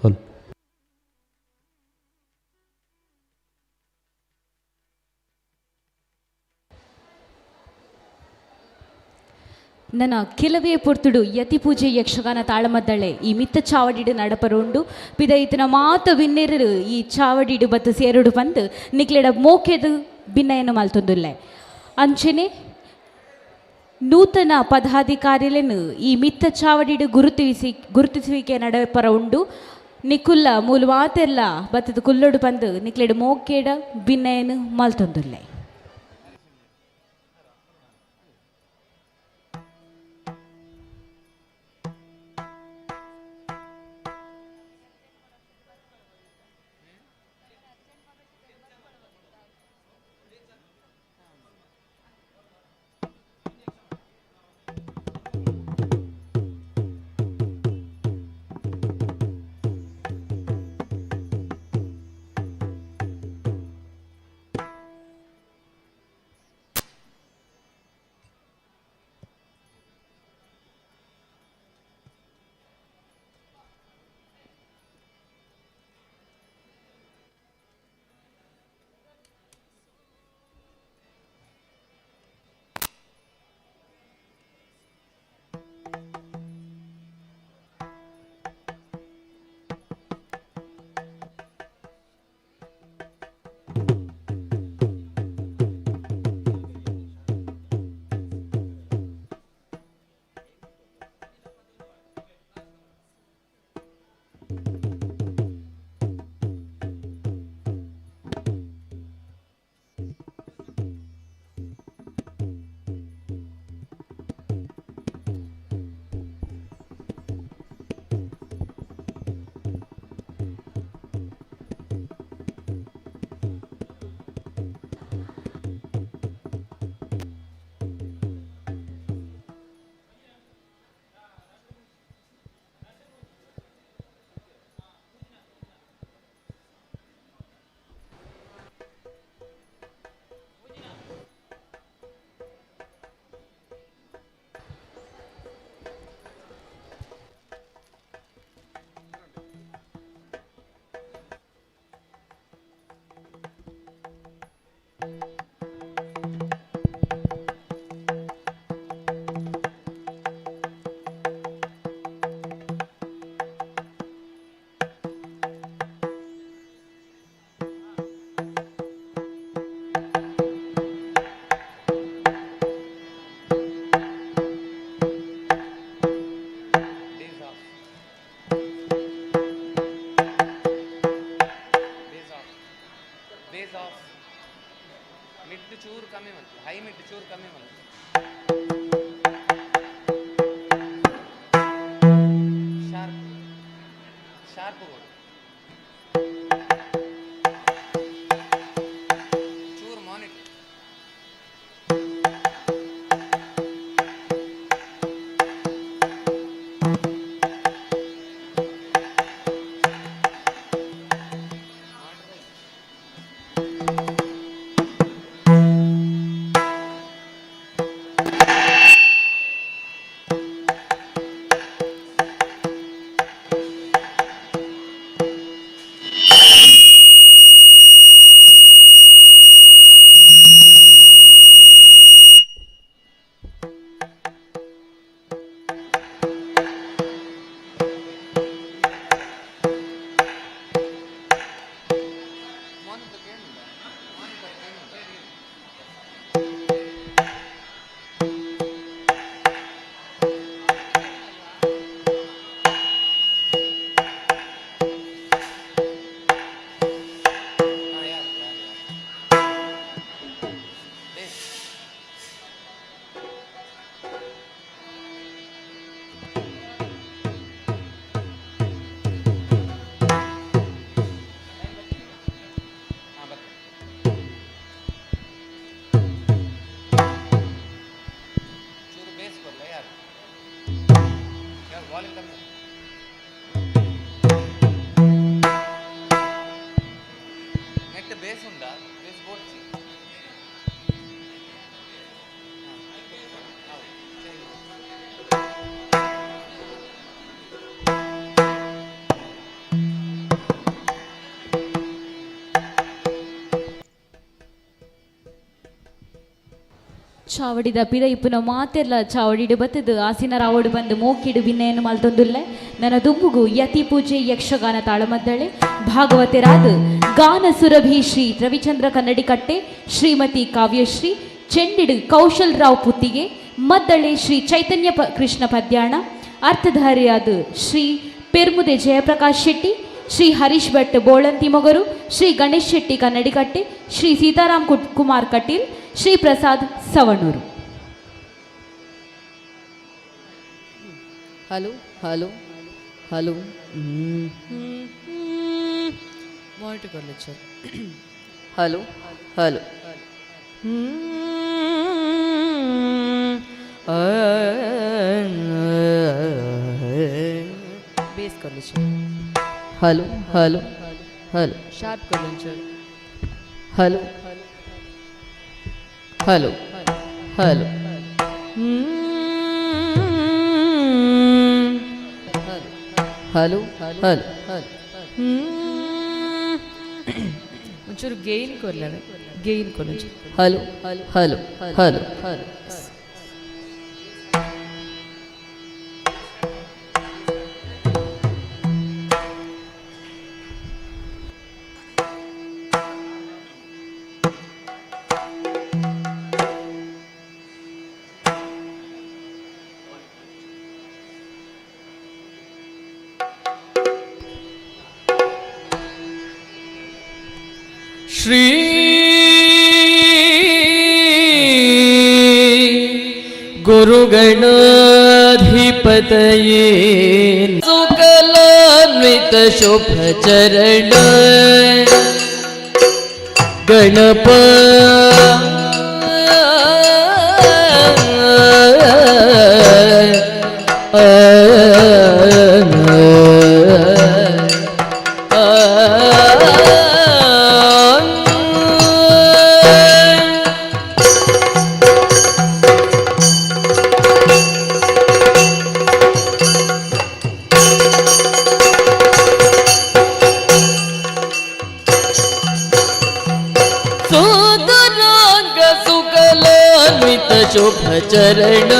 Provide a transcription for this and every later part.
ಹೊಲ್ ನನ್ನ ಕೆಲವೇ ಪೊರ್ತುಡು ಯತಿ ಪೂಜೆ ಯಕ್ಷಗಾನ ತಾಳಮದ್ದಳೆ ಈ ಮಿತ್ತ ಚಾವಡಿಡು ನಡಪರೋಂಡು ಪಿದ ಇತನ ಮಾತ ವಿನ್ನೆರು ಈ ಚಾವಡಿಡು ಬತ್ತು ಸೇರುಡು ಬಂದು ನಿಕ್ಲೆಡ ಮೋಕೆದು ಭಿನ್ನಯನ್ನು ಮಲ್ತೊಂದುಲ್ಲೆ ಅಂಚೆನೆ ನೂತನ ಪದಾಧಿಕಾರಿಲೆನು ಈ ಮಿತ್ತ ಚಾವಡಿಡು ಗುರುತಿಸುವಿಕೆ ನಡಪರ ಉಂಡು ನಿಕುಲ್ಲ ಮೂಲು ಮಾತೆಲ್ಲ ಬತ್ತದ ಕುಲ್ಲೊಡು ಬಂದು ನಿಕ್ಲೆಡು ಮೋಕೆಡ ಭಿನ್ನಯನ್ನು ಮಲ್ತೊಂದುಲ್ಲೆ. ಚಾವಡಿದ ಪಿದ ಇಪ್ಪುನ ಮಾತೆಲ್ಲ ಚಾವಡಿಡು ಬತ್ತದು ಆಸಿನ ರಾವಡು ಬಂದು ಮೋಕಿಡು ಬಿನ್ನೆಯನ್ನು ಮಲ್ತೊಂದುಲ್ಲೆ ನನ್ನ ದುಂಬುಗು ಯತಿ ಪೂಜೆ ಯಕ್ಷಗಾನ ತಾಳಮದ್ದಳೆ ಭಾಗವತರಾದ ಗಾನ ಸುರಭಿ ಶ್ರೀ ರವಿಚಂದ್ರ ಕನ್ನಡಿಕಟ್ಟೆ ಶ್ರೀಮತಿ ಕಾವ್ಯಶ್ರೀ ಚೆಂಡಿಡು ಕೌಶಲ್ ರಾವ್ ಪುತ್ತಿಗೆ ಮದ್ದಳೆ ಶ್ರೀ ಚೈತನ್ಯ ಕೃಷ್ಣ ಪದ್ಯಾಣ ಅರ್ಥಧಾರಿಯಾದ Shri Permude Jayaprakash Shetty Shri Harish Bhat Bolanthi Mogaru Shri Ganesh Shetty Kannadikatte Shri Sitaram Kumar Kateel Shri Prasad Savanur. Hello hello hello monitor कर lecture ಹಲೋ ಹಲೋ बेस कर lecture hello hello hello sharp कर lecture hello hello hello hello hello ಒಂಚೂರು ಗೇನ್ ಕೊರ್ಲಾರೆ ಗೇನ್ ಕೊರ್ಲ hello hello hello hello hello Shri गुरुगणाधिपतये सुकलान्वित शुभ चरण गणप शुभ चरण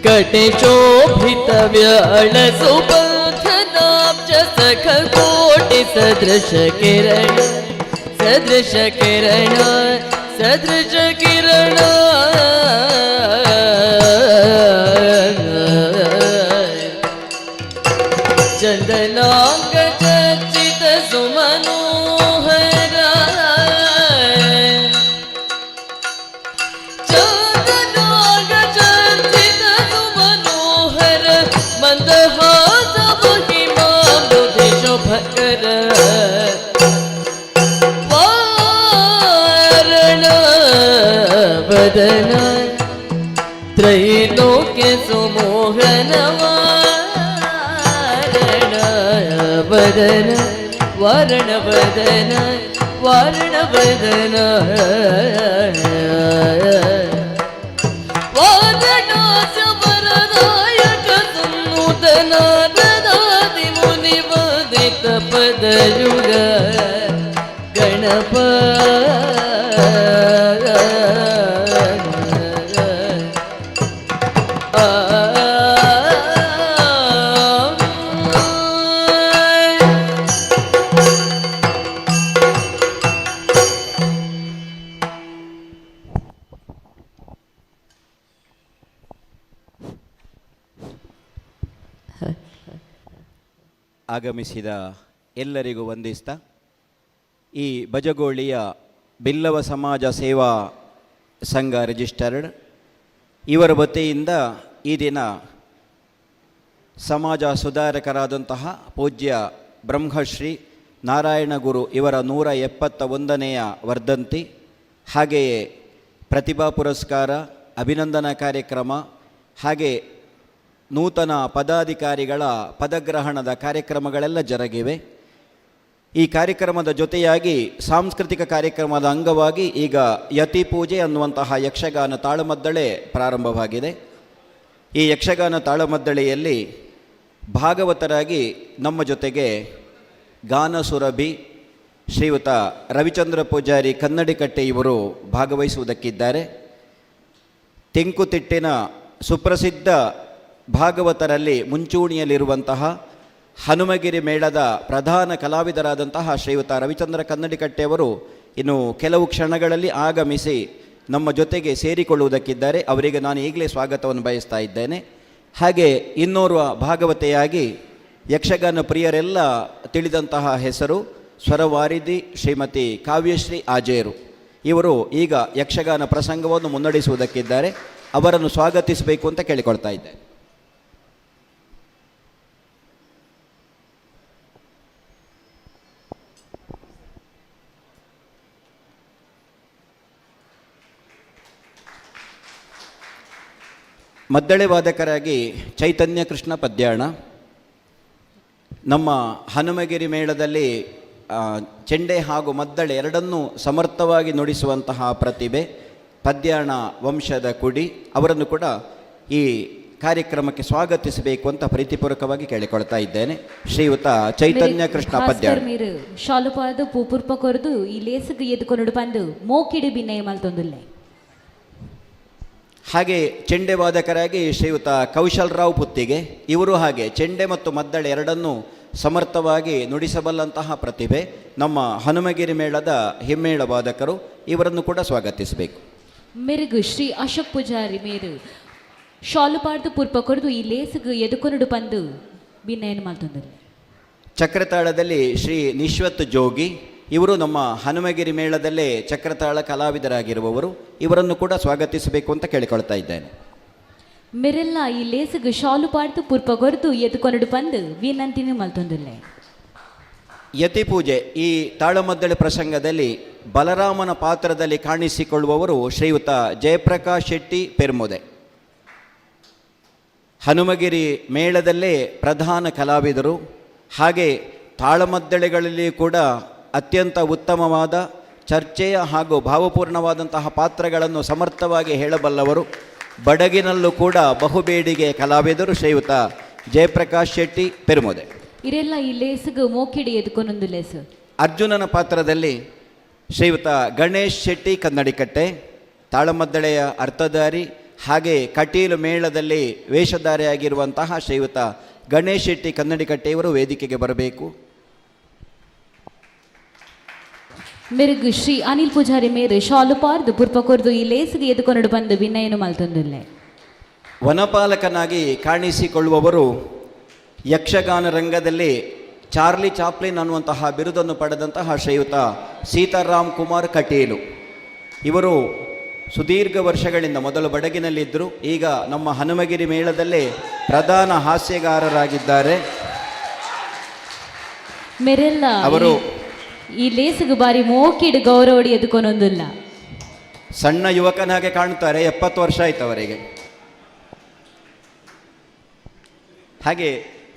कटे शोभित व्याल सुबोधनाब्ज सख कोटि सदृश किरण सदृश किरण सदृश किरण चंदनांग चर्चित सुमनोहर वदन त्रैलोक्य सुमोहन वारण वदन वारण वदन वारण वदन वादनासवरदायक सुनूतन ददाति मुनिवदित पदयुग गणप ಆಗಮಿಸಿದ ಎಲ್ಲರಿಗೂ ವಂದಿಸ್ತಾ ಈ ಬಜಗೋಳಿಯ ಬಿಲ್ಲವ ಸಮಾಜ ಸೇವಾ ಸಂಘ ರಿಜಿಸ್ಟರ್ಡ್ ಇವರ ವತಿಯಿಂದ ಈ ದಿನ ಸಮಾಜ ಸುಧಾರಕರಾದಂತಹ ಪೂಜ್ಯ ಬ್ರಹ್ಮಶ್ರೀ ನಾರಾಯಣ ಗುರು ಇವರ 171ನೆಯ ವರ್ಧಂತಿ, ಹಾಗೆಯೇ ಪ್ರತಿಭಾ ಪುರಸ್ಕಾರ, ಅಭಿನಂದನಾ ಕಾರ್ಯಕ್ರಮ, ಹಾಗೆ ನೂತನ ಪದಾಧಿಕಾರಿಗಳ ಪದಗ್ರಹಣದ ಕಾರ್ಯಕ್ರಮಗಳೆಲ್ಲ ಜರುಗಿವೆ. ಈ ಕಾರ್ಯಕ್ರಮದ ಜೊತೆಯಾಗಿ ಸಾಂಸ್ಕೃತಿಕ ಕಾರ್ಯಕ್ರಮದ ಅಂಗವಾಗಿ ಈಗ ಯತಿ ಪೂಜೆ ಅನ್ನುವಂತಹ ಯಕ್ಷಗಾನ ತಾಳಮದ್ದಳೆ ಪ್ರಾರಂಭವಾಗಿದೆ. ಈ ಯಕ್ಷಗಾನ ತಾಳಮದ್ದಳೆಯಲ್ಲಿ ಭಾಗವತರಾಗಿ ನಮ್ಮ ಜೊತೆಗೆ ಗಾನ ಸುರಭಿ ಶ್ರೀಯುತ ರವಿಚಂದ್ರ ಪೂಜಾರಿ ಕನ್ನಡಿಕಟ್ಟೆ ಇವರು ಭಾಗವಹಿಸುವುದಕ್ಕಿದ್ದಾರೆ. ತೆಂಕುತಿಟ್ಟಿನ ಸುಪ್ರಸಿದ್ಧ ಭಾಗವತರಲ್ಲಿ ಮುಂಚೂಣಿಯಲ್ಲಿರುವಂತಹ ಹನುಮಗಿರಿ ಮೇಳದ ಪ್ರಧಾನ ಕಲಾವಿದರಾದಂತಹ ಶ್ರೀಯುತ ರವಿಚಂದ್ರ ಕನ್ನಡಿಕಟ್ಟೆಯವರು ಇನ್ನು ಕೆಲವು ಕ್ಷಣಗಳಲ್ಲಿ ಆಗಮಿಸಿ ನಮ್ಮ ಜೊತೆಗೆ ಸೇರಿಕೊಳ್ಳುವುದಕ್ಕಿದ್ದಾರೆ. ಅವರಿಗೆ ನಾನು ಈಗಲೇ ಸ್ವಾಗತವನ್ನು ಬಯಸ್ತಾ ಇದ್ದೇನೆ. ಹಾಗೆ ಇನ್ನೋರ್ವ ಭಾಗವತೆಯಾಗಿ ಯಕ್ಷಗಾನ ಪ್ರಿಯರೆಲ್ಲ ತಿಳಿದಂತಹ ಹೆಸರು ಸ್ವರವಾರಿಧಿ ಶ್ರೀಮತಿ ಕಾವ್ಯಶ್ರೀ ಆಜೇರು. ಇವರು ಈಗ ಯಕ್ಷಗಾನ ಪ್ರಸಂಗವನ್ನು ಮುನ್ನಡೆಸುವುದಕ್ಕಿದ್ದಾರೆ. ಅವರನ್ನು ಸ್ವಾಗತಿಸಬೇಕು ಅಂತ ಕೇಳಿಕೊಳ್ತಾ ಇದ್ದೇನೆ. ಮದ್ದಳೆ ವಾದಕರಾಗಿ ಚೈತನ್ಯ ಕೃಷ್ಣ ಪದ್ಯಾಣ. ನಮ್ಮ ಹನುಮಗಿರಿ ಮೇಳದಲ್ಲಿ ಚೆಂಡೆ ಹಾಗೂ ಮದ್ದಳೆ ಎರಡನ್ನೂ ಸಮರ್ಥವಾಗಿ ನುಡಿಸುವಂತಹ ಪ್ರತಿಭೆ, ಪದ್ಯಾಣ ವಂಶದ ಕುಡಿ. ಅವರನ್ನು ಕೂಡ ಈ ಕಾರ್ಯಕ್ರಮಕ್ಕೆ ಸ್ವಾಗತಿಸಬೇಕು ಅಂತ ಪ್ರೀತಿಪೂರ್ವಕವಾಗಿ ಕೇಳಿಕೊಳ್ತಾ ಇದ್ದೇನೆ. ಶ್ರೀಯುತ ಚೈತನ್ಯ ಕೃಷ್ಣ ಪದ್ಯಾಣ. మీరు షాలుపాదు పూపుర్ప కొరదు ఈ లేసుకు ఎదుకొనుడు పందు మోకిడి బిన్నయమల్తొందుల్లే. ಹಾಗೆ ಚೆಂಡೆ ವಾದಕರಾಗಿ ಶ್ರೀಯುತ ಕೌಶಲ್ರಾವ್ ಪುತ್ತಿಗೆ. ಇವರು ಹಾಗೆ ಚೆಂಡೆ ಮತ್ತು ಮದ್ದಳೆ ಎರಡನ್ನೂ ಸಮರ್ಥವಾಗಿ ನುಡಿಸಬಲ್ಲಂತಹ ಪ್ರತಿಭೆ, ನಮ್ಮ ಹನುಮಗಿರಿ ಮೇಳದ ಹಿಮ್ಮೇಳ ವಾದಕರು. ಇವರನ್ನು ಕೂಡ ಸ್ವಾಗತಿಸಬೇಕು. మెరుగు శ్రీ అశోక్ పూజారి మీరు షాలుపాడు పూర్ప కొరదు ఈ లేసుకు ఎదుకొనుడు పందు బిన్నయమల్తొందుల్లే. ಚಕ್ರತಾಳದಲ್ಲಿ ಶ್ರೀ ನಿಶ್ವತ್ ಜೋಗಿ. ಇವರು ನಮ್ಮ ಹನುಮಗಿರಿ ಮೇಳದಲ್ಲೇ ಚಕ್ರತಾಳ ಕಲಾವಿದರಾಗಿರುವವರು. ಇವರನ್ನು ಕೂಡ ಸ್ವಾಗತಿಸಬೇಕು ಅಂತ ಕೇಳಿಕೊಳ್ತಾ ಇದ್ದೇನೆ. ಮೆರೆಲ್ಲ ಈ ಲೇಸುಗು ಶಾಲು ಪಾಡ್ದು ಪುರ್ಪ ಕೊರದು ಎದುಕೊನಡು ಬಂದು ವಿನಂತಿನಿ ಮಲ್ತೊಂದುಲ್ಲೆ. ಯತಿ ಪೂಜೆ. ಈ ತಾಳಮದ್ದಳೆ ಪ್ರಸಂಗದಲ್ಲಿ ಬಲರಾಮನ ಪಾತ್ರದಲ್ಲಿ ಕಾಣಿಸಿಕೊಳ್ಳುವವರು ಶ್ರೀಯುತ ಜಯಪ್ರಕಾಶ್ ಶೆಟ್ಟಿ ಪೆರ್ಮುದೆ. ಹನುಮಗಿರಿ ಮೇಳದಲ್ಲೇ ಪ್ರಧಾನ ಕಲಾವಿದರು. ಹಾಗೆ ತಾಳಮದ್ದಳೆಗಳಲ್ಲಿ ಕೂಡ ಅತ್ಯಂತ ಉತ್ತಮವಾದ ಚರ್ಚೆಯ ಹಾಗೂ ಭಾವಪೂರ್ಣವಾದಂತಹ ಪಾತ್ರಗಳನ್ನು ಸಮರ್ಥವಾಗಿ ಹೇಳಬಲ್ಲವರು. ಬಡಗಿನಲ್ಲೂ ಕೂಡ ಬಹುಬೇಡಿಗೆ ಕಲಾವಿದರು ಶ್ರೀಯುತ ಜಯಪ್ರಕಾಶ್ ಶೆಟ್ಟಿ ಪೆರ್ಮುದೆ. ಇರೆಲ್ಲ ಈ ಲೇಸುಗು ಮೋಕಿಡಿ ಎದುಕೊನೊಂದು ಲೇಸು. ಅರ್ಜುನನ ಪಾತ್ರದಲ್ಲಿ ಶ್ರೀಯುತ ಗಣೇಶ್ ಶೆಟ್ಟಿ ಕನ್ನಡಿಕಟ್ಟೆ, ತಾಳಮದ್ದಳೆಯ ಅರ್ಥಧಾರಿ ಹಾಗೆ ಕಟೀಲು ಮೇಳದಲ್ಲಿ ವೇಷಧಾರಿಯಾಗಿರುವಂತಹ ಶ್ರೀಯುತ ಗಣೇಶ್ ಶೆಟ್ಟಿ ಕನ್ನಡಿಕಟ್ಟೆಯವರು ವೇದಿಕೆಗೆ ಬರಬೇಕು. మెరుగు శ్రీ అనిల్ పూజారి మీరు షాలు పార్ದು ಪುರ್ಪ ಕೊರದು ಈ ಲೇಸುಗೆ ಎದುಕೊನಡು ಬಂದು ವಿನಯನು ಮಲ್ತೊಂದುಲ್ಲೆ. ವನಪಾಲಕನಾಗಿ ಕಾಣಿಸಿಕೊಳ್ಳುವವರು ಯಕ್ಷಗಾನ ರಂಗದಲ್ಲಿ ಚಾರ್ಲಿ ಚಾಪ್ಲಿನ್ ಅನ್ನುವಂತಹ ಬಿರುದನ್ನು ಪಡೆದಂತಹ ಶ್ರೀಯುತ ಸೀತಾರಾಮ್ ಕುಮಾರ್ ಕಟೀಲು. ಇವರು ಸುದೀರ್ಘ ವರ್ಷಗಳಿಂದ ಮೊದಲು ಬಡಗಿನಲ್ಲಿದ್ದರು. ಈಗ ನಮ್ಮ ಹನುಮಗಿರಿ ಮೇಳದಲ್ಲೇ ಪ್ರಧಾನ ಹಾಸ್ಯಗಾರರಾಗಿದ್ದಾರೆ. ಮೆರೆಲ್ಲ ಅವರು ಈ ಲೇಸುಗು ಬಾರಿ ಮೋಕಿಡು ಗೌರವಡಿ ಎದುಕೊನೊಂದುಲ್ಲ. ಸಣ್ಣ ಯುವಕನಾಗೆ ಕಾಣುತ್ತಾರೆ. 70 ವರ್ಷ ಆಯ್ತು ಅವರಿಗೆ. ಹಾಗೆ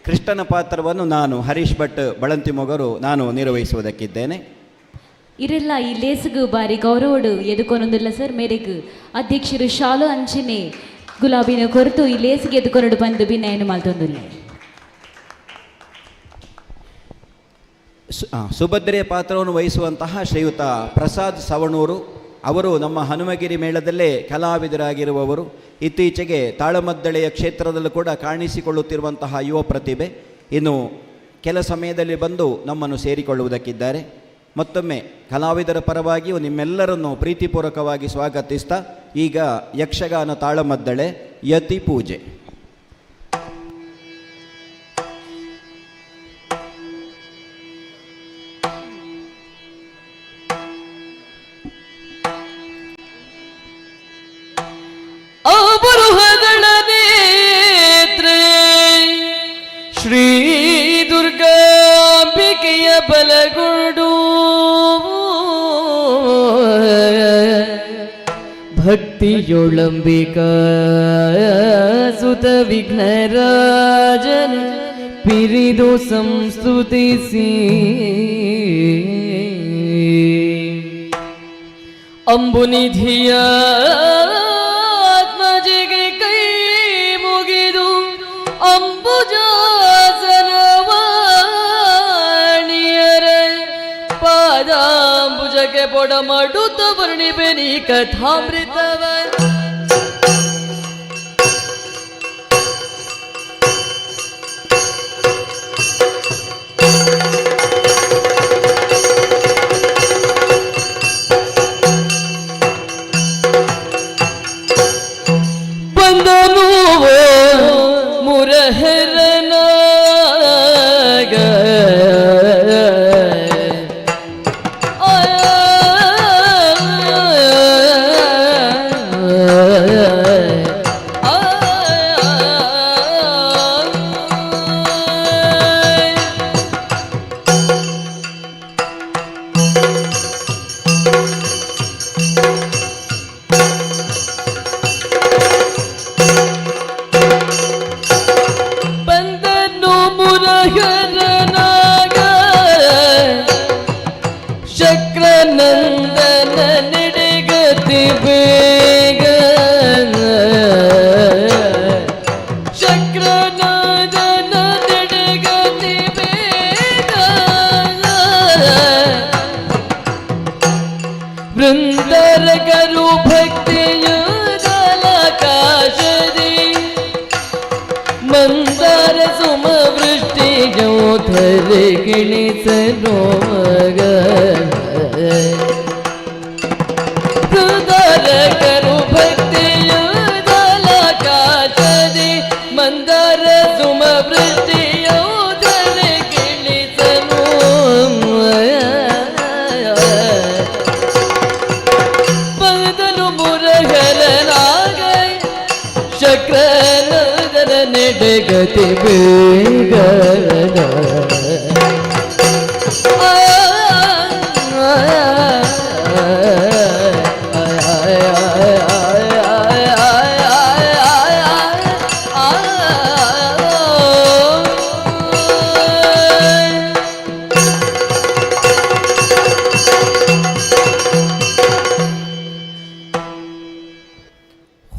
ಕೃಷ್ಣನ ಪಾತ್ರವನ್ನು ನಾನು ಹರೀಶ್ ಭಟ್ ಬಳಂತಿಮೊಗರು ನಾನು ನಿರ್ವಹಿಸುವುದಕ್ಕಿದ್ದೇನೆ. ಇರೆಲ್ಲ ಈ ಲೇಸುಗು ಬಾರಿ ಗೌರವಡು ಎದುಕೊನೊಂದುಲ್ಲ ಸರ್. ಮೇರೆಗು ಅಧ್ಯಕ್ಷರು ಶಾಲು ಅಂಚನೆ ಗುಲಾಬಿನ ಕೊರತು ಈ ಲೇಸಿಗೆ ಎದುಕೊನಡು ಬಂದು ಬಿನ್ನಯನು ಮಲ್ತೊಂದುಲ್ಲೆ. ಸುಭದ್ರೆಯ ಪಾತ್ರವನ್ನು ವಹಿಸುವಂತಹ ಶ್ರೀಯುತ ಪ್ರಸಾದ್ ಸವಣೂರು. ಅವರು ನಮ್ಮ ಹನುಮಗಿರಿ ಮೇಳದಲ್ಲೇ ಕಲಾವಿದರಾಗಿರುವವರು. ಇತ್ತೀಚೆಗೆ ತಾಳಮದ್ದಳೆಯ ಕ್ಷೇತ್ರದಲ್ಲೂ ಕೂಡ ಕಾಣಿಸಿಕೊಳ್ಳುತ್ತಿರುವಂತಹ ಯುವ ಪ್ರತಿಭೆ. ಇನ್ನು ಕೆಲ ಸಮಯದಲ್ಲಿ ಬಂದು ನಮ್ಮನ್ನು ಸೇರಿಕೊಳ್ಳುವುದಕ್ಕಿದ್ದಾರೆ. ಮತ್ತೊಮ್ಮೆ ಕಲಾವಿದರ ಪರವಾಗಿಯೂ ನಿಮ್ಮೆಲ್ಲರನ್ನು ಪ್ರೀತಿಪೂರ್ವಕವಾಗಿ ಸ್ವಾಗತಿಸ್ತಾ ಈಗ ಯಕ್ಷಗಾನ ತಾಳಮದ್ದಳೆ ಯತಿ ಪೂಜೆ. ಶ್ರೀ ದುರ್ಗಾಂಬಿಕೆಯ ಬಲಗೊಂಡು ಭಕ್ತಿಯೊಳಂಬಿಕಾ ಸುತ ವಿಘ್ನರಾಜನ ಪಿರಿದು ಸಂಸ್ತುತಿಸಿ ಅಂಬುನಿಧಿಯ ಆತ್ಮಜಿಗೆ ಕೈ ಮುಗಿದು ಅಂಬುಜಾಸನವಾಣಿಯರ ಪಾದಾಂಬುಜಕ್ಕೆ ಪೊಡ ಮಾಡುತ್ತ ವರ್ಣಿಬೆನಿ ಕಥಾಮೃತವ ನಡೆಗತಿ ಬೇಗ ಶಕ್ರನಾದನ ನಡೆಗತಿ ಬೇಗ ವೃಂದರಗರು ಭಕ್ತಿಯುದಲಕಾಶದಿ ಮಂದಾರ ಸುಮ ವೃಷ್ಟಿಯೋಧರೆ ಗಿಣಿಸನೋ ಮಗ ವೃಂದರಗರು ಭಕ್ತಿಯುದಲಕಾಶದಿ ಮಂದಾರ ಸುಮ ವೃಷ್ಟಿಯೋಧರೆ ಗಿಣಿಸನೋ ಪದಲು ಮುರಗರನಾಗೈ ಶಕ್ರನದರ ನಡೆಗತಿ ಬೇಗ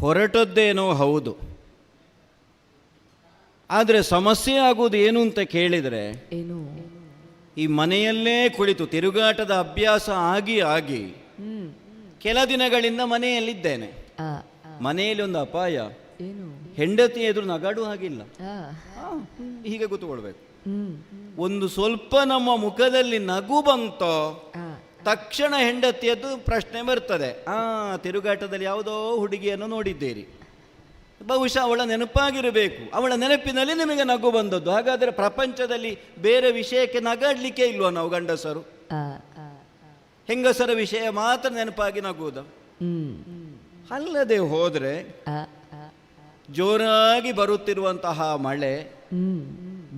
ಹೊರಟದ್ದೇನೋ ಹೌದು, ಆದರೆ ಸಮಸ್ಯೆ ಆಗುವುದು ಏನು ಅಂತ ಕೇಳಿದರೆ, ಏನು? ಈ ಮನೆಯಲ್ಲೇ ಕುಳಿತು ತಿರುಗಾಟದ ಅಭ್ಯಾಸ ಆಗಿ ಆಗಿ ಕೆಲ ದಿನಗಳಿಂದ ಮನೆಯಲ್ಲಿದ್ದೇನೆ. ಮನೆಯಲ್ಲಿ ಒಂದು ಅಪಾಯ, ಏನು? ಹೆಂಡತಿ ಎದುರು ನಗಾಡು ಹಾಗಿಲ್ಲ, ಹೀಗೆ ಕೂತ್ಕೊಳ್ಬೇಕು. ಒಂದು ಸ್ವಲ್ಪ ನಮ್ಮ ಮುಖದಲ್ಲಿ ನಗು ಬಂತೋ ತಕ್ಷಣ ಹೆಂಡತಿಯದ್ದು ಪ್ರಶ್ನೆ ಬರ್ತದೆ. ತಿರುಗಾಟದಲ್ಲಿ ಯಾವುದೋ ಹುಡುಗಿಯನ್ನು ನೋಡಿದ್ದೀರಿ, ಬಹುಶಃ ಅವಳ ನೆನಪಾಗಿರಬೇಕು, ಅವಳ ನೆನಪಿನಲ್ಲಿ ನಿಮಗೆ ನಗು ಬಂದದ್ದು. ಹಾಗಾದರೆ ಪ್ರಪಂಚದಲ್ಲಿ ಬೇರೆ ವಿಷಯಕ್ಕೆ ನಗಾಡ್ಲಿಕ್ಕೆ ಇಲ್ವಾ ನಾವು ಗಂಡಸರು? ಹೆಂಗಸರ ವಿಷಯ ಮಾತ್ರ ನೆನಪಾಗಿ ನಗುವುದು. ಅಲ್ಲದೆ ಹೋದ್ರೆ ಜೋರಾಗಿ ಬರುತ್ತಿರುವಂತಹ ಮಳೆ,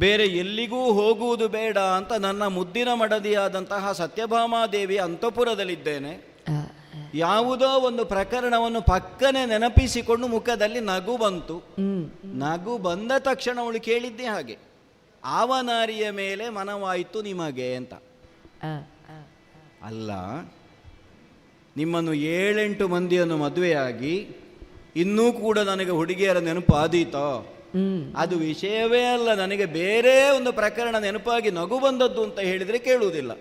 ಬೇರೆ ಎಲ್ಲಿಗೂ ಹೋಗುವುದು ಬೇಡ ಅಂತ ನನ್ನ ಮುದ್ದಿನ ಮಡದಿಯಾದಂತಹ ಸತ್ಯಭಾಮಾದೇವಿ ಅಂತಃಪುರದಲ್ಲಿದ್ದೇನೆ. ಯಾವುದೋ ಒಂದು ಪ್ರಕರಣವನ್ನು ಪಕ್ಕನೆ ನೆನಪಿಸಿಕೊಂಡು ಮುಖದಲ್ಲಿ ನಗು ಬಂತು. ನಗು ಬಂದ ತಕ್ಷಣ ಅವಳು ಕೇಳಿದ್ದೆ ಹಾಗೆ, ಆವನಾರಿಯ ಮೇಲೆ ಮನವಾಯಿತು ನಿಮಗೆ ಅಂತ. ಅಲ್ಲ, ನಿಮ್ಮನ್ನು 7-8 ಮಂದಿಯನ್ನು ಮದುವೆಯಾಗಿ ಇನ್ನೂ ಕೂಡ ನನಗೆ ಹುಡುಗಿಯರ ನೆನಪು ಆದೀತೋ? ಅದು ವಿಷಯವೇ ಅಲ್ಲ. ನನಗೆ ಬೇರೆ ಒಂದು ಪ್ರಕರಣ ನೆನಪಾಗಿ ನಗು ಬಂದದ್ದು ಅಂತ ಹೇಳಿದ್ರೆ ಕೇಳುವುದಿಲ್ಲ.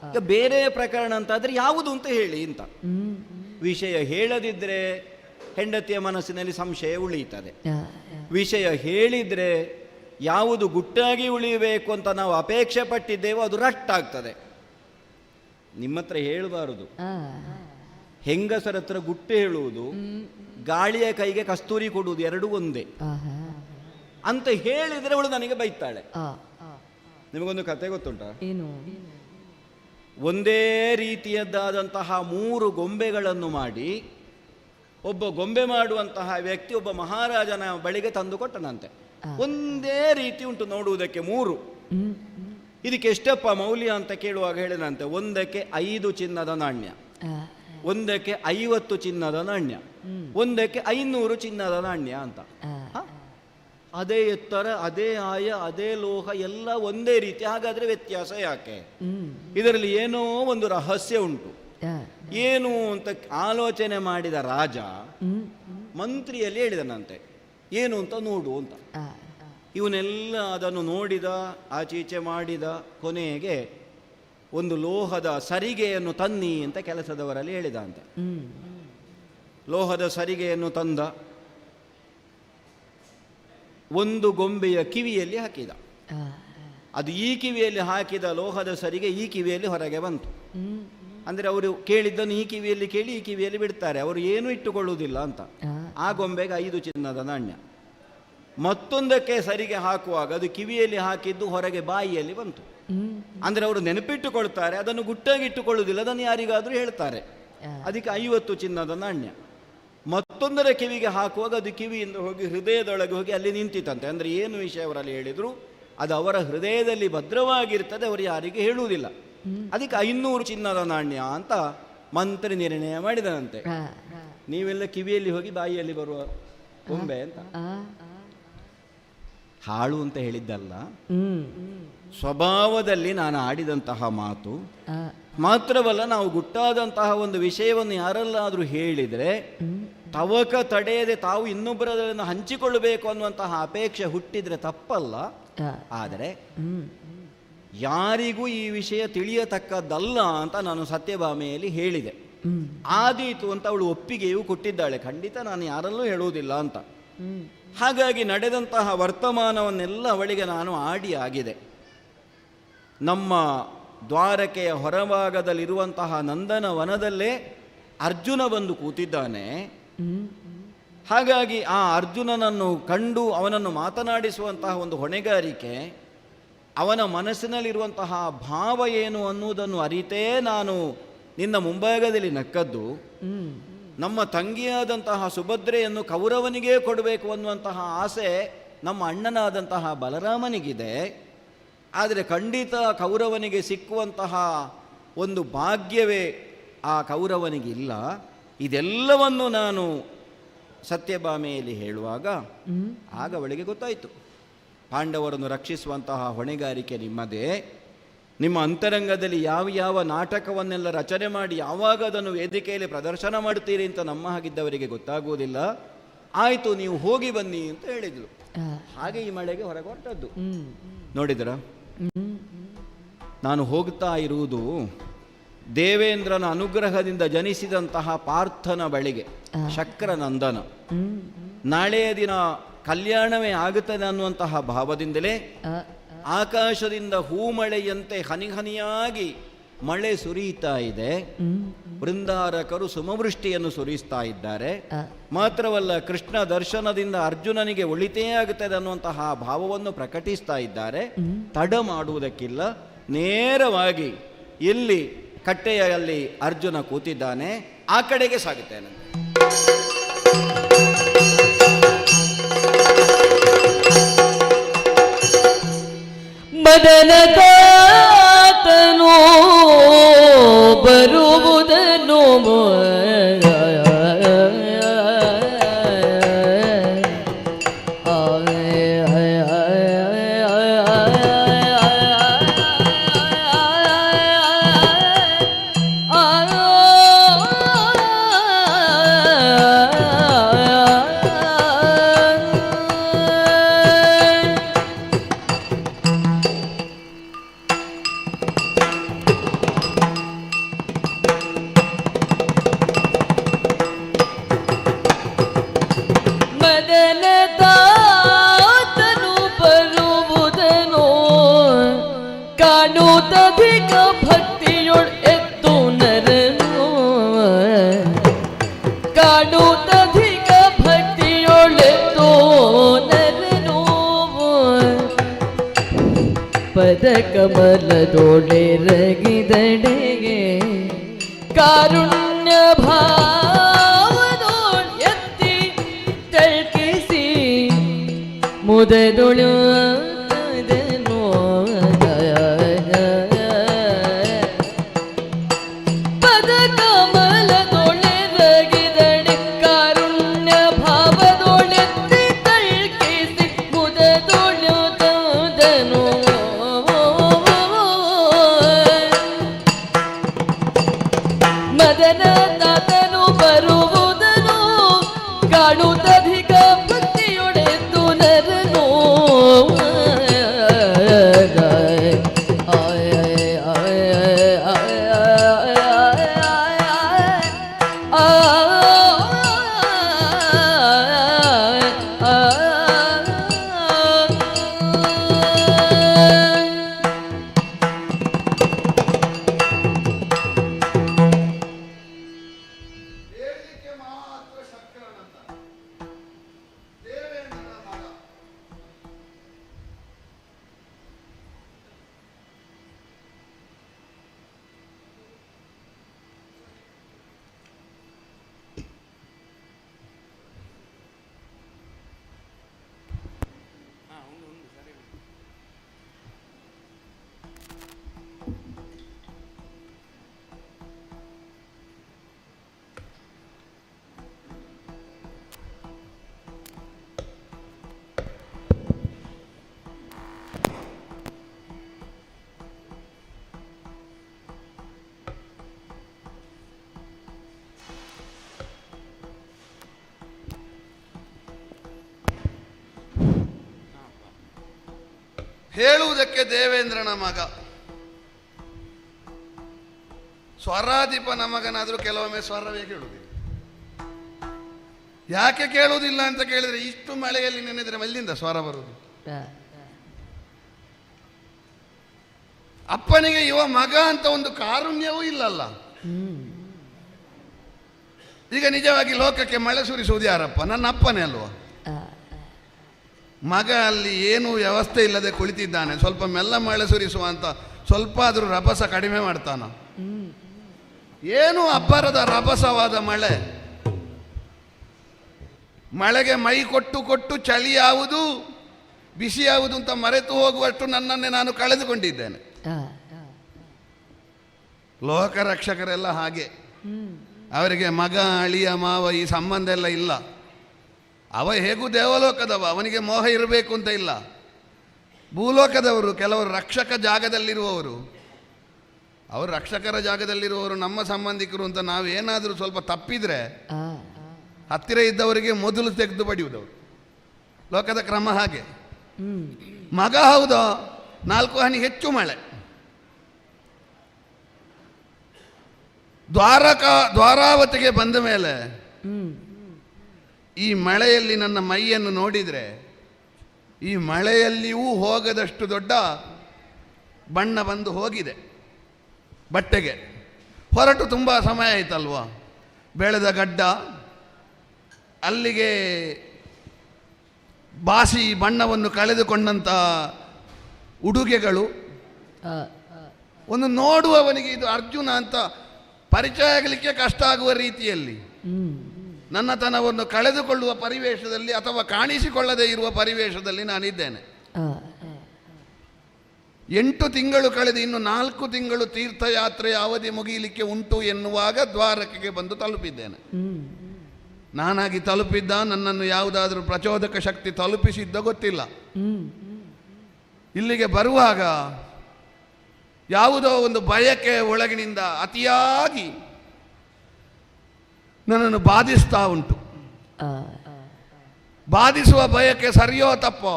ಈಗ ಬೇರೆ ಪ್ರಕರಣ ಅಂತ ಆದ್ರೆ ಯಾವುದು ಅಂತ ಹೇಳಿ ಅಂತ. ವಿಷಯ ಹೇಳದಿದ್ರೆ ಹೆಂಡತಿಯ ಮನಸ್ಸಿನಲ್ಲಿ ಸಂಶಯ ಉಳಿಯುತ್ತದೆ. ವಿಷಯ ಹೇಳಿದ್ರೆ ಯಾವುದು ಗುಟ್ಟಾಗಿ ಉಳಿಯಬೇಕು ಅಂತ ನಾವು ಅಪೇಕ್ಷೆ ಪಟ್ಟಿದ್ದೇವೋ ಅದು ರಟ್ಟಾಗ್ತದೆ. ನಿಮ್ಮ ಹತ್ರ ಹೇಳಬಾರದು. ಹೆಂಗಸರ ಹತ್ರ ಗುಟ್ಟು ಹೇಳುವುದು, ಗಾಳಿಯ ಕೈಗೆ ಕಸ್ತೂರಿ ಕೊಡುವುದು ಎರಡೂ ಒಂದೇ ಅಂತ ಹೇಳಿದ್ರೆ ಅವಳು ನನಗೆ ಬೈತಾಳೆ. ನಿಮಗೊಂದು ಕತೆ ಗೊತ್ತುಂಟ? ಏನು? ಒಂದೇ ರೀತಿಯದ್ದಾದಂತಹ 3 ಗೊಂಬೆಗಳನ್ನು ಮಾಡಿ ಒಬ್ಬ ಗೊಂಬೆ ಮಾಡುವಂತಹ ವ್ಯಕ್ತಿ ಒಬ್ಬ ಮಹಾರಾಜನ ಬಳಿಗೆ ತಂದು ಕೊಟ್ಟನಂತೆ. ಒಂದೇ ರೀತಿ ಉಂಟು ನೋಡುವುದಕ್ಕೆ 3. ಇದಕ್ಕೆ ಎಷ್ಟಪ್ಪ ಮೌಲ್ಯ ಅಂತ ಕೇಳುವಾಗ ಹೇಳಿದಂತೆ, ಒಂದಕ್ಕೆ 5 ಚಿನ್ನದ ನಾಣ್ಯ, ಒಂದಕ್ಕೆ 50 ಚಿನ್ನದ ನಾಣ್ಯ, ಒಂದಕ್ಕೆ 500 ಚಿನ್ನದ ನಾಣ್ಯ ಅಂತ. ಅದೇ ಎತ್ತರ, ಅದೇ ಆಯ, ಅದೇ ಲೋಹ, ಎಲ್ಲ ಒಂದೇ ರೀತಿ. ಹಾಗಾದ್ರೆ ವ್ಯತ್ಯಾಸ ಯಾಕೆ? ಇದರಲ್ಲಿ ಏನೋ ಒಂದು ರಹಸ್ಯ ಉಂಟು. ಏನು ಅಂತ ಆಲೋಚನೆ ಮಾಡಿದ ರಾಜ ಮಂತ್ರಿಯಲ್ಲಿ ಹೇಳಿದನಂತೆ, ಏನು ಅಂತ ನೋಡು ಅಂತ. ಇವನೆಲ್ಲ ಅದನ್ನು ನೋಡಿದ, ಆಚೀಚೆ ಮಾಡಿದ. ಕೊನೆಗೆ ಒಂದು ಲೋಹದ ಸರಿಗೆಯನ್ನು ತನ್ನಿ ಅಂತ ಕೆಲಸದವರಲ್ಲಿ ಹೇಳಿದ ಅಂತ. ಲೋಹದ ಸರಿಗೆಯನ್ನು ತಂದ, ಒಂದು ಗೊಂಬೆಯ ಕಿವಿಯಲ್ಲಿ ಹಾಕಿದ. ಅದು ಈ ಕಿವಿಯಲ್ಲಿ ಹಾಕಿದ ಲೋಹದ ಸರಿಗೆ ಈ ಕಿವಿಯಲ್ಲಿ ಹೊರಗೆ ಬಂತು. ಅಂದರೆ ಅವರು ಕೇಳಿದ್ದನ್ನು ಈ ಕಿವಿಯಲ್ಲಿ ಕೇಳಿ ಈ ಕಿವಿಯಲ್ಲಿ ಬಿಡ್ತಾರೆ, ಅವರು ಏನೂ ಇಟ್ಟುಕೊಳ್ಳುವುದಿಲ್ಲ ಅಂತ. ಆ ಗೊಂಬೆಗೆ 5 ಚಿನ್ನದ ನಾಣ್ಯ. ಮತ್ತೊಂದಕ್ಕೆ ಸರಿಗೆ ಹಾಕುವಾಗ ಅದು ಕಿವಿಯಲ್ಲಿ ಹಾಕಿದ್ದು ಹೊರಗೆ ಬಾಯಿಯಲ್ಲಿ ಬಂತು. ಅಂದರೆ ಅವರು ನೆನಪಿಟ್ಟುಕೊಳ್ತಾರೆ, ಅದನ್ನು ಗುಟ್ಟಾಗಿ ಇಟ್ಟುಕೊಳ್ಳುವುದಿಲ್ಲ, ಅದನ್ನು ಯಾರಿಗಾದರೂ ಹೇಳ್ತಾರೆ. ಅದಕ್ಕೆ 50 ಚಿನ್ನದ ನಾಣ್ಯ. ಮತ್ತೊಂದರ ಕಿವಿಗೆ ಹಾಕುವಾಗ ಅದು ಕಿವಿಯಿಂದ ಹೋಗಿ ಹೃದಯದೊಳಗೆ ಹೋಗಿ ಅಲ್ಲಿ ನಿಂತಿತಂತೆ. ಅಂದರೆ ಏನು ವಿಷಯ ಅವರಲ್ಲಿ ಹೇಳಿದ್ರು ಅದು ಅವರ ಹೃದಯದಲ್ಲಿ ಭದ್ರವಾಗಿರ್ತದೆ, ಅವರು ಯಾರಿಗೆ ಹೇಳುವುದಿಲ್ಲ. ಅದಕ್ಕೆ 500 ಚಿನ್ನದ ನಾಣ್ಯ ಅಂತ ಮಂತ್ರಿ ನಿರ್ಣಯ ಮಾಡಿದನಂತೆ. ನೀವೆಲ್ಲ ಕಿವಿಯಲ್ಲಿ ಹೋಗಿ ಬಾಯಿಯಲ್ಲಿ ಬರುವ ಗೊಂಬೆ ಅಂತ. ಹಾಳು ಅಂತ ಹೇಳಿದ್ದಲ್ಲ, ಸ್ವಭಾವದಲ್ಲಿ ನಾನು ಆಡಿದಂತಹ ಮಾತು ಮಾತ್ರವಲ್ಲ, ನಾವು ಗುಟ್ಟಾದಂತಹ ಒಂದು ವಿಷಯವನ್ನು ಯಾರಲ್ಲಾದರೂ ಹೇಳಿದರೆ ತವಕ ತಡೆಯದೆ ತಾವು ಇನ್ನೊಬ್ಬರನ್ನು ಹಂಚಿಕೊಳ್ಳಬೇಕು ಅನ್ನುವಂತಹ ಅಪೇಕ್ಷೆ ಹುಟ್ಟಿದರೆ ತಪ್ಪಲ್ಲ. ಆದರೆ ಯಾರಿಗೂ ಈ ವಿಷಯ ತಿಳಿಯತಕ್ಕದ್ದಲ್ಲ ಅಂತ ನಾನು ಸತ್ಯಭಾಮೆಯಲ್ಲಿ ಹೇಳಿದೆ. ಆದೀತು ಅಂತ ಅವಳು ಒಪ್ಪಿಗೆಯೂ ಕೊಟ್ಟಿದ್ದಾಳೆ, ಖಂಡಿತ ನಾನು ಯಾರಲ್ಲೂ ಹೇಳುವುದಿಲ್ಲ ಅಂತ. ಹಾಗಾಗಿ ನಡೆದಂತಹ ವರ್ತಮಾನವನ್ನೆಲ್ಲ ಅವಳಿಗೆ ನಾನು ಆಡಿ ಆಗಿದೆ. ನಮ್ಮ ದ್ವಾರಕೆಯ ಹೊರಭಾಗದಲ್ಲಿರುವಂತಹ ನಂದನ ವನದಲ್ಲೇ ಅರ್ಜುನ ಬಂದು ಕೂತಿದ್ದಾನೆ. ಹಾಗಾಗಿ ಆ ಅರ್ಜುನನನ್ನು ಕಂಡು ಅವನನ್ನು ಮಾತನಾಡಿಸುವಂತಹ ಒಂದು ಹೊಣೆಗಾರಿಕೆ, ಅವನ ಮನಸ್ಸಿನಲ್ಲಿರುವಂತಹ ಭಾವ ಏನು ಅನ್ನುವುದನ್ನು ಅರಿತೇ ನಾನು ನಿನ್ನ ಮುಂಭಾಗದಲ್ಲಿ ನಕ್ಕದ್ದು. ನಮ್ಮ ತಂಗಿಯಾದಂತಹ ಸುಭದ್ರೆಯನ್ನು ಕೌರವನಿಗೇ ಕೊಡಬೇಕು ಅನ್ನುವಂತಹ ಆಸೆ ನಮ್ಮ ಅಣ್ಣನಾದಂತಹ ಬಲರಾಮನಿಗಿದೆ. ಆದರೆ ಖಂಡಿತ ಕೌರವನಿಗೆ ಸಿಕ್ಕುವಂತಹ ಒಂದು ಭಾಗ್ಯವೇ ಆ ಕೌರವನಿಗಿಲ್ಲ. ಇದೆಲ್ಲವನ್ನು ನಾನು ಸತ್ಯಭಾಮೆಯಲ್ಲಿ ಹೇಳುವಾಗ ಆಗ ಅವಳಿಗೆ ಗೊತ್ತಾಯಿತು, ಪಾಂಡವರನ್ನು ರಕ್ಷಿಸುವಂತಹ ಹೊಣೆಗಾರಿಕೆ ನಿಮ್ಮದೇ. ನಿಮ್ಮ ಅಂತರಂಗದಲ್ಲಿ ಯಾವ ಯಾವ ನಾಟಕವನ್ನೆಲ್ಲ ರಚನೆ ಮಾಡಿ ಯಾವಾಗ ಅದನ್ನು ವೇದಿಕೆಯಲ್ಲಿ ಪ್ರದರ್ಶನ ಮಾಡ್ತೀರಿ ಅಂತ ನಮ್ಮ ಹಾಗಿದ್ದವರಿಗೆ ಗೊತ್ತಾಗುವುದಿಲ್ಲ. ಆಯಿತು, ನೀವು ಹೋಗಿ ಬನ್ನಿ ಅಂತ ಹೇಳಿದ್ಲು. ಹಾಗೆ ಈ ಮಳೆಗೆ ಹೊರಗೆ ಹೊರಟದ್ದು. ನೋಡಿದ್ರ, ನಾನು ಹೋಗ್ತಾ ಇರುವುದು ದೇವೇಂದ್ರನ ಅನುಗ್ರಹದಿಂದ ಜನಿಸಿದಂತಹ ಪಾರ್ಥನ ಬಳಿಗೆ, ಶಕ್ರನಂದನ. ನಾಳೆಯ ದಿನ ಕಲ್ಯಾಣವೇ ಆಗುತ್ತದೆ ಅನ್ನುವಂತಹ ಭಾವದಿಂದಲೇ ಆಕಾಶದಿಂದ ಹೂಮಳೆಯಂತೆ ಹನಿ ಹನಿಯಾಗಿ ಮಳೆ ಸುರಿಯುತ್ತಾ ಇದೆ. ಬೃಂದಾರಕರು ಸುಮವೃಷ್ಟಿಯನ್ನು ಸುರಿಸ್ತಾ ಇದ್ದಾರೆ. ಮಾತ್ರವಲ್ಲ, ಕೃಷ್ಣ ದರ್ಶನದಿಂದ ಅರ್ಜುನನಿಗೆ ಒಳಿತೇ ಆಗುತ್ತದೆ ಅನ್ನುವಂತಹ ಭಾವವನ್ನು ಪ್ರಕಟಿಸ್ತಾ ಇದ್ದಾರೆ. ತಡ ಮಾಡುವುದಕ್ಕಿಲ್ಲ, ನೇರವಾಗಿ ಎಲ್ಲಿ ಕಟ್ಟೆಯಲ್ಲಿ ಅರ್ಜುನ ಕೂತಿದ್ದಾನೆ ಆ ಕಡೆಗೆ ಸಾಗುತ್ತೇನೆ. ಮದನದಾತನು ಬರುವುದನ್ನು ಕಾಣುವುದಧಿಕ ಭಕ್ತಿಯೊಳ್ ಎತ್ತು ನರನು, ಕಾಣುವುದಧಿಕ ಭಕ್ತಿಯೊಳೆತ್ತು ನರನು. ಪದ ಕಮಲದೊಳೆ ರಗಿದಡೆಗೆ ಕಾರುಣ್ಯ ಭಾವದೊಳ್ ಎತ್ತಿ ತಳ್ಕಿಸಿ ಮುದದೊಳು ಮದನದಾತನು ಬರುವುದನು ಕಾಣುವುದಧಿಕ ಭಕ್ತಿಯೊಡೆದ್ದು ನರನು. ಹೇಳುವುದಕ್ಕೆ ದೇವೇಂದ್ರನ ಮಗ, ಸ್ವರಾಧಿಪನ ಮಗನಾದರೂ ಕೆಲವೊಮ್ಮೆ ಸ್ವರವೇ ಕೇಳುವುದಿಲ್ಲ. ಯಾಕೆ ಕೇಳುವುದಿಲ್ಲ ಅಂತ ಕೇಳಿದ್ರೆ, ಇಷ್ಟು ಮಳೆಯಲ್ಲಿ ನೆನೆದ್ರೆ ಎಲ್ಲಿಂದ ಸ್ವರ ಬರುವುದು? ಅಪ್ಪನಿಗೆ ಇವ ಮಗ ಅಂತ ಒಂದು ಕಾರುಣ್ಯವೂ ಇಲ್ಲಲ್ಲ. ಈಗ ನಿಜವಾಗಿ ಲೋಕಕ್ಕೆ ಮಳೆ ಸುರಿಸುವುದು ಯಾರಪ್ಪ? ನನ್ನ ಅಪ್ಪನೇ ಅಲ್ವಾ? ಮಗ ಅಲ್ಲಿ ಏನೂ ವ್ಯವಸ್ಥೆ ಇಲ್ಲದೆ ಕುಳಿತಿದ್ದಾನೆ, ಸ್ವಲ್ಪ ಮೆಲ್ಲ ಮಳೆ ಸುರಿಸುವ ಅಂತ ಸ್ವಲ್ಪ ಆದರೂ ರಭಸ ಕಡಿಮೆ ಮಾಡ್ತಾನ. ಏನು ಅಬ್ಬರದ ರಭಸವಾದ ಮಳೆ. ಮಳೆಗೆ ಮೈ ಕೊಟ್ಟು ಕೊಟ್ಟು ಚಳಿ ಯಾವುದು ಬಿಸಿ ಯಾವುದು ಅಂತ ಮರೆತು ಹೋಗುವಷ್ಟು ನನ್ನನ್ನೇ ನಾನು ಕಳೆದುಕೊಂಡಿದ್ದೇನೆ. ಲೋಕರಕ್ಷಕರೆಲ್ಲ ಹಾಗೆ, ಅವರಿಗೆ ಮಗ ಅಳಿಯ ಮಾವ ಈ ಸಂಬಂಧ ಎಲ್ಲ ಇಲ್ಲ. ಅವ ಹೇಗೂ ದೇವಲೋಕದವ, ಅವನಿಗೆ ಮೋಹ ಇರಬೇಕು ಅಂತ ಇಲ್ಲ. ಭೂಲೋಕದವರು ಕೆಲವರು ರಕ್ಷಕ ಜಾಗದಲ್ಲಿರುವವರು, ಅವರು ರಕ್ಷಕರ ಜಾಗದಲ್ಲಿರುವವರು ನಮ್ಮ ಸಂಬಂಧಿಕರು ಅಂತ ನಾವೇನಾದರೂ ಸ್ವಲ್ಪ ತಪ್ಪಿದ್ರೆ ಹತ್ತಿರ ಇದ್ದವರಿಗೆ ಮೊದಲು ತೆಗೆದು ಬಡಿಯುವುದವರು. ಲೋಕದ ಕ್ರಮ ಹಾಗೆ. ಮಗ ಹೌದೋ 4 ಹನಿ ಹೆಚ್ಚು ಮಳೆ. ದ್ವಾರಾವತಿಗೆ ಬಂದ ಮೇಲೆ ಈ ಮಳೆಯಲ್ಲಿ ನನ್ನ ಮೈಯನ್ನು ನೋಡಿದರೆ ಈ ಮಳೆಯಲ್ಲಿಯೂ ಹೋಗದಷ್ಟು ದೊಡ್ಡ ಬಣ್ಣ ಬಂದು ಹೋಗಿದೆ ಬಟ್ಟೆಗೆ. ಹೊರಟು ತುಂಬ ಸಮಯ ಆಯ್ತಲ್ವಾ? ಬೆಳೆದ ಗಡ್ಡ, ಅಲ್ಲಿಗೆ ಬಾಸಿ ಬಣ್ಣವನ್ನು ಕಳೆದುಕೊಂಡಂಥ ಉಡುಗೆಗಳು, ಒಂದು ನೋಡುವವನಿಗೆ ಇದು ಅರ್ಜುನ ಅಂತ ಪರಿಚಯ ಆಗಲಿಕ್ಕೆ ಕಷ್ಟ ಆಗುವ ರೀತಿಯಲ್ಲಿ ನನ್ನತನವನ್ನು ಕಳೆದುಕೊಳ್ಳುವ ಪರಿವೇಶದಲ್ಲಿ ಅಥವಾ ಕಾಣಿಸಿಕೊಳ್ಳದೇ ಇರುವ ಪರಿವೇಶದಲ್ಲಿ ನಾನಿದ್ದೇನೆ. 8 ತಿಂಗಳು ಕಳೆದು ಇನ್ನು 4 ತಿಂಗಳು ತೀರ್ಥಯಾತ್ರೆಯ ಅವಧಿ ಮುಗಿಯಲಿಕ್ಕೆ ಉಂಟು ಎನ್ನುವಾಗ ದ್ವಾರಕೆಗೆ ಬಂದು ತಲುಪಿದ್ದೇನೆ. ನಾನಾಗಿ ತಲುಪಿದ್ದ, ನನ್ನನ್ನು ಯಾವುದಾದ್ರೂ ಪ್ರಚೋದಕ ಶಕ್ತಿ ತಲುಪಿಸಿದ್ದ ಗೊತ್ತಿಲ್ಲ. ಇಲ್ಲಿಗೆ ಬರುವಾಗ ಯಾವುದೋ ಒಂದು ಬಯಕೆ ಒಳಗಿನಿಂದ ಅತಿಯಾಗಿ ನನ್ನನ್ನು ಬಾಧಿಸ್ತಾ ಉಂಟು. ಬಾಧಿಸುವ ಬಯಕೆ ಸರಿಯೋ ತಪ್ಪೋ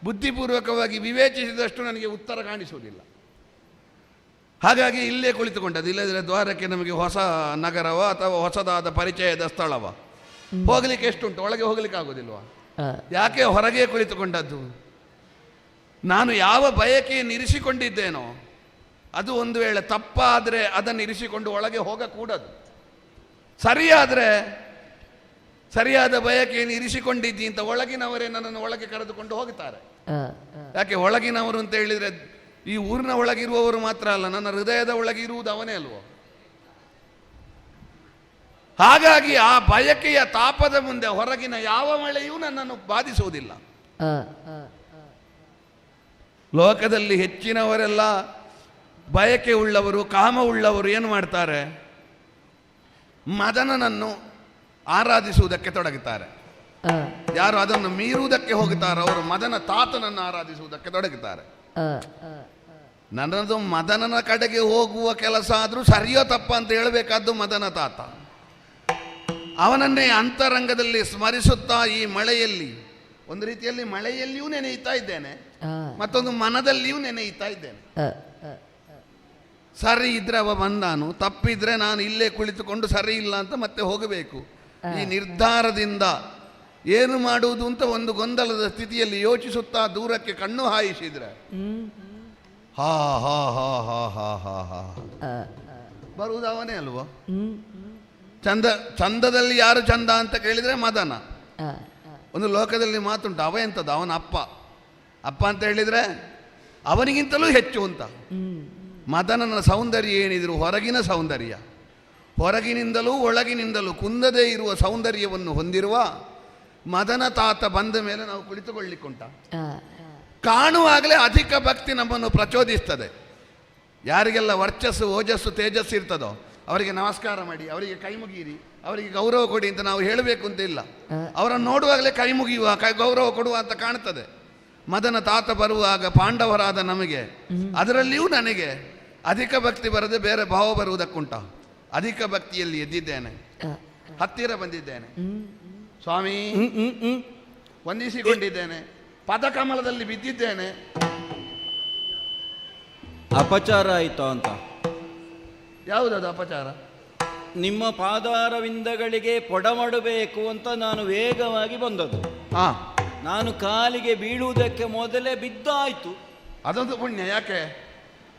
ಬುದ್ಧಿಪೂರ್ವಕವಾಗಿ ವಿವೇಚಿಸಿದಷ್ಟು ನನಗೆ ಉತ್ತರ ಕಾಣಿಸುವುದಿಲ್ಲ. ಹಾಗಾಗಿ ಇಲ್ಲೇ ಕುಳಿತುಕೊಂಡದ್ದು. ಇಲ್ಲದಿದ್ದರೆ ದ್ವಾರಕ್ಕೆ ನಮಗೆ ಹೊಸ ನಗರವ ಅಥವಾ ಹೊಸದಾದ ಪರಿಚಯದ ಸ್ಥಳವ, ಹೋಗಲಿಕ್ಕೆ ಎಷ್ಟುಂಟು, ಒಳಗೆ ಹೋಗ್ಲಿಕ್ಕೆ ಆಗೋದಿಲ್ವಾ? ಯಾಕೆ ಹೊರಗೆ ಕುಳಿತುಕೊಂಡದ್ದು? ನಾನು ಯಾವ ಬಯಕೆಯನ್ನು ಇರಿಸಿಕೊಂಡಿದ್ದೇನೋ ಅದು ಒಂದು ವೇಳೆ ತಪ್ಪಾದರೆ ಅದನ್ನು ಇರಿಸಿಕೊಂಡು ಒಳಗೆ ಹೋಗಕೂಡದು. ಸರಿಯಾದರೆ ಸರಿಯಾದ ಬಯಕೆಯನ್ನು ಇರಿಸಿಕೊಂಡಿದ್ದಿ ಅಂತ ಒಳಗಿನವರೇ ನನ್ನನ್ನು ಒಳಗೆ ಕರೆದುಕೊಂಡು ಹೋಗುತ್ತಾರೆ. ಯಾಕೆ ಒಳಗಿನವರು ಅಂತ ಹೇಳಿದರೆ ಈ ಊರಿನ ಒಳಗಿರುವವರು ಮಾತ್ರ ಅಲ್ಲ, ನನ್ನ ಹೃದಯದ ಒಳಗಿರುವುದು ಅವನೇ ಅಲ್ವೋ? ಹಾಗಾಗಿ ಆ ಬಯಕೆಯ ತಾಪದ ಮುಂದೆ ಹೊರಗಿನ ಯಾವ ಮಳೆಯೂ ನನ್ನನ್ನು ಬಾಧಿಸುವುದಿಲ್ಲ. ಲೋಕದಲ್ಲಿ ಹೆಚ್ಚಿನವರೆಲ್ಲ ಬಯಕೆ ಉಳ್ಳವರು, ಕಾಮ ಉಳ್ಳವರು ಏನು ಮಾಡ್ತಾರೆ? ಮದನನನ್ನು ಆರಾಧಿಸುವುದಕ್ಕೆ ತೊಡಗುತ್ತಾರೆ. ಯಾರು ಅದನ್ನು ಮೀರುವುದಕ್ಕೆ ಹೋಗುತ್ತಾರೋ ಅವರು ಮದನ ತಾತನನ್ನು ಆರಾಧಿಸುವುದಕ್ಕೆ ತೊಡಗುತ್ತಾರೆ. ನನ್ನದು ಮದನನ ಕಡೆಗೆ ಹೋಗುವ ಕೆಲಸ ಆದರೂ ಸರಿಯೋ ತಪ್ಪ ಅಂತ ಹೇಳಬೇಕಾದ್ದು ಮದನ ತಾತ. ಅವನನ್ನೇ ಅಂತರಂಗದಲ್ಲಿ ಸ್ಮರಿಸುತ್ತಾ ಈ ಮಳೆಯಲ್ಲಿ, ಒಂದು ರೀತಿಯಲ್ಲಿ ಮಳೆಯಲ್ಲಿಯೂ ನೆನೆಯುತ್ತಾ ಇದ್ದೇನೆ, ಮತ್ತೊಂದು ಮನದಲ್ಲಿಯೂ ನೆನೆಯುತ್ತಾ ಇದ್ದೇನೆ. ಸರಿ ಇದ್ರೆ ಅವ ಬಂದಾನು, ತಪ್ಪಿದ್ರೆ ನಾನು ಇಲ್ಲೇ ಕುಳಿತುಕೊಂಡು ಸರಿ ಇಲ್ಲ ಅಂತ ಮತ್ತೆ ಹೋಗಬೇಕು. ಈ ನಿರ್ಧಾರದಿಂದ ಏನು ಮಾಡುವುದು ಅಂತ ಒಂದು ಗೊಂದಲದ ಸ್ಥಿತಿಯಲ್ಲಿ ಯೋಚಿಸುತ್ತಾ ದೂರಕ್ಕೆ ಕಣ್ಣು ಹಾಯಿಸಿದ್ರೆ ಹಾ ಹಾ ಹಾ ಹಾ ಹಾ ಹಾ ಹಾ ಬರುವುದು ಅವನೇ ಅಲ್ವೋ? ಚಂದದಲ್ಲಿ ಯಾರು ಚಂದ ಅಂತ ಕೇಳಿದ್ರೆ ಮದನ. ಒಂದು ಲೋಕದಲ್ಲಿ ಮಾತುಂಟು, ಅವ ಎಂಥದ್ದು, ಅವನ ಅಪ್ಪ ಅಂತ ಹೇಳಿದ್ರೆ ಅವನಿಗಿಂತಲೂ ಹೆಚ್ಚು ಅಂತ. ಮದನನ ಸೌಂದರ್ಯ ಏನಿದ್ರು ಹೊರಗಿನ ಸೌಂದರ್ಯ, ಹೊರಗಿನಿಂದಲೂ ಒಳಗಿನಿಂದಲೂ ಕುಂದದೇ ಇರುವ ಸೌಂದರ್ಯವನ್ನು ಹೊಂದಿರುವ ಮದನ ತಾತ ಬಂದ ಮೇಲೆ ನಾವು ಕುಳಿತುಕೊಳ್ಳಿಕ್ಕುಂಟ. ಕಾಣುವಾಗಲೇ ಅಧಿಕ ಭಕ್ತಿ ನಮ್ಮನ್ನು ಪ್ರಚೋದಿಸ್ತದೆ. ಯಾರಿಗೆಲ್ಲ ವರ್ಚಸ್ಸು, ಓಜಸ್ಸು, ತೇಜಸ್ಸು ಇರ್ತದೋ ಅವರಿಗೆ ನಮಸ್ಕಾರ ಮಾಡಿ, ಅವರಿಗೆ ಕೈ ಮುಗಿಯಿರಿ, ಅವರಿಗೆ ಗೌರವ ಕೊಡಿ ಅಂತ ನಾವು ಹೇಳಬೇಕು ಅಂತ ಇಲ್ಲ. ಅವರನ್ನು ನೋಡುವಾಗಲೇ ಕೈ ಮುಗಿಯುವ, ಗೌರವ ಕೊಡುವ ಅಂತ ಕಾಣ್ತದೆ. ಮದನ ತಾತ ಬರುವಾಗ ಪಾಂಡವರಾದ ನಮಗೆ, ಅದರಲ್ಲಿಯೂ ನನಗೆ ಅಧಿಕ ಭಕ್ತಿ ಬರದೆ ಬೇರೆ ಭಾವ ಬರುವುದಕ್ಕುಂಟ. ಅಧಿಕ ಭಕ್ತಿಯಲ್ಲಿ ಎದ್ದಿದ್ದೇನೆ, ಹತ್ತಿರ ಬಂದಿದ್ದೇನೆ, ಸ್ವಾಮಿ ವಂದಿಸಿಕೊಂಡಿದ್ದೇನೆ. ಪದಕಮಲದಲ್ಲಿ ಬಿದ್ದಿದ್ದೇನೆ. ಅಪಚಾರ ಆಯಿತು ಅಂತ. ಯಾವುದದು ಅಪಚಾರ? ನಿಮ್ಮ ಪಾದಾರವಿಂದಗಳಿಗೆ ಪೊಡಮಡಬೇಕು ಅಂತ ನಾನು ವೇಗವಾಗಿ ಬಂದದ್ದು. ಹಾ, ನಾನು ಕಾಲಿಗೆ ಬೀಳುವುದಕ್ಕೆ ಮೊದಲೇ ಬಿದ್ದಾಯ್ತು. ಅದೊಂದು ಪುಣ್ಯ. ಯಾಕೆ?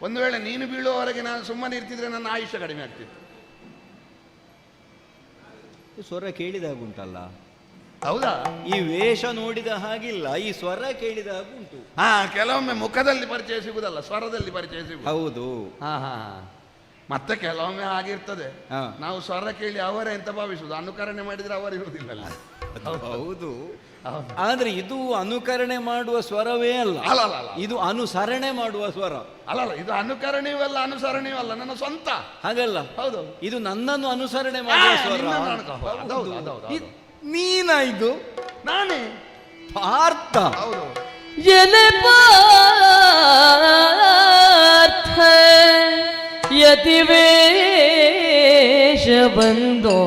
ಒಂದು ವೇಳೆ ನೀನು ಬೀಳುವವರೆಗೆ ನಾನು ಸುಮ್ಮನೆ ಇರ್ತಿದ್ರೆ ನನ್ನ ಆಯುಷ್ಯ ಕಡಿಮೆ ಆಗ್ತಿತ್ತು. ಸ್ವರ ಕೇಳಿದಾಗುಂಟಲ್ಲ. ಹೌದಾ? ಈ ವೇಷ ನೋಡಿದ ಹಾಗಿಲ್ಲ, ಈ ಸ್ವರ ಕೇಳಿದ ಹಾಗುಂಟು. ಹಾ, ಕೆಲವೊಮ್ಮೆ ಮುಖದಲ್ಲಿ ಪರಿಚಯ ಸಿಗುದಲ್ಲ, ಸ್ವರದಲ್ಲಿ ಪರಿಚಯ ಸಿಗುದು. ಹೌದು. ಹಾ ಹಾ ಮತ್ತೆ ಕೆಲವೊಮ್ಮೆ ಆಗಿರ್ತದೆ, ಹಾ. ನಾವು ಸ್ವರ ಕೇಳಿ ಅವರೇ ಅಂತ ಭಾವಿಸುದು, ಅನುಕರಣೆ ಮಾಡಿದ್ರೆ ಅವರು ಇರುವುದಿಲ್ಲ. ಹೌದು. ಆದ್ರೆ ಇದು ಅನುಕರಣೆ ಮಾಡುವ ಸ್ವರವೇ ಅಲ್ಲ. ಅಲ್ಲ ಅಲ್ಲ ಅಲ್ಲ, ಇದು ಅನುಸರಣೆ ಮಾಡುವ ಸ್ವರ. ಅಲ್ಲ ಇದು ಅನುಕರಣೆಯೂ ಅಲ್ಲ, ಅನುಸರಣೆಯೂ ಅಲ್ಲ, ನನ್ನ ಸ್ವಂತ. ಹಾಗಲ್ಲ, ಹೌದು, ಇದು ನನ್ನನ್ನು ಅನುಸರಣೆ ಮಾಡುವ ಸ್ವರ. ಹೌದು ಹೌದು. ನೀನ ಇದು? ನಾನೇ ಪಾರ್ಥ. ಹೌದು. ಎಲೆ ಪಾರ್ಥ ಯತಿವೇಶ ಬಂದೋ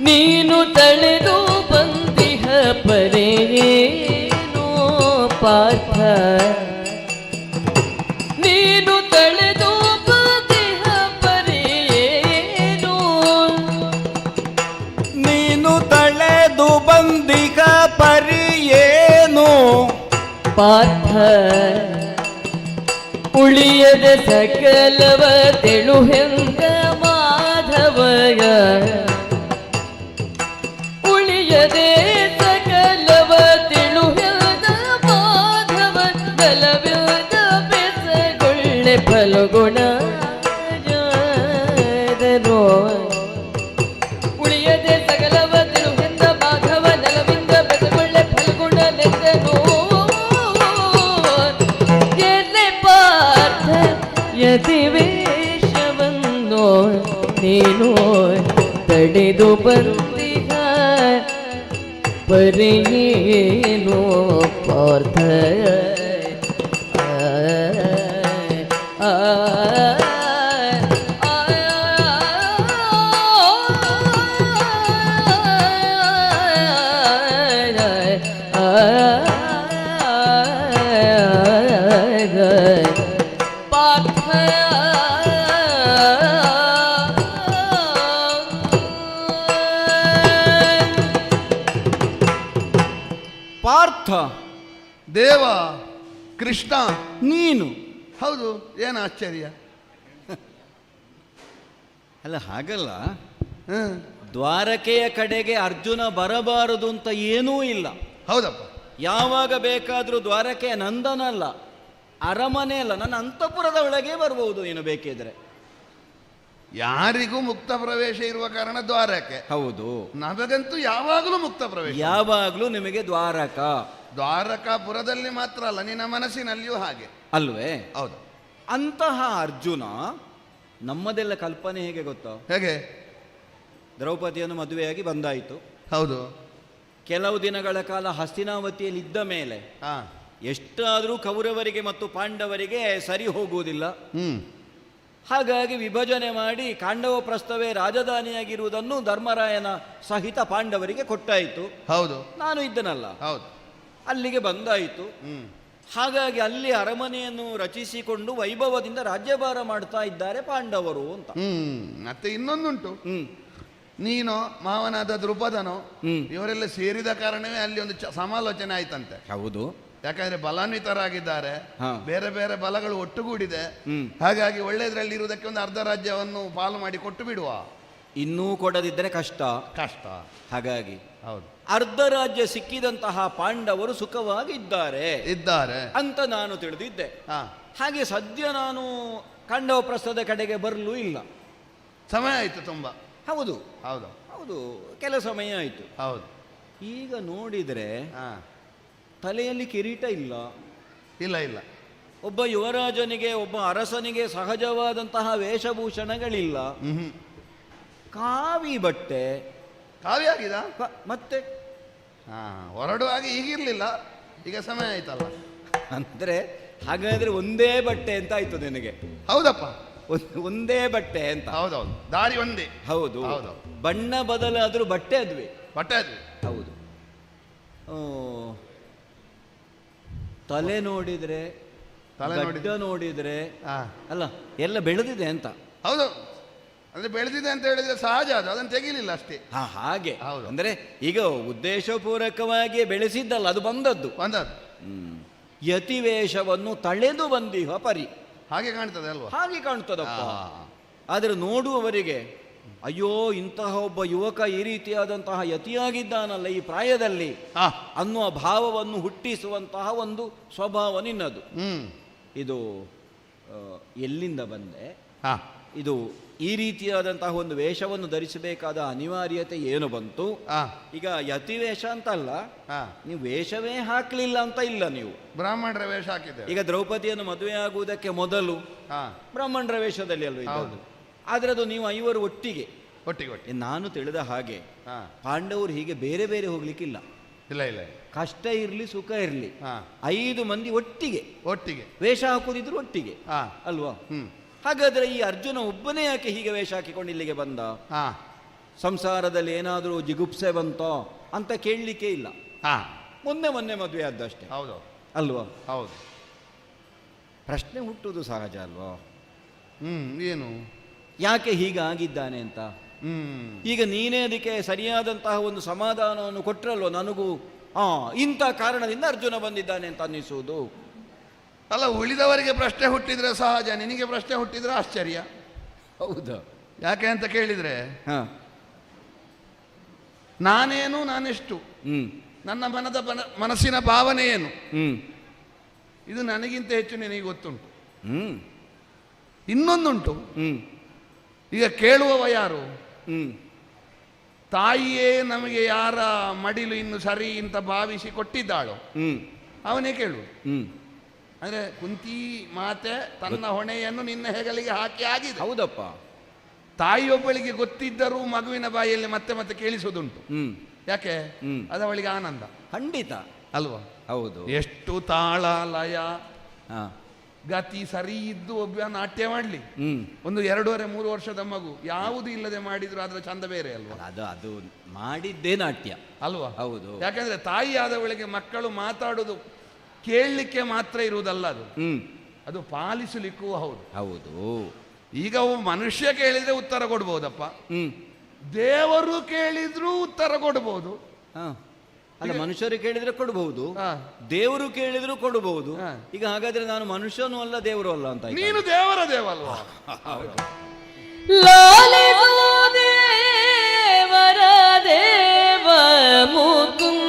ನೀನು ತಳೆದು ಬಂದಿಹ ಪರೇನೋ ಪಾರ್ಥ, ನೀನು ತಳೆದು ಬಂದಿಹ ಪರೇನೋ, ನೀನು ತಳೆದು ಬಂದಿಗ ಪರಿಯೇನು ಪಾರ್ಥ. ಉಳಿಯದ ಸಕಲವ ತೆಳುಹೆಂದ ಮಾಧವಗ, ಉಳಿಯದೆ ಸಕಲವ ತಿಳುಹೆಂದ ಮಾಧವ, ಬಲವಿದ ಬೆಸಗೊಳ್ಳೆ ಫಲಗುಣ ಜಾದರೋ. ಉಳಿಯದೆ ಸಕಲವ ತಿಳುಹೆಂದ ಮಾಧವ, ನಲವಿಂದ ಬೆಸಗೊಳ್ಳೆ ಫಲಗುಣ ನೆಂದನು. ಯತಿವೇಶವನ್ನೋ ನೀನು ತಡೆದು ಬಂದಿಹ ಪರಿಯೇನೋ ಪಾರ್ಥ. ಪಾರ್ಥ, ದೇವ ಕೃಷ್ಣ ನೀನು? ಹೌದು. ಏನು ಆಶ್ಚರ್ಯ? ಅಲ್ಲ ಹಾಗಲ್ಲ, ಹ್ಮ್, ದ್ವಾರಕೆಯ ಕಡೆಗೆ ಅರ್ಜುನ ಬರಬಾರದು ಅಂತ ಏನೂ ಇಲ್ಲ. ಹೌದಪ್ಪ. ಯಾವಾಗ ಬೇಕಾದರೂ ದ್ವಾರಕೆಯ ನಂದನ ಅಲ್ಲ, ಅರಮನೆ ಅಲ್ಲ, ನನ್ನ ಅಂತಃಪುರದ ಒಳಗೆ ಬರಬಹುದು ನೀನು ಬೇಕಿದ್ರೆ. ಯಾರಿಗೂ ಮುಕ್ತ ಪ್ರವೇಶ ಇರುವ ಕಾರಣ ದ್ವಾರಕೆ. ಹೌದು, ನಮಗಂತೂ ಯಾವಾಗಲೂ ಮುಕ್ತ ಪ್ರವೇಶ. ಯಾವಾಗಲೂ ನಿಮಗೆ ದ್ವಾರಕ. ದ್ವಾರಕಾಪುರದಲ್ಲಿ ಮಾತ್ರ ಅಲ್ಲ, ನಿನ್ನ ಮನಸ್ಸಿನಲ್ಲಿಯೂ ಹಾಗೆ ಅಲ್ವೇ? ಹೌದು. ಅಂತಹ ಅರ್ಜುನ ನಮ್ಮದೆಲ್ಲ ಕಲ್ಪನೆ ಹೇಗೆ ಗೊತ್ತಾ? ಹೇಗೆ? ದ್ರೌಪದಿಯನ್ನು ಮದುವೆಯಾಗಿ ಬಂದಾಯಿತು. ಹೌದು. ಕೆಲವು ದಿನಗಳ ಕಾಲ ಹಸ್ತಿನಾವತಿಯಲ್ಲಿ ಇದ್ದ ಮೇಲೆ ಹಾ, ಎಷ್ಟಾದರೂ ಕೌರವರಿಗೆ ಮತ್ತು ಪಾಂಡವರಿಗೆ ಸರಿ ಹೋಗುವುದಿಲ್ಲ. ಹ್ಮ್, ಹಾಗಾಗಿ ವಿಭಜನೆ ಮಾಡಿ ಕಾಂಡವ ಪ್ರಸ್ಥವೇ ರಾಜಧಾನಿಯಾಗಿರುವುದನ್ನು ಧರ್ಮರಾಯನ ಸಹಿತ ಪಾಂಡವರಿಗೆ ಕೊಟ್ಟಾಯಿತು. ಹೌದು. ನಾನು ಇದ್ದನಲ್ಲ, ಹೌದು. ಅಲ್ಲಿಗೆ ಬಂದಾಯಿತು. ಹ್ಮ್, ಹಾಗಾಗಿ ಅಲ್ಲಿ ಅರಮನೆಯನ್ನು ರಚಿಸಿಕೊಂಡು ವೈಭವದಿಂದ ರಾಜ್ಯಭಾರ ಮಾಡ್ತಾ ಇದ್ದಾರೆ ಪಾಂಡವರು ಅಂತ. ಮತ್ತೆ ಇನ್ನೊಂದುಂಟು. ಹ್ಮ್, ನೀನು ಮಾವನಾದ ದ್ರುಪದನು ಹ್ಮ್, ಇವರೆಲ್ಲ ಸೇರಿದ ಕಾರಣವೇ ಅಲ್ಲಿ ಒಂದು ಸಮಾಲೋಚನೆ ಆಯ್ತಂತೆ. ಹೌದು. ಯಾಕಂದ್ರೆ ಬಲಾನ್ವಿತರಾಗಿದ್ದಾರೆ, ಹಾ. ಬೇರೆ ಬೇರೆ ಬಲಗಳು ಒಟ್ಟುಗೂಡಿದೆ. ಹ್ಮ್. ಹಾಗಾಗಿ ಒಳ್ಳೆಯದ್ರಲ್ಲಿ ಇರುವುದಕ್ಕೆ ಒಂದು ಅರ್ಧ ರಾಜ್ಯವನ್ನು ಪಾಲು ಮಾಡಿ ಕೊಟ್ಟು ಬಿಡುವ. ಇನ್ನೂ ಕೊಡದಿದ್ದರೆ ಕಷ್ಟ. ಹಾಗಾಗಿ ಹೌದು, ಅರ್ಧ ರಾಜ್ಯ ಸಿಕ್ಕಿದಂತಹ ಪಾಂಡವರು ಸುಖವಾಗಿ ಇದ್ದಾರೆ ಇದ್ದಾರೆ ಅಂತ ನಾನು ತಿಳಿದಿದ್ದೆ. ಹಾ. ಹಾಗೆ ಸದ್ಯ ನಾನು ಖಾಂಡವ ಪ್ರಸ್ಥದ ಕಡೆಗೆ ಬರಲೂ ಇಲ್ಲ. ಸಮಯ ಆಯಿತು ತುಂಬ. ಹೌದು ಹೌದು ಹೌದು, ಕೆಲ ಸಮಯ ಆಯಿತು. ಹೌದು. ಈಗ ನೋಡಿದರೆ ಹಾಂ, ತಲೆಯಲ್ಲಿ ಕಿರೀಟ ಇಲ್ಲ. ಇಲ್ಲ ಇಲ್ಲ. ಒಬ್ಬ ಯುವರಾಜನಿಗೆ, ಒಬ್ಬ ಅರಸನಿಗೆ ಸಹಜವಾದಂತಹ ವೇಷಭೂಷಣಗಳಿಲ್ಲ. ಹ್ಞೂ. ಕಾವಿ ಬಟ್ಟೆ. ಕಾವ್ಯ ಆಗಿದ ಮತ್ತೆ ಹಾಂ, ಹೊರಡುವಾಗ ಈಗಿರಲಿಲ್ಲ, ಈಗ ಸಮಯ ಆಯ್ತಲ್ಲ. ಅಂದರೆ ಹಾಗಾದ್ರೆ ಒಂದೇ ಬಟ್ಟೆ ಅಂತ ಆಯ್ತು ನಿನಗೆ. ಹೌದಪ್ಪ, ಒಂದೇ ಬಟ್ಟೆ ಅಂತ. ಹೌದೌದು, ದಾರಿ ಒಂದೇ. ಹೌದು ಹೌದು. ಬಣ್ಣ ಬದಲಾದ್ರೂ ಬಟ್ಟೆ ಅದುವೆ. ಬಟ್ಟೆ ಅದು. ಹೌದು. ತಲೆ ನೋಡಿದ್ರೆ, ಗಡ್ಡ ನೋಡಿದ್ರೆ, ಅಲ್ಲ ಎಲ್ಲ ಬೆಳೆದಿದೆ ಅಂತ. ಹೌದು, ಅಂದ್ರೆ ಬೆಳೆದಿದೆ ಅಂತ ಹೇಳಿದ್ರೆ ಸಹಜ, ಅದು ಅದನ್ನು ತೆಗಿಲಿಲ್ಲ ಅಷ್ಟೇ. ಹಾಗೆ. ಹೌದು. ಅಂದ್ರೆ ಈಗ ಉದ್ದೇಶಪೂರ್ವಕವಾಗಿ ಬೆಳೆಸಿದ್ದಲ್ಲ, ಅದು ಬಂದದ್ದು. ಯತಿ ವೇಷವನ್ನು ತಳೆದು ಬಂದಿಹ ಪರಿ. ಹಾಗೆ ಕಾಣ್ತದೆ ಅಲ್ವಾ? ಹಾಗೆ ಕಾಣ್ತದಪ್ಪ. ಆದರೆ ನೋಡುವವರಿಗೆ ಅಯ್ಯೋ ಇಂತಹ ಒಬ್ಬ ಯುವಕ ಈ ರೀತಿಯಾದಂತಹ ಯತಿಯಾಗಿದ್ದಾನಲ್ಲ ಈ ಪ್ರಾಯದಲ್ಲಿ ಅನ್ನುವ ಭಾವವನ್ನು ಹುಟ್ಟಿಸುವಂತಹ ಒಂದು ಸ್ವಭಾವ ನಿನ್ನದು. ಇದು ಎಲ್ಲಿಂದ ಬಂದೆ? ಇದು ಈ ರೀತಿಯಾದಂತಹ ಒಂದು ವೇಷವನ್ನು ಧರಿಸಬೇಕಾದ ಅನಿವಾರ್ಯತೆ ಏನು ಬಂತು? ಈಗ ಯತಿ ವೇಷ ಅಂತಲ್ಲ, ನೀವು ವೇಷವೇ ಹಾಕ್ಲಿಲ್ಲ ಅಂತ ಇಲ್ಲ, ನೀವು ಬ್ರಾಹ್ಮಣರ ವೇಷ ಹಾಕಿದ್ದೆ. ಈಗ ದ್ರೌಪದಿಯನ್ನು ಮದುವೆ ಆಗುವುದಕ್ಕೆ ಮೊದಲು ಬ್ರಾಹ್ಮಣರ ವೇಷದಲ್ಲಿ ಅಲ್ವ ಇದ್ದದ್ದು. ಆದ್ರೆ ಅದು ನೀವು ಐವರು ಒಟ್ಟಿಗೆ ಒಟ್ಟಿಗೆ ನಾನು ತಿಳಿದ ಹಾಗೆ ಪಾಂಡವರು ಹೀಗೆ ಬೇರೆ ಬೇರೆ ಹೋಗ್ಲಿಕ್ಕಿಲ್ಲ. ಇಲ್ಲ ಇಲ್ಲ, ಕಷ್ಟ ಇರ್ಲಿ ಸುಖ ಇರ್ಲಿ 5 ಮಂದಿ ಒಟ್ಟಿಗೆ ಒಟ್ಟಿಗೆ ವೇಷ ಹಾಕುದಿದ್ರು ಒಟ್ಟಿಗೆ ಅಲ್ವಾ? ಹಾಗಾದ್ರೆ ಈ ಅರ್ಜುನ ಒಬ್ಬನೇ ಯಾಕೆ ಹೀಗೆ ವೇಷ ಹಾಕಿಕೊಂಡು ಇಲ್ಲಿಗೆ ಬಂದ? ಸಂಸಾರದಲ್ಲಿ ಏನಾದರೂ ಜಿಗುಪ್ಸೆ ಬಂತೋ ಅಂತ ಕೇಳಲಿಕ್ಕೆ ಇಲ್ಲ. ಮೊನ್ನೆ ಮದುವೆ ಆದ್ದಷ್ಟೇ. ಹೌದು ಅಲ್ವಾ? ಹೌದು. ಪ್ರಶ್ನೆ ಹುಟ್ಟುವುದು ಸಹಜ ಅಲ್ವಾ? ಏನು ಯಾಕೆ ಹೀಗಾಗಿದ್ದಾನೆ ಅಂತ. ಈಗ ನೀನೇ ಅದಕ್ಕೆ ಸರಿಯಾದಂತಹ ಒಂದು ಸಮಾಧಾನವನ್ನು ಕೊಟ್ಟರಲ್ವ ನನಗೂ. ಇಂಥ ಕಾರಣದಿಂದ ಅರ್ಜುನ ಬಂದಿದ್ದಾನೆ ಅಂತ ಅನ್ನಿಸುವುದು ಅಲ್ಲ. ಉಳಿದವರಿಗೆ ಪ್ರಶ್ನೆ ಹುಟ್ಟಿದ್ರೆ ಸಹಜ, ನಿನಗೆ ಪ್ರಶ್ನೆ ಹುಟ್ಟಿದ್ರೆ ಆಶ್ಚರ್ಯ. ಹೌದಾ? ಯಾಕೆ ಅಂತ ಕೇಳಿದ್ರೆ ನಾನೇನು, ನಾನೆಷ್ಟು, ನನ್ನ ಮನಸ್ಸಿನ ಭಾವನೆ ಏನು, ಇದು ನನಗಿಂತ ಹೆಚ್ಚು ನಿನಗೆ ಗೊತ್ತುಂಟು. ಇನ್ನೊಂದುಂಟು, ಈಗ ಕೇಳುವವ ಯಾರು? ತಾಯಿಯೇ ನಮಗೆ ಯಾರ ಮಡಿಲು ಇನ್ನು ಸರಿ ಅಂತ ಭಾವಿಸಿ ಕೊಟ್ಟಿದ್ದಾಳು, ಅವನೇ ಕೇಳು. ಅಂದ್ರೆ ಕುಂತಿ ಮಾತೆ ತನ್ನ ಹೊಣೆಯನ್ನು ನಿನ್ನ ಹೆಗಲಿಗೆ ಹಾಕಿ ಆಗಿದೆ. ಹೌದಪ್ಪ. ತಾಯಿಯೊಬ್ಬಳಿಗೆ ಗೊತ್ತಿದ್ದರೂ ಮಗುವಿನ ಬಾಯಿಯಲ್ಲಿ ಮತ್ತೆ ಮತ್ತೆ ಕೇಳಿಸೋದುಂಟು. ಯಾಕೆ? ಅದು ಅವಳಿಗೆ ಆನಂದ. ಖಂಡಿತ ಅಲ್ವಾ? ಹೌದು. ಎಷ್ಟು ತಾಳ ಲಯ ಗತಿ ಸರಿ ಇದ್ದು ಒಬ್ಬ ನಾಟ್ಯ ಮಾಡ್ಲಿ, ಒಂದು 2.5-3 ವರ್ಷದ ಮಗು ಯಾವುದು ಇಲ್ಲದೆ ಮಾಡಿದ್ರು ಅದರ ಚಂದ ಬೇರೆ ಅಲ್ವಾ? ಅದು ಮಾಡಿದ್ದೇ ನಾಟ್ಯ ಅಲ್ವಾ? ಹೌದು. ಯಾಕಂದ್ರೆ ತಾಯಿ ಆದವಳಿಗೆ ಮಕ್ಕಳು ಮಾತಾಡುದು ಕೇಳಲಿಕ್ಕೆ ಮಾತ್ರ ಇರುವುದಲ್ಲ, ಅದು ಪಾಲಿಸಲಿಕ್ಕೂ ಹೌದು. ಹೌದು. ಈಗ ಮನುಷ್ಯ ಕೇಳಿದ್ರೆ ಉತ್ತರ ಕೊಡ್ಬೋದಪ್ಪ, ದೇವರು ಕೇಳಿದ್ರೂ ಉತ್ತರ ಕೊಡ್ಬೋದು. ಅಲ್ಲ, ಮನುಷ್ಯರು ಕೇಳಿದ್ರೆ ಕೊಡಬಹುದು, ದೇವರು ಕೇಳಿದ್ರು ಕೊಡಬಹುದು. ಈಗ ಹಾಗಾದ್ರೆ ನಾನು ಮನುಷ್ಯನೂ ಅಲ್ಲ ದೇವರು ಅಲ್ಲ ಅಂತ. ನೀನು ದೇವರ ದೇವಲ್ವಾ? ದೇವರ ದೇವ ಮುಕುಂದ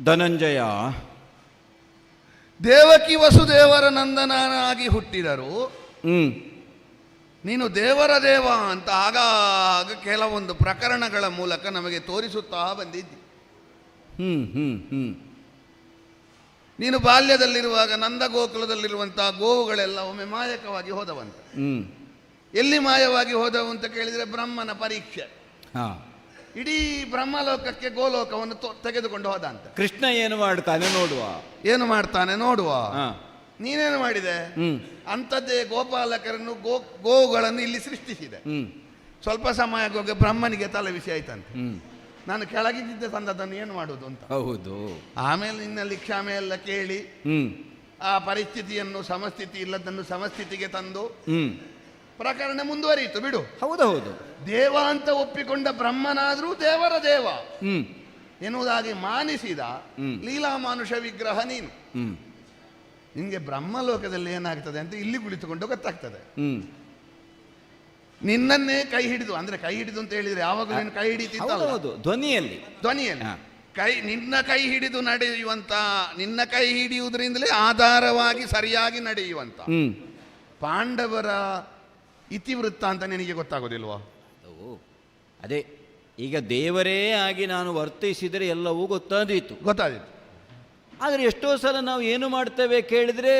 ಧನಂಜಯ, ದೇವಕಿ ವಸುದೇವರ ನಂದನಾಗಿ ಹುಟ್ಟಿದರು. ನೀನು ದೇವರ ದೇವ ಅಂತ ಆಗಾಗ ಕೆಲವೊಂದು ಪ್ರಕರಣಗಳ ಮೂಲಕ ನಮಗೆ ತೋರಿಸುತ್ತಾ ಬಂದಿದ್ದಿ. ನೀನು ಬಾಲ್ಯದಲ್ಲಿರುವಾಗ ನಂದಗೋಕುಲದಲ್ಲಿರುವಂತಹ ಗೋವುಗಳೆಲ್ಲ ಒಮ್ಮೆ ಮಾಯಕವಾಗಿ ಹೋದವಂತ. ಎಲ್ಲಿ ಮಾಯವಾಗಿ ಹೋದವು ಅಂತ ಕೇಳಿದರೆ ಬ್ರಹ್ಮನ ಪರೀಕ್ಷೆ. ಇಡೀ ಬ್ರಹ್ಮಲೋಕಕ್ಕೆ ಗೋಲೋಕವನ್ನು ತೆಗೆದುಕೊಂಡು ಹೋದ ಅಂತ. ಕೃಷ್ಣ ಏನು ಮಾಡ್ತಾನೆ ನೋಡುವ, ಏನು ಮಾಡ್ತಾನೆ ನೋಡುವ. ನೀನೇನು ಮಾಡಿದೆ? ಅಂಥದ್ದೇ ಗೋಪಾಲಕರನ್ನು ಗೋವುಗಳನ್ನು ಇಲ್ಲಿ ಸೃಷ್ಟಿಸಿದೆ. ಸ್ವಲ್ಪ ಸಮಯ ಹೋಗಿ ಬ್ರಹ್ಮನಿಗೆ ತಲೆ ವಿಷಯ ಆಯ್ತಂತೆ. ನಾನು ಕೆಳಗಿದ್ದ ತಂದದನ್ನು ಏನು ಮಾಡುವುದು ಅಂತ. ಹೌದು. ಆಮೇಲೆ ನಿನ್ನಲ್ಲಿ ಕ್ಷಮೆ ಎಲ್ಲ ಕೇಳಿ ಆ ಪರಿಸ್ಥಿತಿಯನ್ನು ಸಮಸ್ಥಿತಿ ಇಲ್ಲದನ್ನು ಸಮಸ್ಥಿತಿಗೆ ತಂದು ಪ್ರಕರಣ ಮುಂದುವರಿಯಿತು. ಬಿಡು. ಹೌದೌದು. ದೇವ ಅಂತ ಒಪ್ಪಿಕೊಂಡ ಬ್ರಹ್ಮನಾದ್ರೂ ದೇವರ ದೇವ ಎನ್ನುವುದಾಗಿ ಮಾನಿಸಿದ ಲೀಲಾ ಮಾನುಷ ವಿಗ್ರಹ ನೀನು. ನಿನ್ಗೆ ಬ್ರಹ್ಮಲೋಕದಲ್ಲಿ ಏನಾಗ್ತದೆ ಅಂತ ಇಲ್ಲಿ ಕುಳಿತುಕೊಂಡು ಗೊತ್ತಾಗ್ತದೆ. ನಿನ್ನನ್ನೇ ಕೈ ಹಿಡಿದು, ಅಂದ್ರೆ ಕೈ ಹಿಡಿದು ಅಂತ ಹೇಳಿದ್ರೆ ಯಾವಾಗಲೂ ನೀನು ಕೈ ಹಿಡಿತಿದ್ದಲ್ಲ, ಧ್ವನಿಯಲ್ಲಿ ನಿನ್ನ ಕೈ ಹಿಡಿದು ನಡೆಯುವಂತ, ನಿನ್ನ ಕೈ ಹಿಡಿಯುವುದರಿಂದಲೇ ಆಧಾರವಾಗಿ ಸರಿಯಾಗಿ ನಡೆಯುವಂತ ಪಾಂಡವರ ಇತಿವೃತ್ತ ಅಂತ ನಿನಗೆ ಗೊತ್ತಾಗೋದಿಲ್ವಾ? ಅದೇ ಈಗ ದೇವರೇ ಆಗಿ ನಾನು ವರ್ತಿಸಿದರೆ ಎಲ್ಲವೂ ಗೊತ್ತಾದೀತು. ಆದರೆ ಎಷ್ಟೋ ಸಲ ನಾವು ಏನು ಮಾಡ್ತೇವೆ ಕೇಳಿದ್ರೆ,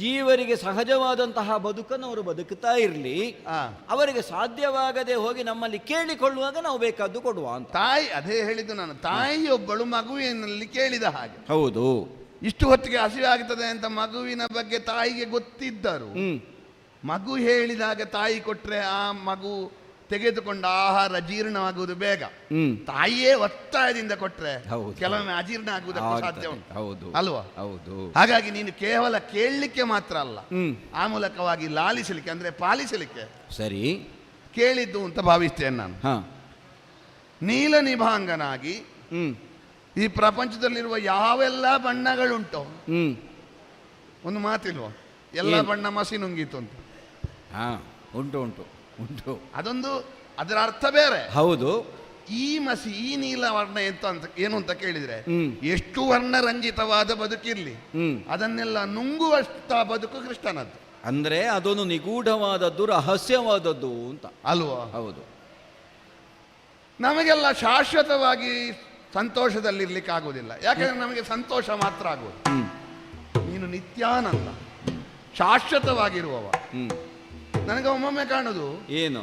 ಜೀವರಿಗೆ ಸಹಜವಾದಂತಹ ಬದುಕನ್ನು ಅವರು ಬದುಕುತ್ತಾ ಇರಲಿ, ಅವರಿಗೆ ಸಾಧ್ಯವಾಗದೆ ಹೋಗಿ ನಮ್ಮಲ್ಲಿ ಕೇಳಿಕೊಳ್ಳುವಾಗ ನಾವು ಬೇಕಾದ್ದು ಕೊಡುವ ಅಂತ. ತಾಯಿ ಅದೇ ಹೇಳಿದ್ದು ನಾನು, ತಾಯಿಯೊಬ್ಬಳು ಮಗುವಿನಲ್ಲಿ ಕೇಳಿದ ಹಾಗೆ. ಹೌದು. ಇಷ್ಟು ಹೊತ್ತಿಗೆ ಹಸಿವೆ ಆಗ್ತದೆ ಅಂತ ಮಗುವಿನ ಬಗ್ಗೆ ತಾಯಿಗೆ ಗೊತ್ತಿದ್ದರು. ಮಗು ಹೇಳಿದಾಗ ತಾಯಿ ಕೊಟ್ರೆ ಆ ಮಗು ತೆಗೆದುಕೊಂಡ ಆಹಾರ ಜೀರ್ಣವಾಗುವುದು ಬೇಗ. ತಾಯಿಯೇ ಒತ್ತಾಯದಿಂದ ಕೊಟ್ರೆ ಕೆಲವೊಮ್ಮೆ ಅಜೀರ್ಣ ಆಗುವುದಕ್ಕೆ ಸಾಧ್ಯ ಉಂಟು ಅಲ್ವಾ? ಹೌದು. ಹಾಗಾಗಿ ನೀನು ಕೇವಲ ಕೇಳಲಿಕ್ಕೆ ಮಾತ್ರ ಅಲ್ಲ, ಆ ಮೂಲಕವಾಗಿ ಲಾಲಿಸಲಿಕ್ಕೆ ಅಂದ್ರೆ ಪಾಲಿಸಲಿಕ್ಕೆ ಸರಿ ಕೇಳಿದ್ದು ಅಂತ ಭಾವಿಸ್ತೇನೆ ನಾನು. ನೀಲ ನಿಭಾಂಗನಾಗಿ ಈ ಪ್ರಪಂಚದಲ್ಲಿರುವ ಯಾವೆಲ್ಲ ಬಣ್ಣಗಳುಂಟೋ, ಒಂದು ಮಾತಿಲ್ವ, ಎಲ್ಲ ಬಣ್ಣ ಮಸಿ ನುಂಗಿತು ಅಂತ. ಉಂಟು ಉಂಟು ಉಂಟು. ಅದೊಂದು ಅದರ ಅರ್ಥ ಬೇರೆ. ಹೌದು. ಈ ಮಸಿ, ಈ ನೀಲ ವರ್ಣ ಏನು ಅಂತ ಕೇಳಿದ್ರೆ, ಎಷ್ಟು ವರ್ಣರಂಜಿತವಾದ ಬದುಕಿರ್ಲಿ ಅದನ್ನೆಲ್ಲ ನುಂಗುವಷ್ಟ ಬದುಕು ಕೃಷ್ಣನದ್ದು. ಅಂದ್ರೆ ಅದೊಂದು ನಿಗೂಢವಾದದ್ದು, ರಹಸ್ಯವಾದದ್ದು ಅಂತ ಅಲ್ವಾ? ಹೌದು. ನಮಗೆಲ್ಲ ಶಾಶ್ವತವಾಗಿ ಸಂತೋಷದಲ್ಲಿರ್ಲಿಕ್ಕೆ ಆಗುವುದಿಲ್ಲ. ಯಾಕಂದ್ರೆ ನಮಗೆ ಸಂತೋಷ ಮಾತ್ರ ಆಗುವುದು. ನೀನು ನಿತ್ಯಾನಂದ, ಶಾಶ್ವತವಾಗಿರುವವ. ನನಗೆ ಒಮ್ಮೊಮ್ಮೆ ಕಾಣುದು ಏನು,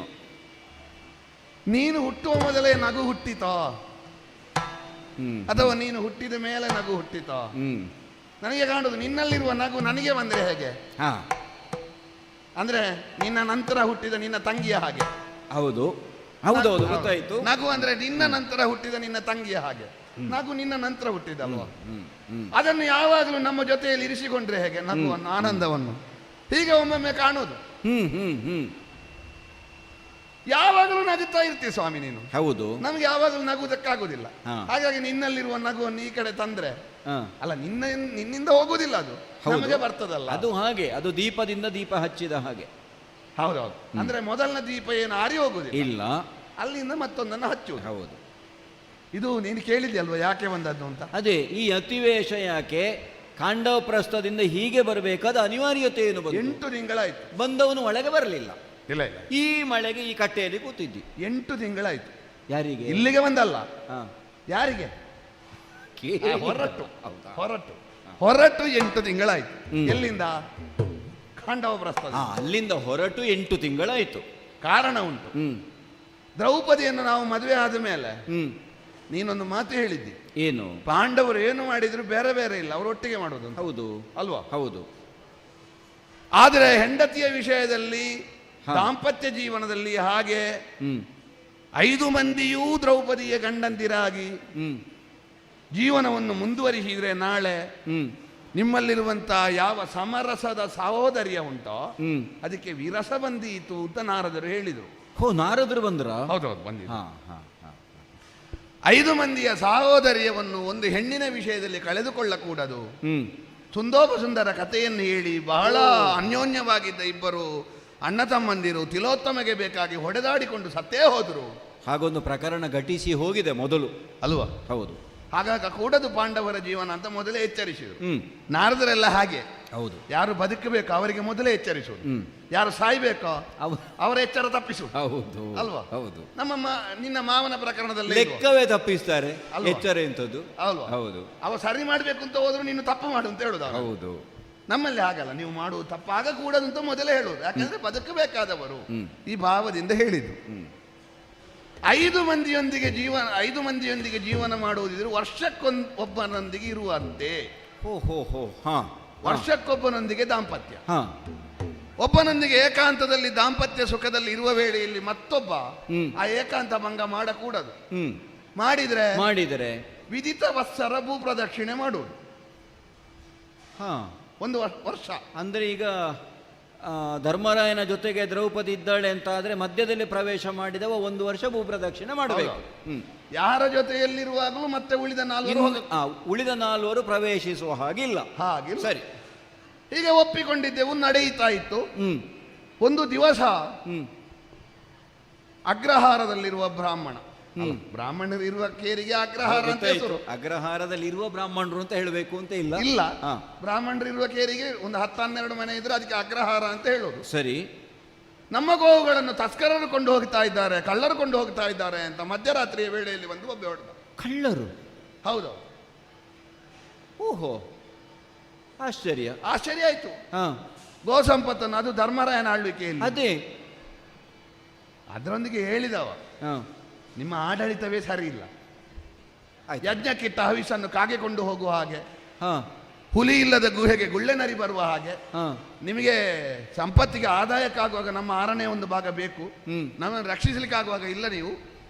ನೀನು ಹುಟ್ಟುವ ಮೊದಲೇ ನಗು ಹುಟ್ಟಿತಾ ಅಥವಾ ನೀನು ಹುಟ್ಟಿದ ಮೇಲೆ ನಗು ಹುಟ್ಟಿತಾ? ನನಗೆ ಕಾಣುದು ನಿನ್ನಲ್ಲಿರುವ ನಗು ನನಗೆ ಬಂದ್ರೆ ಹೇಗೆ, ಅಂದ್ರೆ ನಿನ್ನ ನಂತರ ಹುಟ್ಟಿದ ನಿನ್ನ ತಂಗಿಯ ಹಾಗೆ. ಹೌದು ಹೌದೌದು, ಗೊತ್ತಾಯ್ತು. ನಗು ಅಂದ್ರೆ ನಿನ್ನ ನಂತರ ಹುಟ್ಟಿದ ನಿನ್ನ ತಂಗಿಯ ಹಾಗೆ. ನಗು ನಿನ್ನ ನಂತರ ಹುಟ್ಟಿದಲ್ವಾ? ಅದನ್ನು ಯಾವಾಗಲೂ ನಮ್ಮ ಜೊತೆಯಲ್ಲಿ ಇರಿಸಿಕೊಂಡ್ರೆ ಹೇಗೆ ನಗುವನ್ನು, ಆನಂದವನ್ನು? ಹೀಗೆ ಒಮ್ಮೊಮ್ಮೆ ಕಾಣುವುದು. ಯಾವಾಗಲೂ ನಗುತ್ತಾ ಇರ್ತೀವಿ ಸ್ವಾಮಿ ನೀನು. ಹೌದು. ನಮ್ಗೆ ಯಾವಾಗಲೂ ನಗುವುದಕ್ಕಾಗುದಿಲ್ಲ. ಹಾಗಾಗಿ ನಿನ್ನಲ್ಲಿರುವ ನಗುವನ್ನು ಈ ಕಡೆ ತಂದ್ರೆ ಅಲ್ಲ, ನಿನ್ನಿಂದ ಹೋಗುದಿಲ್ಲ, ಅದು ನಮಗೆ ಬರ್ತದಲ್ಲ. ಅದು ಹಾಗೆ, ಅದು ದೀಪದಿಂದ ದೀಪ ಹಚ್ಚಿದ ಹಾಗೆ. ಹೌದೌದು. ಅಂದ್ರೆ ಮೊದಲನ ದೀಪ ಏನು ಆರಿ ಹೋಗುದಿಲ್ಲ, ಇಲ್ಲ, ಅಲ್ಲಿಂದ ಮತ್ತೊಂದನ್ನು ಹಚ್ಚುವುದು. ಹೌದು. ಇದು ನೀನು ಕೇಳಿದ್ಯಲ್ವ ಯಾಕೆ ಬಂದದ್ದು ಅಂತ? ಅದೇ, ಈ ಅತಿವೇಶ ಯಾಕೆ, ಕಾಂಡವ ಪ್ರಸ್ಥದಿಂದ ಹೀಗೆ ಬರಬೇಕಾದ ಅನಿವಾರ್ಯತೆ ಏನು? 8 ತಿಂಗಳಾಯ್ತು ಬಂದವನು ಒಳಗೆ ಬರಲಿಲ್ಲ. ಇಲ್ಲ, ಈ ಮಳೆಗೆ ಈ ಕಟ್ಟೆಯಲ್ಲಿ ಕೂತಿದ್ದಿ. 8 ತಿಂಗಳಾಯ್ತು. ಯಾರಿಗೆ? ಇಲ್ಲಿಗೆ ಬಂದಲ್ಲ, ಯಾರಿಗೆ? ಹೊರಟು 8 ತಿಂಗಳಾಯ್ತು. ಎಲ್ಲಿಂದ? ಖಾಂಡವ ಪ್ರಸ್ಥ. ಅಲ್ಲಿಂದ ಹೊರಟು 8 ತಿಂಗಳಾಯ್ತು. ಕಾರಣ ಉಂಟು. ದ್ರೌಪದಿಯನ್ನು ನಾವು ಮದುವೆ ಆದ ಮೇಲೆ ನೀನೊಂದು ಮಾತು ಹೇಳಿದ್ದಿ. ಏನು? ಪಾಂಡವರು ಏನು ಮಾಡಿದ್ರು ಬೇರೆ ಬೇರೆ ಇಲ್ಲ, ಅವರು ಒಟ್ಟಿಗೆ ಮಾಡೋದು. ಹೌದು ಅಲ್ವಾ? ಹೌದು. ಆದರೆ ಹೆಂಡತಿಯ ವಿಷಯದಲ್ಲಿ, ದಾಂಪತ್ಯ ಜೀವನದಲ್ಲಿ ಹಾಗೆ 5 ಮಂದಿಯೂ ದ್ರೌಪದಿಯ ಗಂಡಂದಿರಾಗಿ ಜೀವನವನ್ನು ಮುಂದುವರಿಸಿದ್ರೆ ನಾಳೆ ನಿಮ್ಮಲ್ಲಿರುವಂತಹ ಯಾವ ಸಮರಸದ ಸಹೋದರಿಯ ಉಂಟೋ ಅದಕ್ಕೆ ವಿರಸ ಬಂದೀತು ಅಂತ ನಾರದರು ಹೇಳಿದರು. ನಾರದರು ಬಂದ್ರ? ಹೌದೌದು, ಬಂದಿದ್ರು. 5 ಮಂದಿಯ ಸಹೋದರ್ಯವನ್ನು ಒಂದು ಹೆಣ್ಣಿನ ವಿಷಯದಲ್ಲಿ ಕಳೆದುಕೊಳ್ಳಕೂಡದು. ಸುಂದರ ಕಥೆಯನ್ನು ಹೇಳಿ ಬಹಳ ಅನ್ಯೋನ್ಯವಾಗಿದ್ದ ಇಬ್ಬರು ಅಣ್ಣ ತಮ್ಮಂದಿರು ತಿಲೋತ್ತಮಗೆ ಬೇಕಾಗಿ ಹೊಡೆದಾಡಿಕೊಂಡು ಸತ್ತೇ ಹೋದರು. ಹಾಗೊಂದು ಪ್ರಕರಣ ಘಟಿಸಿ ಹೋಗಿದೆ ಮೊದಲು, ಅಲ್ವಾ? ಹೌದು. ಆಗಾಗ ಕೂಡದು ಪಾಂಡವರ ಜೀವನ ಅಂತ ಮೊದಲೇ ಎಚ್ಚರಿಸಿದರು. ಹ್ಮ್. ನಾರದರೆಲ್ಲ ಹಾಗೆ, ಹೌದು. ಯಾರು ಬದುಕಬೇಕು ಅವರಿಗೆ ಮೊದಲೇ ಎಚ್ಚರಿಸುವುದು, ಯಾರು ಸಾಯ್ಬೇಕೋ ಅವರ ಎಚ್ಚರ ತಪ್ಪಿಸುವುದು. ಹೌದು ಅಲ್ವಾ? ಹೌದು. ನಮ್ಮ ನಿನ್ನ ಮಾವನ ಪ್ರಕರಣದಲ್ಲಿ ಲೆಕ್ಕವೇ ತಪ್ಪಿಸ್ತಾರೆ, ಅಲ್ವಾ? ಎಚ್ಚರ ಎಂತದ್ದು. ಅಲ್ವಾ? ಹೌದು. ಅವ ಸರಿ ಮಾಡ್ಬೇಕು ಅಂತ ಹೋದ್ರು ನೀನು ತಪ್ಪು ಮಾಡು ಅಂತ ಹೇಳುದು ಅವನು. ಹೌದು. ನಮ್ಮಲ್ಲಿ ಹಾಗಲ್ಲ, ನೀವು ಮಾಡುವುದು ತಪ್ಪಾಗ ಕೂಡದು ಅಂತ ಮೊದಲೇ ಹೇಳುವುದು. ಯಾಕಂದ್ರೆ ಬದುಕಬೇಕಾದವರು ಈ ಭಾವದಿಂದ ಹೇಳಿದ್ದು. 5 ಮಂದಿಯೊಂದಿಗೆ ಜೀವನ ಮಾಡುವುದಿದ್ರೆ ವರ್ಷಕ್ಕೊಬ್ಬನೊಂದಿಗೆ ಇರುವಂತೆ. ಹೋ ಹಾ. ವರ್ಷಕ್ಕೊಬ್ಬನೊಂದಿಗೆ ದಾಂಪತ್ಯ. ಹಾ. ಒಬ್ಬನೊಂದಿಗೆ ಏಕಾಂತದಲ್ಲಿ ದಾಂಪತ್ಯ ಸುಖದಲ್ಲಿ ಇರುವ ವೇಳೆಯಲ್ಲಿ ಮತ್ತೊಬ್ಬ ಆ ಏಕಾಂತ ಭಂಗ ಮಾಡಕೂಡದು. ಮಾಡಿದ್ರೆ ವಿದಿತ ವತ್ಸರ ಭೂ ಪ್ರದಕ್ಷಿಣೆ ಮಾಡುವುದು. ಹಾ. 1 ವರ್ಷ ಅಂದ್ರೆ ಈಗ ಧರ್ಮರಾಯನ ಜೊತೆಗೆ ದ್ರೌಪದಿ ಇದ್ದಾಳೆ ಅಂತ ಆದ್ರೆ ಮಧ್ಯದಲ್ಲಿ ಪ್ರವೇಶ ಮಾಡಿದವ 1 ವರ್ಷ ಭೂಪ್ರದಕ್ಷಿಣೆ ಮಾಡಬೇಕು. ಯಾರ ಜೊತೆಯಲ್ಲಿರುವಾಗಲೂ ಮತ್ತೆ ಉಳಿದ 4 ಪ್ರವೇಶಿಸುವ ಹಾಗಿಲ್ಲ. ಸರಿ, ಹೀಗೆ ಒಪ್ಪಿಕೊಂಡಿದ್ದೆವು, ನಡೆಯುತ್ತಾ ಇತ್ತು. ಒಂದು ದಿವಸ ಅಗ್ರಹಾರದಲ್ಲಿರುವ ಬ್ರಾಹ್ಮಣರು ಇರುವ ಕೇರಿಗೆ ಅಗ್ರಹಾರ ಅಂತ ಹೆಸರು. ಅಗ್ರಹಾರದಲ್ಲಿ ಇರುವ ಬ್ರಾಹ್ಮಣರು ಅಂತ ಹೇಳಬೇಕು ಅಂತ ಇಲ್ಲ. ಬ್ರಾಹ್ಮಣರು ಇರುವ ಕೇರಿಗೆ ಒಂದು 10-12 ಮನೆ ಇದ್ರೆ ಅದಕ್ಕೆ ಅಗ್ರಹಾರ ಅಂತ ಹೇಳೋದು. ಸರಿ. ನಮ್ಮ ಗೋವುಗಳನ್ನು ತಸ್ಕರರು ಕೊಂಡು ಹೋಗ್ತಾ ಇದ್ದಾರೆ, ಕಳ್ಳರು ಕೊಂಡು ಹೋಗ್ತಾ ಇದ್ದಾರೆ ಅಂತ ಮಧ್ಯರಾತ್ರಿಯ ವೇಳೆಯಲ್ಲಿ ಬಂದು ಒಬ್ಬ ಹೊಡೆದ. ಕಳ್ಳರು? ಹೌದು. ಓಹೋ, ಆಶ್ಚರ್ಯ ಆಯ್ತು. ಗೋ ಸಂಪತ್ತನ್ನು, ಅದು ಧರ್ಮರಾಯನ ಆಳ್ವಿಕೆಯಲ್ಲಿ, ಅದೇ ಅದರೊಂದಿಗೆ ಹೇಳಿದವ, ನಿಮ್ಮ ಆಡಳಿತವೇ ಸರಿ ಇಲ್ಲ. ಯಜ್ಞಕ್ಕಿಟ್ಟ ಹವಿಸನ್ನು ಕಾಗೆಕೊಂಡು ಹೋಗುವ ಹಾಗೆ, ಹುಲಿ ಇಲ್ಲದ ಗುಹೆಗೆ ಗುಳ್ಳೆ ನರಿ ಬರುವ ಹಾಗೆ, ನಿಮಗೆ ಸಂಪತ್ತಿಗೆ ಆದಾಯಕ್ಕಾಗುವಾಗ ನಮ್ಮ 6ನೇ 1 ಭಾಗ ಬೇಕು, ನಮ್ಮನ್ನು ರಕ್ಷಿಸಲಿಕ್ಕೆ ಆಗುವಾಗ ಇಲ್ಲ ನೀವು,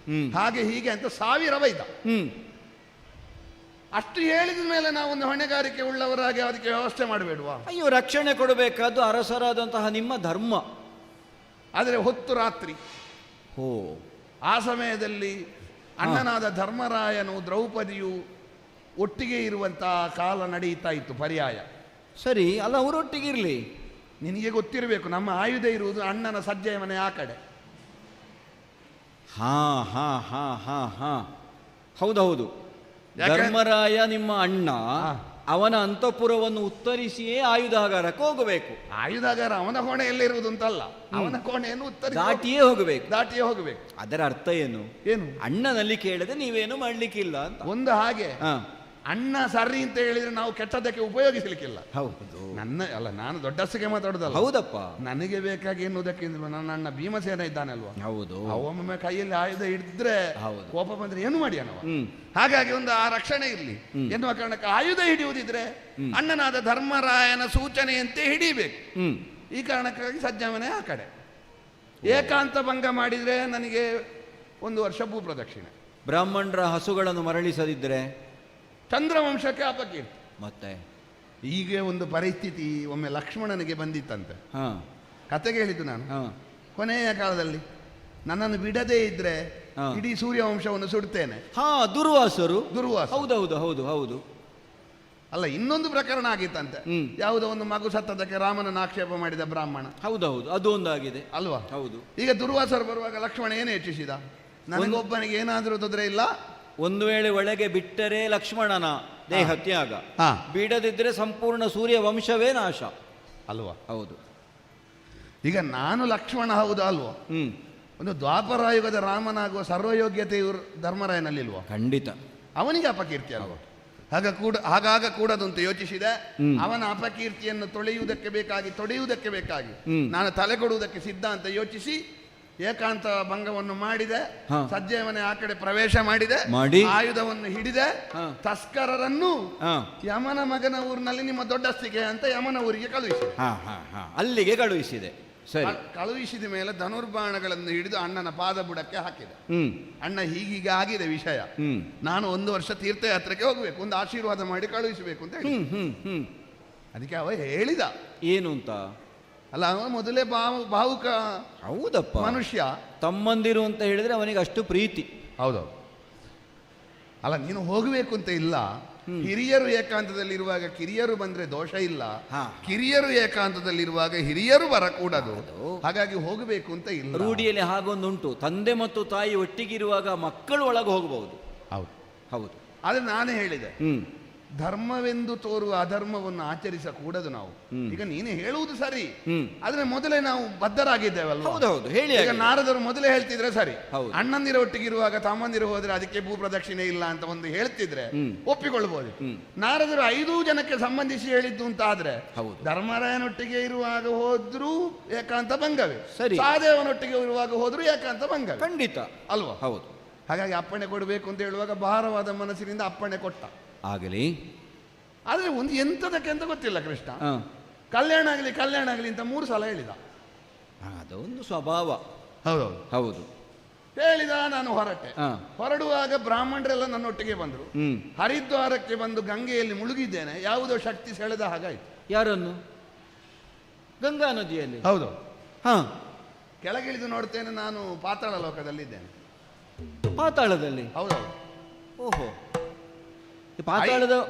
ಹಾಗೆ ಹೀಗೆ ಅಂತ 1000 ಬೈದ. ಅಷ್ಟು ಹೇಳಿದ ಮೇಲೆ ನಾವೊಂದು ಹೊಣೆಗಾರಿಕೆ ಉಳ್ಳವರಾಗಿ ಅದಕ್ಕೆ ವ್ಯವಸ್ಥೆ ಮಾಡಬೇಡುವ? ಅಯ್ಯೋ, ರಕ್ಷಣೆ ಕೊಡಬೇಕಾದ್ದು ಅರಸರಾದಂತಹ ನಿಮ್ಮ ಧರ್ಮ. ಆದರೆ ಹೊತ್ತು ರಾತ್ರಿ, ಆ ಸಮಯದಲ್ಲಿ ಅಣ್ಣನಾದ ಧರ್ಮರಾಯನು ದ್ರೌಪದಿಯು ಒಟ್ಟಿಗೆ ಇರುವಂತಹ ಕಾಲ ನಡೆಯುತ್ತಾ ಇತ್ತು, ಪರ್ಯಾಯ. ಸರಿ, ಅಲ್ಲ, ಅವರೊಟ್ಟಿಗಿರ್ಲಿ. ನಿನಗೆ ಗೊತ್ತಿರಬೇಕು, ನಮ್ಮ ಆಯುಧ ಇರುವುದು ಅಣ್ಣನ ಸಜ್ಜೆಯ ಮನೆ ಆ ಕಡೆ. ಹೌದೌದು. ಧರ್ಮರಾಯ ನಿಮ್ಮ ಅಣ್ಣ, ಅವನ ಅಂತಃಪುರವನ್ನು ಉತ್ತರಿಸಿಯೇ ಆಯುಧಾಗಾರಕ್ಕೆ ಹೋಗಬೇಕು. ಆಯುಧಾಗಾರ ಅವನ ಕೋಣೆಯಲ್ಲಿರುವುದು ಅಂತಲ್ಲ, ಅವನ ಕೋಣೆಯನ್ನು ದಾಟಿಯೇ ಹೋಗಬೇಕು. ಅದರ ಅರ್ಥ ಏನು? ಅಣ್ಣನಲ್ಲಿ ಕೇಳದೆ ನೀವೇನು ಮಾಡ್ಲಿಕ್ಕಿಲ್ಲ ಅಂತ. ಒಂದು ಹಾಗೆ ಅಣ್ಣ ಸರಿ ಅಂತ ಹೇಳಿದ್ರೆ ನಾವು ಕೆಟ್ಟದಕ್ಕೆ ಉಪಯೋಗಿಸಲಿಕ್ಕಿಲ್ಲ. ಹೌದು. ನಾನು ದೊಡ್ಡಸ್ಸಿಗೆ ಮಾತಾಡುದಲ್ಲ. ಹೌದಪ್ಪ. ನನಗೆ ಬೇಕಾಗಿ ಎನ್ನುವುದಕ್ಕಿಂತ ನನ್ನ ಅಣ್ಣ ಭೀಮಸೇನ ಇದ್ದಾನಲ್ವಾ, ಹೌದು, ಒಮ್ಮೊಮ್ಮೆ ಕೈಯಲ್ಲಿ ಆಯುಧ ಹಿಡಿದ್ರೆ ಕೋಪ ಬಂದ್ರೆ ಏನು ಮಾಡಿ ಅನ್ನವ. ಹಾಗಾಗಿ ಒಂದು ಆ ರಕ್ಷಣೆ ಇರಲಿ ಎನ್ನುವ ಕಾರಣಕ್ಕೆ ಆಯುಧ ಹಿಡಿಯುವುದಿದ್ರೆ ಅಣ್ಣನಾದ ಧರ್ಮರಾಯನ ಸೂಚನೆಯಂತೆ ಹಿಡಿಬೇಕು. ಈ ಕಾರಣಕ್ಕಾಗಿ ಸಜ್ಜಮನೆ ಆ ಕಡೆ. ಏಕಾಂತ ಭಂಗ ಮಾಡಿದ್ರೆ ನನಗೆ 1 ವರ್ಷ ಭೂ ಪ್ರದಕ್ಷಿಣೆ. ಬ್ರಾಹ್ಮಣರ ಹಸುಗಳನ್ನು ಮರಳಿಸದಿದ್ರೆ ಚಂದ್ರವಂಶಕ್ಕೆ ಅಪಕೀರ್ತಿ. ಮತ್ತೆ ಹೀಗೆ ಒಂದು ಪರಿಸ್ಥಿತಿ ಒಮ್ಮೆ ಲಕ್ಷ್ಮಣನಿಗೆ ಬಂದಿತ್ತಂತೆ. ಕತೆಗೆ ಹೇಳಿದ್ದು ನಾನು. ಕೊನೆಯ ಕಾಲದಲ್ಲಿ ನನ್ನನ್ನು ಬಿಡದೇ ಇದ್ರೆ ಇಡೀ ಸೂರ್ಯವಂಶವನ್ನು ಸುಡ್ತೇನೆ. ದುರ್ವಾಸರು. ಹೌದು. ಅಲ್ಲ, ಇನ್ನೊಂದು ಪ್ರಕರಣ ಆಗಿತ್ತಂತೆ. ಯಾವುದೋ ಒಂದು ಮಗು ಸತ್ತದಕ್ಕೆ ರಾಮನನ್ನು ಆಕ್ಷೇಪ ಮಾಡಿದ ಬ್ರಾಹ್ಮಣ. ಹೌದೌದು, ಅದು ಒಂದಾಗಿದೆ ಅಲ್ವಾ? ಹೌದು. ಈಗ ದುರ್ವಾಸರು ಬರುವಾಗ ಲಕ್ಷ್ಮಣ ಏನು ಹೆಚ್ಚಿಸಿದ? ನನಗೊಬ್ಬನಿಗೆ ಏನಾದರೂ ತೊಂದರೆ ಇಲ್ಲ, ಒಂದು ವೇಳೆ ಒಳಗೆ ಬಿಟ್ಟರೆ ಲಕ್ಷ್ಮಣನ ದೇಹ ತ್ಯಾಗ, ಬಿಡದಿದ್ರೆ ಸಂಪೂರ್ಣ ಸೂರ್ಯ ವಂಶವೇ ನಾಶ ಅಲ್ವಾ? ಹೌದು. ಈಗ ನಾನು ಲಕ್ಷ್ಮಣ ಹೌದು ಅಲ್ವಾ? ಒಂದು ದ್ವಾಪರಾಯುಗದ ರಾಮನಾಗುವ ಸರ್ವಯೋಗ್ಯತೆ ಇವರು ಧರ್ಮರಾಯನಲ್ಲಿಲ್ವಾ? ಖಂಡಿತ. ಅವನಿಗೆ ಅಪಕೀರ್ತಿ ಅಲ್ವಾ? ಹಾಗಾಗ ಕೂಡದು ಅಂತ ಯೋಚಿಸಿದೆ. ಅವನ ಅಪಕೀರ್ತಿಯನ್ನು ತೊಡೆಯುವುದಕ್ಕೆ ಬೇಕಾಗಿ ನಾನು ತಲೆ ಕೊಡುವುದಕ್ಕೆ ಸಿದ್ಧ ಅಂತ ಯೋಚಿಸಿ ಏಕಾಂತ ಭಂಗವನ್ನು ಮಾಡಿದೆ. ಸಜ್ಜೆಯ ಮನೆ ಆ ಕಡೆ ಪ್ರವೇಶ ಮಾಡಿದೆ, ಆಯುಧವನ್ನು ಹಿಡಿದೆ. ತಸ್ಕರರನ್ನು ಯಮನ ಮಗನ ಊರಿನಲ್ಲಿ ನಿಮ್ಮ ದೊಡ್ಡಸ್ತಿಗೆ ಅಂತ ಯಮನ ಊರಿಗೆ ಕಳುಹಿಸಿದೆ. ಅಲ್ಲಿಗೆ ಕಳುಹಿಸಿದೆ. ಕಳುಹಿಸಿದ ಮೇಲೆ ಧನುರ್ಬಾಣಗಳನ್ನು ಹಿಡಿದು ಅಣ್ಣನ ಪಾದ ಬುಡಕ್ಕೆ ಹಾಕಿದೆ. ಅಣ್ಣ ಹೀಗೀಗ ಆಗಿದೆ ವಿಷಯ, ನಾನು 1 ವರ್ಷ ತೀರ್ಥಯಾತ್ರೆಗೆ ಹೋಗ್ಬೇಕು, ಒಂದು ಆಶೀರ್ವಾದ ಮಾಡಿ ಕಳುಹಿಸಬೇಕು ಅಂತ ಹೇಳಿ. ಅದಕ್ಕೆ ಅವ ಹೇಳಿದ ಏನು ಅಂತ. ಅಲ್ಲ, ಅವ ಮೊದಲೇ ಭಾವುಕ. ಹೌದಪ್ಪ, ಮನುಷ್ಯ. ತಮ್ಮಂದಿರು ಅಂತ ಹೇಳಿದ್ರೆ ಅವನಿಗೆ ಅಷ್ಟು ಪ್ರೀತಿ. ಹೌದೌದು. ಅಲ್ಲ, ನೀನು ಹೋಗಬೇಕು ಅಂತ ಇಲ್ಲ. ಹಿರಿಯರು ಏಕಾಂತದಲ್ಲಿರುವಾಗ ಕಿರಿಯರು ಬಂದ್ರೆ ದೋಷ ಇಲ್ಲ, ಕಿರಿಯರು ಏಕಾಂತದಲ್ಲಿರುವಾಗ ಹಿರಿಯರು ಬರಕೂಡದು. ಹಾಗಾಗಿ ಹೋಗಬೇಕು ಅಂತ ಇಲ್ಲ. ರೂಢಿಯಲ್ಲಿ ಹಾಗೊಂದುಂಟು, ತಂದೆ ಮತ್ತು ತಾಯಿ ಒಟ್ಟಿಗಿರುವಾಗ ಮಕ್ಕಳು ಒಳಗೆ ಹೋಗಬಹುದು. ಹೌದು. ಆದ್ರೆ ನಾನೇ ಹೇಳಿದೆ, ಹ್ಮ್ ಧರ್ಮವೆಂದು ತೋರುವ ಅಧರ್ಮವನ್ನು ಆಚರಿಸಕೂಡದು ನಾವು. ಈಗ ನೀನು ಹೇಳುವುದು ಸರಿ, ಹ್ಮ್ ಆದ್ರೆ ಮೊದಲೇ ನಾವು ಬದ್ಧರಾಗಿದ್ದೇವಲ್ವಾ? ಹೌದೌದು, ಹೇಳಿ ಈಗ ನಾರದರು ಮೊದಲೇ ಹೇಳ್ತಿದ್ರೆ ಸರಿ, ಹೌದು. ಅಣ್ಣಂದಿರ ಒಟ್ಟಿಗಿರುವಾಗ ತಮ್ಮಂದಿರು ಹೋದ್ರೆ ಅದಕ್ಕೆ ಭೂಪ್ರದಕ್ಷಿಣೆ ಇಲ್ಲ ಅಂತ ಒಂದು ಹೇಳ್ತಿದ್ರೆ ಒಪ್ಪಿಕೊಳ್ಬಹುದು. ನಾರದರು 5 ಜನಕ್ಕೆ ಸಂಬಂಧಿಸಿ ಹೇಳಿದ್ದು ಅಂತ ಆದ್ರೆ ಹೌದು. ಧರ್ಮರಾಯನೊಟ್ಟಿಗೆ ಇರುವಾಗ ಹೋದ್ರೂ ಏಕಾಂತ ಭಂಗವೇ, ಸರಿ. ಸಹದೇವನೊಟ್ಟಿಗೆ ಇರುವಾಗ ಹೋದ್ರೂ ಏಕಾಂತ ಭಂಗವೇ, ಖಂಡಿತ ಅಲ್ವಾ? ಹೌದು. ಹಾಗಾಗಿ ಅಪ್ಪಣೆ ಕೊಡಬೇಕು ಅಂತ ಹೇಳುವಾಗ ಭಾರವಾದ ಮನಸ್ಸಿನಿಂದ ಅಪ್ಪಣೆ ಕೊಟ್ಟ. ಆಗಲಿ. ಆದ್ರೆ ಒಂದು ಎಂತದಕ್ಕೆ ಅಂತ ಗೊತ್ತಿಲ್ಲ ಕೃಷ್ಣ. ಹಾ, ಕಲ್ಯಾಣ ಆಗಲಿ ಅಂತ 3 ಸಲ ಹೇಳಿದ. ಅದೊಂದು ಸ್ವಭಾವ. ಹೌದೌದು, ಹೌದು. ಹೇಳಿದ. ನಾನು ಹೊರಟೆ. ಹಾ. ಹೊರಡುವಾಗ ಬ್ರಾಹ್ಮಣರೆಲ್ಲ ನನ್ನೊಟ್ಟಿಗೆ ಬಂದರು. ಹರಿದ್ವಾರಕ್ಕೆ ಬಂದು ಗಂಗೆಯಲ್ಲಿ ಮುಳುಗಿದ್ದೇನೆ. ಯಾವುದೋ ಶಕ್ತಿ ಸೆಳೆದ ಹಾಗಾಯ್ತು. ಯಾರನ್ನು? ಗಂಗಾ ನದಿಯಲ್ಲಿ. ಹೌದು. ಹಾ, ಕೆಳಗಿಳಿದು ನೋಡ್ತೇನೆ, ನಾನು ಪಾತಾಳ ಲೋಕದಲ್ಲಿದ್ದೇನೆ. ಪಾತಾಳದಲ್ಲಿ. ಹೌದೌದು. ಓಹೋ, ಈ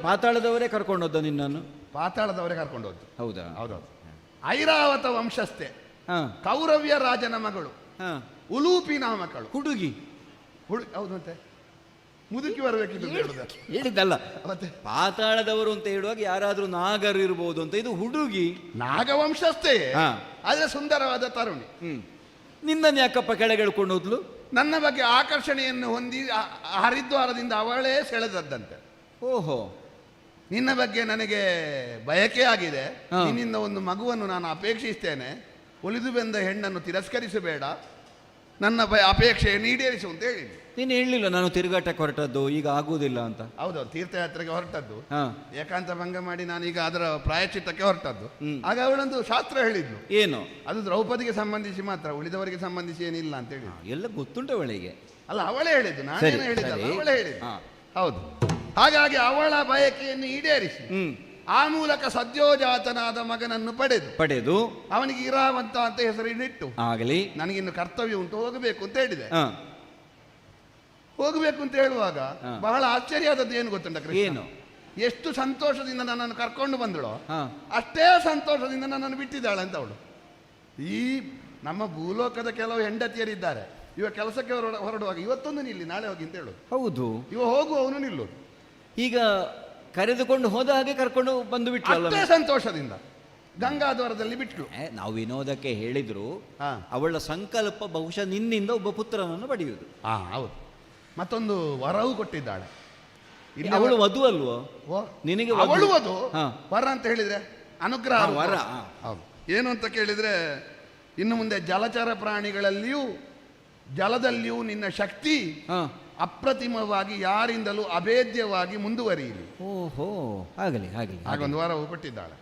ಪಾತಾಳದವರೇ ಕರ್ಕೊಂಡೋದ ನಿನ್ನನ್ನು? ಪಾತಾಳದವರೇ ಕರ್ಕೊಂಡು ಹೋದ್ದು. ಹೌದಾ? ಹೌದೌದು. ಐರಾವತ ವಂಶಸ್ಥೆ, ಹಾ ಕೌರವ್ಯ ರಾಜನ ಮಗಳು, ಹಾ, ಉಲೂಪಿ ನಾಮಕಳು, ಹುಡುಗಿ. ಹೌದು. ಮತ್ತೆ ಮುದುಕಿ ಬರಬೇಕಿದ್ದು ಹೇಳಿದ್ದಲ್ಲ, ಮತ್ತೆ ಪಾತಾಳದವರು ಅಂತ ಹೇಳುವಾಗ ಯಾರಾದ್ರೂ ನಾಗರು ಇರ್ಬೋದು ಅಂತ. ಇದು ಹುಡುಗಿ, ನಾಗವಂಶಸ್ಥೆಯೇ, ಹಾ. ಆದ್ರೆ ಸುಂದರವಾದ ತರುಣಿ. ನಿನ್ನನ್ನು ಯಾಕಪ್ಪ ಕೆಳಗೆ ಎಳ್ಕೊಂಡು ಹೋದ್ಲು? ನನ್ನ ಬಗ್ಗೆ ಆಕರ್ಷಣೆಯನ್ನು ಹೊಂದಿ ಹರಿದ್ವಾರದಿಂದ ಅವಳೇ ಸೆಳೆದದ್ದಂತೆ. ಓಹೋ, ನಿನ್ನ ಬಗ್ಗೆ ನನಗೆ ಬಯಕೆ ಆಗಿದೆ, ಹಾ. ನಿನ್ನಿಂದ ಒಂದು ಮಗುವನ್ನು ನಾನು ಅಪೇಕ್ಷಿಸ್ತೇನೆ, ಒಲಿದು ಬೆಂದ ಹೆಣ್ಣನ್ನು ತಿರಸ್ಕರಿಸಬೇಡ, ನನ್ನ ಅಪೇಕ್ಷೆಯನ್ನು ಈಡೇರಿಸು ಅಂತ ಹೇಳಿದ್ದೆ. ನೀನು ಹೇಳಲಿಲ್ಲ ನಾನು ತಿರುಗಾಟಕ್ಕೆ ಹೊರಟದ್ದು, ಈಗ ಆಗುವುದಿಲ್ಲ ಅಂತ? ಹೌದೌದು, ತೀರ್ಥಯಾತ್ರೆಗೆ ಹೊರಟದ್ದು. ಹಾ, ಏಕಾಂತ ಭಂಗ ಮಾಡಿ ನಾನೀಗ ಅದರ ಪ್ರಾಯಶ್ಚಿತ್ತಕ್ಕೆ ಹೊರಟದ್ದು. ಆಗ ಅವಳೊಂದು ಶಾಸ್ತ್ರ ಹೇಳಿದ್ಲು. ಏನು? ಅದು ದ್ರೌಪದಿಗೆ ಸಂಬಂಧಿಸಿ ಮಾತ್ರ, ಉಳಿದವರಿಗೆ ಸಂಬಂಧಿಸಿ ಏನಿಲ್ಲ ಅಂತ ಹೇಳಿ. ಎಲ್ಲ ಗೊತ್ತುಂಟು ಅವಳಿಗೆ. ಅಲ್ಲ, ಅವಳೇ ಹೇಳಿದ್ದು, ಸರಿ, ನಾನೇನು ಹೇಳಿದ್ದಲ್ಲ, ಸರಿ. ಅವಳೇ ಹೇಳಿದ್ದು. ಹಾ. ಹೌದು. ಹಾಗಾಗಿ ಅವಳ ಬಯಕೆಯನ್ನು ಈಡೇರಿಸಿ ಆ ಮೂಲಕ ಸದ್ಯೋಜಾತನಾದ ಮಗನನ್ನು ಪಡೆದು ಅವನಿಗೆ ಇರಾವಂತ ಅಂತ ಹೆಸರಿನಿಟ್ಟು, ಆಗಲಿ, ನನಗಿನ್ನು ಕರ್ತವ್ಯ ಉಂಟು, ಹೋಗಬೇಕು ಅಂತ ಹೇಳಿದೆ. ಹಾ, ಹೋಗಬೇಕು ಅಂತ ಹೇಳುವಾಗ ಬಹಳ ಆಶ್ಚರ್ಯವಾದದ್ದು ಏನು ಗೊತ್ತುಂಟ ಕೃಷ್ಣ? ಏನು? ಎಷ್ಟು ಸಂತೋಷದಿಂದ ನನ್ನನ್ನು ಕರ್ಕೊಂಡು ಬಂದಳು, ಹಾ, ಅಷ್ಟೇ ಸಂತೋಷದಿಂದ ನನ್ನನ್ನು ಬಿಟ್ಟಿದ್ದಾಳೆ ಅಂತ ಅವಳು. ಈ ನಮ್ಮ ಭೂಲೋಕದ ಕೆಲವು ಹೆಂಡತಿಯರಿದ್ದಾರೆ, ಇವ ಕೆಲಸಕ್ಕೆ ಹೊರಡುವಾಗ ಇವತ್ತೊಂದು ನಿಲ್ಲಿ, ನಾಳೆ ಹೋಗಿ ಅಂತ ಹೇಳೋದು. ಹೌದು. ಇವ ಹೋಗುವವನು ನಿಲ್ಲೋದು. ಈಗ ಕರೆದುಕೊಂಡು ಹೋದ ಹಾಗೆ ಕರ್ಕೊಂಡು ಬಂದು ಬಿಟ್ರಲ್ಲ. ಅಷ್ಟೇ ಸಂತೋಷದಿಂದ ಗಂಗಾದ್ವಾರದಲ್ಲಿ ಬಿಟ್ಲು. ನಾವು ವಿನೋದಕ್ಕೆ ಹೇಳಿದ್ರು, ಹಾ. ಅವಳ ಸಂಕಲ್ಪ ಬಹುಶಃ ನಿನ್ನಿಂದ ಒಬ್ಬ ಪುತ್ರನನ್ನು ಪಡೆಯುವುದು. ಹೌದು. ಮತ್ತೊಂದು ವರವು ಕೊಟ್ಟಿದ್ದಾಳೆ. ಇಲ್ಲಿ ಅವಳು ವಧು ಅಲ್ವೋ? ನಿನಗೆ ವಧು. ಅವಳು ವಧು. ಹಾ. ವರ ಅಂತ ಹೇಳಿದ್ರೆ ಅನುಗ್ರಹ. ವರ. ಹೌದು. ಏನು ಅಂತ ಕೇಳಿದ್ರೆ, ಇನ್ನು ಮುಂದೆ ಜಲಚರ ಪ್ರಾಣಿಗಳಲ್ಲಿಯೂ ಜಲದಲ್ಲಿಯೂ ನಿನ್ನ ಶಕ್ತಿ ಹಾ, ಅಪ್ರತಿಮವಾಗಿ ಯಾರಿಂದಲೂ ಅಭೇದ್ಯವಾಗಿ ಮುಂದುವರಿಯಲಿ. ಓಹೋ, ಆಗಲಿ ಆಗಲಿ. ಹಾಗೊಂದು ವರವು ಕೊಟ್ಟಿದ್ದಾಳೆ.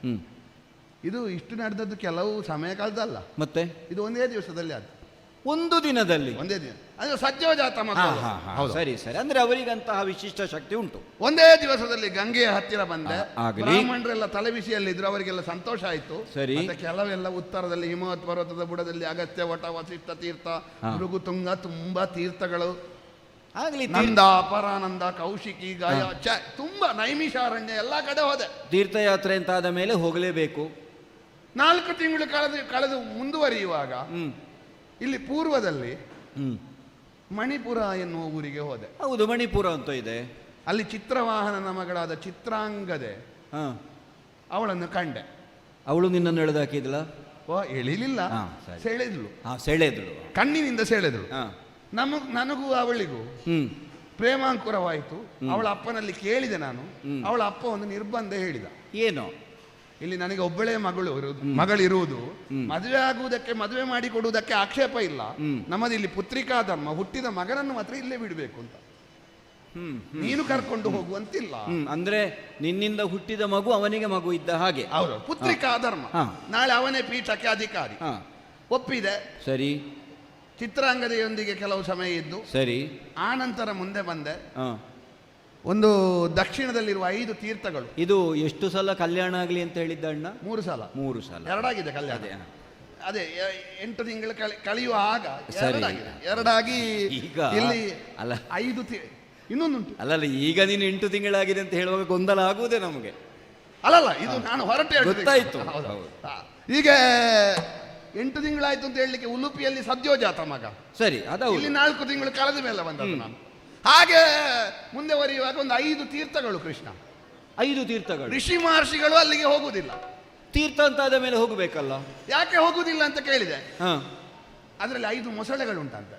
ಇದು ಇಷ್ಟು ನಡೆದದ್ದು ಕೆಲವು ಸಮಯ ಕಾಲದಲ್ಲ, ಮತ್ತೆ ಇದು ಒಂದೇ ದಿವಸದಲ್ಲಿ ಆದ. ಒಂದು ದಿನದಲ್ಲಿ? ಒಂದೇ ದಿನ. ಅಂದ್ರೆ ಸದ್ಯೋಜಾತ ಮಕ್ಕಳು. ಸರಿ ಸರಿ, ಅಂದ್ರೆ ಅವರಿಗಂತಹ ವಿಶಿಷ್ಟ ಶಕ್ತಿ ಉಂಟು. ಒಂದೇ ದಿವಸದಲ್ಲಿ ಗಂಗೆಯ ಹತ್ತಿರ ಬಂದೆ. ಆಗಲಿ. ಬ್ರಾಹ್ಮಣರೆಲ್ಲ ತಲೆಬಿಸಿಯಲ್ಲಿದ್ರು, ಅವರಿಗೆಲ್ಲ ಸಂತೋಷ ಆಯ್ತು. ಸರಿ. ಮತ್ತೆ ಕೆಲವೆಲ್ಲ ಉತ್ತರದಲ್ಲಿ ಹಿಮವತ್ ಪರ್ವತದ ಬುಡದಲ್ಲಿ ಅಗಸ್ತ್ಯ, ವಟ, ವಸಿಷ್ಠ ತೀರ್ಥ, ಭೃಗುತುಂಗ, ತುಂಬಾ ತೀರ್ಥಗಳು. ಆಗ್ಲಿ. ನಂದ, ಪರಾನಂದ, ಕೌಶಿಕಿ, ಗಾಯ, ತುಂಬಾ ನೈಮಿಷಾರಣ್ಯ ಎಲ್ಲ ಕಡೆ ಹೋದೆ. ತೀರ್ಥಯಾತ್ರೆ ಅಂತ ಆದ ಮೇಲೆ ಹೋಗಲೇಬೇಕು. 4 ತಿಂಗಳು ಕಳೆದು ಮುಂದುವರಿಯುವಾಗ ಇಲ್ಲಿ ಪೂರ್ವದಲ್ಲಿ ಮಣಿಪುರ ಎನ್ನುವ ಊರಿಗೆ ಹೋದೆ. ಹೌದು, ಮಣಿಪುರ ಅಂತ ಇದೆ. ಅಲ್ಲಿ ಚಿತ್ರವಾಹನನ ಮಗಳಾದ ಚಿತ್ರಾಂಗದೆ, ಅವಳನ್ನು ಕಂಡೆ. ಅವಳು ನಿನ್ನನ್ನು ಎಳೆದಾಕಿದ್ಲ? ಎಳಿಲಿಲ್ಲ, ಸೆಳೆದ್ಲು. ಸೆಳೆದಳು, ಕಣ್ಣಿನಿಂದ ಸೆಳೆದಳು. ನನಗೂ ಅವಳಿಗೂ ಪ್ರೇಮಾಂಕುರವಾಯಿತು. ಅವಳ ಅಪ್ಪನಲ್ಲಿ ಕೇಳಿದೆ ನಾನು. ಅವಳ ಅಪ್ಪ ಒಂದು ನಿರ್ಬಂಧ ಹೇಳಿದ. ಏನು? ಇಲ್ಲಿ ನನಗೆ ಒಬ್ಬಳೇ ಮಗಳಿರುವುದು, ಮದುವೆ ಆಗುವುದಕ್ಕೆ, ಮದುವೆ ಮಾಡಿ ಕೊಡುವುದಕ್ಕೆ ಆಕ್ಷೇಪ ಇಲ್ಲ. ನಮ್ಮದು ಇಲ್ಲಿ ಪುತ್ರಿಕಾ ಧರ್ಮ, ಹುಟ್ಟಿದ ಮಗನನ್ನು ಮಾತ್ರ ಇಲ್ಲೇ ಬಿಡಬೇಕು ಅಂತ. ನೀನು ಕರ್ಕೊಂಡು ಹೋಗುವಂತಿಲ್ಲ. ಅಂದ್ರೆ ನಿನ್ನಿಂದ ಹುಟ್ಟಿದ ಮಗು ಅವನಿಗೆ ಮಗು ಇದ್ದ ಹಾಗೆ. ಹೌದು, ಪುತ್ರಿಕಾ ಧರ್ಮ. ನಾಳೆ ಅವನೇ ಪೀಠಕ್ಕೆ ಅಧಿಕಾರಿ. ಒಪ್ಪಿದೆ. ಸರಿ. ಚಿತ್ರಾಂಗದೆಯೊಂದಿಗೆ ಕೆಲವು ಸಮಯ ಇದ್ದು, ಸರಿ, ಆ ನಂತರ ಮುಂದೆ ಬಂದೆ. ಒಂದು ದಕ್ಷಿಣದಲ್ಲಿರುವ 5 ತೀರ್ಥಗಳು. ಇದು ಎಷ್ಟು ಸಲ ಕಲ್ಯಾಣ ಆಗಲಿ ಅಂತ ಹೇಳಿದ್ದ ಅಣ್ಣ? 3 ಸಲ. 3 ಸಲ. 2 ಆಗಿದೆ ಕಲ್ಯಾಣ. ಅದೇ 8 ತಿಂಗಳು ಕಳೆಯುವ ಆಗ 2 ಆಗಿ ಈಗ ಇಲ್ಲಿ ಅಲ್ಲ 5 ಇನ್ನೊಂದುಂಟು. ಅಲ್ಲಲ್ಲ, ಈಗ ನೀನು 8 ತಿಂಗಳಾಗಿದೆ ಅಂತ ಹೇಳುವಾಗ ಗೊಂದಲ ಆಗುವುದೇ ನಮಗೆ. ಅಲ್ಲಲ್ಲ, ಇದು ನಾನು ಹೊರಟೆ ಗೊತ್ತಾಯ್ತು. ಈಗ 8 ತಿಂಗಳಾಯ್ತು ಅಂತ ಹೇಳಲಿಕ್ಕೆ ಉಲುಪಿಯಲ್ಲಿ ಸದ್ಯೋಜಾತ ಮಗ. ಸರಿ, ಅದ ಇಲ್ಲಿ 4 ತಿಂಗಳು ಕಳೆದ ಮೇಲೆ ಬಂದದ್ದು ನಾನು. ಹಾಗೆ ಮುಂದೆ ಬರೆಯುವಾಗ ಒಂದು 5 ತೀರ್ಥಗಳು ಕೃಷ್ಣ. 5 ತೀರ್ಥಗಳು. ಋಷಿ ಮಹರ್ಷಿಗಳು ಅಲ್ಲಿಗೆ ಹೋಗುವುದಿಲ್ಲ. ತೀರ್ಥ ಅಂತ ಆದ ಮೇಲೆ ಹೋಗಬೇಕಲ್ಲ. ಯಾಕೆ ಹೋಗುವುದಿಲ್ಲ ಅಂತ ಕೇಳಿದೆ. ಹಾ, ಅದರಲ್ಲಿ 5 ಮೊಸಳೆಗಳುಂಟಂತ.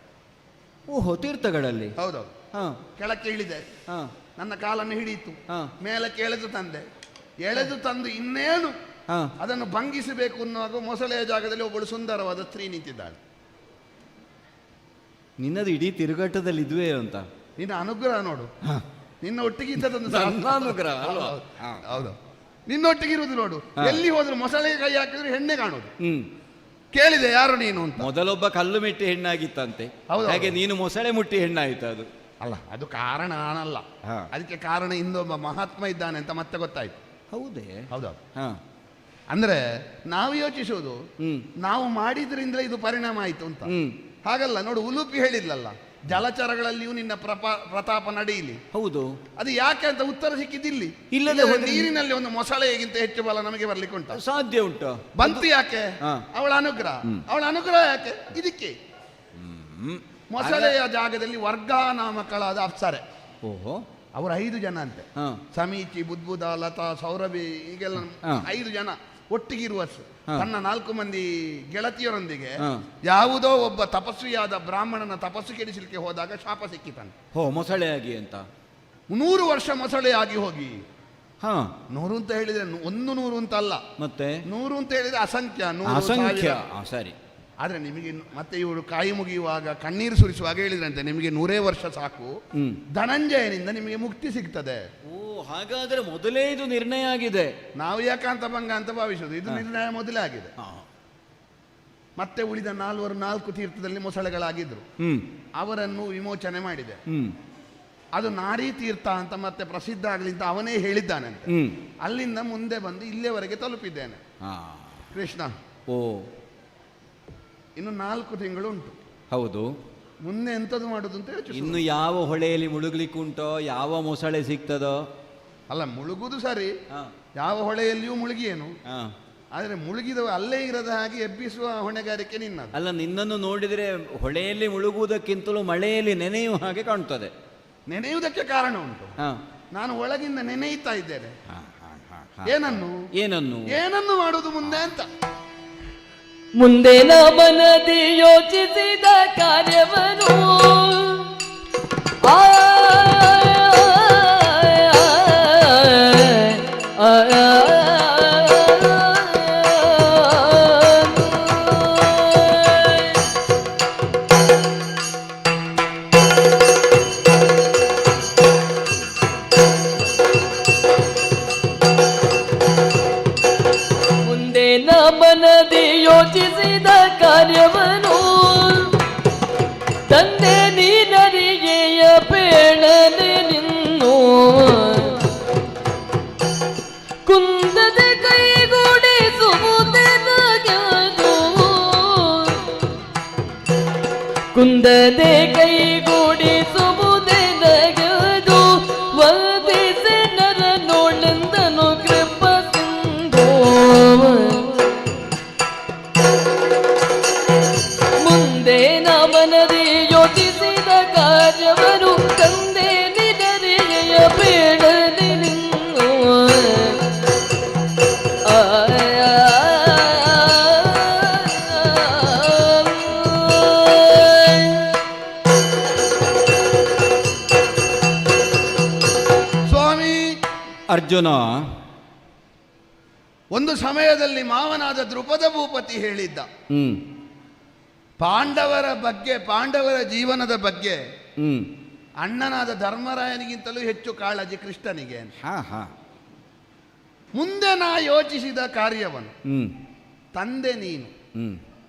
ಓಹೋ, ತೀರ್ಥಗಳಲ್ಲಿ. ಹೌದೌದು. ಹಾ, ಕೆಳಕ್ಕೆ ಇಳಿದೆ, ಹಾ, ನನ್ನ ಕಾಲನ್ನು ಹಿಡಿಯಿತು, ಹಾ, ಮೇಲಕ್ಕೆ ಎಳೆದು ತಂದೆ. ಎಳೆದು ತಂದು ಇನ್ನೇನು ಹಾ, ಅದನ್ನು ಭಂಗಿಸಬೇಕು ಅನ್ನುವಾಗ ಮೊಸಳೆಯ ಜಾಗದಲ್ಲಿ ಒಬ್ಬಳು ಸುಂದರವಾದ ಸ್ತ್ರೀ ನಿಂತಿದ್ದಾಳೆ. ನಿನ್ನದು ಇಡೀ ತಿರುಗಾಟದಲ್ಲಿ ಇದುವೇ ಅಂತ. ನಿನ್ನ ಅನುಗ್ರಹ ನೋಡು. ನಿನ್ನ ಒಟ್ಟಿಗೆ ಇದ್ದದೊಂದು ನನ್ನ ಅನುಗ್ರಹ ಅಲ್ವಾ? ಹೌದು, ನಿನ್ನೊಟ್ಟಿಗೆ ಇರುವುದು ನೋಡು. ಎಲ್ಲಿ ಹೋದ್ರು ಮೊಸಳೆಗೆ ಕೈ ಹಾಕಿದ್ರೆ ಹೆಣ್ಣೆ ಕಾಣುದು. ಹ್ಮ್. ಕೇಳಿದೆ ಯಾರು ನೀನು ಅಂತ. ಮೊದಲೊಬ್ಬ ಕಲ್ಲು ಮೆಟ್ಟಿ ಹೆಣ್ಣಾಗಿತ್ತಂತೆ. ಹೌದು. ಹಾಗೆ ನೀನು ಮೊಸಳೆ ಮುಟ್ಟಿ ಹೆಣ್ಣಾಯ್ತು. ಅದು ಅಲ್ಲ, ಅದು ಕಾರಣ ನಾನಲ್ಲ. ಹಾ. ಅದಕ್ಕೆ ಕಾರಣ ಇನ್ನೊಬ್ಬ ಮಹಾತ್ಮ ಇದ್ದಾನೆ ಅಂತ ಮತ್ತೆ ಗೊತ್ತಾಯ್ತು. ಹೌದೇ? ಹೌದೌದು. ಹಾ. ಅಂದ್ರೆ ನಾವು ಯೋಚಿಸುವುದು ಹ್ಮ್. ನಾವು ಮಾಡಿದ್ರಿಂದ ಇದು ಪರಿಣಾಮ ಆಯ್ತು ಅಂತ. ಹ್ಮ್. ಹಾಗಲ್ಲ ನೋಡು, ಉಲುಪಿ ಹೇಳಿದ್ಲಲ್ಲ, ಜಲಚರಗಳಲ್ಲಿಯೂ ನಿನ್ನ ಪ್ರತಾಪ ನಡೆಯಲಿ. ಹೌದು. ಅದು ಯಾಕೆ ಅಂತ ಉತ್ತರ ಸಿಕ್ಕಿದ್ದಿಲ್ಲಿ. ಇಲ್ಲದೆ ಹೋದ್ರೆ ನೀರಿನಲ್ಲಿ ಒಂದು ಮೊಸಳೆಗಿಂತ ಹೆಚ್ಚು ಬಲ ನಮಗೆ ಬರ್ಲಿಕ್ಕೆ ಉಂಟು. ಸಾಧ್ಯ ಉಂಟು. ಬಂತು ಯಾಕೆ? ಹಾ. ಅವಳ ಅನುಗ್ರಹ. ಅವಳ ಅನುಗ್ರಹ ಯಾಕೆ? ಇದಕ್ಕೆ ಮೊಸಳೆಯ ಜಾಗದಲ್ಲಿ ವರ್ಗಾ ನಾಮಕಳಾದ ಅಪ್ಸರೆ. ಓಹೋ, ಅವರು 5 ಜನ ಅಂತೆ. ಹಾ. ಸಮೀಚಿ, ಬುದ್ಬುದ, ಲತಾ, ಸೌರಭಿ, ಹೀಗೆಲ್ಲ ಹಾ. 5 ಜನ ಒಟ್ಟಿಗಿರುವ ಹಾ. ತನ್ನ 4 ಮಂದಿ ಗೆಳತಿಯರೊಂದಿಗೆ ಹಾ. ಯಾವುದೋ ಒಬ್ಬ ತಪಸ್ವಿಯಾದ ಬ್ರಾಹ್ಮಣನ ತಪಸ್ಸು ಕೆಡಿಸಲಿಕ್ಕೆ ಹೋದಾಗ ಶಾಪ ಸಿಕ್ಕಿತಾನೆ. ಹೋ, ಮೊಸಳೆಯಾಗಿ ಅಂತ. 100 ವರ್ಷ ಮೊಸಳೆಯಾಗಿ ಹೋಗಿ. ಹಾ. 100 ಅಂತ ಹೇಳಿದ್ರೆ 100 ಅಂತ ಅಲ್ಲ, ಮತ್ತೆ 100 ಅಂತ ಹೇಳಿದ್ರೆ ಅಸಂಖ್ಯ, 100, ಅಸಂಖ್ಯ. 1000. ಸರಿ. ಆದ್ರೆ ನಿಮಗೆ ಮತ್ತೆ ಇವರು ಕಾಯಿ ಮುಗಿಯುವಾಗ ಕಣ್ಣೀರು ಸುರಿಸುವಾಗ ಹೇಳಿದ್ರಂತೆ, ನಿಮಗೆ 100 ವರ್ಷ ಸಾಕು, ಹ್ಮ್. ಧನಂಜಯನಿಂದ ನಿಮಗೆ ಮುಕ್ತಿ ಸಿಗ್ತದೆ. ಓ, ಹಾಗಾದ್ರೆ ಮೊದಲೇ ಇದು ನಿರ್ಣಯ ಆಗಿದೆ. ನಾವು ಏಕಾಂತ ಭಂಗ ಅಂತ ಭಾವಿಸುದು, ಇದು ನಿರ್ಣಯ ಮೊದಲೇ ಆಗಿದೆ. ಹಾ. ಮತ್ತೆ ಉಳಿದ 4 ತೀರ್ಥದಲ್ಲಿ ಮೊಸಳೆಗಳಾಗಿದ್ರು. ಹ್ಮ್. ಅವರನ್ನು ವಿಮೋಚನೆ ಮಾಡಿದೆ. ಹ್ಮ್. ಅದು ನಾರಿ ತೀರ್ಥ ಅಂತ ಮತ್ತೆ ಪ್ರಸಿದ್ಧ ಆಗಲಿ ಅಂತ ಅವನೇ ಹೇಳಿದ್ದಾನಂತೆ. ಹ್ಮ್. ಅಲ್ಲಿಂದ ಮುಂದೆ ಬಂದು ಇಲ್ಲಿಯವರೆಗೆ ತಲುಪಿದ್ದೇನೆ ಹಾ. ಕೃಷ್ಣ. ಓ, ಇನ್ನು 4 ತಿಂಗಳು ಉಂಟು. ಹೌದು. ಮುಂದೆ ಎಂಥದ್ದು ಮಾಡುದು ಅಂತ ಯೋಚಿಸುದು. ಇನ್ನು ಯಾವ ಹೊಳೆಯಲ್ಲಿ ಮುಳುಗ್ಲಿಕ್ಕುಂಟೋ, ಯಾವ ಮೊಸಳೆ ಸಿಗ್ತದೋ. ಅಲ್ಲ, ಮುಳುಗುದು ಸರಿ, ಹಾ. ಯಾವ ಹೊಳೆಯಲ್ಲಿಯೂ ಮುಳುಗಿಯೇನು. ಹಾ. ಆದರೆ ಮುಳುಗಿದವ ಅಲ್ಲೇ ಇರದ ಹಾಗೆ ಎಬ್ಬಿಸುವ ಹೊಣೆಗಾರಿಕೆ ನಿನ್ನದು. ಅಲ್ಲ, ನಿನ್ನನ್ನು ನೋಡಿದರೆ ಹೊಳೆಯಲ್ಲಿ ಮುಳುಗುವುದಕ್ಕಿಂತಲೂ ಮಳೆಯಲ್ಲಿ ನೆನೆಯುವ ಹಾಗೆ ಕಾಣ್ತದೆ. ನೆನೆಯುವುದಕ್ಕೆ ಕಾರಣ ಉಂಟು. ಹಾ. ನಾನು ಒಳಗಿಂದ ನೆನೆಯುತ್ತಾ ಇದ್ದೇನೆ. ಹಾ, ಹಾ, ಹಾ, ಹಾ. ಏನನ್ನು ಏನನ್ನು? ಏನನ್ನು ಮಾಡುವುದು ಮುಂದೆ ಅಂತ. ಮುಂದೆ ನ ಮನದಿ ಯೋಚಿಸಿದ ಕಾರ್ಯವನು ಆ ಮುಂದೆ ನ ಮನದಿ ಯೋಚಿಸಿದ ಕಾರ್ಯವನು ತಂದೆ ನೀನರಿಗೆಯ ಪೇಳನೆ ನಿನ್ನು ಕುಂದದ ಕೈಗೂಡಿಸುವುದೆನಗದು ಕುಂದದೆ ಕೈಗೂಡಿಸುವುದೆನಗದು ವಂದಿಸೆ ನರ ನೋಳೆಂದನು ಕೃಪ ಸಿಂಧೋ ಮುಂದೆ ನಮನದಿ ಯೋಚಿಸಿದ ಕಾರ್ಯವರು ತಂದೆ ನಿನರಿಗೆಯ ಬೇಡನೆ ನಿನ್ನು ಸ್ವಾಮಿ, ಅರ್ಜುನ, ಒಂದು ಸಮಯದಲ್ಲಿ ಮಾವನಾದ ದ್ರುಪದ ಭೂಪತಿ ಹೇಳಿದ್ದ, ಹ್ಮ್. ಪಾಂಡವರ ಬಗ್ಗೆ, ಪಾಂಡವರ ಜೀವನದ ಬಗ್ಗೆ ಹ್ಮ್. ಅಣ್ಣನಾದ ಧರ್ಮರಾಯನಿಗಿಂತಲೂ ಹೆಚ್ಚು ಕಾಳಜಿ ಕೃಷ್ಣನಿಗೆ ಅಂತ. ಹಾ, ಹಾ. ಮುಂದೆ ನಾ ಯೋಚಿಸಿದ ಕಾರ್ಯವನ್ನು ಹ್ಮ್. ತಂದೆ ನೀನು, ಹ್ಮ್.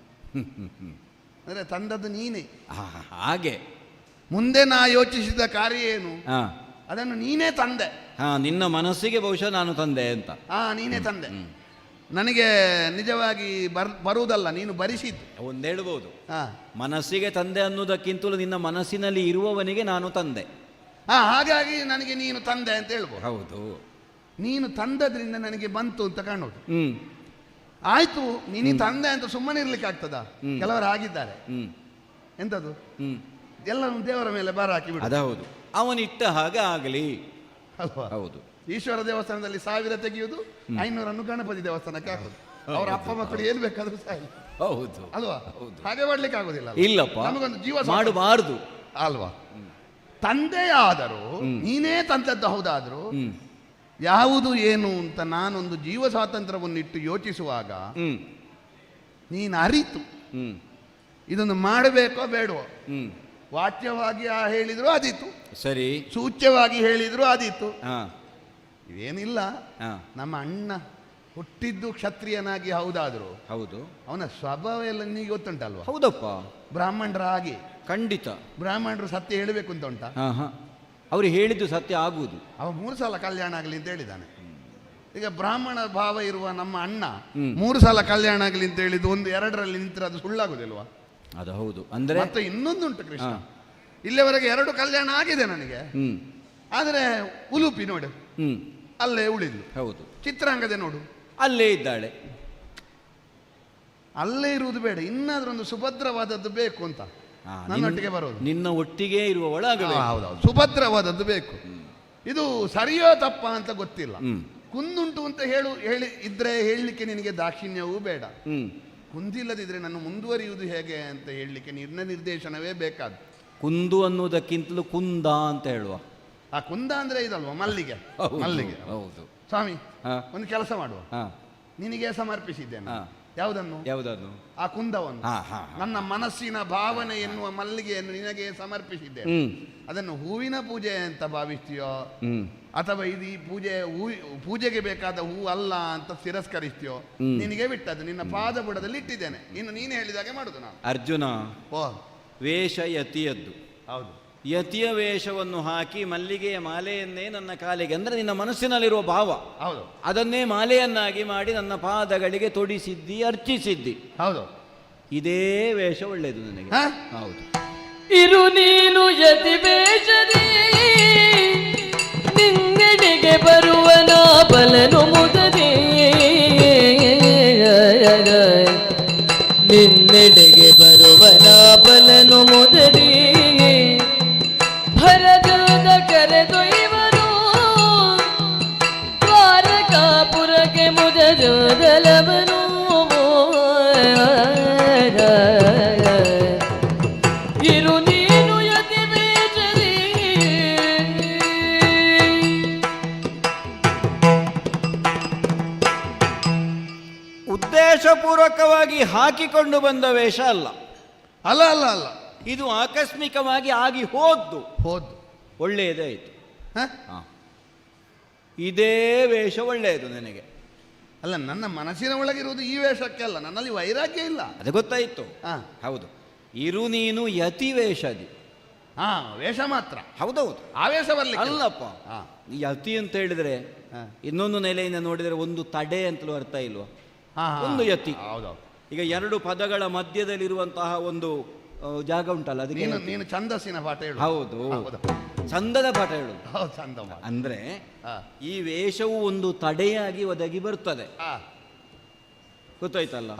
ಹ್ಮ್, ಹ್ಮ್, ಹ್ಮ್. ಅಂದರೆ ತಂದದ್ದು ನೀನೇ. ಹಾ, ಹಾಗೆ. ಮುಂದೆ ನಾ ಯೋಚಿಸಿದ ಕಾರ್ಯ ಏನು, ಹಾ. ಅದನ್ನು ನೀನೇ ತಂದೆ. ಹಾ, ನಿನ್ನ ಮನಸ್ಸಿಗೆ ಬಹುಶಃ ನಾನು ತಂದೆ ಅಂತ. ನೀನೇ ತಂದೆ. ನನಗೆ ನಿಜವಾಗಿ ಬರುವುದಲ್ಲ, ನೀನು ಬರಿಸಿದ್ದು. ಒಂದು ಹೇಳ್ಬೋದು, ಹಾ, ಮನಸ್ಸಿಗೆ ತಂದೆ ಅನ್ನೋದಕ್ಕಿಂತಲೂ ನಿನ್ನ ಮನಸ್ಸಿನಲ್ಲಿ ಇರುವವನಿಗೆ ನಾನು ತಂದೆ. ಹಾಗಾಗಿ ನನಗೆ ನೀನು ತಂದೆ ಅಂತ ಹೇಳ್ಬೋದು. ಹೌದು. ನೀನು ತಂದದ್ರಿಂದ ನನಗೆ ಬಂತು ಅಂತ ಕಾಣೋದು. ಹ್ಮ್. ಆಯ್ತು, ನೀನು ತಂದೆ ಅಂತ ಸುಮ್ಮನೆ ಇರ್ಲಿಕ್ಕೆ ಆಗ್ತದ? ಕೆಲವರು ಆಗಿದ್ದಾರೆ. ಹ್ಮ್. ಎಂತದು? ಹ್ಮ್. ಎಲ್ಲ ದೇವರ ಮೇಲೆ ಭಾರ ಹಾಕಿ ಬಿಡು ಅದೌದು, ಅವನಿಟ್ಟ ಹಾಗೆ ಆಗಲಿ. ಅಲ್ವಾ? ಹೌದು. ಈಶ್ವರ ದೇವಸ್ಥಾನದಲ್ಲಿ 1000 ತೆಗೆಯುವುದು, 500 ಗಣಪತಿ ದೇವಸ್ಥಾನಕ್ಕೆ ಹಾಕುದು. ಅವರ ಅಪ್ಪ ಮಕ್ಕಳು ಏನ್ ಬೇಕಾದ್ರೂ ಸಾಯಿ. ಹೌದು ಅಲ್ವಾ? ಹೌದು. ಹಾಗೆ ಮಾಡ್ಲಿಕ್ಕೆ ಆಗುದಿಲ್ಲ. ಇಲ್ಲಪ್ಪ, ನಮಗೊಂದು ಜೀವ ಮಾಡಬಾರದು ಅಲ್ವಾ? ತಂದೆಯಾದರೂ ನೀನೇ ತಂದದ್ದು ಹೌದಾದ್ರು ಯಾವುದು ಏನು ಅಂತ ನಾನೊಂದು ಜೀವ ಸ್ವಾತಂತ್ರ್ಯವನ್ನಿಟ್ಟು ಯೋಚಿಸುವಾಗ ನೀನು ಅರಿತು ಇದನ್ನು ಮಾಡಬೇಕೋ ಬೇಡವೋ, ವಾಚ್ಯವಾಗಿ ಹೇಳಿದ್ರು ಆದೀತು, ಸರಿ, ಸೂಚ್ಯವಾಗಿ ಹೇಳಿದ್ರು ಆದೀತು. ಹಾ, ಇದೇನಿಲ್ಲ. ಹಾ, ನಮ್ಮ ಅಣ್ಣ ಹುಟ್ಟಿದ್ದು ಕ್ಷತ್ರಿಯನಾಗಿ ಹೌದಾದ್ರು ಹೌದು, ಅವನ ಸ್ವಭಾವ ಎಲ್ಲ ನಿನಗೆ ಗೊತ್ತುಂಟಲ್ವಾ? ಹೌದಪ್ಪ, ಬ್ರಾಹ್ಮಣರ ಹಾಗೆ. ಖಂಡಿತ. ಬ್ರಾಹ್ಮಣರು ಸತ್ಯ ಹೇಳಬೇಕು ಅಂತ ಉಂಟಾ? ಹಾ ಹಾ, ಅವ್ರು ಹೇಳಿದ್ದು ಸತ್ಯ ಆಗುವುದು. ಅವ 3 ಸಲ ಕಲ್ಯಾಣ ಆಗಲಿ ಅಂತ ಹೇಳಿದ್ದಾನೆ. ಈಗ ಬ್ರಾಹ್ಮಣ ಭಾವ ಇರುವ ನಮ್ಮ ಅಣ್ಣ 3 ಸಲ ಕಲ್ಯಾಣ ಆಗಲಿ ಅಂತ ಹೇಳಿದ್ದು 1-2ರಲ್ಲಿ ನಿಂತರೆ ಅದು ಸುಳ್ಳಾಗುದಿಲ್ವಾ? ಅದು ಹೌದು. ಅಂದ್ರೆ ಮತ್ತೆ ಇನ್ನೊಂದುಂಟು ಕೃಷ್ಣ, ಇಲ್ಲಿವರೆಗೆ 2 ಕಲ್ಯಾಣ ಆಗಿದೆ ನನಗೆ. ಆದರೆ ಉಲುಪಿ ನೋಡು, ಅಲ್ಲೇ ಉಳಿದ್ಲು. ಹೌದು. ಚಿತ್ರಾಂಗದೆ ನೋಡು, ಅಲ್ಲೇ ಇದ್ದಾಳೆ. ಅಲ್ಲೇ ಇರುವುದು ಬೇಡ, ಇನ್ನಾದ್ರೂ ಒಂದು ಸುಭದ್ರವಾದದ್ದು ಬೇಕು ಅಂತ ನನ್ನೊಟ್ಟಿಗೆ ಬರೋದು. ನಿನ್ನ ಒಟ್ಟಿಗೆ ಇರುವ ಒಳಗೆ ಹೌದೌದು, ಸುಭದ್ರವಾದದ್ದು ಬೇಕು. ಇದು ಸರಿಯೋ ತಪ್ಪ ಅಂತ ಗೊತ್ತಿಲ್ಲ. ಕುಂದುಂಟು ಅಂತ ಇದ್ರೆ ಹೇಳಲಿಕ್ಕೆ ನಿನಗೆ ದಾಕ್ಷಿಣ್ಯವೂ ಬೇಡ. ಕುಂದಿಲ್ಲದಿದ್ರೆ ನಾನು ಮುಂದುವರಿಯುವುದು ಹೇಗೆ ಅಂತ ಹೇಳಲಿಕ್ಕೆ ನಿರ್ದೇಶನವೇ ಬೇಕಾದ. ಕುಂದು ಅನ್ನುವುದಕ್ಕಿಂತಲೂ ಕುಂದ ಅಂತ ಹೇಳುವ. ಆ ಕುಂದ ಅಂದ್ರೆ ಇದಲ್ವಾ, ಮಲ್ಲಿಗೆ. ಮಲ್ಲಿಗೆ. ಹೌದು ಸ್ವಾಮಿ, ಒಂದು ಕೆಲಸ ಮಾಡುವ, ನಿನಗೆ ಸಮರ್ಪಿಸಿದ್ದೇನೆ. ಯಾವುದನ್ನು? ಆ ಕುಂದವನ್ನು, ನನ್ನ ಮನಸ್ಸಿನ ಭಾವನೆ ಎನ್ನುವ ಮಲ್ಲಿಗೆಯನ್ನು ನಿನಗೆ ಸಮರ್ಪಿಸಿದ್ದೇನೆ. ಅದನ್ನು ಹೂವಿನ ಪೂಜೆ ಅಂತ ಭಾವಿಸ್ತೀಯೋ ಅಥವಾ ಇದು ಈ ಪೂಜೆಗೆ ಬೇಕಾದ ಹೂ ಅಲ್ಲ ಅಂತ ತಿರಸ್ಕರಿಸ್ತೀಯೋ ನಿನಗೆ ಬಿಟ್ಟದ್ದು. ನಿನ್ನ ಪಾದ ಬುಡದಲ್ಲಿ ಇಟ್ಟಿದ್ದೇನೆ, ಇನ್ನು ನೀನು ಹೇಳಿದಾಗೆ ಮಾಡುದು ನಾನು. ಅರ್ಜುನ, ಓ ವೇಷ ಯತಿಯದ್ದು. ಹೌದು. ಯತಿಯ ವೇಷವನ್ನು ಹಾಕಿ ಮಲ್ಲಿಗೆಯ ಮಾಲೆಯನ್ನೇ ನನ್ನ ಕಾಲಿಗೆ, ಅಂದ್ರೆ ನಿನ್ನ ಮನಸ್ಸಿನಲ್ಲಿರುವ ಭಾವ, ಹೌದು, ಅದನ್ನೇ ಮಾಲೆಯನ್ನಾಗಿ ಮಾಡಿ ನನ್ನ ಪಾದಗಳಿಗೆ ತೊಡಿಸಿದ್ದಿ, ಅರ್ಚಿಸಿದ್ದಿ. ಹೌದು. ಇದೇ ವೇಷ ಒಳ್ಳೆಯದು ನನಗೆ. ಹೌದು. ಇರು ನೀನು ಯತಿ ವೇಷದಿ ನಿನ್ನೆಡೆಗೆ ಬರುವನ ಬಲನು ಮುದದೆ, ನಿನ್ನೆಡೆಗೆ ಬರುವನ ಬಲನು ಮುದದೆ, ಭರತದ ಕರೆದೊಯ್ವನು ದ್ವಾರಕಾಪುರಕ್ಕೆ ಮುದಜೋದಲವನು, ಇರು ನೀನು ಯತಿ ವೇಷದಿ. ಉದ್ದೇಶಪೂರ್ವಕವಾಗಿ ಹಾಕಿಕೊಂಡು ಬಂದ ವೇಷ ಅಲ್ಲ. ಅಲ್ಲ ಅಲ್ಲ ಅಲ್ಲ, ಇದು ಆಕಸ್ಮಿಕವಾಗಿ ಆಗಿ ಹೋದ್ದು. ಒಳ್ಳೆಯದೇ ಆಯಿತು. ಇದೇ ವೇಷ ಒಳ್ಳೆಯದು ನನಗೆ. ಅಲ್ಲ, ನನ್ನ ಮನಸ್ಸಿನ ಒಳಗಿರುವುದು ಈ ವೇಷಕ್ಕೆ ಅಲ್ಲ, ನನ್ನಲ್ಲಿ ವೈರಾಗ್ಯ ಇಲ್ಲ. ಅದು ಗೊತ್ತಾಯಿತು. ಹೌದು. ಇರು ನೀನು ಯತಿ ವೇಷದಿ. ವೇಷ ಮಾತ್ರ. ಹೌದೌದು, ಆವೇಶ ಬರ್ಲಿಕ್ಕೆ ಅಲ್ಲಪ್ಪ. ಯತಿ ಅಂತ ಹೇಳಿದ್ರೆ ಇನ್ನೊಂದು ನೆಲೆಯಿಂದ ನೋಡಿದರೆ ಒಂದು ತಡೆ ಅಂತಲೂ ಅರ್ಥ ಇಲ್ವಾ? ಒಂದು ಯತಿ. ಹೌದೌದು. ಈಗ 2 ಪದಗಳ ಮಧ್ಯದಲ್ಲಿರುವಂತಹ ಒಂದು ಜಾಗ ಉಂಟಲ್ಲ, ಅದಕ್ಕೆ ನೀನು ಛಂದಸ್ಸಿನ ಪಾಠ ಹೇಳು. ಹೌದು, ಚಂದದ ಪಾಠ ಹೇಳು. ಅಂದ್ರೆ ಈ ವೇಷವು ಒಂದು ತಡೆಯಾಗಿ ಒದಗಿ ಬರುತ್ತದೆ. ಗೊತ್ತಾಯ್ತಲ್ಲ?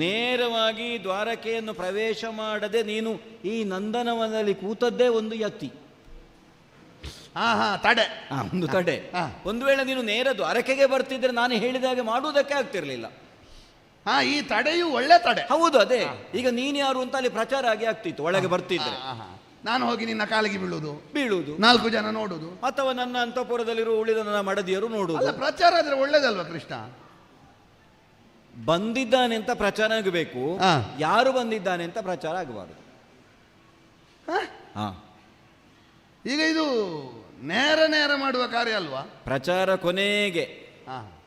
ನೇರವಾಗಿ ದ್ವಾರಕೆಯನ್ನು ಪ್ರವೇಶ ಮಾಡದೆ ನೀನು ಈ ನಂದನವನದಲ್ಲಿ ಕೂತದ್ದೇ ಒಂದು ಯತಿ. ತಡೆ, ಒಂದು ತಡೆ. ಒಂದು ವೇಳೆ ನೀನು ನೇರ ದ್ವಾರಕೆಗೆ ಬರ್ತಿದ್ರೆ ನಾನು ಹೇಳಿದಾಗೆ ಮಾಡುವುದಕ್ಕೆ ಆಗ್ತಿರ್ಲಿಲ್ಲ. ಈ ತಡೆಯು ಒಳ್ಳೆ ತಡೆ. ಹೌದು, ಅದೇ. ಈಗ ನೀನು ಯಾರು ಅಂತ ಅಲ್ಲಿ ಪ್ರಚಾರ ಆಗಿ ಆಗ್ತಿತ್ತು. ಒಳಗೆ ಬರ್ತಿದ್ರೆ ನಾನು ಹೋಗಿ ನಿನ್ನ ಕಾಲಿಗೆ ಬೀಳುವುದು, 4 ಜನ ನೋಡುದು, ಅಥವಾ ನನ್ನ ಅಂತಃಪುರದಲ್ಲಿರುವ ಉಳಿದ ನನ್ನ ಮಡದಿಯರು ನೋಡುವುದು. ಪ್ರಚಾರ ಆದ್ರೆ ಒಳ್ಳೇದಲ್ವಾ ಕೃಷ್ಣ? ಬಂದಿದ್ದಾನೆ ಅಂತ ಪ್ರಚಾರ ಆಗಬೇಕು, ಯಾರು ಬಂದಿದ್ದಾನೆ ಅಂತ ಪ್ರಚಾರ ಆಗಬಾರದು. ಈಗ ಇದು ನೇರ ಮಾಡುವ ಕಾರ್ಯ ಅಲ್ವಾ? ಪ್ರಚಾರ ಕೊನೆಗೆ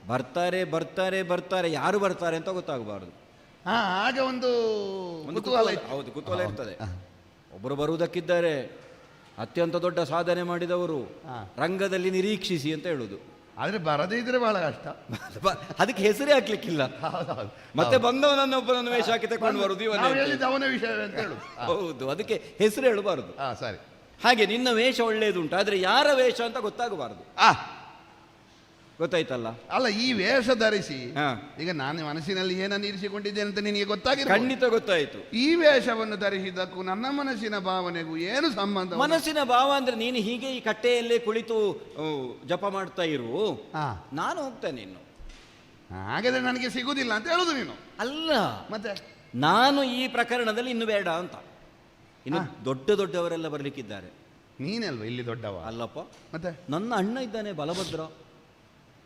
ಬರ್ತಾರೆ ಬರ್ತಾರೆ ಬರ್ತಾರೆ, ಯಾರು ಬರ್ತಾರೆ ಅಂತ ಗೊತ್ತಾಗಬಾರದು. ಹಾಗೆ ಒಂದು ಕುತೂಹಲ. ಹೌದು, ಕುತೂಹಲ ಇರ್ತದೆ. ಒಬ್ಬರು ಬರುವುದಕ್ಕಿದ್ದಾರೆ, ಅತ್ಯಂತ ದೊಡ್ಡ ಸಾಧನೆ ಮಾಡಿದವರು, ರಂಗದಲ್ಲಿ ನಿರೀಕ್ಷಿಸಿ ಅಂತ ಹೇಳುದು. ಆದ್ರೆ ಬರದೇ ಇದ್ರೆ ಬಹಳ ಕಷ್ಟ. ಅದಕ್ಕೆ ಹೆಸರೇ ಹಾಕ್ಲಿಕ್ಕಿಲ್ಲ. ಮತ್ತೆ ಬಂದವನನ್ನೊಬ್ಬನನ್ನು ವೇಷ ಹಾಕಿ ತಕೊಂಡು ಬರುದು ಅವನ ವಿಷಯ ಅಂತ ಹೇಳುದು. ಹೌದು, ಅದಕ್ಕೆ ಹೆಸರು ಹೇಳಬಾರದು. ಸರಿ. ಹಾಗೆ ನಿನ್ನ ವೇಷ ಒಳ್ಳೆಯದುಂಟು, ಆದ್ರೆ ಯಾರ ವೇಷ ಅಂತ ಗೊತ್ತಾಗಬಾರದು. ಗೊತ್ತಾಯ್ತಲ್ಲ? ಅಲ್ಲ, ಈ ವೇಷ ಧರಿಸಿ ಹಾ. ಈಗ ನಾನು ಮನಸ್ಸಿನಲ್ಲಿ ಏನನ್ನು ಇರಿಸಿಕೊಂಡಿದ್ದೇನೆ ಅಂತ ನಿನಗೆ ಗೊತ್ತಾಗಿಲ್ಲ. ಖಂಡಿತ ಗೊತ್ತಾಯ್ತು. ಈ ವೇಷವನ್ನು ಧರಿಸಿದ್ದಕ್ಕೂ ನನ್ನ ಮನಸ್ಸಿನ ಭಾವನೆಗೂ ಏನು ಸಂಬಂಧ? ಮನಸ್ಸಿನ ಭಾವ ಅಂದ್ರೆ ನೀನು ಹೀಗೆ ಈ ಕಟ್ಟೆಯಲ್ಲೇ ಕುಳಿತು ಜಪ ಮಾಡ್ತಾ ಇರು, ಹಾ, ನಾನು ಹೋಗ್ತೇನೆ ಇನ್ನು. ಹಾಗಾದ್ರೆ ನನಗೆ ಸಿಗುದಿಲ್ಲ ಅಂತ ಹೇಳುದು ನೀನು? ಅಲ್ಲ, ಮತ್ತೆ ನಾನು ಈ ಪ್ರಕರಣದಲ್ಲಿ ಇನ್ನು ಬೇಡ ಅಂತ. ಇನ್ನು ದೊಡ್ಡ ದೊಡ್ಡವರೆಲ್ಲ ಬರ್ಲಿಕ್ಕಿದ್ದಾರೆ. ನೀನಲ್ವ ಇಲ್ಲಿ ದೊಡ್ಡವ? ಅಲ್ಲಪ್ಪ, ಮತ್ತೆ ನನ್ನ ಅಣ್ಣ ಇದ್ದಾನೆ ಬಲಭದ್ರ.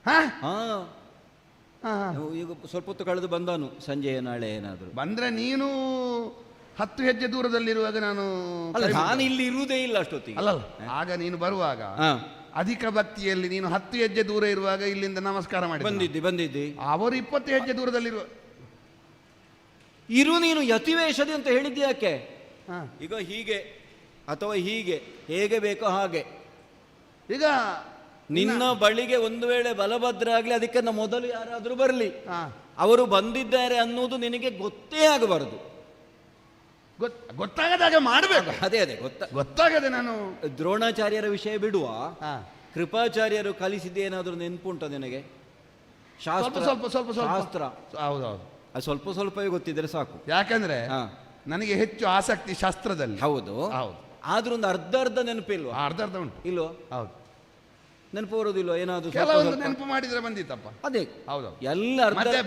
ಹಾ ಹಾ, ಹಾ, ಹಾ. ಈಗ ಸ್ವಲ್ಪ ಹೊತ್ತು ಕಳೆದು ಬಂದಾನು, ಸಂಜೆ ನಾಳೆ ಏನಾದ್ರು ಬಂದ್ರೆ ನೀನು 10 ಹೆಜ್ಜೆ ದೂರದಲ್ಲಿರುವಾಗ ನಾನು ಅಲ್ಲ, ನಾನು ಇಲ್ಲಿ ಇರುವುದೇ ಇಲ್ಲ ಅಷ್ಟೊತ್ತಿಗೆ. ಅಲ್ಲಲ್ಲ, ಆಗ ನೀನು ಬರುವಾಗ ಹಾ, ಅಧಿಕ ಭಕ್ತಿಯಲ್ಲಿ ನೀನು 10 ಹೆಜ್ಜೆ ದೂರ ಇರುವಾಗ ಇಲ್ಲಿಂದ ನಮಸ್ಕಾರ ಮಾಡಿ ಬಂದಿದ್ದಿ. ಅವರು 20 ಹೆಜ್ಜೆ ದೂರದಲ್ಲಿರುವ ಇರು ನೀನು ಯತಿವೇಷದಿ ಅಂತ ಹೇಳಿದ್ದೆ ಯಾಕೆ? ಹಾ. ಈಗ ಹೀಗೆ ಅಥವಾ ಹೀಗೆ, ಹೇಗೆ ಬೇಕೋ ಹಾಗೆ. ಈಗ ನಿನ್ನ ಬಳಿಗೆ ಒಂದು ವೇಳೆ ಬಲಭದ್ರ ಆಗ್ಲಿ, ಅದಕ್ಕೆ ಮೊದಲು ಯಾರಾದ್ರೂ ಬರಲಿ, ಹಾ, ಅವರು ಬಂದಿದ್ದಾರೆ ಅನ್ನೋದು ನಿನಗೆ ಗೊತ್ತೇ ಆಗಬಾರದು. ಗೊತ್ತಾಗದಾಗ ಮಾಡಬೇಕು. ಅದೇ ಗೊತ್ತಾಗದೆ ನಾನು ದ್ರೋಣಾಚಾರ್ಯರ ವಿಷಯ ಬಿಡುವ, ಹಾ, ಕೃಪಾಚಾರ್ಯರು ಕಲಿಸಿದ್ದೇನಾದ್ರೂ ನೆನ್ಪುಂಟ ನಿನಗೆ? ಶಾಸ್ತ್ರ ಸ್ವಲ್ಪ ಸ್ವಲ್ಪ ಸ್ವಲ್ಪ ಶಾಸ್ತ್ರ ಹೌದೌದು, ಅದು ಸ್ವಲ್ಪ ಸ್ವಲ್ಪವೇ ಗೊತ್ತಿದ್ರೆ ಸಾಕು. ಯಾಕಂದ್ರೆ ಹಾ, ನನಗೆ ಹೆಚ್ಚು ಆಸಕ್ತಿ ಶಾಸ್ತ್ರದಲ್ಲಿ. ಹೌದು, ಹೌದು. ಆದ್ರೂ ಒಂದು ಅರ್ಧ ನೆನಪಿಲ್ವಾ? ಅರ್ಧ ಅರ್ಧ ಉಂಟು. ಇಲ್ವೋ? ಹೌದು, ನೆನಪು ಬರುವುದಿಲ್ವ? ಏನಾದ್ರು ಕೆಲವೊಂದು ನೆನಪು ಮಾಡಿದ್ರೆ ಬಂದಿತ್ತಪ್ಪ. ಅದೇ ಹೌದು, ಎಲ್ಲ ಮತ್ತೆ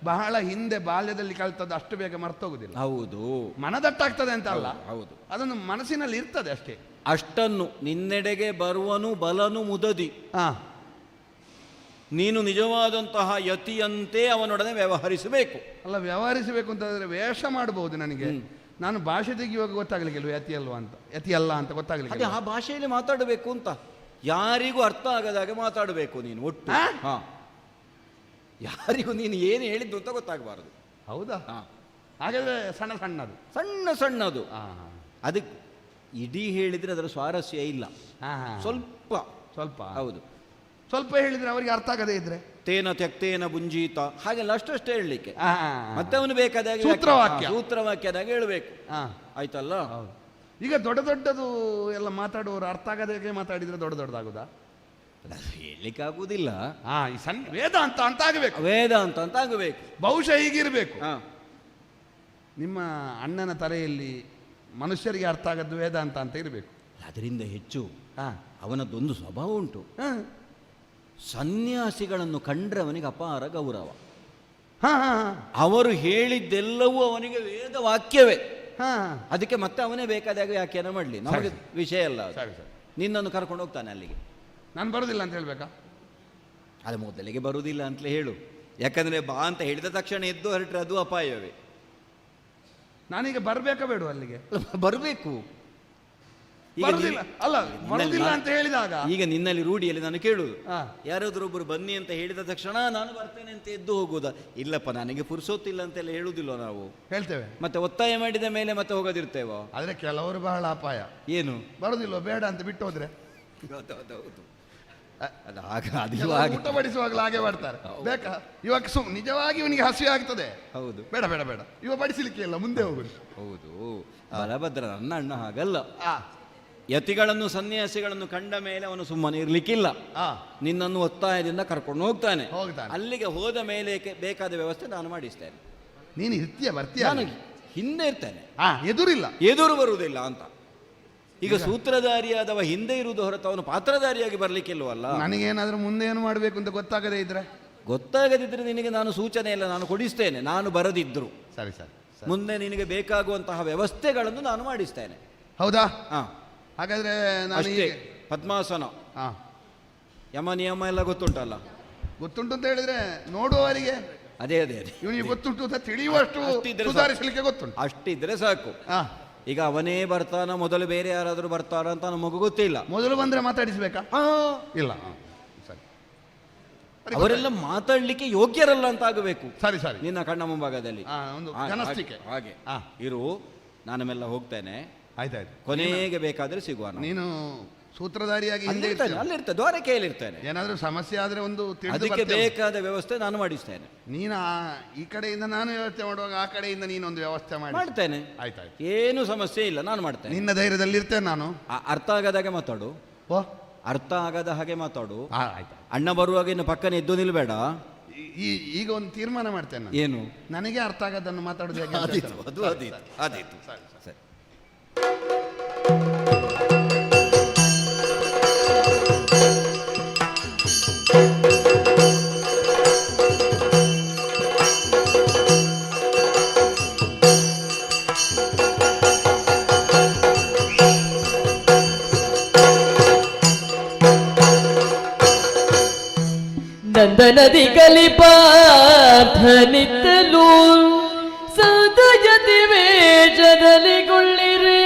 ಬಹಳ ಹಿಂದೆ ಬಾಲ್ಯದಲ್ಲಿ ಕಲ್ತದ್ದು ಅಷ್ಟು ಬೇಗ ಮರ್ತೋಗುದಿಲ್ಲ. ಹೌದು, ಮನದಟ್ಟಾಗ್ತದೆ ಅಂತ ಅಲ್ಲ, ಹೌದು, ಅದನ್ನು ಮನಸ್ಸಿನಲ್ಲಿ ಇರ್ತದೆ ಅಷ್ಟೇ. ಅಷ್ಟನ್ನು ನಿನ್ನೆಡೆಗೆ ಬರುವನು ಬಲನು ಮುದದಿ. ಹಾ, ನೀನು ನಿಜವಾದಂತಹ ಯತಿಯಂತೆ ಅವನೊಡನೆ ವ್ಯವಹರಿಸಬೇಕು. ಅಲ್ಲ, ವ್ಯವಹರಿಸಬೇಕು ಅಂತಂದ್ರೆ ವೇಷ ಮಾಡಬಹುದು. ನನಗೆ ನಾನು ಭಾಷೆ ತೆಗೆಯುವಾಗ ಗೊತ್ತಾಗ್ಲಿಕ್ಕಿಲ್ವ ಯತಿ ಅಲ್ವಾ ಅಂತ, ಯತಿ ಅಲ್ಲ ಅಂತ ಅದೇ ಗೊತ್ತಾಗ್ಲಿಕ್ಕೆ. ಆ ಭಾಷೆಯಲ್ಲಿ ಮಾತಾಡಬೇಕು ಅಂತ, ಯಾರಿಗೂ ಅರ್ಥ ಆಗದಾಗೆ ಮಾತಾಡಬೇಕು ನೀನು ಒಟ್ಟು. ಹಾ, ಯಾರಿಗೂ ನೀನು ಏನು ಹೇಳಿದ್ದು ಅಂತ ಗೊತ್ತಾಗಬಾರದು. ಹೌದಾ? ಹಾ, ಹಾಗಾದ್ರೆ ಸಣ್ಣ ಸಣ್ಣದು ಸಣ್ಣದು. ಹಾ, ಅದಕ್ಕೆ ಇಡೀ ಹೇಳಿದ್ರೆ ಅದರ ಸ್ವಾರಸ್ಯ ಇಲ್ಲ. ಹಾ, ಹಾ. ಸ್ವಲ್ಪ ಸ್ವಲ್ಪ ಹೌದು. ಸ್ವಲ್ಪ ಹೇಳಿದ್ರೆ ಅವರಿಗೆ ಅರ್ಥ ಆಗದೇ ಇದ್ರೆ ತೇನ ತ್ಯಕ್ತೇನ ಬುಂಜೀತ ಹಾಗೆಲ್ಲ ಅಷ್ಟೇ ಹೇಳಲಿಕ್ಕೆ. ಹಾ, ಮತ್ತೆ ಅವನು ಬೇಕಾದಾಗ ಸೂತ್ರವಾಕ್ಯದಾಗ ಹೇಳಬೇಕು. ಹಾ, ಆಯ್ತಲ್ಲ? ಹೌದು. ಈಗ ದೊಡ್ಡದು ಎಲ್ಲ ಮಾತಾಡುವವರು ಅರ್ಥ ಆಗದಾಗೆ ಮಾತಾಡಿದ್ರೆ ದೊಡ್ಡದಾಗುದಾ? ಹೇಳಲಿಕ್ಕಾಗುವುದಿಲ್ಲ. ಹಾ, ಈ ಸಣ್ಣ ವೇದ ಅಂತ ಆಗಬೇಕು. ವೇದಾಂತ ಅಂತ ಆಗಬೇಕು. ಬಹುಶಃ ಹೀಗಿರ್ಬೇಕು. ಹಾ, ನಿಮ್ಮ ಅಣ್ಣನ ತಲೆಯಲ್ಲಿ ಮನುಷ್ಯರಿಗೆ ಅರ್ಥ ಆಗದ್ದು ವೇದಾಂತ ಅಂತ ಇರಬೇಕು. ಅದರಿಂದ ಹೆಚ್ಚು ಹಾ, ಅವನದ್ದೊಂದು ಸ್ವಭಾವ ಉಂಟು. ಹಾ, ಸನ್ಯಾಸಿಗಳನ್ನು ಕಂಡ್ರೆ ಅವನಿಗೆ ಅಪಾರ ಗೌರವ. ಹಾ, ಹಾ, ಅವರು ಹೇಳಿದ್ದೆಲ್ಲವೂ ಅವನಿಗೆ ವೇದ ವಾಕ್ಯವೇ. ಹಾ. ಅದಕ್ಕೆ ಮತ್ತೆ ಅವನೇ ಬೇಕಾದಾಗ ವ್ಯಾಖ್ಯಾನ ಮಾಡಲಿ, ನಮಗೆ ವಿಷಯ ಅಲ್ಲ ಅದು. ಸರಿ ಸರಿ, ನಿನ್ನನ್ನು ಕರ್ಕೊಂಡು ಹೋಗ್ತಾನೆ ಅಲ್ಲಿಗೆ. ನಾನು ಬರುದಿಲ್ಲ ಅಂತ ಹೇಳ್ಬೇಕಾ? ಅದು ಮೊದಲಿಗೆ ಬರುವುದಿಲ್ಲ ಅಂತಲೇ ಹೇಳು. ಯಾಕಂದ್ರೆ ಬಾ ಅಂತ ಹೇಳಿದ ತಕ್ಷಣ ಎದ್ದು ಹೊರಟ್ರೆ ಅದು ಅಪಾಯವೇ. ನಾನೀಗ ಬರ್ಬೇಕಾ ಬೇಡ ಅಲ್ಲಿಗೆ? ಬರಬೇಕು. ಬರುದಿಲ್ಲ ಅಲ್ಲ, ಬರುದಿಲ್ಲ ಅಂತ ಹೇಳಿದಾಗ ಈಗ ನಿನ್ನಲ್ಲಿ ರೂಢಿಯಲ್ಲಿ ನಾನು ಕೇಳುದು, ಹಾ, ಯಾರಾದ್ರೂ ಒಬ್ಬರು ಬನ್ನಿ ಅಂತ ಹೇಳಿದ ತಕ್ಷಣ ನಾನು ಬರ್ತೇನೆ ಅಂತ ಎದ್ದು ಹೋಗುವುದಾ? ಇಲ್ಲಪ್ಪ ನನಗೆ ಪುರ್ಸೊತ್ತಿಲ್ಲ ಅಂತೆಲ್ಲ ಹೇಳುದಿಲ್ಲ ನಾವು. ಹೇಳ್ತೇವೆ. ಮತ್ತೆ ಒತ್ತಾಯ ಮಾಡಿದ ಮೇಲೆ ಮತ್ತೆ ಹೋಗೋದಿರ್ತೇವೋ? ಆದ್ರೆ ಕೆಲವರು ಬಹಳ ಅಪಾಯ. ಏನು ಬರುದಿಲ್ವ ಬೇಡ ಅಂತ ಬಿಟ್ಟು ಹೋದ್ರೆ ಊಟ ಹೌದು. ಬಡಿಸುವಾಗಲೂ ಹಾಗೆ ಮಾಡ್ತಾರೆ. ಬೇಕಾ? ಇವಾಗ ನಿಜವಾಗಿ ಇವನಿಗೆ ಹಸಿವೆ ಆಗ್ತದೆ. ಹೌದು, ಬೇಡ ಬೇಡ ಬೇಡ, ಇವ ಬಡಿಸಲಿಕ್ಕೆ ಇಲ್ಲ, ಮುಂದೆ ಹೋಗುದು. ಹೌದು. ಬಲಭದ್ರ ನನ್ನ ಅಣ್ಣ ಹಾಗಲ್ಲ. ಆ, ಯತಿಗಳನ್ನು ಸನ್ಯಾಸಿಗಳನ್ನು ಕಂಡ ಮೇಲೆ ಅವನು ಸುಮ್ಮನೆ ಇರ್ಲಿಕ್ಕಿಲ್ಲ. ಆ, ನಿನ್ನನ್ನು ಒತ್ತಾಯದಿಂದ ಕರ್ಕೊಂಡು ಹೋಗ್ತಾನೆ. ಹೋಗ್ತಾನೆ. ಅಲ್ಲಿಗೆ ಹೋದ ಮೇಲೆ ಬೇಕಾದ ವ್ಯವಸ್ಥೆ ನಾನು ಮಾಡಿಸ್ತೇನೆ. ನೀನು ಇರ್ತೀಯ, ಬರ್ತೀಯ? ನಾನು ಹಿಂದೆ ಇರ್ತೇನೆ, ಎದುರಿಲ್ಲ, ಎದುರು ಬರುವುದಿಲ್ಲ ಅಂತ. ಈಗ ಸೂತ್ರಧಾರಿಯಾದವ ಹಿಂದೆ ಇರುವುದು ಹೊರತು ಅವನು ಪಾತ್ರಧಾರಿಯಾಗಿ ಬರ್ಲಿಕ್ಕಿಲ್ವಲ್ಲ. ನನಗೇನಾದ್ರೂ ಮುಂದೆ ಏನು ಮಾಡಬೇಕು ಅಂತ ಗೊತ್ತಾಗದೇ ಇದ್ರೆ? ಗೊತ್ತಾಗದಿದ್ರೆ ನಿನಗೆ ನಾನು ಸೂಚನೆ ಎಲ್ಲ ನಾನು ಕೊಡಿಸ್ತೇನೆ. ನಾನು ಬರದಿದ್ರು ಸರಿ ಸರಿ, ಮುಂದೆ ನಿನಗೆ ಬೇಕಾಗುವಂತಹ ವ್ಯವಸ್ಥೆಗಳನ್ನು ನಾನು ಮಾಡಿಸ್ತೇನೆ. ಹೌದಾ? ಹಾ, ಹಾಗಾದ್ರೆ ನಾನು ಅಷ್ಟೇ. ಪದ್ಮಾಸನ, ಯಮ ನಿಯಮ ಎಲ್ಲ ಗೊತ್ತುಂಟಲ್ಲ? ಗೊತ್ತುಂಟು ಅಂತ ಹೇಳಿದ್ರೆ ನೋಡುವವರಿಗೆ ಅದೇ ಇವನಿಗೆ ಗೊತ್ತುಂಟು ಅಂತ ತಿಳಿಯುವಷ್ಟು ಸುಧಾರಿಸಲಿಕ್ಕೆ ಗೊತ್ತುಂಟು. ಅಷ್ಟಿದ್ರೆ ಸಾಕು. ಈಗ ಅವನೇ ಬರ್ತಾನ, ಮೊದಲು ಬೇರೆ ಯಾರಾದರೂ ಬರ್ತಾರ ಅಂತ ನಮಗೂ ಗೊತ್ತಿಲ್ಲ. ಮೊದಲು ಬಂದ್ರೆ ಮಾತಾಡಿಸ್ಬೇಕಾ? ಇಲ್ಲ, ಸರಿ. ಅವರೆಲ್ಲ ಮಾತಾಡ್ಲಿಕ್ಕೆ ಯೋಗ್ಯರಲ್ಲ ಅಂತ ಆಗಬೇಕು. ಸರಿ ಸರಿ, ನಿನ್ನ ಕಣ್ಣ ಮುಂಭಾಗದಲ್ಲಿ ಒಂದು ಜನಸ್ತಿಕೆ ಹಾಗೆ ಇರು. ನಾನು ಮೆಲ್ಲ ಹೋಗ್ತೇನೆ. ಆಯ್ತಾಯ್ತು, ಕೊನೆಗೆ ಬೇಕಾದ್ರೆ ಸಿಗುವ. ನೀನು ಸೂತ್ರಧಾರಿಯಾಗಿ ಹಿಂದೆ ಅಲ್ಲಿರ್ತೇನೆ, ದ್ವಾರಕೆಯಲ್ಲಿರ್ತೇನೆ. ಏನಾದ್ರೂ ಸಮಸ್ಯೆ ಆದ್ರೆ ಒಂದು ಅದಕ್ಕೆ ಬೇಕಾದ ವ್ಯವಸ್ಥೆ ನಾನು ಮಾಡಿಸ್ತೇನೆ. ನೀನು ಈ ಕಡೆಯಿಂದ ನಾನು ವ್ಯವಸ್ಥೆ ಮಾಡುವಾಗ ಆ ಕಡೆಯಿಂದ ನೀನೊಂದು ವ್ಯವಸ್ಥೆ ಮಾಡ್ತೇನೆ. ಆಯ್ತಾಯ್ತು, ಏನು ಸಮಸ್ಯೆ ಇಲ್ಲ, ನಾನು ಮಾಡ್ತೇನೆ. ನಿನ್ನ ಧೈರ್ಯದಲ್ಲಿ ಇರ್ತೇನೆ ನಾನು. ಅರ್ಥ ಆಗದಾಗೆ ಮಾತಾಡು. ಓ, ಅರ್ಥ ಆಗದ ಹಾಗೆ ಮಾತಾಡು. ಆಯ್ತು. ಅಣ್ಣ ಬರುವಾಗ ಇನ್ನು ಪಕ್ಕನೆ ಎದ್ದು ನಿಲ್ಬೇಡ. ಈಗ ಒಂದು ತೀರ್ಮಾನ ಮಾಡ್ತೇನೆ ನಾನು. ಏನು? ನನಗೆ ಅರ್ಥ ಆಗದನ್ನು ಮಾತಾಡೋದು ಹೇಗೆ ಅಂತ ಆದೀತು, ಹೇಳ್ತಾರೆ. ಅದು ಆದೀತು, ಆದೀತು. ಸರಿ. ನಂದನದಿ ಕಲಿಪಾರ್ಥನಿತ್ತಲು ಸದಯತಿ ವೇಷದಲ್ಲಿ ಕೊಳ್ಳಿರೆ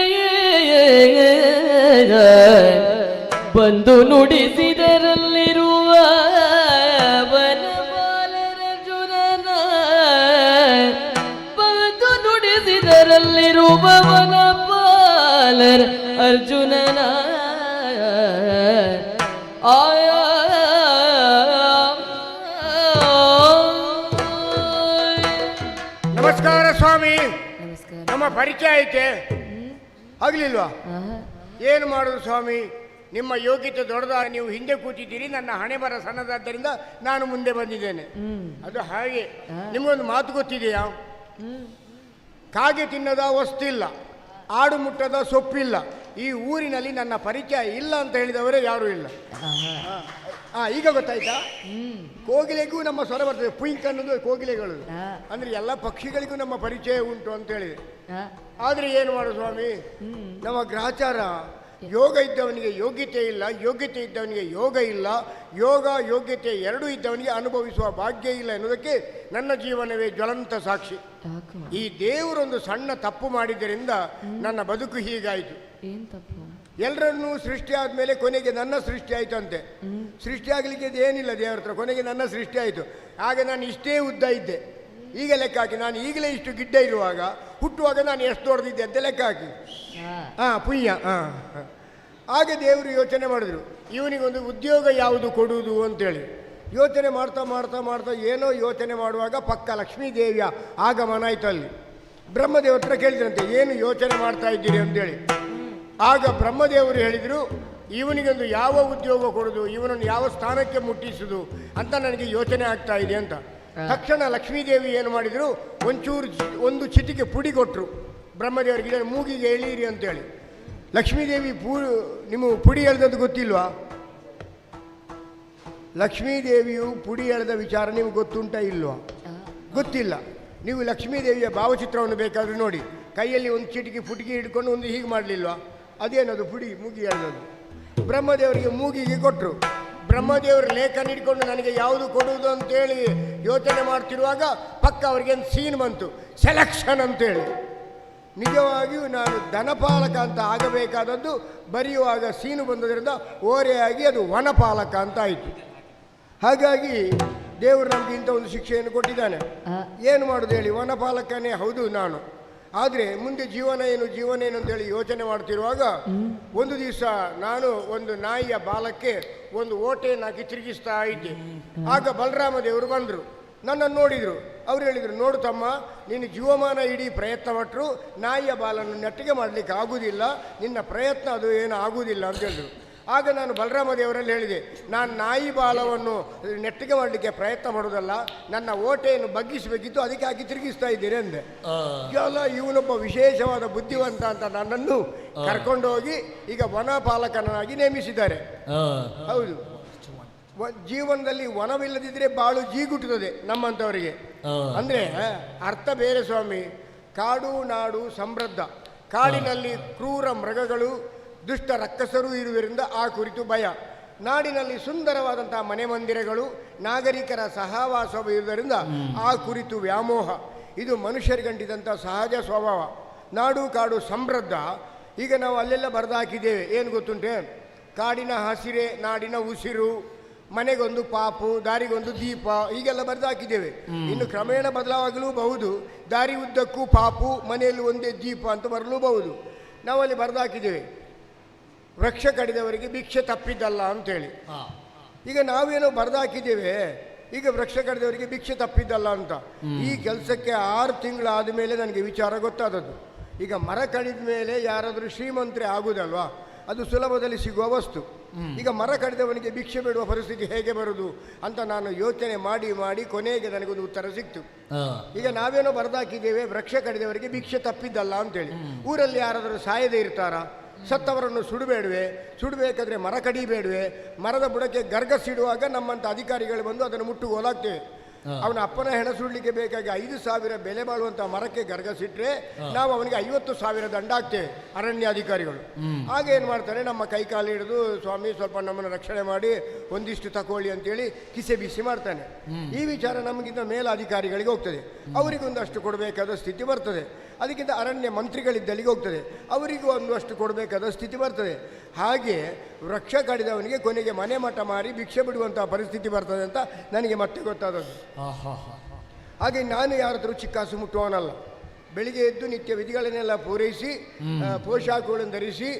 ಬಂದು ನುಡಿಸಿದರಲ್ಲಿರುವ ವನಪಾಲರರ್ಜುನನ ಬಂದು ನುಡಿಸಿದರಲ್ಲಿರುವ ವನಪಾಲರ ಅರ್ಜುನನ ಆಯಾ ನಮಸ್ಕಾರ ಸ್ವಾಮಿ. ನಮಸ್ಕಾರ. ನಮ್ಮ ಪರಿಚಯ ಐತೆ ಆಗ್ಲಿಲ್ವಾ? ಏನು ಮಾಡೋದು ಸ್ವಾಮಿ, ನಿಮ್ಮ ಯೋಗ್ಯತೆ ದೊಡ್ಡದ, ನೀವು ಹಿಂದೆ ಕೂತಿದ್ದೀರಿ, ನನ್ನ ಹಣೆ ಬರ ಸಣ್ಣದಾದ್ದರಿಂದ ನಾನು ಮುಂದೆ ಬಂದಿದ್ದೇನೆ. ಅದು ಹಾಗೆ. ನಿಮಗೊಂದು ಮಾತು ಗೊತ್ತಿದೆಯಾ? ಕಾಗೆ ತಿನ್ನದ ವಸ್ತಿಲ್ಲ, ಆಡು ಮುಟ್ಟದ ಸೊಪ್ಪಿಲ್ಲ. ಈ ಊರಿನಲ್ಲಿ ನನ್ನ ಪರಿಚಯ ಇಲ್ಲ ಅಂತ ಹೇಳಿದವರೇ ಯಾರೂ ಇಲ್ಲ. ಈಗ ಗೊತ್ತಾಯ್ತಾ? ಕೋಗಿಲೆಗೂ ನಮ್ಮ ಸ್ವರ ಬರ್ತದೆ, ಪುಯಿಂಕ್ ಅನ್ನೋದು ಕೋಗಿಲೆಗಳು. ಅಂದ್ರೆ ಎಲ್ಲ ಪಕ್ಷಿಗಳಿಗೂ ನಮ್ಮ ಪರಿಚಯ ಉಂಟು ಅಂತ ಹೇಳಿದೆ. ಆದ್ರೆ ಏನು ಮಾಡು ಸ್ವಾಮಿ, ನಮ್ಮ ಗ್ರಹಚಾರ ಯೋಗ ಇದ್ದವನಿಗೆ ಯೋಗ್ಯತೆ ಇಲ್ಲ, ಯೋಗ್ಯತೆ ಇದ್ದವನಿಗೆ ಯೋಗ ಇಲ್ಲ, ಯೋಗ ಯೋಗ್ಯತೆ ಎರಡೂ ಇದ್ದವನಿಗೆ ಅನುಭವಿಸುವ ಭಾಗ್ಯ ಇಲ್ಲ ಎನ್ನುವುದಕ್ಕೆ ನನ್ನ ಜೀವನವೇ ಜ್ವಲಂತ ಸಾಕ್ಷಿ. ಈ ದೇವರೊಂದು ಸಣ್ಣ ತಪ್ಪು ಮಾಡಿದ್ದರಿಂದ ನನ್ನ ಬದುಕು ಹೀಗಾಯಿತು. ಏನ್ ತಪ್ಪು? ಎಲ್ಲರನ್ನೂ ಸೃಷ್ಟಿ ಆದಮೇಲೆ ಕೊನೆಗೆ ನನ್ನ ಸೃಷ್ಟಿ ಆಯ್ತಂತೆ. ಸೃಷ್ಟಿ ಆಗಲಿಕ್ಕೆ ಏನಿಲ್ಲ ದೇವರ ಹತ್ರ, ಕೊನೆಗೆ ನನ್ನ ಸೃಷ್ಟಿ ಆಯಿತು. ಆಗ ನಾನು ಇಷ್ಟೇ ಉದ್ದ ಇದ್ದೆ. ಈಗ ಲೆಕ್ಕ ಹಾಕಿ, ನಾನು ಈಗಲೇ ಇಷ್ಟು ಗಿಡ್ಡ ಇರುವಾಗ ಹುಟ್ಟುವಾಗ ನಾನು ಎಷ್ಟು ದೊಡ್ಡದಿದ್ದೆ ಅಂತ ಲೆಕ್ಕ ಹಾಕಿ. ಪುಣ್ಯ. ಆಗ ದೇವರು ಯೋಚನೆ ಮಾಡಿದ್ರು, ಇವನಿಗೊಂದು ಉದ್ಯೋಗ ಯಾವುದು ಕೊಡುವುದು ಅಂತೇಳಿ. ಯೋಚನೆ ಮಾಡ್ತಾ ಮಾಡ್ತಾ ಮಾಡ್ತಾ ಏನೋ ಯೋಚನೆ ಮಾಡುವಾಗ ಪಕ್ಕ ಲಕ್ಷ್ಮೀದೇವಿಯ ಆಗಮನ ಆಯ್ತು. ಅಲ್ಲಿ ಬ್ರಹ್ಮದೇವ್ರ ಹತ್ರ ಕೇಳಿದ್ರಂತೆ, ಏನು ಯೋಚನೆ ಮಾಡ್ತಾ ಇದ್ದೀರಿ ಅಂತೇಳಿ. ಆಗ ಬ್ರಹ್ಮದೇವರು ಹೇಳಿದರು, ಇವನಿಗೊಂದು ಯಾವ ಉದ್ಯೋಗ ಕೊಡೋದು, ಇವನನ್ನು ಯಾವ ಸ್ಥಾನಕ್ಕೆ ಮುಟ್ಟಿಸುದು ಅಂತ ನನಗೆ ಯೋಚನೆ ಆಗ್ತಾ ಇದೆ ಅಂತ. ತಕ್ಷಣ ಲಕ್ಷ್ಮೀದೇವಿ ಏನು ಮಾಡಿದರು, ಒಂದು ಚಿಟಿಕೆ ಪುಡಿ ಕೊಟ್ಟರು ಬ್ರಹ್ಮದೇವರಿಗೆ, ಇದನ್ನು ಮೂಗಿಗೆ ಎಳೀರಿ ಅಂತೇಳಿ. ಲಕ್ಷ್ಮೀದೇವಿ ನಿಮಗೆ ಪುಡಿ ಎಳೆದದ್ದು ಗೊತ್ತಿಲ್ವಾ? ಲಕ್ಷ್ಮೀದೇವಿಯು ಪುಡಿ ಎಳೆದ ವಿಚಾರ ನಿಮ್ಗೆ ಗೊತ್ತುಂಟ ಇಲ್ವಾ? ಗೊತ್ತಿಲ್ಲ. ನೀವು ಲಕ್ಷ್ಮೀದೇವಿಯ ಭಾವಚಿತ್ರವನ್ನು ಬೇಕಾದರೂ ನೋಡಿ. ಕೈಯಲ್ಲಿ ಒಂದು ಚಿಟಿಕೆ ಪುಟಿಗೆ ಹಿಡ್ಕೊಂಡು ಒಂದು ಹೀಗೆ ಮಾಡಲಿಲ್ವಾ? ಅದೇನದು ಪುಡಿ ಮೂಗಿ ಎಳೆದದ್ದು. ಬ್ರಹ್ಮದೇವರಿಗೆ ಮೂಗಿಗೆ ಕೊಟ್ಟರು. ಬ್ರಹ್ಮದೇವರು ಲೇಖನ ಹಿಡ್ಕೊಂಡು ನನಗೆ ಯಾವುದು ಕೊಡುವುದು ಅಂತೇಳಿ ಯೋಚನೆ ಮಾಡ್ತಿರುವಾಗ ಪಕ್ಕ ಅವರಿಗೆ ಒಂದು ಸೀನ್ ಬಂತು, ಸೆಲೆಕ್ಷನ್ ಅಂತೇಳಿ. ನಿಜವಾಗಿಯೂ ನಾನು ಧನಪಾಲಕ ಅಂತ ಆಗಬೇಕಾದದ್ದು ಬರೆಯುವಾಗ ಸೀನು ಬಂದದರಿಂದ ಓರೆಯಾಗಿ ಅದು ವನಪಾಲಕ ಅಂತ ಆಯಿತು. ಹಾಗಾಗಿ ದೇವರು ನಮಗೆ ಇಂಥ ಒಂದು ಶಿಕ್ಷೆಯನ್ನು ಕೊಟ್ಟಿದ್ದಾನೆ. ಏನು ಮಾಡೋದು ಹೇಳಿ, ವನಪಾಲಕನೇ ಹೌದು ನಾನು. ಆದರೆ ಮುಂದೆ ಜೀವನ ಏನು ಅಂತೇಳಿ ಯೋಚನೆ ಮಾಡ್ತಿರುವಾಗ ಒಂದು ದಿವಸ ನಾನು ಒಂದು ನಾಯಿಯ ಬಾಲಕ್ಕೆ ಒಂದು ಓಟೆಯನ್ನು ಹಾಕಿ ತಿರುಗಿಸ್ತಾ ಇದ್ದೆ. ಆಗ ಬಲರಾಮ ದೇವರು ಬಂದರು, ನನ್ನನ್ನು ನೋಡಿದರು. ಅವ್ರು ಹೇಳಿದರು, ನೋಡು ತಮ್ಮ, ನೀನು ಜೀವಮಾನ ಇಡೀ ಪ್ರಯತ್ನ ಪಟ್ಟರು ನಾಯಿಯ ಬಾಲನ್ನು ನೆಟ್ಟಿಗೆ ಮಾಡಲಿಕ್ಕೆ ಆಗುವುದಿಲ್ಲ, ನಿನ್ನ ಪ್ರಯತ್ನ ಅದು ಏನು ಆಗುವುದಿಲ್ಲ ಅಂತ ಹೇಳಿದ್ರು. ಆಗ ನಾನು ಬಲರಾಮ ದೇವರಲ್ಲಿ ಹೇಳಿದೆ, ನಾನು ನಾಯಿ ಬಾಲವನ್ನು ನೆಟ್ಟಿಗೆ ಮಾಡಲಿಕ್ಕೆ ಪ್ರಯತ್ನ ಮಾಡೋದಲ್ಲ, ನನ್ನ ಓಟೆಯನ್ನು ಬಗ್ಗಿಸಬೇಕಿತ್ತು, ಅದಕ್ಕೆ ಹಾಕಿ ತಿರುಗಿಸ್ತಾ ಇದ್ದೀರಿ ಅಂದೆ. ಎಲ್ಲ ಇವನೊಬ್ಬ ವಿಶೇಷವಾದ ಬುದ್ಧಿವಂತ ಅಂತ ನನ್ನನ್ನು ಕರ್ಕೊಂಡು ಹೋಗಿ ಈಗ ವನಪಾಲಕನಾಗಿ ನೇಮಿಸಿದ್ದಾರೆ. ಹೌದು, ಜೀವನದಲ್ಲಿ ವನವಿಲ್ಲದಿದ್ದರೆ ಬಾಳು ಜೀಗುಟ್ಟುತ್ತದೆ ನಮ್ಮಂಥವರಿಗೆ. ಅಂದರೆ ಅರ್ಥ ಬೇರೆ ಸ್ವಾಮಿ. ಕಾಡು ನಾಡು ಸಮೃದ್ಧ, ಕಾಡಿನಲ್ಲಿ ಕ್ರೂರ ಮೃಗಗಳು ದುಷ್ಟ ರಕ್ಕಸರು ಇರುವುದರಿಂದ ಆ ಕುರಿತು ಭಯ. ನಾಡಿನಲ್ಲಿ ಸುಂದರವಾದಂತಹ ಮನೆ ಮಂದಿರಗಳು ನಾಗರಿಕರ ಸಹವಾಸವು ಇರುವುದರಿಂದ ಆ ಕುರಿತು ವ್ಯಾಮೋಹ. ಇದು ಮನುಷ್ಯರಿಗಂಟಿದಂಥ ಸಹಜ ಸ್ವಭಾವ. ನಾಡು ಕಾಡು ಸಮೃದ್ಧ. ಈಗ ನಾವು ಅಲ್ಲೆಲ್ಲ ಬರೆದಾಕಿದ್ದೇವೆ, ಏನು ಗೊತ್ತುಂಟೆ, ಕಾಡಿನ ಹಸಿರೆ ನಾಡಿನ ಉಸಿರು, ಮನೆಗೊಂದು ಪಾಪು, ದಾರಿಗೊಂದು ದೀಪ, ಹೀಗೆಲ್ಲ ಬರೆದಾಕಿದ್ದೇವೆ. ಇನ್ನು ಕ್ರಮೇಣ ಬದಲಾಗಲೂಬಹುದು. ದಾರಿ ಉದ್ದಕ್ಕೂ ಪಾಪು, ಮನೆಯಲ್ಲಿ ಒಂದೇ ದೀಪ ಅಂತ ಬರಲೂಬಹುದು. ನಾವಲ್ಲಿ ಬರೆದಾಕಿದ್ದೇವೆ, ವೃಕ್ಷ ಕಡಿದವರಿಗೆ ಭಿಕ್ಷೆ ತಪ್ಪಿದ್ದಲ್ಲ ಅಂತೇಳಿ. ಈಗ ನಾವೇನೋ ಬರೆದಾಕಿದ್ದೇವೆ, ಈಗ ವೃಕ್ಷ ಕಡಿದವರಿಗೆ ಭಿಕ್ಷೆ ತಪ್ಪಿದ್ದಲ್ಲ ಅಂತ. ಈ ಕೆಲಸಕ್ಕೆ 6 ತಿಂಗಳಾದ ಮೇಲೆ ನನಗೆ ವಿಚಾರ ಗೊತ್ತಾದದ್ದು. ಈಗ ಮರ ಕಡಿದ ಮೇಲೆ ಯಾರಾದರೂ ಶ್ರೀಮಂತರೇ ಆಗುವುದಲ್ವಾ? ಅದು ಸುಲಭದಲ್ಲಿ ಸಿಗುವ ವಸ್ತು. ಈಗ ಮರ ಕಡಿದವನಿಗೆ ಭಿಕ್ಷೆ ಬೇಡುವ ಪರಿಸ್ಥಿತಿ ಹೇಗೆ ಬರುವುದು ಅಂತ ನಾನು ಯೋಚನೆ ಮಾಡಿ ಮಾಡಿ ಕೊನೆಗೆ ನನಗೊಂದು ಉತ್ತರ ಸಿಕ್ತು. ಈಗ ನಾವೇನೋ ಬರೆದಾಕಿದ್ದೇವೆ, ವೃಕ್ಷ ಕಡಿದವರಿಗೆ ಭಿಕ್ಷೆ ತಪ್ಪಿದ್ದಲ್ಲ ಅಂತೇಳಿ. ಊರಲ್ಲಿ ಯಾರಾದರೂ ಸಾಯದೇ ಇರ್ತಾರಾ? ಸತ್ತವರನ್ನು ಸುಡಬೇಡವೆ? ಸುಡಬೇಕಾದ್ರೆ ಮರ ಕಡಿಬೇಡವೆ? ಮರದ ಬುಡಕ್ಕೆ ಗರ್ಗಸಿಡುವಾಗ ನಮ್ಮಂಥ ಅಧಿಕಾರಿಗಳು ಬಂದು ಅದನ್ನು ಮುಟ್ಟುಗೋಲಾಗ್ತೇವೆ. ಅವನ ಅಪ್ಪನ ಹೆಣ ಸುಡಲಿಕ್ಕೆ ಬೇಕಾಗಿ 5,000 ಬೆಲೆ ಬಾಳುವಂಥ ಮರಕ್ಕೆ ಗರ್ಗಸಿಟ್ರೆ ನಾವು ಅವನಿಗೆ 50,000 ದಂಡ ಹಾಕ್ತೇವೆ ಅರಣ್ಯಾಧಿಕಾರಿಗಳು. ಆಗ ಏನು ಮಾಡ್ತಾರೆ, ನಮ್ಮ ಕೈಕಾಲು ಹಿಡಿದು ಸ್ವಾಮಿ ಸ್ವಲ್ಪ ನಮ್ಮನ್ನು ರಕ್ಷಣೆ ಮಾಡಿ ಒಂದಿಷ್ಟು ತಗೊಳ್ಳಿ ಅಂತೇಳಿ ಕಿಸೆ ಬಿಸಿ ಮಾಡ್ತಾನೆ. ಈ ವಿಚಾರ ನಮಗಿಂತ ಮೇಲಾಧಿಕಾರಿಗಳಿಗೆ ಹೋಗ್ತದೆ, ಅವರಿಗೊಂದಷ್ಟು ಕೊಡಬೇಕಾದ ಸ್ಥಿತಿ ಬರ್ತದೆ. ಅದಕ್ಕಿಂತ ಅರಣ್ಯ ಮಂತ್ರಿಗಳಿದ್ದಲ್ಲಿಗೆ ಹೋಗ್ತದೆ, ಅವರಿಗೂ ಒಂದಷ್ಟು ಕೊಡಬೇಕಾದ ಸ್ಥಿತಿ ಬರ್ತದೆ. ಹಾಗೆ ವೃಕ್ಷ ಕಡಿದವನಿಗೆ ಕೊನೆಗೆ ಮನೆ ಮಠ ಮಾರಿ ಭಿಕ್ಷೆ ಬಿಡುವಂಥ ಪರಿಸ್ಥಿತಿ ಬರ್ತದೆ ಅಂತ ನನಗೆ ಮತ್ತೆ ಗೊತ್ತಾದದ್ದು. ಹಾಗೆ ನಾನು ಯಾರಾದರೂ ಚಿಕ್ಕಾಸು ಮುಟ್ಟುವವನಲ್ಲ. ಬೆಳಿಗ್ಗೆ ಎದ್ದು ನಿತ್ಯ ವಿಧಿಗಳನ್ನೆಲ್ಲ ಪೂರೈಸಿ ಪೋಷಾಕಗಳನ್ನು ಧರಿಸಿ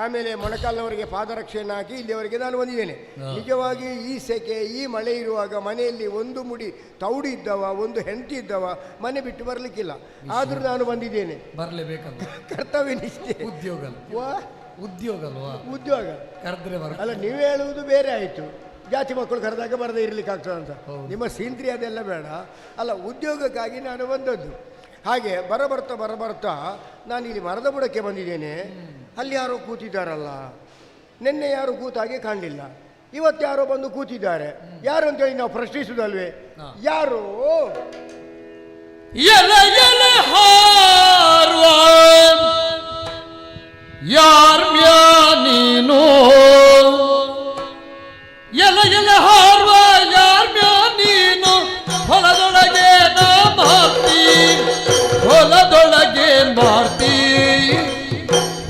ಆಮೇಲೆ ಮೊಣಕಾಲಿನವರಿಗೆ ಪಾದರಕ್ಷೆಯನ್ನು ಹಾಕಿ ಇಲ್ಲಿಯವರೆಗೆ ನಾನು ಬಂದಿದ್ದೇನೆ. ನಿಜವಾಗಿ ಈ ಸೆಕೆ ಈ ಮಳೆ ಇರುವಾಗ ಮನೆಯಲ್ಲಿ ಒಂದು ಮುಡಿ ತೌಡು ಇದ್ದವ, ಒಂದು ಹೆಂಡತಿ ಇದ್ದವ ಮನೆ ಬಿಟ್ಟು ಬರಲಿಕ್ಕಿಲ್ಲ. ಆದರೂ ನಾನು ಬಂದಿದ್ದೇನೆ. ಬರಲೇಬೇಕಲ್ಲ, ಕರ್ತವ್ಯ ನಿಷ್ಠೆ. ಉದ್ಯೋಗ ಅಲ್ಲ, ನೀವು ಹೇಳುವುದು ಬೇರೆ ಆಯಿತು. ಜಾತಿ ಮಕ್ಕಳು ಕರೆದಾಗ ಬರದೇ ಇರ್ಲಿಕ್ಕೆ ಆಗ್ತದೆ ಅಂತ ನಿಮ್ಮ ಸೀಂತ್ರಿ ಅದೆಲ್ಲ ಬೇಡ. ಅಲ್ಲ, ಉದ್ಯೋಗಕ್ಕಾಗಿ ನಾನು ಬಂದದ್ದು. ಹಾಗೆ ಬರಬರ್ತಾ ನಾನು ಇಲ್ಲಿ ಮರದ ಬುಡಕ್ಕೆ ಬಂದಿದ್ದೇನೆ. ಅಲ್ಲಿ ಯಾರೋ ಕೂತಿದ್ದಾರಲ್ಲ, ನಿನ್ನೆ ಯಾರು ಕೂತಾಗೆ ಕಾಣಲಿಲ್ಲ, ಇವತ್ತು ಯಾರೋ ಬಂದು ಕೂತಿದ್ದಾರೆ. ಯಾರು ಅಂತೇಳಿ ನಾವು ಪ್ರಶ್ನಿಸುವುದಲ್ವೇ? ಯಾರು ನೀನು ಎಲೆ ಹಾರುವ ನೀನು ಹೊಲದೊಳಗೆ ಮಾಡ್ತಿ, ಹೊಲದೊಳಗೆ ಮಾಡ್ತಿ,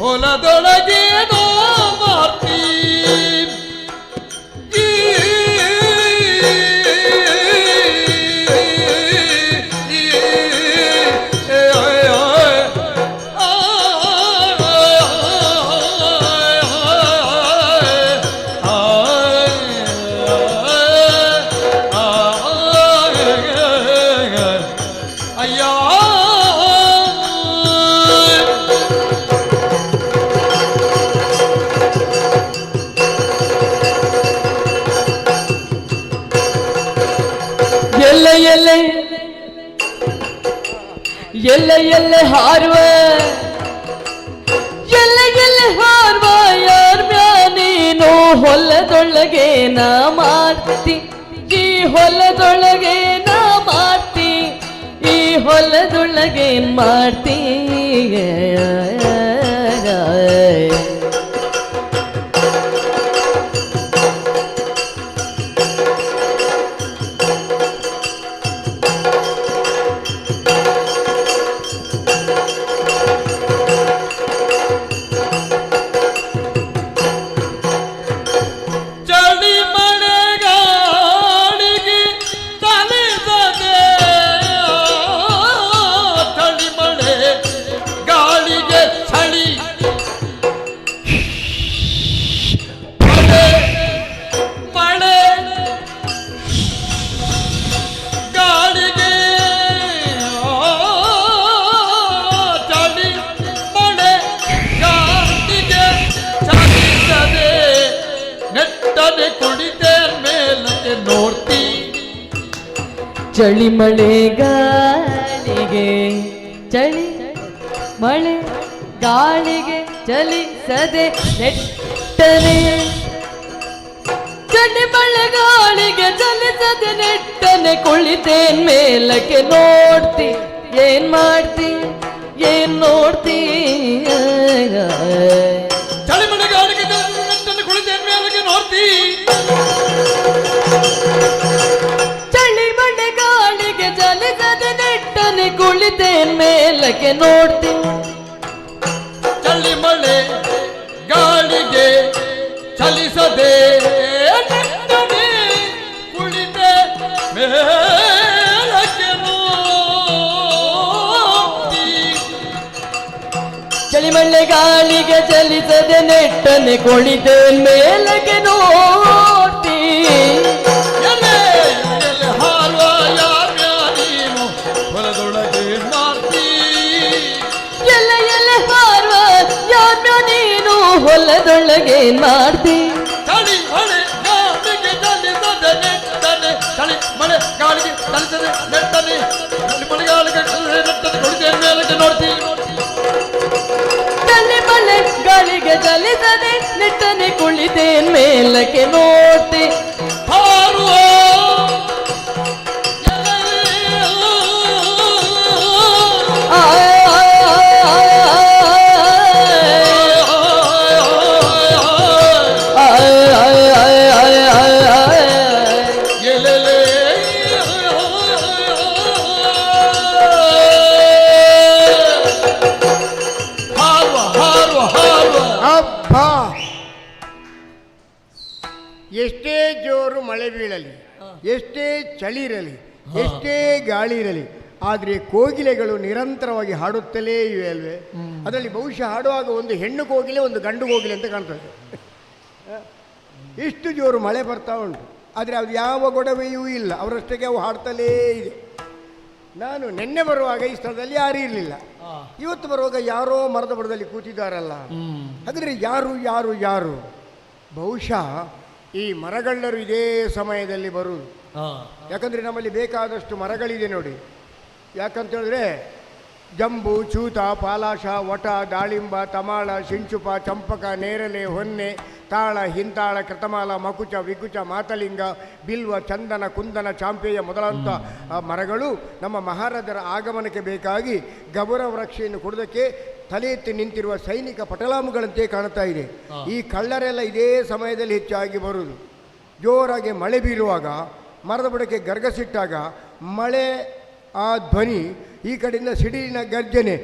ಹೊಲದೊಳಗೆ ಮಾಡ್ತಿ. ಎಲ್ಲೆ ಹಾರುವ ಯಾರ್ಮ್ಯ ನೀನು ಹೊಲದೊಳಗೆ ನಾ ಮಾಡ್ತಿ, ಈ ಹೊಲದೊಳಗೆ ನಾ ಮಾಡ್ತಿ, ಈ ಹೊಲದೊಳಗೆ ಮಾಡ್ತಿ. ಚಳಿ ಮಳೆ ಗಾಳಿಗೆ ಚಳಿ ಮಳೆ ಗಾಳಿಗೆ ಚಲಿಸದೆ ನೆಟ್ಟನೆ, ಚಳಿ ಮಳೆ ಗಾಳಿಗೆ ಚಲಿಸದೆ ನೆಟ್ಟನೆ ಕುಳಿತೇನ್ ಮೇಲಕ್ಕೆ ನೋಡ್ತಿ, ಏನ್ ಮಾಡ್ತಿ ಏನ್ ನೋಡ್ತಿ. ಚಳಿ ಮಳೆ ಗಾಳಿಗೆ ನೆಟ್ಟನೆ ಕುಳಿತೇನ್ ಮೇಲಕ್ಕೆ ನೋಡ್ತಿ, ಚಲಿಸದೆ ನೆಟ್ಟನೆ ಕುಳಿತೇನ್ ಮೇಲಕ್ಕೆ ನೋಡ್ತೀನಿ. ಚಳಿ ಮಳೆ ಗಾಳಿಗೆ ಚಲಿಸದೆ ನೆಟ್ಟನೆ ಕುಳಿತೆ ಮೇಲಕ್ಕೆ ನೋಡ್ತಿ. ಚಳಿ ಮಳೆ ಗಾಳಿಗೆ ಚಲಿಸದೆ ನೆಟ್ಟನೆ ಕುಳಿತೇನ್ ಮೇಲಕ್ಕೆ ನೋಡ್ತಿ. ಹೊಲದೊಳಗೆ ಒಳಗೇನ್ ಮಾಡ್ತಿ ಚಳಿ ಮಳೆ ಗಾಳಿಗೆ ಚಲಿಸದೆ ನೆಟ್ಟನೆ ಚಳಿ ಮಳೆ ಗಾಳಿಗೆ ಚಲಿಸದೆ ನೆಟ್ಟನೆ ಚಳಿ ಮಳೆಗಾಳಿಗೆ ಚಲಿಸದೆ ನೆಟ್ಟನೆ ಕುಳಿತೆ ಮೇಲಕ್ಕೆ ನೋಡ್ತಿ ಚಳಿ ಮಳೆ ಗಾಳಿಗೆ ಚಲಿಸದೆ ನೆಟ್ಟನೆ ಕುಳಿತೇನ್ ಮೇಲಕ್ಕೆ ನೋಡ್ತಿ ಹಾರುವ ಎಲೆಲೆ ಹಾರುವ ಹಾರುವ ಹಾರುವ ಅಬ್ಬಾ, ಎಷ್ಟೇ ಜೋರು ಮಳೆ ಬೀಳಲಿ, ಎಷ್ಟೇ ಚಳಿ ಇರಲಿ, ಎಷ್ಟೇ ಗಾಳಿ ಇರಲಿ, ಆದರೆ ಕೋಗಿಲೆಗಳು ನಿರಂತರವಾಗಿ ಹಾಡುತ್ತಲೇ ಇವೆ ಅಲ್ವೇ? ಅದರಲ್ಲಿ ಬಹುಶಃ ಹಾಡುವಾಗ ಒಂದು ಹೆಣ್ಣು ಕೋಗಿಲೆ, ಒಂದು ಗಂಡು ಕೋಗಿಲೆ ಅಂತ ಕಾಣ್ತದೆ. ಇಷ್ಟು ಜೋರು ಮಳೆ ಬರ್ತಾ ಉಂಟು, ಆದರೆ ಅದು ಯಾವ ಗೊಡವೆಯೂ ಇಲ್ಲ, ಅವರಷ್ಟಕ್ಕೆ ಅವು ಹಾಡ್ತಲೇ ಇದೆ. ನಾನು ನಿನ್ನೆ ಬರುವಾಗ ಈ ಸ್ಥಳದಲ್ಲಿ ಯಾರೂ ಇರಲಿಲ್ಲ, ಇವತ್ತು ಬರುವಾಗ ಯಾರೋ ಮರದ ಬುಡದಲ್ಲಿ ಕೂತಿದ್ದಾರಲ್ಲ. ಹಾಗಾದರೆ ಯಾರು ಯಾರು ಯಾರು? ಬಹುಶಃ ಈ ಮರಗಳ್ಳರು ಇದೇ ಸಮಯದಲ್ಲಿ ಬರುವುದು. ಯಾಕಂದರೆ ನಮ್ಮಲ್ಲಿ ಬೇಕಾದಷ್ಟು ಮರಗಳಿದೆ ನೋಡಿ. ಯಾಕಂತ ಹೇಳಿದ್ರೆ ಜಂಬು, ಚೂತ, ಪಾಲಾಶ, ವಟ, ದಾಳಿಂಬ, ತಮಾಳ, ಶಿಂಚುಪ, ಚಂಪಕ, ನೇರಳೆ, ಹೊನ್ನೆ, ತಾಳ, ಹಿಂತಾಳ, ಕೃತಮಾಲ, ಮಕುಚ, ವಿಕುಚ, ಮಾತಲಿಂಗ, ಬಿಲ್ವ, ಚಂದನ, ಕುಂದನ, ಚಾಂಪೇಯ ಮೊದಲಾದಂಥ ಮರಗಳು ನಮ್ಮ ಮಹಾರಾಜರ ಆಗಮನಕ್ಕೆ ಬೇಕಾಗಿ ಗೌರವ ರಕ್ಷೆಯನ್ನು ಕೊಡೋದಕ್ಕೆ ತಲೆ ಎತ್ತಿ ನಿಂತಿರುವ ಸೈನಿಕ ಪಟಲಾಮುಗಳಂತೆ ಕಾಣ್ತಾ ಇದೆ. ಈ ಕಳ್ಳರೆಲ್ಲ ಇದೇ ಸಮಯದಲ್ಲಿ ಹೆಚ್ಚಾಗಿ ಬರುವುದು. ಜೋರಾಗಿ ಮಳೆ ಬೀರುವಾಗ ಮರದ ಬುಡಕ್ಕೆ ಗರ್ಗಸಿಟ್ಟಾಗ ಮಳೆ ಆ ಧ್ವನಿ, ಈ ಕಡೆಯಿಂದ ಸಿಡಿಲಿನ ಗರ್ಜನೆ,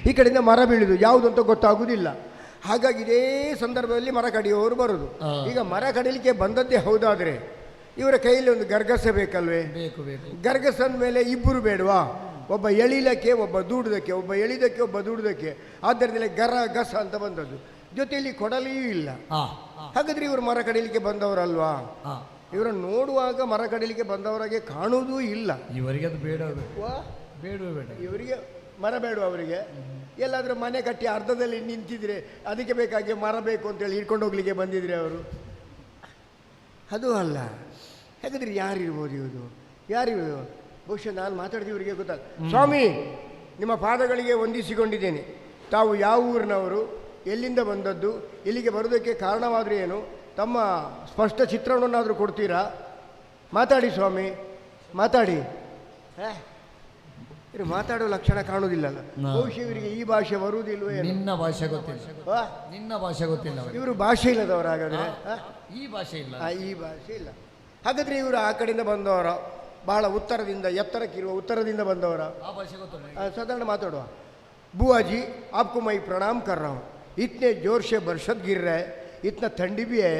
ಈ ಕಡೆಯಿಂದ ಮರ ಬೀಳುವುದು, ಯಾವುದು ಅಂತ ಗೊತ್ತಾಗುವುದಿಲ್ಲ. ಹಾಗಾಗಿ ಇದೇ ಸಂದರ್ಭದಲ್ಲಿ ಮರ ಕಡಿಯುವವರು ಬರೋದು. ಈಗ ಮರ ಕಡಿಲಿಕ್ಕೆ ಬಂದದ್ದೇ ಹೌದಾದರೆ ಇವರ ಕೈಯಲ್ಲಿ ಒಂದು ಗರ್ಗಸ ಬೇಕಲ್ವೇ? ಗರ್ಗಸ ಮೇಲೆ ಇಬ್ಬರು ಬೇಡವಾ? ಒಬ್ಬ ಎಳಿಲಕ್ಕೆ, ಒಬ್ಬ ದೂಡುವುದಕ್ಕೆ, ಒಬ್ಬ ಎಳಿದಕ್ಕೆ, ಒಬ್ಬ ದೂಡುವುದಕ್ಕೆ. ಆದ್ದರಿಂದ ಗರ ಗಸ ಅಂತ ಬಂದದ್ದು. ಜೊತೆಯಲ್ಲಿ ಕೊಡಲಿಯೂ ಇಲ್ಲ. ಹಾಗಾದ್ರೆ ಇವರು ಮರ ಕಡಿಲಿಕ್ಕೆ ಬಂದವರಲ್ವಾ? ಇವರನ್ನು ನೋಡುವಾಗ ಮರ ಕಡಿಲಿಕ್ಕೆ ಬಂದವರಾಗೆ ಕಾಣುವುದೂ ಇಲ್ಲ. ಇವರಿಗೆ ಅದು ಬೇಡ ಬೇಡವೇ ಬೇಡ. ಇವರಿಗೆ ಮರ ಬೇಡ. ಅವರಿಗೆ ಎಲ್ಲಾದರೂ ಮನೆ ಕಟ್ಟಿ ಅರ್ಧದಲ್ಲಿ ನಿಂತಿದ್ರೆ ಅದಕ್ಕೆ ಬೇಕಾಗಿ ಮರ ಬೇಕು ಅಂತೇಳಿ ಹಿಡ್ಕೊಂಡು ಹೋಗ್ಲಿಕ್ಕೆ ಬಂದಿದ್ರೆ ಅವರು. ಅದು ಅಲ್ಲ. ಹಾಗಾದ್ರೆ ಯಾರಿರ್ಬೋದು ಇವರು? ಯಾರಿರ್ಬೋದು? ಬಹುಶಃ ನಾನು ಮಾತಾಡಿದ ಇವರಿಗೆ ಗೊತ್ತಾಗ. ಸ್ವಾಮಿ, ನಿಮ್ಮ ಪಾದಗಳಿಗೆ ವಂದಿಸಿಕೊಂಡಿದ್ದೇನೆ. ತಾವು ಯಾವ ಊರಿನವರು, ಎಲ್ಲಿಂದ ಬಂದದ್ದು, ಇಲ್ಲಿಗೆ ಬರೋದಕ್ಕೆ ಕಾರಣವಾದರೆ ಏನು? ತಮ್ಮ ಸ್ಪಷ್ಟ ಚಿತ್ರಣವನ್ನಾದರೂ ಕೊಡ್ತೀರಾ? ಮಾತಾಡಿ ಸ್ವಾಮಿ, ಮಾತಾಡಿ. ಇವರು ಮಾತಾಡೋ ಲಕ್ಷಣ ಕಾಣುವುದಿಲ್ಲಲ್ಲ. ಬಹುಶಃ ಇವರಿಗೆ ಈ ಭಾಷೆ ಬರುವುದಿಲ್ವೇ? ನಿನ್ನ ಭಾಷೆ ಗೊತ್ತಿಲ್ಲ, ನಿನ್ನ ಭಾಷೆ ಗೊತ್ತಿಲ್ಲ. ಇವರು ಭಾಷೆ ಇಲ್ಲದವರು ಹಾಗಾದರೆ? ಈ ಭಾಷೆ ಇಲ್ಲ, ಈ ಭಾಷೆ ಇಲ್ಲ. ಹಾಗಾದರೆ ಇವರು ಆ ಕಡೆಯಿಂದ ಬಂದವರ, ಬಹಳ ಉತ್ತರದಿಂದ, ಎತ್ತರಕ್ಕಿರುವ ಉತ್ತರದಿಂದ ಬಂದವರ? ಆ ಭಾಷೆ ಗೊತ್ತಿಲ್ಲ. साधारण माताड़ो बुआ जी आपको मैं प्रणाम कर रहा हूँ. इतने ज़ोर से बरसात गिर रहा है, इतना ठंडी भी है,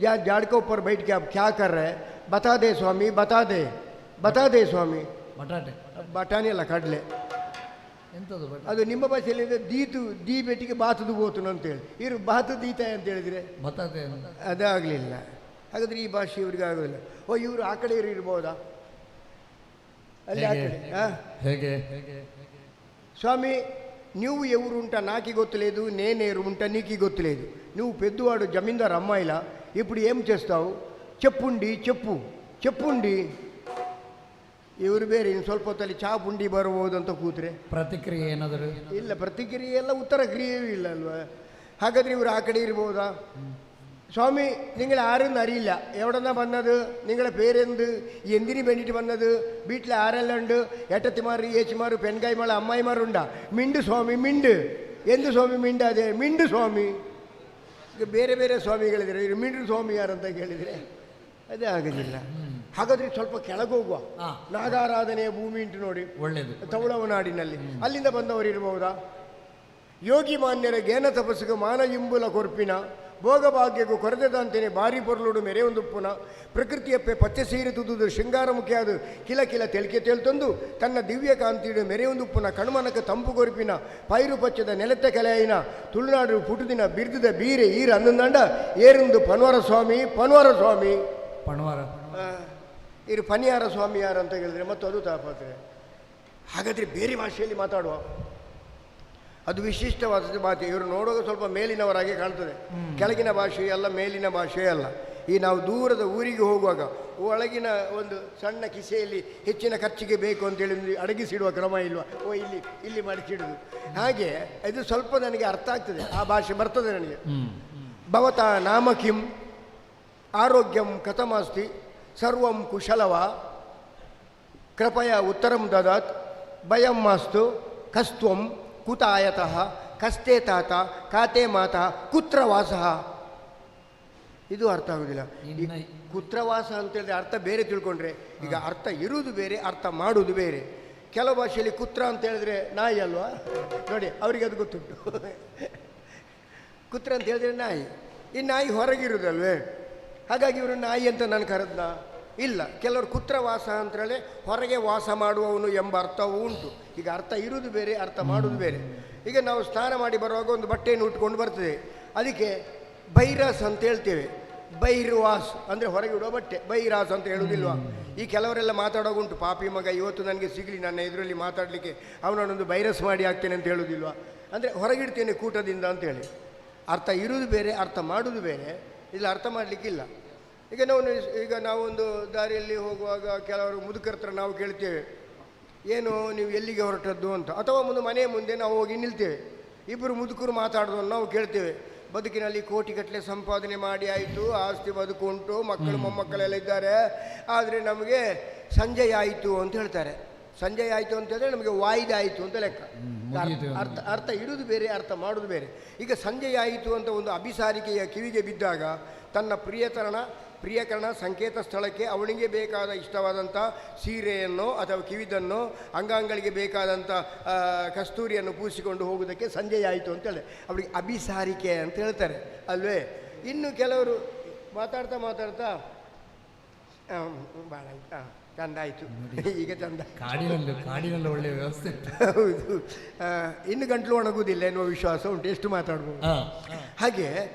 यहाँ झाड़ के ऊपर बैठ के आप क्या कर रहे हैं? बता दे स्वामी, बता दे, बता दे स्वामी. ಬಟಾಟೆ ಬಟಾಣಿ ಅಲ್ಲ, ಕಡಲೆ. ಎಂಥದ್ದು ಅದು ನಿಮ್ಮ ಭಾಷೆಯಲ್ಲಿ ದೀತು, ದೀ ಬೆಟ್ಟಿಗೆ ಬಾತದು ಬೋತುನು ಅಂತೇಳಿ, ಇವರು ಬಾತು ದೀತ ಅಂತ ಹೇಳಿದರೆ ಬಟಾಟೆ ಅದಾಗಲಿಲ್ಲ. ಹಾಗಾದರೆ ಈ ಭಾಷೆ ಇವರಿಗೆ ಆಗೋದಿಲ್ಲ. ಓ, ಇವರು ಆ ಕಡೆ ಇರ್ಬೋದಾ? ಅಲ್ಲಿ ಆ ಕಡೆ ಹೇಗೆ? స్వామి, నువ్వు ఎవరుంటా నాకు గొత్తలేదు, నేనేరు ఉంటా నీకు గొత్తలేదు. నువ్వు పెద్దవాడు జమీందారు అమ్మాయిలా, ఇప్పుడు ఏం చేస్తావు? చెప్పుండి, చెప్పు, చెప్పుండి. ಇವರು ಬೇರೆ. ಇನ್ನು ಸ್ವಲ್ಪ ಹೊತ್ತಲ್ಲಿ ಚಾ ಪುಂಡಿ ಬರ್ಬೋದು ಅಂತ ಕೂತ್ರೆ ಪ್ರತಿಕ್ರಿಯೆ ಏನಾದರೂ ಇಲ್ಲ. ಪ್ರತಿಕ್ರಿಯೆ ಎಲ್ಲ ಉತ್ತರ ಕ್ರಿಯೆಯೂ ಇಲ್ಲ ಅಲ್ವಾ? ಹಾಗಾದರೆ ಇವರು ಆ ಕಡೆ ಇರ್ಬೋದಾ? സ്വാമി, നിങ്ങൾ ആരെന്ന് അറിയില്ല, എവിടെന്നാ വന്നത്, നിങ്ങളെ പേരെന്ത്, എന്തിനു വേണ്ടിയിട്ട് വന്നത്, വീട്ടിൽ ആരെല്ലാം ഉണ്ട്, ഏട്ടത്തിമാർ, ഏച്ചിമാർ, പെൺകായ്മാർ, അമ്മായിമാരുണ്ടാ? മിണ്ട് സ്വാമി, മിണ്ട്. എന്ത് ಸ್ವಾಮಿ ಮಿಂಡಾದೆ? ಮಿಂಡು ಸ್ವಾಮಿ. ಈಗ ಬೇರೆ ಬೇರೆ ಸ್ವಾಮಿಗಳಿದ್ರೆ ಇವರು ಮಿಂಡು ಸ್ವಾಮಿ ಯಾರಂತ ಕೇಳಿದರೆ ಅದೇ ಆಗೋದಿಲ್ಲ. ಹಾಗಾದರೆ ಸ್ವಲ್ಪ ಕೆಳಗೆ ಹೋಗುವ. ನಾಗಾರಾಧನೆಯ ಭೂಮಿ ಉಂಟು ನೋಡಿ, ಒಳ್ಳೆಯದು, ತವಳವನಾಡಿನಲ್ಲಿ. ಅಲ್ಲಿಂದ ಬಂದವರು ಇರ್ಬೋದಾ? ಯೋಗಿ ಮಾನ್ಯರ ಜ್ಞಾನ ತಪಸ್ಸಿಗೆ ಮಾನ ಇಂಬುಲ ಕೊರ್ಪಿನ ಭೋಗಭಾಗ್ಯಗೂ ಕೊರತೆದಂತೆಯೇ ಭಾರಿ ಪೊರ್ಲುಡು ಮೆರೆಯೊಂದು ಪುನಃ ಪ್ರಕೃತಿಯಪ್ಪೆ ಪಚ್ಚೆ ಸೀರೆ ತುದುದು ಶೃಂಗಾರ ಮುಖಿಯಾದು ಕಿಲ ಕಿಲ ತೆಲ್ಕೆ ತೇಳ್ತೊಂದು ತನ್ನ ದಿವ್ಯ ಕಾಂತಿಡು ಮೆರೆಯೊಂದು ಪುನಃ ಕಣ್ಮನಕ ತಂಪು ಕೊರಿಪಿನ ಪೈರು ಪಚ್ಚದ ನೆಲತ್ತ ಕಲೆಯಿನ ತುಳುನಾಡು ಪುಟುದಿನ ಬಿರ್ದಿದ ಬೀರೆ ಈರ ಅನ್ನಂದಂಡ ಏರುಂದು ಪನ್ವಾರ ಸ್ವಾಮಿ, ಪನ್ವಾರ ಸ್ವಾಮಿ. ಪನ್ವಾರ ಇರು ಪನಿಯಾರ ಸ್ವಾಮಿ ಯಾರು ಅಂತ ಹೇಳಿದ್ರೆ ಮತ್ತು ಅದು ತಾಪತ್ರೆ. ಹಾಗಾದರೆ ಬೇರೆ ಭಾಷೆಯಲ್ಲಿ ಮಾತಾಡುವ. ಅದು ವಿಶಿಷ್ಟವಾದ ಭಾಷೆ. ಇವರು ನೋಡುವಾಗ ಸ್ವಲ್ಪ ಮೇಲಿನವರಾಗಿ ಕಾಣ್ತದೆ, ಕೆಳಗಿನ ಭಾಷೆ ಅಲ್ಲ, ಮೇಲಿನ ಭಾಷೆ ಅಲ್ಲ. ಈ ನಾವು ದೂರದ ಊರಿಗೆ ಹೋಗುವಾಗ ಒಳಗಿನ ಒಂದು ಸಣ್ಣ ಕಿಸೆಯಲ್ಲಿ ಹೆಚ್ಚಿನ ಖರ್ಚಿಗೆ ಬೇಕು ಅಂತೇಳಿ ಅಡಗಿಸಿಡುವ ಕ್ರಮ ಇಲ್ವಾ? ಇಲ್ಲಿ ಮಾಡಿಸಿಡುದು. ಹಾಗೆ ಇದು ಸ್ವಲ್ಪ ನನಗೆ ಅರ್ಥ ಆಗ್ತದೆ, ಆ ಭಾಷೆ ಬರ್ತದೆ ನನಗೆ. ಭವತ ನಾಮ ಕಿಂ, ಆರೋಗ್ಯಂ ಕಥಮಸ್ತಿ, ಸರ್ವಂ ಕುಶಲವ, ಕೃಪಯ ಉತ್ತರಂ ದದಾತ್, ಭಯಂ ಮಾಸ್ತು, ಕಸ್ತ್ವಂ ಕುತ ಆಯತಃ, ಕಸ್ತೆ ತಾತ, ಕಾತೆ ಮಾತಾ, ಕುತ್ರ ವಾಸಃ. ಇದು ಅರ್ಥ ಆಗೋದಿಲ್ಲ. ಕುತ್ರವಾಸ ಅಂತೇಳಿದ್ರೆ ಅರ್ಥ ಬೇರೆ ತಿಳ್ಕೊಂಡ್ರೆ, ಈಗ ಅರ್ಥ ಇರುವುದು ಬೇರೆ, ಅರ್ಥ ಮಾಡುವುದು ಬೇರೆ. ಕೆಲವು ಭಾಷೆಯಲ್ಲಿ ಕುತ್ರ ಅಂತ ಹೇಳಿದ್ರೆ ನಾಯಿ ಅಲ್ವಾ? ನೋಡಿ, ಅವರಿಗೆ ಅದು ಗೊತ್ತುಂಟು. ಕುತ್ರ ಅಂತ ಹೇಳಿದ್ರೆ ನಾಯಿ, ಈ ನಾಯಿ ಹೊರಗಿರುವುದಲ್ವೇ? ಹಾಗಾಗಿ ಇವರು ನಾಯಿ ಅಂತ ನಾನು ಕರೆದ್ನ ಇಲ್ಲ. ಕೆಲವರು ಕುತ್ರವಾಸ ಅಂತೇಳಿ ಹೊರಗೆ ವಾಸ ಮಾಡುವವನು ಎಂಬ ಅರ್ಥವೂ ಉಂಟು. ಈಗ ಅರ್ಥ ಇರುವುದು ಬೇರೆ, ಅರ್ಥ ಮಾಡುವುದು ಬೇರೆ. ಈಗ ನಾವು ಸ್ನಾನ ಮಾಡಿ ಬರುವಾಗ ಒಂದು ಬಟ್ಟೆಯನ್ನು ಉಟ್ಕೊಂಡು ಬರ್ತದೆ, ಅದಕ್ಕೆ ಬೈರಾಸ್ ಅಂತ ಹೇಳ್ತೇವೆ. ಬೈರ್ವಾಸ್ ಅಂದರೆ ಹೊರಗೆ ಇಡುವ ಬಟ್ಟೆ, ಬೈರಾಸ್ ಅಂತ ಹೇಳುವುದಿಲ್ವಾ? ಈ ಕೆಲವರೆಲ್ಲ ಮಾತಾಡೋಗುಂಟು, ಪಾಪಿ ಮಗ ಇವತ್ತು ನನಗೆ ಸಿಗಲಿ ನನ್ನ ಎದುರಲ್ಲಿ ಮಾತಾಡಲಿಕ್ಕೆ, ಅವನನ್ನೊಂದು ಬೈರಸ್ ಮಾಡಿ ಹಾಕ್ತೇನೆ ಅಂತ ಹೇಳೋದಿಲ್ವಾ? ಅಂದರೆ ಹೊರಗಿಡ್ತೇನೆ ಕೂಟದಿಂದ ಅಂತೇಳಿ. ಅರ್ಥ ಇರುವುದು ಬೇರೆ, ಅರ್ಥ ಮಾಡುವುದು ಬೇರೆ. ಇಲ್ಲ ಅರ್ಥ ಮಾಡಲಿಕ್ಕಿಲ್ಲ. ಈಗ ನಾವೊಂದು ದಾರಿಯಲ್ಲಿ ಹೋಗುವಾಗ ಕೆಲವರು ಮುದುಕರ ಹತ್ರ ನಾವು ಕೇಳ್ತೇವೆ, ಏನು ನೀವು ಎಲ್ಲಿಗೆ ಹೊರಟದ್ದು ಅಂತ. ಅಥವಾ ಒಂದು ಮನೆಯ ಮುಂದೆ ನಾವು ಹೋಗಿ ನಿಲ್ತೇವೆ, ಇಬ್ಬರು ಮುದುಕರು ಮಾತಾಡೋದನ್ನು ನಾವು ಕೇಳ್ತೇವೆ. ಬದುಕಿನಲ್ಲಿ ಕೋಟಿಗಟ್ಟಲೆ ಸಂಪಾದನೆ ಮಾಡಿ ಆಯಿತು, ಆಸ್ತಿ ಬದುಕು ಉಂಟು, ಮಕ್ಕಳು ಮೊಮ್ಮಕ್ಕಳೆಲ್ಲ ಇದ್ದಾರೆ, ಆದರೆ ನಮಗೆ ಸಂಜೆ ಆಯಿತು ಅಂತ ಹೇಳ್ತಾರೆ. ಸಂಜೆ ಆಯಿತು ಅಂತ ಹೇಳಿದ್ರೆ ನಮಗೆ ವಾಯ್ದೆ ಆಯಿತು ಅಂತ ಲೆಕ್ಕ. ಅರ್ಥ ಇರುವುದು ಬೇರೆ, ಅರ್ಥ ಮಾಡೋದು ಬೇರೆ. ಈಗ ಸಂಜೆ ಆಯಿತು ಅಂತ ಒಂದು ಅಭಿಸಾರಿಕೆಯ ಕಿವಿಗೆ ಬಿದ್ದಾಗ ತನ್ನ ಪ್ರಿಯಕರಣ ಸಂಕೇತ ಸ್ಥಳಕ್ಕೆ ಅವಳಿಗೆ ಬೇಕಾದ ಇಷ್ಟವಾದಂಥ ಸೀರೆಯನ್ನು ಅಥವಾ ಕಿವಿದನ್ನು, ಅಂಗಾಂಗಳಿಗೆ ಬೇಕಾದಂಥ ಕಸ್ತೂರಿಯನ್ನು ಪೂಸಿಕೊಂಡು ಹೋಗುವುದಕ್ಕೆ ಸಂಜೆ ಆಯಿತು ಅಂತೇಳಿ ಅವಳಿಗೆ ಅಭಿಸಾರಿಕೆ ಅಂತ ಹೇಳ್ತಾರೆ ಅಲ್ವೇ? ಇನ್ನು ಕೆಲವರು ಮಾತಾಡ್ತಾ ಭಾಳ ಚಂದ ಆಯಿತು, ಈಗ ಚಂದ, ಕಾಡಿನಲ್ಲಿ ಒಳ್ಳೆಯ ವ್ಯವಸ್ಥೆ. ಹೌದು, ಇನ್ನು ಗಂಟಲು ಒಣಗುವುದಿಲ್ಲ ಎನ್ನುವ ವಿಶ್ವಾಸ ಉಂಟು, ಎಷ್ಟು ಮಾತಾಡ್ಬೋದು. ಹಾಗೆ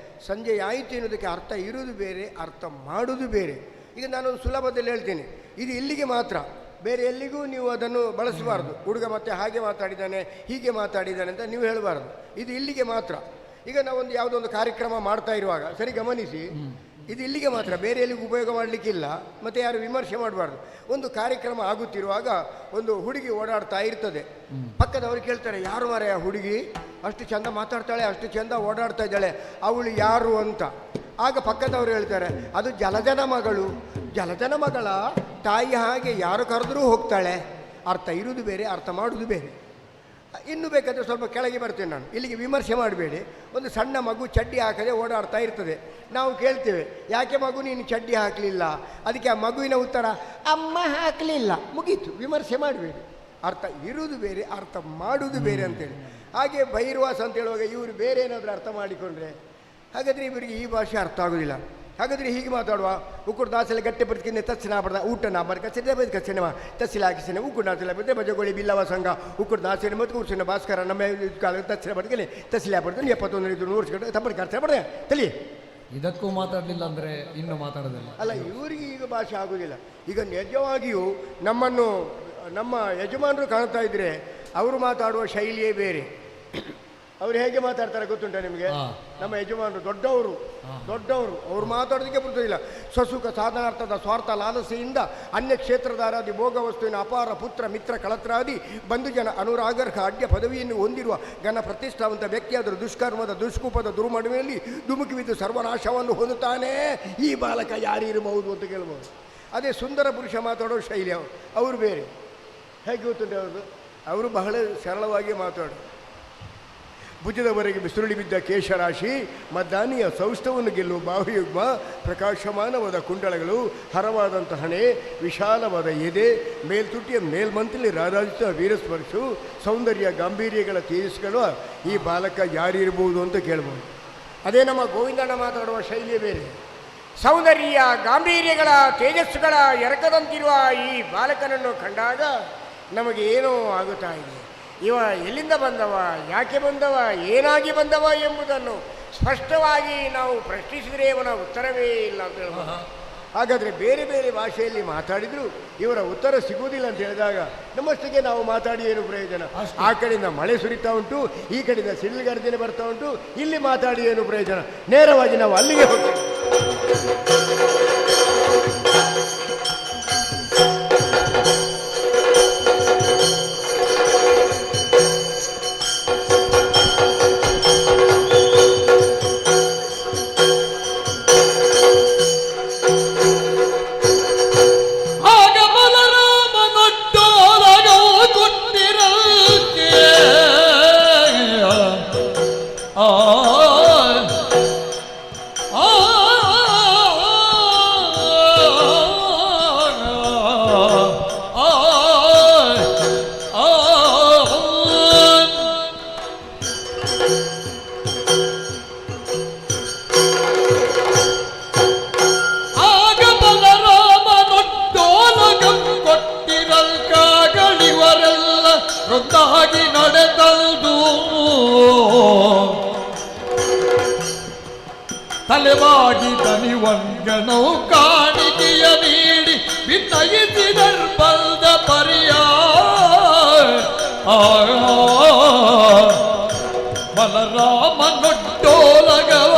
ಸಂಜೆ ಆಯಿತು ಎನ್ನುವುದಕ್ಕೆ ಅರ್ಥ ಇರುವುದು ಬೇರೆ, ಅರ್ಥ ಮಾಡುವುದು ಬೇರೆ. ಈಗ ನಾನೊಂದು ಸುಲಭದಲ್ಲಿ ಹೇಳ್ತೇನೆ, ಇದು ಇಲ್ಲಿಗೆ ಮಾತ್ರ, ಬೇರೆ ಎಲ್ಲಿಗೂ ನೀವು ಅದನ್ನು ಬಳಸಬಾರ್ದು. ಹುಡುಗ ಮತ್ತೆ ಹಾಗೆ ಮಾತಾಡಿದ್ದಾನೆ, ಹೀಗೆ ಮಾತಾಡಿದ್ದಾನೆ ಅಂತ ನೀವು ಹೇಳಬಾರ್ದು. ಇದು ಇಲ್ಲಿಗೆ ಮಾತ್ರ. ಈಗ ನಾವೊಂದು ಯಾವುದೋ ಒಂದು ಕಾರ್ಯಕ್ರಮ ಮಾಡ್ತಾ ಇರುವಾಗ ಸರಿ ಗಮನಿಸಿ, ಇದು ಇಲ್ಲಿಗೆ ಮಾತ್ರ, ಬೇರೆ ಎಲ್ಲಿಗೂ ಉಪಯೋಗ ಮಾಡಲಿಕ್ಕಿಲ್ಲ. ಮತ್ತು ಯಾರು ವಿಮರ್ಶೆ ಮಾಡಬಾರ್ದು. ಒಂದು ಕಾರ್ಯಕ್ರಮ ಆಗುತ್ತಿರುವಾಗ ಒಂದು ಹುಡುಗಿ ಓಡಾಡ್ತಾ ಇರ್ತದೆ, ಪಕ್ಕದವರು ಕೇಳ್ತಾರೆ, ಯಾರು ಮಾರಾಯ ಹುಡುಗಿ ಅಷ್ಟು ಚೆಂದ ಮಾತಾಡ್ತಾಳೆ, ಅಷ್ಟು ಚೆಂದ ಓಡಾಡ್ತಾ ಇದ್ದಾಳೆ, ಅವಳು ಯಾರು ಅಂತ. ಆಗ ಪಕ್ಕದವರು ಹೇಳ್ತಾರೆ, ಅದು ಜಲಜನ ಮಗಳು. ಜಲಜನ ಮಗಳ ತಾಯಿ ಹಾಗೆ ಯಾರು ಕರೆದ್ರೂ ಹೋಗ್ತಾಳೆ. ಅರ್ಥ ಇರುವುದು ಬೇರೆ, ಅರ್ಥ ಮಾಡುವುದು ಬೇರೆ. ಇನ್ನು ಬೇಕಾದರೆ ಸ್ವಲ್ಪ ಕೆಳಗೆ ಬರ್ತೇನೆ ನಾನು, ಇಲ್ಲಿಗೆ ವಿಮರ್ಶೆ ಮಾಡಬೇಡಿ. ಒಂದು ಸಣ್ಣ ಮಗು ಚಡ್ಡಿ ಹಾಕದೆ ಓಡಾಡ್ತಾ ಇರ್ತದೆ, ನಾವು ಕೇಳ್ತೇವೆ, ಯಾಕೆ ಮಗು ನೀನು ಚಡ್ಡಿ ಹಾಕಲಿಲ್ಲ? ಅದಕ್ಕೆ ಆ ಮಗುವಿನ ಉತ್ತರ, ಅಮ್ಮ ಹಾಕಲಿಲ್ಲ, ಮುಗೀತು. ವಿಮರ್ಶೆ ಮಾಡಬೇಡಿ. ಅರ್ಥ ಇರುವುದು ಬೇರೆ, ಅರ್ಥ ಮಾಡುವುದು ಬೇರೆ ಅಂತೇಳಿ. ಹಾಗೆ ಬೈರ್ವಾಸ ಅಂತ ಹೇಳುವಾಗ ಇವರು ಬೇರೆ ಏನಾದರೂ ಅರ್ಥ ಮಾಡಿಕೊಂಡ್ರೆ, ಹಾಗಾದರೆ ಇವರಿಗೆ ಈ ಭಾಷೆ ಅರ್ಥ ಆಗೋದಿಲ್ಲ. ಹಾಗಾದರೆ ಹೀಗೆ ಮಾತಾಡುವ, ಉಕ್ಕುಡು ದಾಸಲೆ ಗಟ್ಟೆ ಬದುಕಿನ ತಚ್ಚಿನ ಬಡ್ದ ಊಟ ನಾ ಬರ್ ಕಚ್ಚೆ ಬದ್ ಕಚ್ಚೆನವ ತಚ್ಚಿಲ ಹಾಕಿಸೇನೆ ಉಕ್ಕುಡು ದಾಸಲೆ ಬದ್ದೆ ಬಜಗೋಳಿ ಬಿಲ್ಲವ ಸಂಘ ಉಕ್ಕುಡು ದಾಸೆನೆ ಮತ್ತು ಕೂರ್ಸಿನ ಭಾಸ್ಕರ ನಮ್ಮ ಕಾಲ ತಚ್ಚಿನ ಬಡ್ಕಲಿ ತಚ್ಚಿಲ ಬಡ್ದು 71 ವರ್ಷ ತಪ್ಪು ಖರ್ಚು ಬಡ್ದೆ ತಲಿ. ಇದಕ್ಕೂ ಮಾತಾಡಲಿಲ್ಲ ಅಂದರೆ ಇನ್ನು ಮಾತಾಡೋದಿಲ್ಲ ಅಲ್ಲ, ಇವರಿಗೆ ಈಗ ಭಾಷೆ ಆಗೋದಿಲ್ಲ. ಈಗ ನಿಜವಾಗಿಯೂ ನಮ್ಮ ಯಜಮಾನರು ಕಾಣ್ತಾ ಇದ್ರೆ ಅವರು ಮಾತಾಡುವ ಶೈಲಿಯೇ ಬೇರೆ. ಅವರು ಹೇಗೆ ಮಾತಾಡ್ತಾರೆ ಗೊತ್ತುಂಟ ನಿಮಗೆ? ನಮ್ಮ ಯಜಮಾನರು ದೊಡ್ಡವರು ಅವರು ಮಾತಾಡೋದಕ್ಕೆ ಬರುವುದಿಲ್ಲ. ಸ್ವಸುಖ ಸಾಧನಾರ್ಥದ ಸ್ವಾರ್ಥ ಲಾಲಸೆಯಿಂದ ಅನ್ಯ ಕ್ಷೇತ್ರದಾರಾದಿ ಭೋಗ ವಸ್ತುವಿನ ಅಪಾರ ಪುತ್ರ ಮಿತ್ರ ಕಳತ್ರಾದಿ ಬಂಧುಜನ ಅನುರಾಗರ್ಹ ಅಡ್ಯ ಪದವಿಯನ್ನು ಹೊಂದಿರುವ ಘನ ಪ್ರತಿಷ್ಠಾವಂತ ವ್ಯಕ್ತಿಯಾದರೂ ದುಷ್ಕರ್ಮದ ದುಷ್ಕೂಪದ ದುರ್ಮಡುವೆಯಲ್ಲಿ ಧುಮುಕಿಬಿದ್ದು ಸರ್ವನಾಶವನ್ನು ಹೊಂದುತ್ತಾನೆ. ಈ ಬಾಲಕ ಯಾರಿರಬಹುದು ಅಂತ ಕೇಳ್ಬೋದು. ಅದೇ ಸುಂದರ ಪುರುಷ ಮಾತಾಡೋ ಶೈಲಿ ಅವರು ಬೇರೆ. ಹೇಗೆ ಗೊತ್ತುಂಟು ಅವ್ರದ್ದು? ಅವರು ಬಹಳ ಸರಳವಾಗಿ ಮಾತಾಡೋದು. ಭುಜದವರೆಗೆ ಬಿಸಿರುಳಿ ಬಿದ್ದ ಕೇಶರಾಶಿ, ಮದ್ದಾನಿಯ ಸೌಷ್ಠವನ್ನು ಗೆಲ್ಲುವ ಬಾಹುಯುಗ್ಮ, ಪ್ರಕಾಶಮಾನವಾದ ಕುಂಡಳಗಳು, ಹರವಾದಂಥ ಹಣೆ, ವಿಶಾಲವಾದ ಎದೆ, ಮೇಲ್ತುಟಿಯ ಮೇಲ್ಮಂತಲಿ ರಾರಾಜಿತ ವೀರಸ್ಪರ್ಶು, ಸೌಂದರ್ಯ ಗಾಂಭೀರ್ಯಗಳ ತೇಜಸ್ಗಳು ಈ ಬಾಲಕ ಯಾರಿರ್ಬೋದು ಅಂತ ಕೇಳ್ಬೋದು. ಅದೇ ನಮ್ಮ ಗೋವಿಂದಣ್ಣ ಮಾತಾಡುವ ಶೈಲಿಯೇ ಬೇರೆ. ಸೌಂದರ್ಯ ಗಾಂಭೀರ್ಯಗಳ ತೇಜಸ್ಸುಗಳ ಎರಕದಂತಿರುವ ಈ ಬಾಲಕನನ್ನು ಕಂಡಾಗ ನಮಗೆ ಏನೋ ಆಗುತ್ತಾ ಇದೆ. ಇವ ಎಲ್ಲಿಂದ ಬಂದವ, ಯಾಕೆ ಬಂದವ, ಏನಾಗಿ ಬಂದವ ಎಂಬುದನ್ನು ಸ್ಪಷ್ಟವಾಗಿ ನಾವು ಪ್ರಶ್ನಿಸಿದರೆ ಇವನ ಉತ್ತರವೇ ಇಲ್ಲ ಅಂತ ಹೇಳ್ಬೋದು. ಹಾಗಾದರೆ ಬೇರೆ ಬೇರೆ ಭಾಷೆಯಲ್ಲಿ ಮಾತಾಡಿದ್ರು ಇವರ ಉತ್ತರ ಸಿಗುವುದಿಲ್ಲ ಅಂತ ಹೇಳಿದಾಗ ನಮ್ಮಷ್ಟಿಗೆ ನಾವು ಮಾತಾಡಿ ಏನು ಪ್ರಯೋಜನ? ಆ ಕಡೆಯಿಂದ ಮಳೆ ಸುರಿತಾ ಉಂಟು, ಈ ಕಡೆಯಿಂದ ಸಿಡಿಲು ಗರ್ಜನೆ ಬರ್ತಾ ಉಂಟು, ಇಲ್ಲಿ ಮಾತಾಡಿ ಏನು ಪ್ರಯೋಜನ? ನೇರವಾಗಿ ನಾವು ಅಲ್ಲಿಗೆ ಹೋಗ್ತೇವೆ. ವೃದ್ಧಾಗಿ ನಡೆದಲ್ದು ತಲೆವಾಗಿ ದನಿವಂಗನೌ ಕಾಣಿಕೆಯ ನೀಡಿ ವಿನಯಿಸಿದರ್ಬಲ್ದ ಪರಿಯ ಬಲರಾಮ ನೊಡ್ಡೋಲಗವ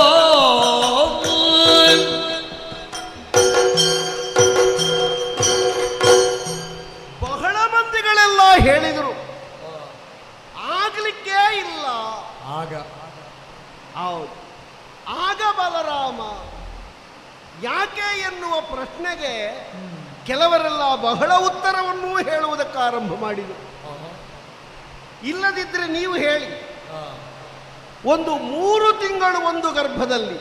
ಬಹಳ ಮಂದಿಗಳೆಲ್ಲ ಹೇಳಿದರು, ಆಗ್ಲಿಕ್ಕೇ ಇಲ್ಲ. ಹೌದು, ಆಗ ಬಲರಾಮ ಯಾಕೆ ಎನ್ನುವ ಪ್ರಶ್ನೆಗೆ ಕೆಲವರೆಲ್ಲ ಬಹಳ ಉತ್ತರವನ್ನೂ ಹೇಳುವುದಕ್ಕೆ ಆರಂಭ ಮಾಡಿದರು. ಇಲ್ಲದಿದ್ದರೆ ನೀವು ಹೇಳಿ, ಒಂದು 3 ತಿಂಗಳು ಒಂದು ಗರ್ಭದಲ್ಲಿ,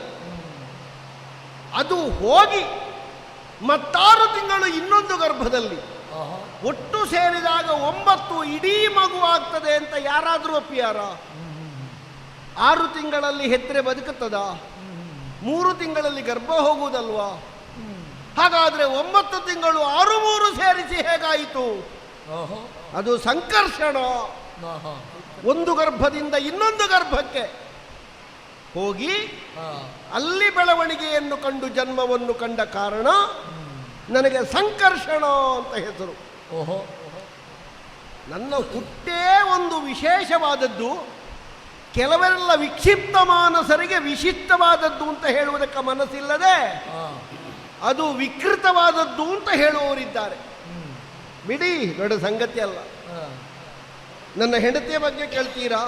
ಅದು ಹೋಗಿ ಮತ್ತಾರು ತಿಂಗಳು ಇನ್ನೊಂದು ಗರ್ಭದಲ್ಲಿ, ಒಟ್ಟು ಸೇರಿದಾಗ 9 ಇಡೀ ಮಗು ಆಗ್ತದೆ ಅಂತ ಯಾರಾದರೂ ಒಪ್ಪಿಯಾರ? 6 ತಿಂಗಳಲ್ಲಿ ಹೆತ್ತರೆ ಬದುಕುತ್ತದ? 3 ತಿಂಗಳಲ್ಲಿ ಗರ್ಭ ಹೋಗುವುದಲ್ವಾ? ಹಾಗಾದ್ರೆ 9 ತಿಂಗಳು 6 3 ಸೇರಿಸಿ ಹೇಗಾಯಿತು? ಅದು ಸಂಕರ್ಷಣ. ಒಂದು ಗರ್ಭದಿಂದ ಇನ್ನೊಂದು ಗರ್ಭಕ್ಕೆ ಹೋಗಿ ಅಲ್ಲಿ ಬೆಳವಣಿಗೆಯನ್ನು ಕಂಡು ಜನ್ಮವನ್ನು ಕಂಡ ಕಾರಣ ನನಗೆ ಸಂಕರ್ಷಣ ಅಂತ ಹೆಸರು. ನನ್ನ ಹುಟ್ಟೇ ಒಂದು ವಿಶೇಷವಾದದ್ದು. ಕೆಲವರೆಲ್ಲ ವಿಕ್ಷಿಪ್ತ ಮಾನಸರಿಗೆ ವಿಶಿಷ್ಟವಾದದ್ದು ಅಂತ ಹೇಳುವುದಕ್ಕೆ ಮನಸ್ಸಿಲ್ಲದೆ ಅದು ವಿಕೃತವಾದದ್ದು ಅಂತ ಹೇಳುವವರಿದ್ದಾರೆ. ಬಿಡಿ, ದೊಡ್ಡ ಸಂಗತಿ ಅಲ್ಲ. ನನ್ನ ಹೆಂಡತಿಯ ಬಗ್ಗೆ ಕೇಳ್ತೀರಾ?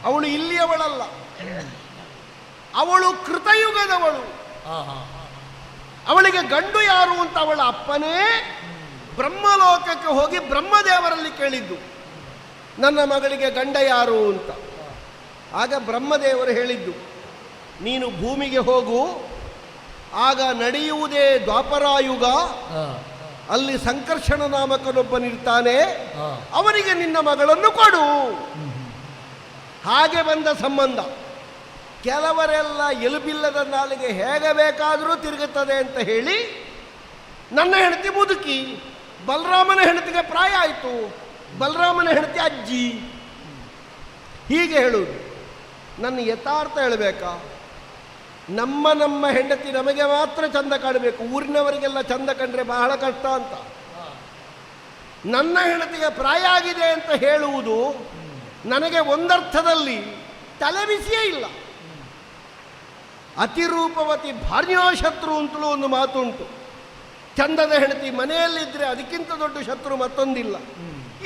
ಅವಳು ಇಲ್ಲಿಯವಳಲ್ಲ, ಅವಳು ಕೃತಯುಗದವಳು. ಅವಳಿಗೆ ಗಂಡು ಯಾರು ಅಂತ ಅವಳ ಅಪ್ಪನೇ ಬ್ರಹ್ಮಲೋಕಕ್ಕೆ ಹೋಗಿ ಬ್ರಹ್ಮದೇವರಲ್ಲಿ ಕೇಳಿದ್ದು, ನನ್ನ ಮಗಳಿಗೆ ಗಂಡ ಯಾರು ಅಂತ. ಆಗ ಬ್ರಹ್ಮದೇವರು ಹೇಳಿದ್ದು, ನೀನು ಭೂಮಿಗೆ ಹೋಗು, ಆಗ ನಡೆಯುವುದೇ ದ್ವಾಪರಾಯುಗ, ಅಲ್ಲಿ ಸಂಕರ್ಷಣ ನಾಮಕನೊಬ್ಬನಿರ್ತಾನೆ, ಅವನಿಗೆ ನಿನ್ನ ಮಗಳನ್ನು ಕೊಡು. ಹಾಗೆ ಬಂದ ಸಂಬಂಧ. ಕೆಲವರೆಲ್ಲ ಎಲುಬಿಲ್ಲದ ನಾಲಿಗೆ ಹೇಗೆ ಬೇಕಾದರೂ ತಿರುಗುತ್ತದೆ ಅಂತ ಹೇಳಿ ನನ್ನ ಹೆಂಡತಿ ಮುದುಕಿ, ಬಲರಾಮನ ಹೆಂಡತಿಗೆ ಪ್ರಾಯ ಆಯಿತು, ಬಲರಾಮನ ಹೆಂಡತಿ ಅಜ್ಜಿ, ಹೀಗೆ ಹೇಳುವುದು. ನನ್ನ ಯಥಾರ್ಥ ಹೇಳಬೇಕಾ? ನಮ್ಮ ಹೆಂಡತಿ ನಮಗೆ ಮಾತ್ರ ಚಂದ ಕಾಣಬೇಕು, ಊರಿನವರಿಗೆಲ್ಲ ಚಂದ ಕಂಡ್ರೆ ಬಹಳ ಕಷ್ಟ ಅಂತ. ನನ್ನ ಹೆಂಡತಿಗೆ ಪ್ರಾಯ ಆಗಿದೆ ಅಂತ ಹೇಳುವುದು ನನಗೆ ಒಂದರ್ಥದಲ್ಲಿ ತಲೆಬಿಸಿಯೇ ಇಲ್ಲ. ಅತಿರೂಪವತಿ ಭಾರ್ಯೋ ಶತ್ರು ಅಂತಲೂ ಒಂದು ಮಾತುಂಟು. ಚಂದದ ಹೆಂಡತಿ ಮನೆಯಲ್ಲಿದ್ದರೆ ಅದಕ್ಕಿಂತ ದೊಡ್ಡ ಶತ್ರು ಮತ್ತೊಂದಿಲ್ಲ.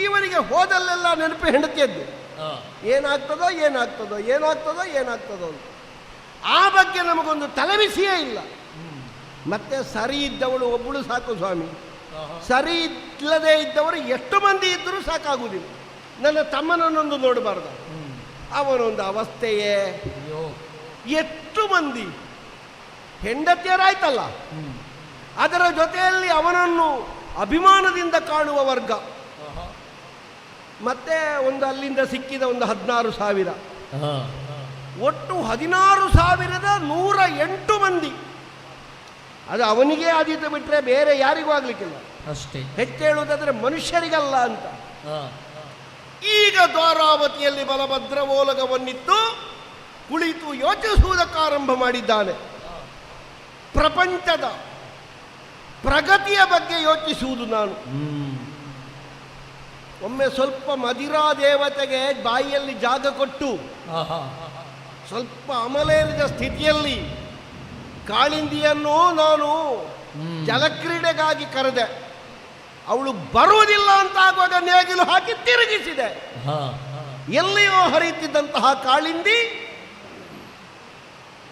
ಇವರಿಗೆ ಹೋದಲ್ಲೆಲ್ಲ ನೆನಪು ಹೆಂಡತಿಯದ್ದು. ಏನಾಗ್ತದೋ ಏನಾಗ್ತದೋ ಏನಾಗ್ತದೋ ಏನಾಗ್ತದೋ ಅಂತ. ಆ ಬಗ್ಗೆ ನಮಗೊಂದು ತಲೆಬಿಸಿಯೇ ಇಲ್ಲ. ಮತ್ತೆ ಸರಿ ಇದ್ದವಳು ಒಬ್ಬಳು ಸಾಕು ಸ್ವಾಮಿ, ಸರಿ ಇಲ್ಲದೆ ಇದ್ದವರು ಎಷ್ಟು ಮಂದಿ ಇದ್ದರೂ ಸಾಕಾಗುವುದಿಲ್ಲ. ನನ್ನ ತಮ್ಮನನ್ನೊಂದು ನೋಡಬಾರ್ದು, ಅವನೊಂದು ಅವಸ್ಥೆಯೇ. ಎಷ್ಟು ಮಂದಿ ಹೆಂಡತಿಯರಾಯ್ತಲ್ಲ, ಅದರ ಜೊತೆಯಲ್ಲಿ ಅವನನ್ನು ಅಭಿಮಾನದಿಂದ ಕಾಣುವ ವರ್ಗ. ಮತ್ತೆ ಒಂದು ಅಲ್ಲಿಂದ ಸಿಕ್ಕಿದ ಒಂದು 16,000, ಒಟ್ಟು 16,108 ಮಂದಿ. ಅದು ಅವನಿಗೆ ಆದೀತು ಬಿಟ್ಟರೆ ಬೇರೆ ಯಾರಿಗೂ ಆಗ್ಲಿಕ್ಕಿಲ್ಲ. ಅಷ್ಟೇ. ಹೆಚ್ಚು ಹೇಳುವುದಾದ್ರೆ ಮನುಷ್ಯರಿಗಲ್ಲ ಅಂತ. ಈಗ ದ್ವಾರಾವತಿಯಲ್ಲಿ ಬಲಭದ್ರ ಓಲಗವನ್ನಿತ್ತು ಕುಳಿತು ಯೋಚಿಸುವುದಕ್ಕಾರಂಭ ಮಾಡಿದ್ದಾನೆ. ಪ್ರಪಂಚದ ಪ್ರಗತಿಯ ಬಗ್ಗೆ ಯೋಚಿಸುವುದು ನಾನು. ಒಮ್ಮೆ ಸ್ವಲ್ಪ ಮದಿರಾ ದೇವತೆಗೆ ಬಾಯಿಯಲ್ಲಿ ಜಾಗ ಕೊಟ್ಟು ಸ್ವಲ್ಪ ಅಮಲೇರಿದ ಸ್ಥಿತಿಯಲ್ಲಿ ಕಾಳಿಂದಿಯನ್ನು ನಾನು ಜಲಕ್ರೀಡೆಗಾಗಿ ಕರೆದೆ. ಅವಳು ಬರುವುದಿಲ್ಲ ಅಂತ ಆಗುವಾಗ ನೇಗಿಲು ಹಾಕಿ ತಿರುಗಿಸಿದೆ. ಎಲ್ಲಿಯೋ ಹರಿಯುತ್ತಿದ್ದಂತಹ ಕಾಳಿಂದಿ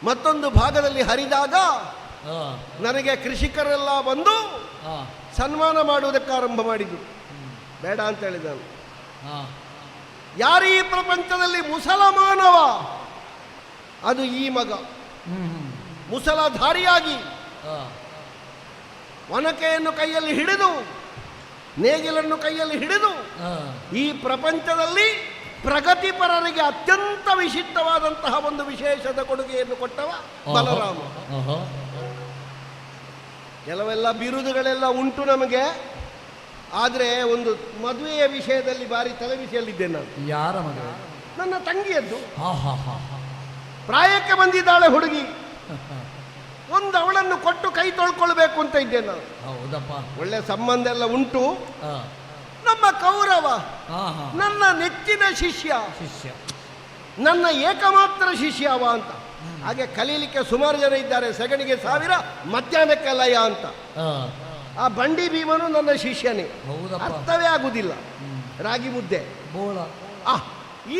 ಮತ್ತೊಂದು ಭಾಗದಲ್ಲಿ ಹರಿದಾಗ ನನಗೆ ಕೃಷಿಕರೆಲ್ಲ ಬಂದು ಸನ್ಮಾನ ಮಾಡುವುದಕ್ಕೆ ಆರಂಭ ಮಾಡಿದ್ರು. ಬೇಡ ಅಂತ ಹೇಳಿದ ನಾನು. ಯಾರು ಈ ಪ್ರಪಂಚದಲ್ಲಿ ಮುಸಲಮಾನವ ಅದು ಈ ಮಗ. ಮುಸಲಧಾರಿಯಾಗಿ ಒನಕೆಯನ್ನು ಕೈಯಲ್ಲಿ ಹಿಡಿದು ನೇಗಿಲನ್ನು ಕೈಯಲ್ಲಿ ಹಿಡಿದು ಈ ಪ್ರಪಂಚದಲ್ಲಿ ಪ್ರಗತಿಪರರಿಗೆ ಅತ್ಯಂತ ವಿಶಿಷ್ಟವಾದಂತಹ ಒಂದು ವಿಶೇಷದ ಕೊಡುಗೆಯನ್ನು ಕೊಟ್ಟವ ಬಲರಾಮ. ಕೆಲವೆಲ್ಲ ಬಿರುದುಗಳೆಲ್ಲ ಉಂಟು ನಮಗೆ, ಆದರೆ ಒಂದು ಮದುವೆಯ ವಿಷಯದಲ್ಲಿ ಭಾರಿ ತಲೆಬಿಸಿಯಲ್ಲಿದ್ದೇನೆ ನಾನು. ಯಾರ ಮದುವೆ? ನನ್ನ ತಂಗಿಯದ್ದು. ಪ್ರಾಯಕ್ಕೆ ಬಂದಿದ್ದಾಳೆ ಹುಡುಗಿ. ಒಂದು ಅವಳನ್ನು ಕೊಟ್ಟು ಕೈ ತೊಳ್ಕೊಳ್ಬೇಕು ಅಂತ ಇದ್ದೇನೆ ನಾನು. ಹೌದಪ್ಪ, ಒಳ್ಳೆ ಸಂಬಂಧ ಎಲ್ಲ ಉಂಟು. ನಮ್ಮ ಕೌರವ ನನ್ನ ನೆಚ್ಚಿನ ಶಿಷ್ಯ, ನನ್ನ ಏಕಮಾತ್ರ ಶಿಷ್ಯ ಅವ ಅಂತ. ಹಾಗೆ ಕಲೀಲಿಕ್ಕೆ ಸುಮಾರು ಜನ ಇದ್ದಾರೆ. ಸಗಣಿಗೆ 1000, ಮಧ್ಯಾಹ್ನಕ್ಕೆ ಲಯ ಅಂತ. ಆ ಬಂಡಿ ಭೀಮನು ನನ್ನ ಶಿಷ್ಯನೇ. ಅರ್ಥವೇ ಆಗುವುದಿಲ್ಲ. ರಾಗಿ ಮುದ್ದೆ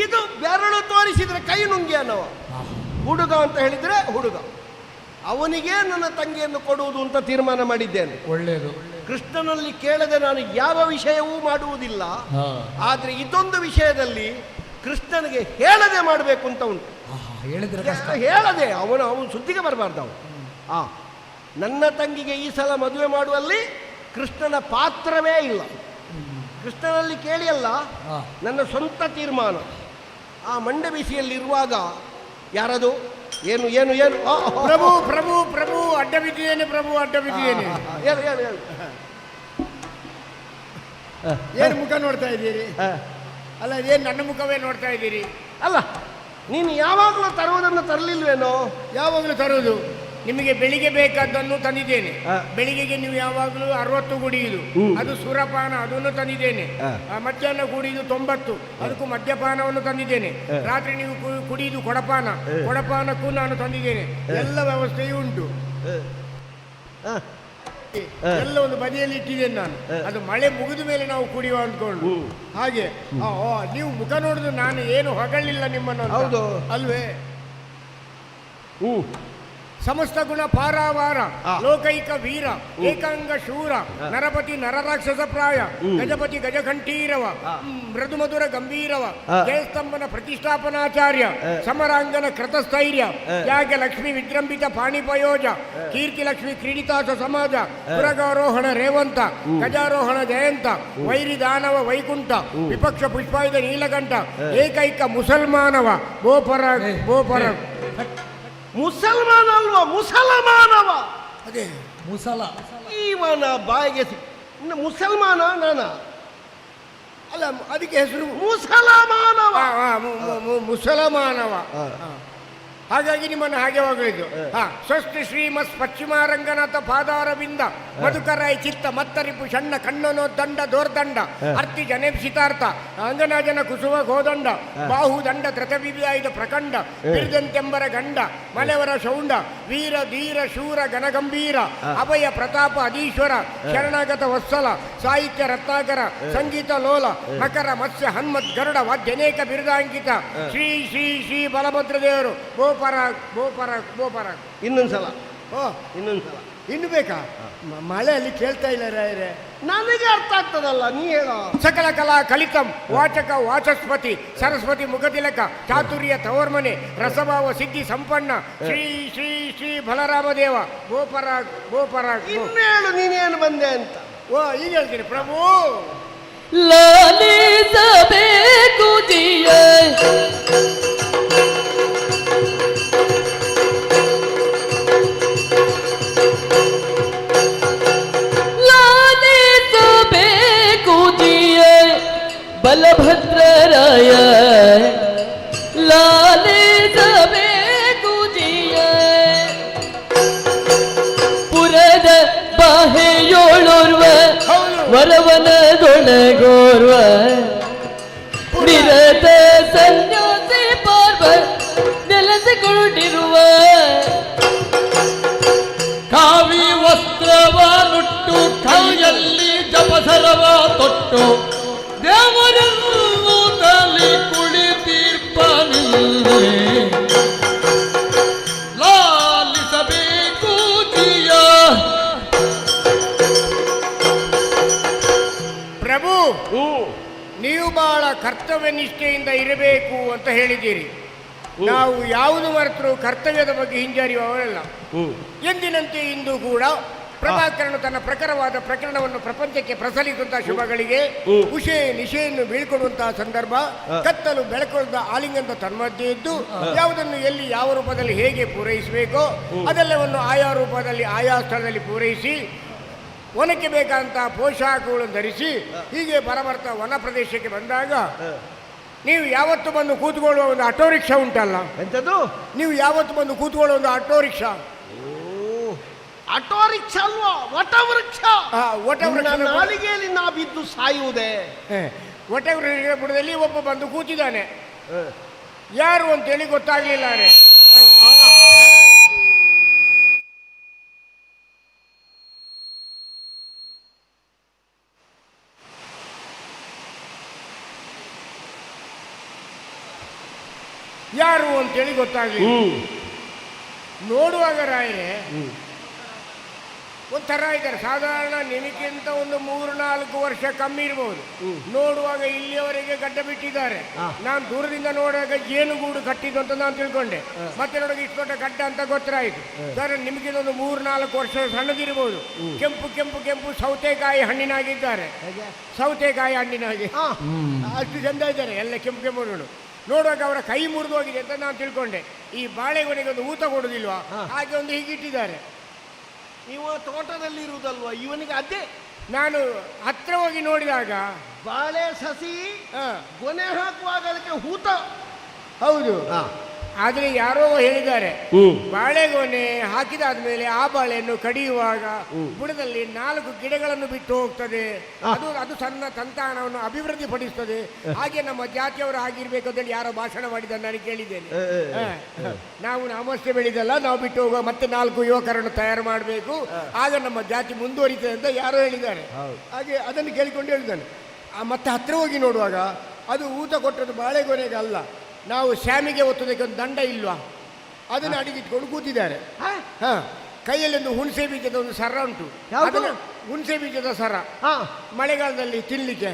ಇದು ಬೆರಳು ತೋರಿಸಿದ್ರೆ ಕೈ ನುಂಗಿ ಅನ್ನವ. ಹುಡುಗ ಅಂತ ಹೇಳಿದ್ರೆ ಹುಡುಗ. ಅವನಿಗೆ ನನ್ನ ತಂಗಿಯನ್ನು ಕೊಡುವುದು ಅಂತ ತೀರ್ಮಾನ ಮಾಡಿದ್ದೇನೆ. ಒಳ್ಳೆಯದು. ಕೃಷ್ಣನಲ್ಲಿ ಕೇಳದೆ ನಾನು ಯಾವ ವಿಷಯವೂ ಮಾಡುವುದಿಲ್ಲ. ಆದರೆ ಇದೊಂದು ವಿಷಯದಲ್ಲಿ ಕೃಷ್ಣನಿಗೆ ಹೇಳದೆ ಮಾಡಬೇಕು ಅಂತ ಉಂಟು. ಹೇಳದೆ ಅವನು ಸುದ್ದಿಗೆ ಬರಬಾರ್ದು. ಅವನು ನನ್ನ ತಂಗಿಗೆ ಈ ಸಲ ಮದುವೆ ಮಾಡುವಲ್ಲಿ ಕೃಷ್ಣನ ಪಾತ್ರವೇ ಇಲ್ಲ. ಕೃಷ್ಣನಲ್ಲಿ ಕೇಳಿಯಲ್ಲ, ನನ್ನ ಸ್ವಂತ ತೀರ್ಮಾನ. ಆ ಮಂಡೆ ಬಿಸಿಯಲ್ಲಿರುವಾಗ ಯಾರದು ಏನು ಏನು ಏನು ಪ್ರಭು ಪ್ರಭು ಪ್ರಭು ಅಡ್ಡ ಬಿದ್ದೇನೆ, ಪ್ರಭು ಅಡ್ಡ ಬಿದ್ದೇನೆ. ಏನು ಮುಖ ನೋಡ್ತಾ ಇದ್ದೀರಿ? ಅಲ್ಲ, ಏನು ನನ್ನ ಮುಖವೇ ನೋಡ್ತಾ ಇದ್ದೀರಿ? ಅಲ್ಲ, ನೀನು ಯಾವಾಗಲೂ ತರುವುದನ್ನು ತರಲಿಲ್ವೇನೋ? ಯಾವಾಗಲೂ ತರುವುದು. ನಿಮಗೆ ಬೆಳಿಗ್ಗೆ ಬೇಕಾದ್ದನ್ನು ತಂದಿದ್ದೇನೆ. ಬೆಳಿಗ್ಗೆಗೆ ನೀವು ಯಾವಾಗಲೂ 60 ಕುಡಿಯುವುದು, ಅದು ಸುರಪಾನ, ಅದನ್ನು ತಂದಿದ್ದೇನೆ. ಮಧ್ಯಾಹ್ನ ಕುಡಿಯುವುದು 90, ಅದಕ್ಕೂ ಮದ್ಯಪಾನವನ್ನು ತಂದಿದ್ದೇನೆ. ರಾತ್ರಿ ನೀವು ಕುಡಿಯುವುದು ಕೊಡಪಾನ, ಕೊಡಪಾನಕ್ಕೂ ನಾನು ತಂದಿದ್ದೇನೆ. ಎಲ್ಲ ವ್ಯವಸ್ಥೆಯೂ ಉಂಟು. ಎಲ್ಲ ಒಂದು ಬದಿಯಲ್ಲಿ ಇಟ್ಟಿದ್ದೇನೆ ನಾನು. ಅದು ಮಳೆ ಮುಗಿದ ಮೇಲೆ ನಾವು ಕುಡಿಯುವ ಅಂದ್ಕೊಂಡು. ಹಾಗೆ ನೀವು ಮುಖ ನೋಡಿದ್ರು ನಾನು ಏನು ಹೊಗಳಿಲ್ಲ ನಿಮ್ಮನ್ನು. ಹೌದು ಅಲ್ವೇ? ಸಮಸ್ತ ಗುಣ ಪಾರಾವಾರ, ಲೋಕೈಕ ವೀರ, ಏಕಾಂಗ ಶೂರ, ನರಪತಿ ನರರಾಕ್ಷಸ ಪ್ರಾಯ, ಗಜಪತಿ ಗಜಘಂಟೀರವ, ಮೃದು ಮಧುರ ಗಂಭೀರವ, ಜಯಸ್ತಂಭನ ಪ್ರತಿಷ್ಠಾಪನಾಚಾರ್ಯ, ಸಮರಾಂಗನ ಕೃತಸ್ಥೈರ್ಯ, ತ್ಯಾಗ ಲಕ್ಷ್ಮಿ ವಿಜೃಂಭಿತ ಪಾಣಿಪಯೋಜ, ಕೀರ್ತಿ ಲಕ್ಷ್ಮಿ ಕ್ರೀಡಿತಾಸ ಸಮಾಜ, ಪುರಗಾರೋಹಣ ರೇವಂತ, ಗಜಾರೋಹಣ ಜಯಂತ, ವೈರಿ ದಾನವ ವೈಕುಂಠ, ವಿಪಕ್ಷ ಪುಷ್ಪಾಯುಧ ನೀಲಕಂಠ, ಏಕೈಕ ಮುಸಲ್ಮಾನವ, ಗೋಪರ ಗೋಪರ. ಮುಸಲ್ಮಾನ ಅಲ್ವಾ, ಮುಸಲ್ಮಾನವ. ಅದೇ ಮುಸಲ. ಇವನ ಬಾಯಿಗೆ ಮುಸಲ್ಮಾನ ನಾನ ಅಲ್ಲ, ಅದಕ್ಕೆ ಹೆಸರು ಮುಸಲಮಾನವ. ಮುಸಲಮಾನವ. ಹಾಗಾಗಿ ನಿಮ್ಮನ್ನು ಹಾಗೆ ಹೋಗಲಿದ್ದು. ಸ್ವಸ್ತಿ ಶ್ರೀಮಸ್ ಪಶ್ಚಿಮಾರಂಗನಾಥ ಪಾದಾರವಿಂದ ಮಧುಕರಾಯ್ ಚಿತ್ತ ಮತ್ತರಿಪು ಷಣ್ಣ ಕಣ್ಣನೋ ದಂಡ ದೋರ್ದಂಡ ಅರ್ತಿ ಜನೇಪ್ಸಿತಾರ್ಥ ಅಂಗನಾಜನ ಕುಸುಮ ಗೋದಂಡ ಬಾಹು ದಂಡ ತ್ರತವಿವ್ಯಾಯುಧ ಪ್ರಖಂಡ ಬಿರ್ದಂತೆಂಬರ ಗಂಡ ಮಲೆವರ ಶೌಂಡ ವೀರ ಧೀರ ಶೂರ ಗಣಗಂಭೀರ ಅಭಯ ಪ್ರತಾಪ ಅಧೀಶ್ವರ ಶರಣಾಗತ ವತ್ಸಲ ಸಾಹಿತ್ಯ ರತ್ನಾಕರ ಸಂಗೀತ ಲೋಲ ಮಕರ ಮತ್ಸ್ಯ ಹನ್ಮತ್ ಗರುಡ ವಾದ್ಯನೇಕ ಬಿರುದಾಂಕಿತ ಶ್ರೀ ಶ್ರೀ ಶ್ರೀ ಬಲಭದ್ರ ದೇವರು ಗೋಪರ. ಇನ್ನೊಂದ್ಸಲ ಇನ್ನು ಬೇಕಾ? ಮಳೆಯಲ್ಲಿ ಕೇಳ್ತಾ ಇಲ್ಲ ರಾಯರೇ. ನನಗೆ ಅರ್ಥ ಆಗ್ತದಲ್ಲ, ನೀ ಹೇಳ. ಸಕಲ ಕಲಾ ಕಲಿತಂ ವಾಚಕ ವಾಚಸ್ಪತಿ ಸರಸ್ವತಿ ಮುಖತಿಲಕ ಚಾತುರ್ಯ ತವರ್ಮನೆ ರಸಭಾವ ಸಿದ್ಧಿ ಸಂಪನ್ನ ಶ್ರೀ ಶ್ರೀ ಶ್ರೀ ಬಲರಾಮದೇವ ಗೋಪರ. ಇನ್ನೇಳು ನೀನೇನು ಬಂದೆ ಅಂತ. ಈಗ ಹೇಳ್ತೀನಿ ಪ್ರಭು. ಲಾಲಿಸಬೇಕು ಜಿಯ ಬಲಭದ್ರರಾಯ ಲಾಲಿಸಬೇಕು ಜಿಯ ಪುರದ ಬಾಹೆಯ ವರವನದೊಳಗೋರ್ವ ನಿರತ ಸನ್ಯಾಸಿ ಪಾರ್ವ ನೆಲೆಸಿಕೊಂಡಿರುವ ಕಾವಿ ವಸ್ತ್ರವ ನುಟ್ಟು ಕೈಯಲ್ಲಿ ಜಪಸರವ ತೊಟ್ಟು ದೇವರನ್ನು ತಲೆ ಕುಳಿತೀರ್ಪನಿಲ್ಲೇ ಲಾಲಿಸಬೇಕು ಜಿಯ. ಪ್ರಭು, ನೀವು ಬಹಳ ಕರ್ತವ್ಯ ನಿಷ್ಠೆಯಿಂದ ಇರಬೇಕು ಅಂತ ಹೇಳಿದ್ದೀರಿ. ನಾವು ಯಾವುದು ಮರೆತರೂ ಕರ್ತವ್ಯದ ಬಗ್ಗೆ ಹಿಂಜರಿಯುವವರಲ್ಲ. ಎಂದಿನಂತೆ ಇಂದು ಕೂಡ ಪ್ರಭಾಕರನು ತನ್ನ ಪ್ರಖರವಾದ ಪ್ರಕರಣವನ್ನು ಪ್ರಪಂಚಕ್ಕೆ ಪ್ರಸರಿಸುವಂತಹ ಶುಭಗಳಿಗೆ ಉಷೆ ನಿಶೆಯನ್ನು ಬೀಳ್ಕೊಡುವಂತಹ ಸಂದರ್ಭ, ಕತ್ತಲು ಬೆಳಕೊಳ್ದ ಆಲಿಂಗದ ತನ್ಮಧ್ಯೆ ಇದ್ದು ಯಾವುದನ್ನು ಎಲ್ಲಿ ಯಾವ ರೂಪದಲ್ಲಿ ಹೇಗೆ ಪೂರೈಸಬೇಕೋ ಅದೆಲ್ಲವನ್ನು ಆಯಾ ರೂಪದಲ್ಲಿ ಆಯಾ ಸ್ಥಳದಲ್ಲಿ ಪೂರೈಸಿ ವನಕ್ಕೆ ಬೇಕಾದಂತಹ ಪೋಷಾಕಗಳನ್ನು ಧರಿಸಿ ಹೀಗೆ ಬರಬರ್ತಾ ವನ ಪ್ರದೇಶಕ್ಕೆ ಬಂದಾಗ ನೀವು ಯಾವತ್ತು ಬಂದು ಕೂತ್ಕೊಳ್ಳುವ ಒಂದು ಆಟೋ ರಿಕ್ಷಾ ಉಂಟಲ್ಲ, ಎಂಥದ್ದು? ನೀವು ಯಾವತ್ತು ಬಂದು ಕೂತ್ಕೊಳ್ಳುವ ಒಂದು ಆಟೋ ರಿಕ್ಷಾ. ಆಟೋ ರಿಕ್ಷಾ ಅಲ್ವಾ, ವಟವೃಕ್ಷ. ನಾಲಿಗೆಯಲ್ಲಿ ನಾ ಬಿದ್ದು ಸಾಯುವುದೇ. ವಟವೃಕ್ಷ ಬುಡದಲ್ಲಿ ಒಬ್ಬ ಬಂದು ಕೂತಿದ್ದಾನೆ. ಯಾರು ಅಂತೇಳಿ ಗೊತ್ತಾಗ್ಲಿಲ್ಲ. ಯಾರು ಅಂತೇಳಿ ಗೊತ್ತಾಗ್ಲಿಲ್ಲ. ನೋಡುವಾಗ ರಾಯರೇ ಒಂಥರ ಇದ್ದಾರೆ. ಸಾಧಾರಣ ನಿಮಗಿಂತ ಒಂದು 3-4 ವರ್ಷ ಕಮ್ಮಿ ಇರ್ಬೋದು. ನೋಡುವಾಗ ಇಲ್ಲಿಯವರೆಗೆ ಗಡ್ಡ ಬಿಟ್ಟಿದ್ದಾರೆ. ನಾನು ದೂರದಿಂದ ನೋಡುವಾಗ ಜೇನುಗೂಡು ಕಟ್ಟಿದ್ದು ಅಂತ ನಾನು ತಿಳ್ಕೊಂಡೆ. ಮತ್ತೆ ನೋಡುವಾಗ ಇಷ್ಟು ದೊಡ್ಡ ಗಡ್ಡ ಅಂತ ಗೊತ್ತಾಯಿತು. ಸರ್, ನಿಮಗಿಂತ ಒಂದು 3-4 ವರ್ಷ ಸಣ್ಣದಿರ್ಬೋದು. ಕೆಂಪು ಕೆಂಪು ಕೆಂಪು ಸೌತೆಕಾಯಿ ಹಣ್ಣಿನಾಗಿದ್ದಾರೆ. ಸೌತೆಕಾಯಿ ಹಣ್ಣಿನಾಗಿ ಅಷ್ಟು ಚಂದ ಇದ್ದಾರೆ ಎಲ್ಲ ಕೆಂಪು ಕೆಂಪು ಹಣ್ಣು. ನೋಡುವಾಗ ಅವರ ಕೈ ಮುರಿದು ಹೋಗಿದೆ ಅಂತ ನಾನು ತಿಳ್ಕೊಂಡೆ. ಈ ಬಾಳೆಗೊನೆಗೆ ಒಂದು ಊತ ಕೊಡುದಿಲ್ವಾ, ಹಾಗೆ ಒಂದು ಹೀಗಿಟ್ಟಿದ್ದಾರೆ. ಇವ ತೋಟದಲ್ಲಿ ಇರುವುದಲ್ವಾ, ಇವನಿಗೆ ಅದೇ. ನಾನು ಹತ್ರ ಹೋಗಿ ನೋಡಿದಾಗ ಬಾಳೆ ಸಸಿ ಗೊನೆ ಹಾಕುವಾಗ ಅದಕ್ಕೆ ಹೂತ. ಹೌದು, ಆದರೆ ಯಾರೋ ಹೇಳಿದ್ದಾರೆ ಬಾಳೆಗೊನೆ ಹಾಕಿದಾದ್ಮೇಲೆ ಆ ಬಾಳೆಯನ್ನು ಕಡಿಯುವಾಗ ಬುಡದಲ್ಲಿ 4 ಗಿಡಗಳನ್ನು ಬಿಟ್ಟು ಹೋಗ್ತದೆ. ಅದು ಸಣ್ಣ ಸಂತಾನವನ್ನು ಅಭಿವೃದ್ಧಿ ಪಡಿಸ್ತದೆ. ಹಾಗೆ ನಮ್ಮ ಜಾತಿಯವರು ಆಗಿರ್ಬೇಕು ಅಂತೇಳಿ ಯಾರೋ ಭಾಷಣ ಮಾಡಿದ ನಾನು ಕೇಳಿದ್ದೇನೆ. ನಾವು ನಾಮಷ್ಟೇ ಬೆಳೆದಲ್ಲ, ನಾವು ಬಿಟ್ಟು ಹೋಗುವ ಮತ್ತೆ 4 ಯುವಕರನ್ನು ತಯಾರು ಮಾಡಬೇಕು, ಆಗ ನಮ್ಮ ಜಾತಿ ಮುಂದುವರಿತದೆ ಅಂತ ಯಾರೋ ಹೇಳಿದ್ದಾರೆ. ಹಾಗೆ ಅದನ್ನು ಕೇಳಿಕೊಂಡು ಹೇಳಿದ್ದಾನೆ. ಮತ್ತೆ ಹತ್ರ ಹೋಗಿ ನೋಡುವಾಗ ಅದು ಊತ ಕೊಟ್ಟದ್ದು ಬಾಳೆಗೊನೆಗೆ ಅಲ್ಲ, ನಾವು ಶ್ಯಾಮಿಗೆ ಒತ್ತೋದಕ್ಕೆ ಒಂದು ದಂಡ ಇಲ್ವಾ, ಅದನ್ನು ಅಡಿಗಿಟ್ಕೊಂಡು ಕೂತಿದ್ದಾರೆ. ಕೈಯಲ್ಲಿ ಒಂದು ಹುಣಸೆ ಬೀಜದ ಒಂದು ಸರ ಉಂಟು. ಹುಣಸೆ ಬೀಜದ ಸರ ಮಳೆಗಾಲದಲ್ಲಿ ತಿನ್ಲಿಕ್ಕೆ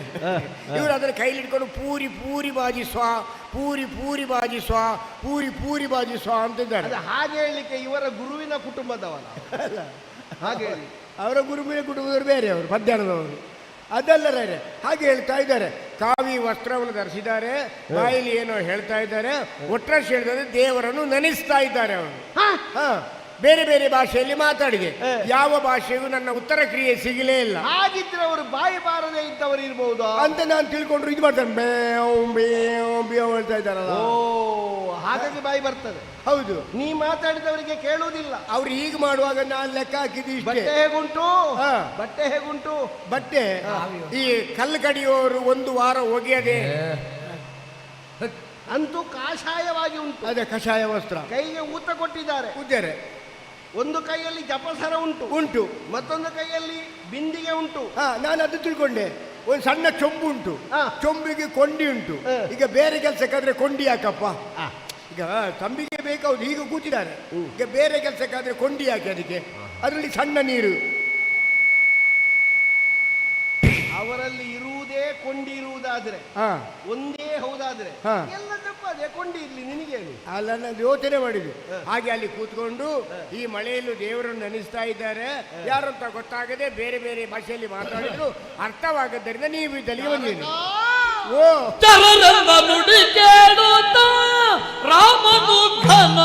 ಇವರು ಅದನ್ನು ಕೈಲಿಟ್ಕೊಂಡು ಪೂರಿ ಪೂರಿ ಬಾಜಿ ಸ್ವಾ, ಪೂರಿ ಪೂರಿ ಬಾಜಿ ಸ್ವಾ, ಪೂರಿ ಪೂರಿ ಬಾಜಿ ಸ್ವಾ ಅಂತಿದ್ದಾರೆ. ಹಾಗೆ ಹೇಳಲಿಕ್ಕೆ ಇವರ ಗುರುವಿನ ಕುಟುಂಬದವಲ್ಲ, ಹಾಗೆ ಅವರ ಗುರುವಿನ ಕುಟುಂಬದವರು ಬೇರೆ, ಅವರು ಮಧ್ಯಾಹ್ನದವರು ಅದಲ್ಲ ರೇ. ಹಾಗೆ ಹೇಳ್ತಾ ಇದ್ದಾರೆ. ಕಾವಿ ವಸ್ತ್ರವನ್ನು ಧರಿಸಿದ್ದಾರೆ, ಬಾಯಲ್ಲಿ ಏನೋ ಹೇಳ್ತಾ ಇದ್ದಾರೆ. ಒಟ್ರಾಶಿ ಹೇಳಿದ್ರೆ ದೇವರನ್ನು ನೆನೆಸ್ತಾ ಇದ್ದಾರೆ ಅವರು. ಬೇರೆ ಬೇರೆ ಭಾಷೆಯಲ್ಲಿ ಮಾತಾಡಿದೆ. ಯಾವ ಭಾಷೆಗೂ ನನ್ನ ಉತ್ತರ ಕ್ರಿಯೆ ಸಿಗಲೇ ಇಲ್ಲ. ಹಾಗಿದ್ರೆ ಅವರು ಬಾಯಿ ಬಾರದೆ ಇದ್ದವರು ಇರಬಹುದು ಅಂತ ನಾನು ತಿಳ್ಕೊಂಡ್ರು. ಇದು ಮಾಡ್ತಾರೆ, ಬೇವ್ ಹೇಳ್ತಾ ಇದ್ದಾರಲ್ಲ, ಹಾಗಾಗಿ ಬಾಯಿ ಬರ್ತದೆ. ಹೌದು, ನೀ ಮಾತಾಡಿದವರಿಗೆ ಕೇಳುವುದಿಲ್ಲ. ಅವ್ರು ಹೀಗೆ ಮಾಡುವಾಗ ನಾನು ಲೆಕ್ಕ ಹಾಕಿದ್ದು ಇಷ್ಟೇ. ಬಟ್ಟೆ ಹೇಗುಂಟು, ಬಟ್ಟೆ ಹೇಗುಂಟು, ಬಟ್ಟೆ ಈ ಕಲ್ಲು ಕಡಿಯೋರು 1 ವಾರ ಒಗೆಯದೆ ಅಂತೂ ಕಾಷಾಯವಾಗಿ ಉಂಟು. ಅದೇ ಕಷಾಯ ವಸ್ತ್ರ, ಕೈಗೆ ಊತ ಕೊಟ್ಟಿದ್ದಾರೆ. ಕೂತಾರೆ. ಒಂದು ಕೈಯಲ್ಲಿ ಜಪಸರ ಉಂಟು, ಮತ್ತೊಂದು ಕೈಯಲ್ಲಿ ಬಿಂದಿಗೆ ಉಂಟು. ನಾನು ಅದು ತಿಳ್ಕೊಂಡೆ. ಒಂದು ಸಣ್ಣ ಚೊಂಬು ಉಂಟು, ಚೊಂಬಿಗೆ ಕೊಂಡಿ ಉಂಟು. ಈಗ ಬೇರೆ ಕೆಲಸಕ್ಕಾದ್ರೆ ಕೊಂಡಿ ಯಾಕಪ್ಪ, ಈಗ ತಂಬಿಗೆ ಬೇಕಾದ್ರು ಈಗ ಕೂತಿದ್ದಾರೆ. ಈಗ ಬೇರೆ ಕೆಲಸಕ್ಕಾದ್ರೆ ಕೊಂಡಿ ಯಾಕೆ ಅದಕ್ಕೆ, ಅದರಲ್ಲಿ ಸಣ್ಣ ನೀರು. ಅವರಲ್ಲಿ ಇರುವುದೇ ಕೊಂಡಿರುವುದಾದ್ರೆ, ಒಂದೇ ಹೌದಾದ್ರೆ ಎಲ್ಲದಕ್ಕೂ ಅದೇ ಕೊಂಡಿ ಇರ್ಲಿ ನಿನಗೆ ಅಲ್ಲ, ನಾನು ಯೋಚನೆ ಮಾಡಿದ್ದು. ಹಾಗೆ ಅಲ್ಲಿ ಕೂತ್ಕೊಂಡು ಈ ಮಳೆಯಲ್ಲೂ ದೇವರನ್ನು ನೆನೆಸ್ತಾ ಇದ್ದಾರೆ. ಯಾರು ಅಂತ ಗೊತ್ತಾಗದೆ ಬೇರೆ ಬೇರೆ ಭಾಷೆಯಲ್ಲಿ ಮಾತಾಡಿದ್ರು ಅರ್ಥವಾಗದ್ದರಿಂದ ನೀವು ಇದ್ದಲ್ಲಿಗೆ ಬಂದಿದ್ದೀರಿ. ಓ ಚರರನ್ನ ನುಡಿ ಕೇಳುತ್ತ ರಾಮನು ಘನ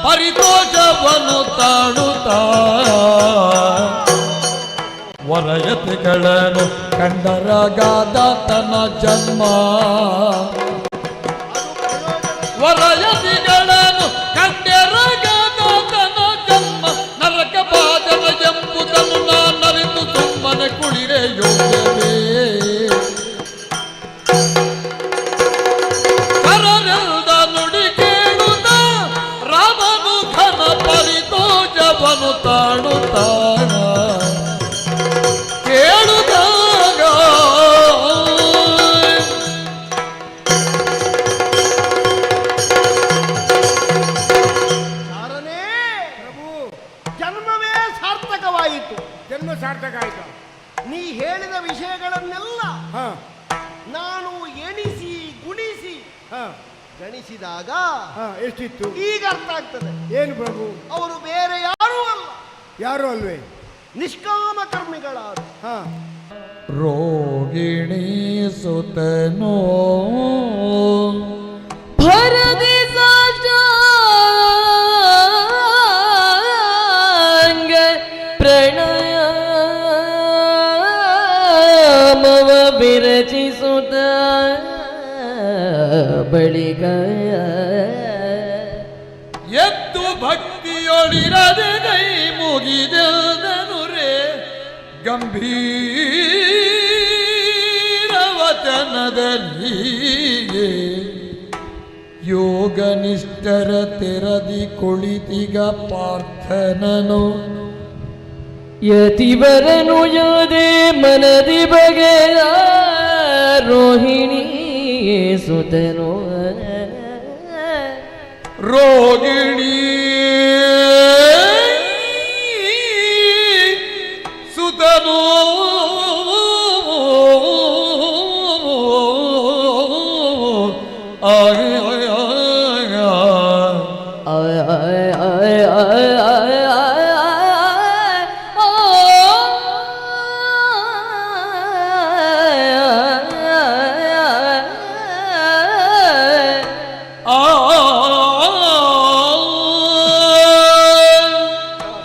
ಪರಿತೋಷವನ್ನು ತಾಳುತ್ತ ವರಯತಿಗಳನ್ನು ಕಂಡರಗಾದಾತನ ಜನ್ಮ, ವರಯತಿಗಳನ್ನು ಕಂಡರಗಾದಾತನ ಜನ್ಮ, ನರಕ ಬಾಧನ ಎಂಬುದನ್ನು ನಾನರಿತು ಸುಮ್ಮನೆ ಕುಳಿರೆ ಯೋಗ್ಯವೇ. ತಾಡುತ್ತಾಗ ಕೇಳುತ್ತಾಗ ಕಾರಣನೇ ಪ್ರಭು ಜನ್ಮವೇ ಸಾರ್ಥಕವಾಯಿತು. ಜನ್ಮ ಸಾರ್ಥಕ ಆಯ್ತು. ನೀ ಹೇಳಿದ ವಿಷಯಗಳನ್ನೆಲ್ಲ ಹಾ ನಾನು ಎಣಿಸಿ ಗುಣಿಸಿ ಹಾ ಗಣಿಸಿದಾಗ ಹಾ ಎಷ್ಟಿತ್ತು? ಈಗ ಅರ್ಥ ಆಗ್ತದೆ. ಏನು ಪ್ರಭು? ಅವರು ಬೇರೆ ಯಾರೂ ಅಲ್ಲ, ಯಾರು ಅಲ್ವೇ? ನಿಷ್ಕಾಮ ಕರ್ಮಿಗಳಾದ ಹಾ ರೋಗಿಣಿ ಸುತನೋ ಭರದಿ ಸಾಷ್ಟಾಂಗ ಪ್ರಣಯಮವ ವಿರಚಿಸುತ್ತ ಬಳಿಕ ಎದ್ದು ಭಕ್ತಿಯೊಳಿರದೆ ಕೈ ಮುಗಿದನು ರೇ ಗಂಭೀರ ವಚನದಲ್ಲಿ ಯೋಗ ನಿಷ್ಠರ ತೆರದಿ ಕುಳಿತಿಗ ಪಾರ್ಥನನು ಯತಿವರನು ಯಾದೆ ಮನದಿ ಬಗೆಯ ರೋಹಿಣಿ ಸುತನೋ ರೋಗಿಣಿ ಸುತನೋ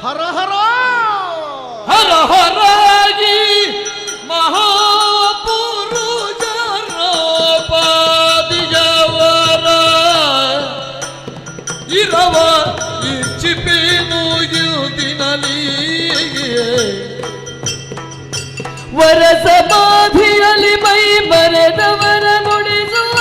ಹರ ಹರ ಹರ ಹರಾಗಿ ಮಹಾಪುರುಷರ ಪಾದಿಯವರ ಇರವ ಇಚ್ಛಿಪೇನು ಯುದಿನಲಿ ವರ ಸಮಾಧಿಯಲ್ಲಿ ಮೈ ಮರೆದವರ ನುಡಿಸುವ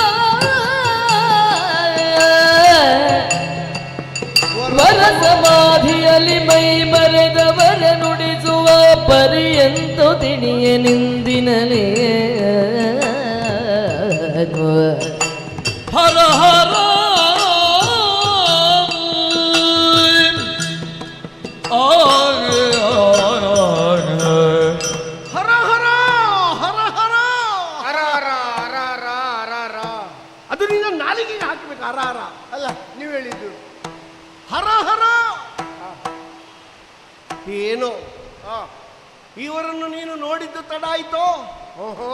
ವರ ಸಮಾಧಿಯಲ್ಲಿ ಮೈ ಮರೆದವರ ನುಡಿಸುವ ಪರ್ಯಂತ ತಿಳಿಯ ನಿಂದಿನಲೇ ಹರ ಹರ ಹರ ಹರ ಹರ ಹರ ಹರ ಹರ ಹರ ಹರ ಹರ ಹರ. ಅದು ನಿನ್ನ ನಾಲಿಗೆಗೆ ಹಾಕಬೇಕು. ಹರ ಹರ ಅಲ್ಲ ನೀವು ಹೇಳಿದ್ದು. ಹರ ಹರ ಏನೋ ಹಾ ಇವರನ್ನು ನೀನು ನೋಡಿದ್ದು ತಡ ಆಯ್ತೋ? ಓಹೋ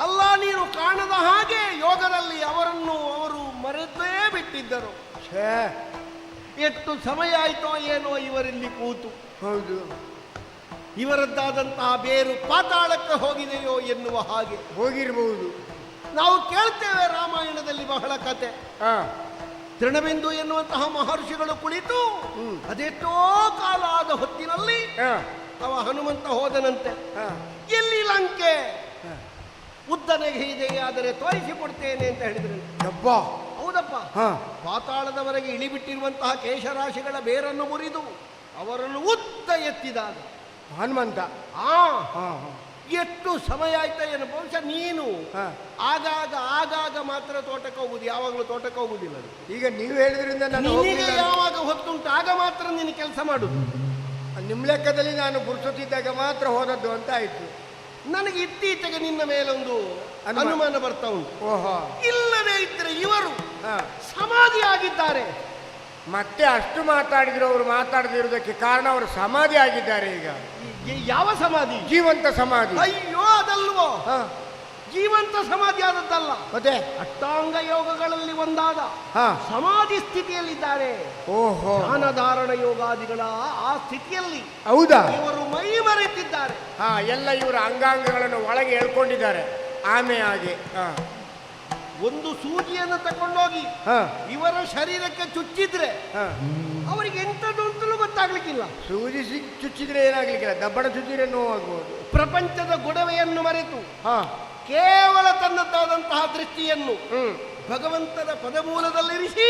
ಅಲ್ಲ, ನೀನು ಕಾಣದ ಹಾಗೆ ಯೋಗದಲ್ಲಿ ಅವರು ಮರೆತೇ ಬಿಟ್ಟಿದ್ದರು. ಛೇ ಎಷ್ಟು ಸಮಯ ಆಯ್ತೋ ಏನೋ ಇವರಲ್ಲಿ ಕೂತು. ಹೌದು ಇವರದ್ದಾದಂತಹ ಬೇರು ಪಾತಾಳಕ್ಕೆ ಹೋಗಿದೆಯೋ ಎನ್ನುವ ಹಾಗೆ ಹೋಗಿರ್ಬಹುದು. ನಾವು ಕೇಳ್ತೇವೆ ರಾಮಾಯಣದಲ್ಲಿ ಬಹಳ ಕತೆ. ಹಾ ತೃಣಬಿಂದು ಎನ್ನುವಂತಹ ಮಹರ್ಷಿಗಳು ಕುಳಿತು ಅದೆಷ್ಟೋ ಕಾಲ ಆದ ಹೊತ್ತಿನಲ್ಲಿ ಹಾ ಅವ ಹನುಮಂತ ಹೋದನಂತೆ. ಹಾ ಎಲ್ಲಿ ಲಂಕೆ ಉದ್ದನೆಗೆ ಇದೆಯೇ, ಆದರೆ ತೋರಿಸಿಕೊಡ್ತೇನೆ ಅಂತ ಹೇಳಿದ್ರು. ಯಬ್ಬ ಹೌದಪ್ಪ, ಹಾ ಪಾತಾಳದವರೆಗೆ ಇಳಿಬಿಟ್ಟಿರುವಂತಹ ಕೇಶರಾಶಿಗಳ ಬೇರನ್ನು ಮುರಿದು ಅವರನ್ನು ಉದ್ದ ಎತ್ತಿದಾಗ ಹನುಮಂತ. ಆ ಹಾ ಹಾ ಎಷ್ಟು ಸಮಯ ಆಯ್ತಾ ಏನು? ಬಹುಶಃ ನೀನು ಹಾ. ಆಗಾಗ ಮಾತ್ರ ತೋಟಕ್ಕೆ ಹೋಗುದು, ಯಾವಾಗಲೂ ತೋಟಕ್ಕೆ ಹೋಗುದಿಲ್ಲ. ಈಗ ನೀವು ಹೇಳಿದ್ರಿಂದ ನಾನು ನಿನಗೆ ಹೋಗ್ಲಿಲ್ಲ. ಯಾವಾಗ ಹೊತ್ತುಂಟು ಆಗ ಮಾತ್ರ ನೀನು ಕೆಲಸ ಮಾಡುದು. ನಿಮ್ಮ ಲೆಕ್ಕದಲ್ಲಿ ನಾನು ಪುರುಸೊತ್ತಿದ್ದಾಗ ಮಾತ್ರ ಹೋದದ್ದು ಅಂತ ಆಯ್ತು. ನನಗೆ ಇತ್ತೀಚೆಗೆ ನಿನ್ನ ಮೇಲೊಂದು ಅನುಮಾನ. ಅನುಮಾನ ಬರ್ತಾ ಉಂಟು. ಓಹೋ ಇಲ್ಲದೇ ಇದ್ರೆ ಇವರು ಹಾ ಸಮಾಧಿ ಆಗಿದ್ದಾರೆ. ಮತ್ತೆ ಅಷ್ಟು ಮಾತಾಡಿದ್ರು. ಅವರು ಮಾತಾಡದಿರುವುದಕ್ಕೆ ಕಾರಣ ಅವರು ಸಮಾಧಿ ಆಗಿದ್ದಾರೆ. ಈಗ ಯಾವ ಸಮಾಧಿ? ಜೀವಂತ ಸಮಾಧಿ. ಅಯ್ಯೋ, ಅದಲ್ವೋ, ಹಾ ಜೀವಂತ ಸಮಾಧಿ ಆದದ್ದಲ್ಲ. ಮತ್ತೆ ಅಷ್ಟಾಂಗ ಯೋಗಗಳಲ್ಲಿ ಒಂದಾದ ಹಾ ಸಮಾಧಿ ಸ್ಥಿತಿಯಲ್ಲಿದ್ದಾರೆ. ಓಹೋ ಧ್ಯಾನಧಾರಣ ಯೋಗಾದಿಗಳ ಆ ಸ್ಥಿತಿಯಲ್ಲಿ ಹೌದಾ? ಇವರು ಮೈ ಮರೆತಿದ್ದಾರೆ. ಹಾ ಎಲ್ಲ ಇವರ ಅಂಗಾಂಗಗಳನ್ನು ಒಳಗೆ ಎಳ್ಕೊಂಡಿದ್ದಾರೆ ಆಮೆ ಹಾಗೆ. ಹಾ ಒಂದು ಸೂಜಿಯನ್ನು ತಕೊಂಡೋಗಿ ಹಾ ಇವರ ಶರೀರಕ್ಕೆ ಚುಚ್ಚಿದ್ರೆ ಹಾ ಅವರಿಗೆ ಎಂಥದ್ದು ಅಂತಲೂ ಗೊತ್ತಾಗ್ಲಿಕ್ಕಿಲ್ಲ. ಸೂಜಿ ಚುಚ್ಚಿದ್ರೆ ಏನಾಗ್ಲಿಕ್ಕಿಲ್ಲ, ದಬ್ಬಣ ಚುಚ್ಚಿದ್ರೆ ನೋವಾಗ್ಬೋದು. ಪ್ರಪಂಚದ ಗೊಡವೆಯನ್ನು ಮರೆತು ಹಾ ಕೇವಲ ತನ್ನದಾದಂತಹ ದೃಷ್ಟಿಯನ್ನು ಹ್ಮ್ ಭಗವಂತನ ಪದಮೂಲದಲ್ಲಿರಿಸಿ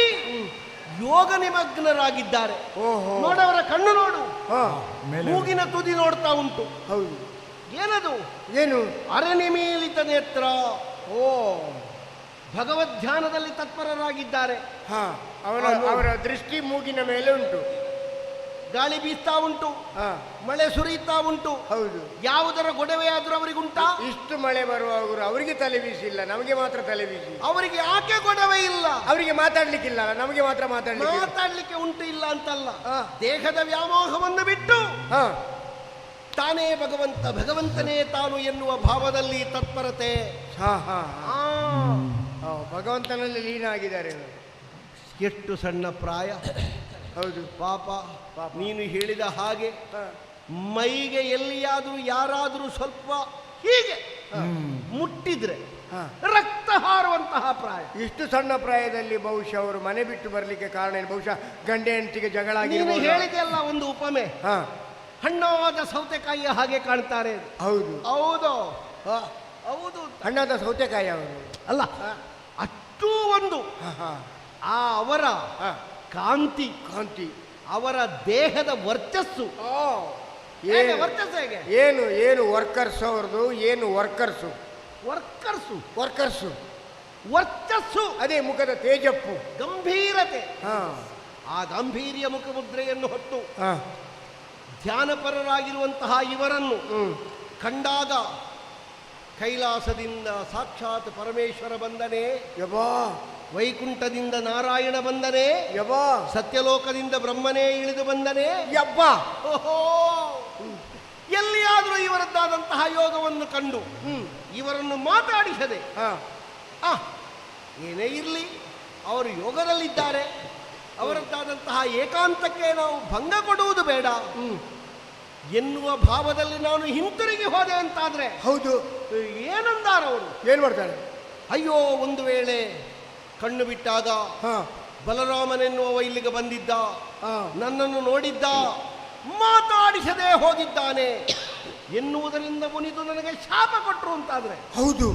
ಯೋಗ ನಿಮಗ್ನರಾಗಿದ್ದಾರೆ. ಓಹೋ. ನೋಡವರ ಕಣ್ಣು ನೋಡು, ಹಾ ಮೂಗಿನ ತುದಿ ನೋಡ್ತಾ ಉಂಟು. ಹೌದು. ಏನದು? ಏನು? ಅರೆನಿಮೀಲಿತ ನೇತ್ರ. ಓ, ಭಗವದ್ ಧ್ಯಾನದಲ್ಲಿ ತತ್ಪರರಾಗಿದ್ದಾರೆ. ಹಾ ಅವರ ದೃಷ್ಟಿ ಮೂಗಿನ ಮೇಲೆ ಉಂಟು. ಗಾಳಿ ಬೀಸ್ತಾ ಉಂಟು, ಹಾ ಮಳೆ ಸುರಿಯುತ್ತಾ ಉಂಟು. ಹೌದು. ಯಾವುದರ ಗೊಡವೆ ಆದ್ರೂ ಅವರಿಗುಂಟಾ? ಇಷ್ಟು ಮಳೆ ಬರುವಾಗ ಅವರಿಗೆ ತಲೆ ಬೀಸಿಲ್ಲ, ನಮಗೆ ಮಾತ್ರ ತಲೆ ಬೀಸಿ. ಅವರಿಗೆ ಯಾಕೆ ಗೊಡವೆ ಇಲ್ಲ? ಅವರಿಗೆ ಮಾತಾಡ್ಲಿಕ್ಕಿಲ್ಲ, ನಮಗೆ ಮಾತ್ರ ಮಾತಾಡ್ಲಿಕ್ಕೆ ಉಂಟು ಇಲ್ಲ ಅಂತಲ್ಲ, ದೇಹದ ವ್ಯಾಮೋಹವನ್ನು ಬಿಟ್ಟು ಹಾ ತಾನೇ ಭಗವಂತ, ಭಗವಂತನೇ ತಾನು ಎನ್ನುವ ಭಾವದಲ್ಲಿ ತತ್ಪರತೆ. ಹಾ ಹಾ ಭಗವಂತನಲ್ಲಿ ಲೀನ ಆಗಿದ್ದಾರೆ. ಎಷ್ಟು ಸಣ್ಣ ಪ್ರಾಯ. ಹೌದು. ಪಾಪ ನೀನು ಹೇಳಿದ ಹಾಗೆ ಮೈಗೆ ಎಲ್ಲಿಯಾದರೂ ಯಾರಾದರೂ ಸ್ವಲ್ಪ ಹೀಗೆ ಮುಟ್ಟಿದ್ರೆ ರಕ್ತ ಹಾರುವಂತಹ ಪ್ರಾಯ. ಇಷ್ಟು ಸಣ್ಣ ಪ್ರಾಯದಲ್ಲಿ ಬಹುಶಃ ಅವರು ಮನೆ ಬಿಟ್ಟು ಬರಲಿಕ್ಕೆ ಕಾರಣ ಏನು? ಬಹುಶಃ ಗಂಡ ಹೆಂಡತಿಗೆ ಜಗಳ ಆಗಿ. ಹೇಳಿದೆಲ್ಲ ಒಂದು ಉಪಮೆ. ಹಣ್ಣಾದ ಸೌತೆಕಾಯಿಯ ಹಾಗೆ ಕಾಣ್ತಾರೆ. ಹೌದು ಹೌದು ಹೌದು. ಹಣ್ಣಾದ ಸೌತೆಕಾಯಿ ಅವರು ಅಲ್ಲ, ಅಷ್ಟೂ ಒಂದು ಅವರ ಕಾಂತಿ, ಅವರ ದೇಹದ ವರ್ಚಸ್ಸು. ವರ್ಚಸ್ಸು ಹೇಗೆ? ಏನು ಏನು ವರ್ಕರ್ಸ್ ಅವ್ರದ್ದು, ಏನು ವರ್ಕರ್ಸು ವರ್ಚಸ್ಸು. ಅದೇ ಮುಖದ ತೇಜಪ್ಪು, ಗಂಭೀರತೆ. ಆ ಗಾಂಭೀರ್ಯ ಮುಖಮುದ್ರೆಯನ್ನು ಹೊತ್ತು ಧ್ಯಾನಪರರಾಗಿರುವಂತಹ ಇವರನ್ನು ಕಂಡಾಗ ಕೈಲಾಸದಿಂದ ಸಾಕ್ಷಾತ್ ಪರಮೇಶ್ವರ ಬಂದನೆ, ವೈಕುಂಠದಿಂದ ನಾರಾಯಣ ಬಂದನೆ, ಸತ್ಯಲೋಕದಿಂದ ಬ್ರಹ್ಮನೇ ಇಳಿದು ಬಂದನೆ. ಎಲ್ಲಿಯಾದರೂ ಇವರದ್ದಾದಂತಹ ಯೋಗವನ್ನು ಕಂಡು ಇವರನ್ನು ಮಾತಾಡಿಸದೆ ಏನೇ ಇರಲಿ ಅವರು ಯೋಗದಲ್ಲಿದ್ದಾರೆ, ಅವರದ್ದಾದಂತಹ ಏಕಾಂತಕ್ಕೆ ನಾವು ಭಂಗ ಕೊಡುವುದು ಬೇಡ ಎನ್ನುವ ಭಾವದಲ್ಲಿ ನಾನು ಹಿಂತಿರುಗಿ ಹೋದೆ ಅಂತಾದ್ರೆ ಹೌದು ಏನಂದಾರವರು? ಏನ್ ಮಾಡ್ತಾರೆ? ಅಯ್ಯೋ, ಒಂದು ವೇಳೆ ಕಣ್ಣು ಬಿಟ್ಟಾಗ ಬಲರಾಮನೆನ್ನುವ ಇಲ್ಲಿಗೆ ಬಂದಿದ್ದ, ನನ್ನನ್ನು ನೋಡಿದ್ದ, ಮಾತಾಡಿಸದೆ ಹೋಗಿದ್ದಾನೆ ಎನ್ನುವುದರಿಂದ ಮುನಿದು ನನಗೆ ಶಾಪ ಕೊಟ್ಟರು ಅಂತಾದ್ರೆ ಹೌದು,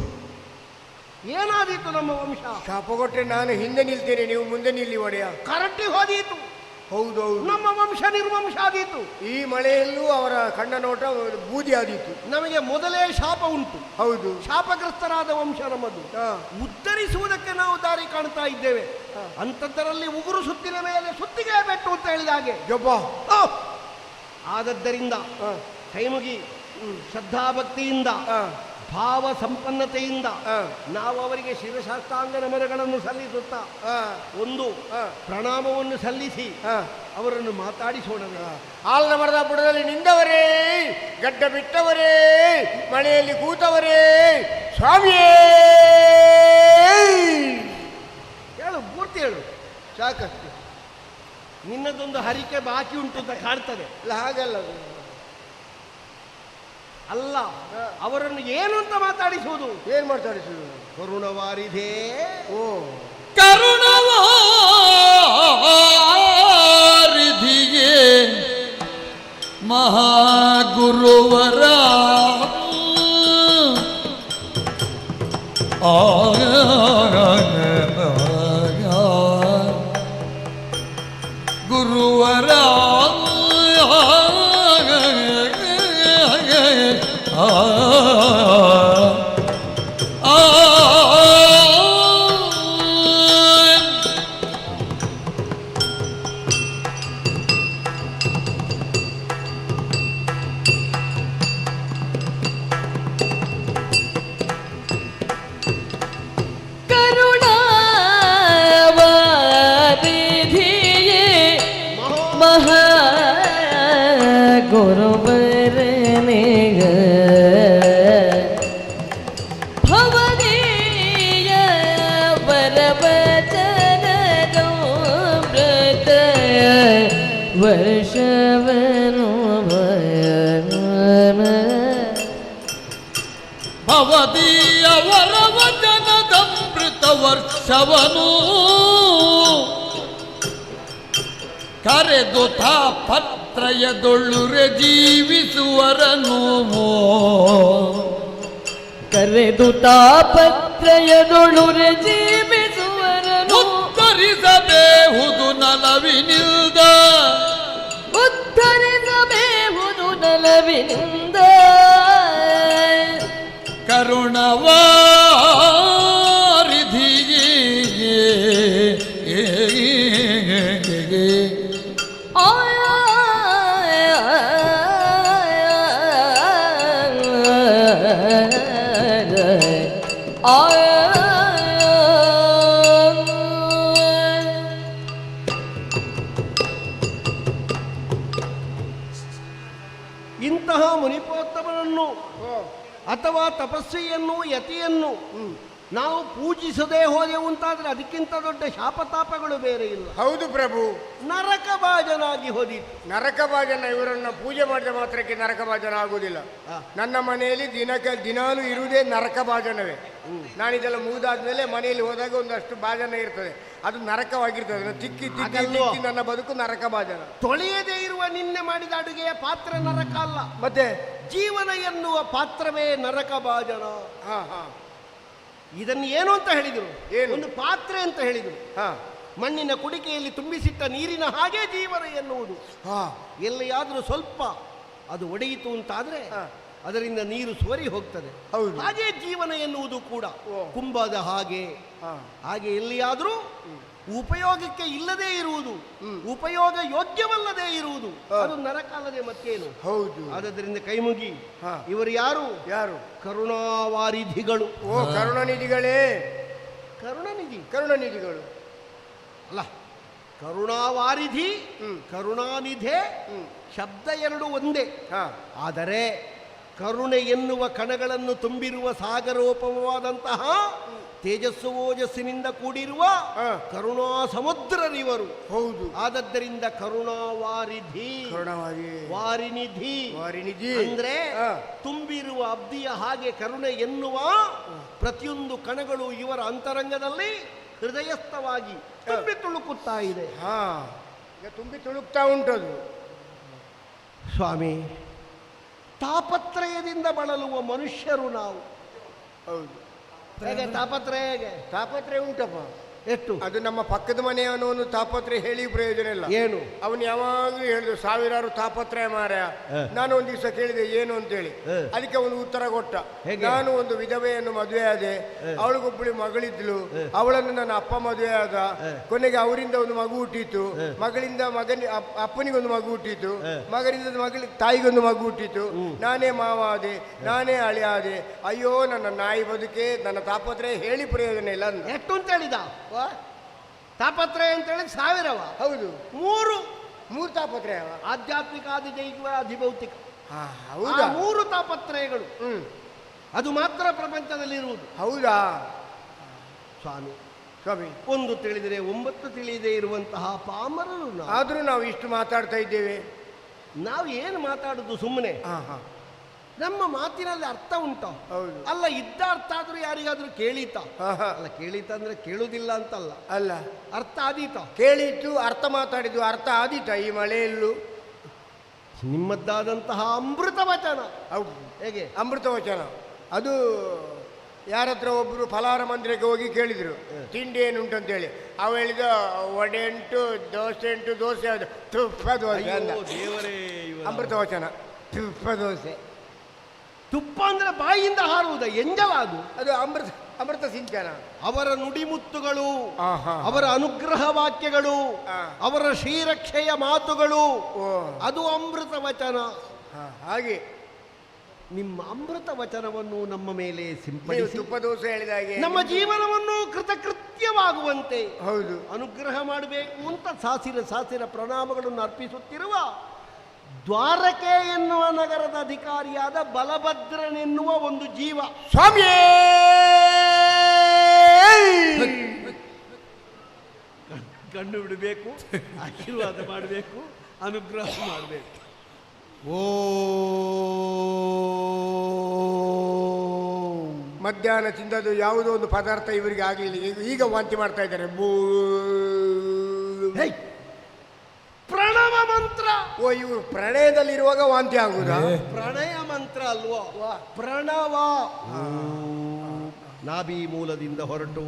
ಏನಾದೀತು ನಮ್ಮ ವಂಶ? ಶಾಪ ಕೊಟ್ಟರೆ ನಾನು ಹಿಂದೆ ನಿಲ್ತೇನೆ, ನೀವು ಮುಂದೆ ನಿಲ್ಲಿ ಒಡೆಯ. ಕರಟಿ ಹೋದೀತು. ಹೌದೌದು, ನಮ್ಮ ವಂಶ ನಿರ್ವಂಶ ಆದೀತು. ಈ ಮಳೆಯಲ್ಲೂ ಅವರ ಕಣ್ಣ ನೋಟ ಬೂದಿ ಆದೀತು. ನಮಗೆ ಮೊದಲೇ ಶಾಪ ಉಂಟು. ಹೌದು, ಶಾಪಗ್ರಸ್ತರಾದ ವಂಶ ನಮ್ಮದು. ಉತ್ತರಿಸುವುದಕ್ಕೆ ನಾವು ದಾರಿ ಕಾಣ್ತಾ ಇದ್ದೇವೆ. ಅಂಥದ್ದರಲ್ಲಿ ಉಗುರು ಸುತ್ತಿನ ಮೇಲೆ ಸುತ್ತಿಗೆ ಬೆಟ್ಟು ಅಂತ ಹೇಳಿದಾಗೆ ಆದದ್ದರಿಂದ ಕೈಮುಗಿ ಶ್ರದ್ಧಾಭಕ್ತಿಯಿಂದ ಭಾವ ಸಂಪನ್ನತೆಯಿಂದ ನಾವು ಅವರಿಗೆ ಶಿರಶಾಸ್ತ್ರಾಂಗ ನಮನಗಳನ್ನು ಸಲ್ಲಿಸುತ್ತಾ ಒಂದು ಪ್ರಣಾಮವನ್ನು ಸಲ್ಲಿಸಿ ಅವರನ್ನು ಮಾತಾಡಿಸೋಣ. ಆಲದ ಮರದ ಬುಡದಲ್ಲಿ ನಿಂದವರೇ, ಗಡ್ಡ ಬಿಟ್ಟವರೇ, ಮಳೆಯಲ್ಲಿ ಕೂತವರೇ, ಸ್ವಾಮಿಯೇ ಹೇಳು, ಪೂರ್ತಿ ಹೇಳು. ಸಾಕಷ್ಟು ನಿನ್ನದೊಂದು ಹರಿಕೆ ಬಾಕಿ ಉಂಟು ಅಂತ ಕಾಣ್ತದೆ. ಇಲ್ಲ, ಹಾಗಲ್ಲ ಅಲ್ಲ, ಅವರನ್ನು ಏನು ಅಂತ ಮಾತಾಡಿಸುವುದು? ಏನ್ ಮಾತಾಡಿಸುವುದು? ಕರುಣವಾರಿಧೇ, ಓ ಕರುಣವಾರಿಧಿಗೆ ಮಹಾಗುರುವರ ಗುರುವರ ವರ್ಷವನು ಭವದೀಯ ವರವಚನದಮೃತ ವರ್ಷವನು ಕರೆದು ತಾಪತ್ರಯದೊಳ್ಳುರೆ ಜೀವಿಸುವರನು ಕರೆದು ತಾಪತ್ರಯದೊಳ್ಳುರೆ ಜೀವಿಸುವರನು ಉತ್ತರಿಸಬೇಹುದು ನೆಲವಿನಿಲ್ದ ಉದ್ಧರಿಸಬೇಹುದು ನೆಲವಿನಿಂದ ಕರುಣವಾರಿಧಿಗೆ ಇಂತಹ ಮುನಿಪೋತ್ತಮನನ್ನು ಅಥವಾ ತಪಸ್ವಿಯನ್ನು ಯತಿಯನ್ನು ನಾವು ಪೂಜಿಸದೇ ಹೋದೆವು ಅಂತಾದ್ರೆ ಅದಕ್ಕಿಂತ ದೊಡ್ಡ ಶಾಪತಾಪಗಳು ಬೇರೆ ಇಲ್ಲ. ಹೌದು ಪ್ರಭು, ನರಕಭಾಜನಾಗಿ ಹೋದೀತು. ನರಕಭಾಜನ ಇವರನ್ನ ಪೂಜೆ ಮಾಡಿದ ಮಾತ್ರಕ್ಕೆ ನರಕಭಾಜನ ಆಗುವುದಿಲ್ಲ. ನನ್ನ ಮನೆಯಲ್ಲಿ ದಿನಾಲು ಇರುವುದೇ ನರಕಭಾಜನವೇ. ನಾನಿದೆಲ್ಲ ಮುಗಿದಾದ್ಮೇಲೆ ಮನೆಯಲ್ಲಿ ಹೋದಾಗ ಒಂದಷ್ಟು ಭಾಜನ ಇರ್ತದೆ, ಅದು ನರಕವಾಗಿರ್ತದೆ. ತಿಕ್ಕಿ ತಿಕ್ಕಿ ನನ್ನ ಬದುಕು ನರಕಭಾಜನ. ತೊಳೆಯದೇ ಇರುವ ನಿನ್ನೆ ಮಾಡಿದ ಅಡುಗೆಯ ಪಾತ್ರ ನರಕ ಅಲ್ಲ, ಮತ್ತೆ ಜೀವನ ಎನ್ನುವ ಪಾತ್ರವೇ ನರಕಭಾಜನ. ಇದನ್ನು ಏನು ಅಂತ ಹೇಳಿದರು? ಒಂದು ಪಾತ್ರೆ ಅಂತ ಹೇಳಿದರು. ಮಣ್ಣಿನ ಕುಡಿಕೆಯಲ್ಲಿ ತುಂಬಿಸಿಟ್ಟ ನೀರಿನ ಹಾಗೆ ಜೀವನ ಎನ್ನುವುದು. ಎಲ್ಲಿಯಾದರೂ ಸ್ವಲ್ಪ ಅದು ಒಡೆಯಿತು ಅಂತಾದ್ರೆ ಅದರಿಂದ ನೀರು ಸೋರಿ ಹೋಗ್ತದೆ. ಹಾಗೆ ಜೀವನ ಎನ್ನುವುದು ಕೂಡ ಕುಂಭದ ಹಾಗೆ. ಹಾಗೆ ಎಲ್ಲಿಯಾದರೂ ಉಪಯೋಗಕ್ಕೆ ಇಲ್ಲದೆ ಇರುವುದು, ಉಪಯೋಗ ಯೋಗ್ಯವಲ್ಲದೆ ಇರುವುದು, ಅದು ನರಕ ಅಲ್ಲದೆ ಮತ್ತೇನು? ಹೌದು. ಆದ್ದರಿಂದ ಕೈಮುಗಿ, ಇವರು ಯಾರು? ಕರುಣಾವಾರಿಧಿಗಳು. ಓ ಕರುಣಾನಿಧಿಗಳೇ. ಕರುಣನಿಧಿಗಳು ಅಲ್ಲ, ಕರುಣಾವಾರಿಧಿ, ಕರುಣಾನಿಧೆ ಶಬ್ದ ಎರಡು ಒಂದೇ. ಆದರೆ ಕರುಣೆ ಎನ್ನುವ ಕಣಗಳನ್ನು ತುಂಬಿರುವ ಸಾಗರೋಪಮವಾದಂತಹ ತೇಜಸ್ಸು ಓಜಸ್ಸಿನಿಂದ ಕೂಡಿರುವ ಕರುಣಾ ಸಮುದ್ರರಿವರು. ಹೌದು. ಆದದ್ದರಿಂದ ಕರುಣಾವಾರಿಧಿ, ವಾರಿನಿಧಿ. ಅಂದ್ರೆ ತುಂಬಿರುವ ಅಬ್ದಿಯ ಹಾಗೆ ಕರುಣೆ ಎನ್ನುವ ಪ್ರತಿಯೊಂದು ಕಣಗಳು ಇವರ ಅಂತರಂಗದಲ್ಲಿ ಹೃದಯಸ್ಥವಾಗಿ ತುಂಬಿ ತುಳುಕುತ್ತಾ ಇದೆ. ತುಂಬಿ ತುಳುಕ್ತಾ ಉಂಟದು. ಸ್ವಾಮಿ, ತಾಪತ್ರಯದಿಂದ ಬಳಲುವ ಮನುಷ್ಯರು ನಾವು. ಹೌದು. ಹೇಗೆ ತಾಪತ್ರಯ? ಹೇಗೆ ತಾಪತ್ರಯ ಉಂಟಪ್ಪ. ಎಷ್ಟು? ಅದು ನಮ್ಮ ಪಕ್ಕದ ಮನೆಯವನು ತಾಪತ್ರಯ ಹೇಳಿ ಪ್ರಯೋಜನ ಇಲ್ಲ. ಏನು? ಅವನು ಯಾವಾಗಲೂ ಹೇಳಿದ್ರು ಸಾವಿರಾರು ತಾಪತ್ರಯ ಮಾರಾಯ. ನಾನು ಒಂದು ದಿವಸ ಕೇಳಿದೆ ಏನು ಅಂತೇಳಿ, ಅದಕ್ಕೆ ಅವನು ಉತ್ತರ ಕೊಟ್ಟ. ನಾನು ಒಂದು ವಿಧವೆಯನ್ನು ಮದುವೆ ಆದೆ, ಅವಳಿಗೊಬ್ಬಳಿ ಮಗಳಿದ್ಲು, ಅವಳನ್ನು ನನ್ನ ಅಪ್ಪ ಮದುವೆ ಆದ, ಕೊನೆಗೆ ಅವರಿಂದ ಒಂದು ಮಗು ಹುಟ್ಟಿತು, ಮಗಳಿಂದ ಅಪ್ಪನಿಗೊಂದು ಮಗು ಹುಟ್ಟಿತು, ಮಗನಿಂದ ತಾಯಿಗೊಂದು ಮಗು ಹುಟ್ಟಿತು, ನಾನೇ ಮಾವ ಆದೆ, ನಾನೇ ಅಳಿ ಆದೆ, ಅಯ್ಯೋ ನನ್ನ ನಾಯಿ ಬದುಕೆ, ನನ್ನ ತಾಪತ್ರಯ ಹೇಳಿ ಪ್ರಯೋಜನ ಇಲ್ಲ. ಎಷ್ಟು ಅಂತ ಹೇಳಿದ? ತಾಪತ್ರಯ ಅಂತ ಹೇಳಿ ಸಾವಿರವ? ಹೌದು. ಮೂರು ತಾಪತ್ರಯ, ಆಧ್ಯಾತ್ಮಿಕ, ಆದಿದೈವಿಕ, ಅಧಿಭೌತಿಕ. ಹೌದಾ? 3 ತಾಪತ್ರಯಗಳು. ಅದು ಮಾತ್ರ ಪ್ರಪಂಚದಲ್ಲಿರುವುದು. ಹೌದಾ ಸ್ವಾಮಿ? ಸ್ವಾಮಿ, ಒಂದು ತಿಳಿದರೆ 9 ತಿಳಿಯದೇ ಇರುವಂತಹ ಪಾಮರರು. ಆದ್ರೂ ನಾವು ಇಷ್ಟು ಮಾತಾಡ್ತಾ ಇದ್ದೇವೆ. ನಾವು ಏನು ಮಾತಾಡುದು? ಸುಮ್ಮನೆ ನಮ್ಮ ಮಾತಿನಲ್ಲಿ ಅರ್ಥ ಉಂಟ? ಅಲ್ಲ, ಇದ್ದ ಅರ್ಥ ಆದ್ರೂ ಯಾರಿಗಾದ್ರೂ ಕೇಳೀತ? ಅಲ್ಲ, ಕೇಳೀತ ಅಂದ್ರೆ ಕೇಳುವುದಿಲ್ಲ ಅಂತಲ್ಲ, ಅಲ್ಲ, ಅರ್ಥ ಆದೀತ. ಕೇಳೀತು, ಅರ್ಥ ಮಾತಾಡಿದ್ದು, ಅರ್ಥ ಆದೀತ ಈ ಮಳೆಯಲ್ಲೂ. ನಿಮ್ಮದ್ದಾದಂತಹ ಅಮೃತ ವಚನ. ಹೇಗೆ ಅಮೃತ ವಚನ? ಅದು ಯಾರತ್ರ ಒಬ್ರು ಫಲಾರ ಮಂದಿರಕ್ಕೆ ಹೋಗಿ ಕೇಳಿದ್ರು ತಿಂಡಿ ಏನುಂಟು ಅಂತೇಳಿ. ಅವ ಹೇಳಿದ ವಡೆ ಉಂಟು, ದೋಸೆ ಉಂಟು. ದೋಸೆ ಅದು ತುಪ್ಪ ದೋಸೆ ಅಂದ. ಅಮೃತ ವಚನ, ತುಪ್ಪ ದೋಸೆ. ತುಪ್ಪ ಅಂದ್ರೆ ಬಾಯಿಯಿಂದ ಹಾರುವುದ ಎಂಜಲ? ಅದು ಅಮೃತ ಸಿಂಚನ. ಅವರ ನುಡಿಮುತ್ತುಗಳು, ಅವರ ಅನುಗ್ರಹ ವಾಕ್ಯಗಳು, ಅವರ ಶ್ರೀರಕ್ಷೆಯ ಮಾತುಗಳು, ಅದು ಅಮೃತ ವಚನ. ಹಾಗೆ ನಿಮ್ಮ ಅಮೃತ ವಚನವನ್ನು ನಮ್ಮ ಮೇಲೆ ಸಿಂಪಡಿಸಿ ತುಪ್ಪ ದೋಸೆ ಹೇಳಿದಾಗೆ ನಮ್ಮ ಜೀವನವನ್ನು ಕೃತಕೃತ್ಯವಾಗುವಂತೆ ಹೌದು ಅನುಗ್ರಹ ಮಾಡಬೇಕು ಅಂತ ಸಾಸಿರ ಪ್ರಣಾಮಗಳನ್ನು ಅರ್ಪಿಸುತ್ತಿರುವ ದ್ವಾರಕೆ ಎನ್ನುವ ನಗರದ ಅಧಿಕಾರಿಯಾದ ಬಲಭದ್ರನೆನ್ನುವ ಒಂದು ಜೀವ. ಸ್ವಾಮಿಯೇ ಕಂಡು ಬಿಡಬೇಕು, ಆಶೀರ್ವಾದ ಮಾಡಬೇಕು, ಅನುಗ್ರಹ ಮಾಡಬೇಕು. ಓ ಮಧ್ಯಾಹ್ನ ತಿಂದದ್ದು ಯಾವುದೋ ಒಂದು ಪದಾರ್ಥ ಇವರಿಗೆ ಆಗಲಿಲ್ಲ, ಈಗ ವಾಂತಿ ಮಾಡ್ತಾ ಇದ್ದಾರೆ. ಪ್ರಣವ ಮಂತ್ರ. ಓ, ಇವರು ಪ್ರಣಯದಲ್ಲಿರುವಾಗ ವಾಂತಿ ಆಗುವುದಾ? ಪ್ರಣಯ ಮಂತ್ರ ಅಲ್ವೋ, ಪ್ರಣವ. ನಾಭಿ ಮೂಲದಿಂದ ಹೊರಟು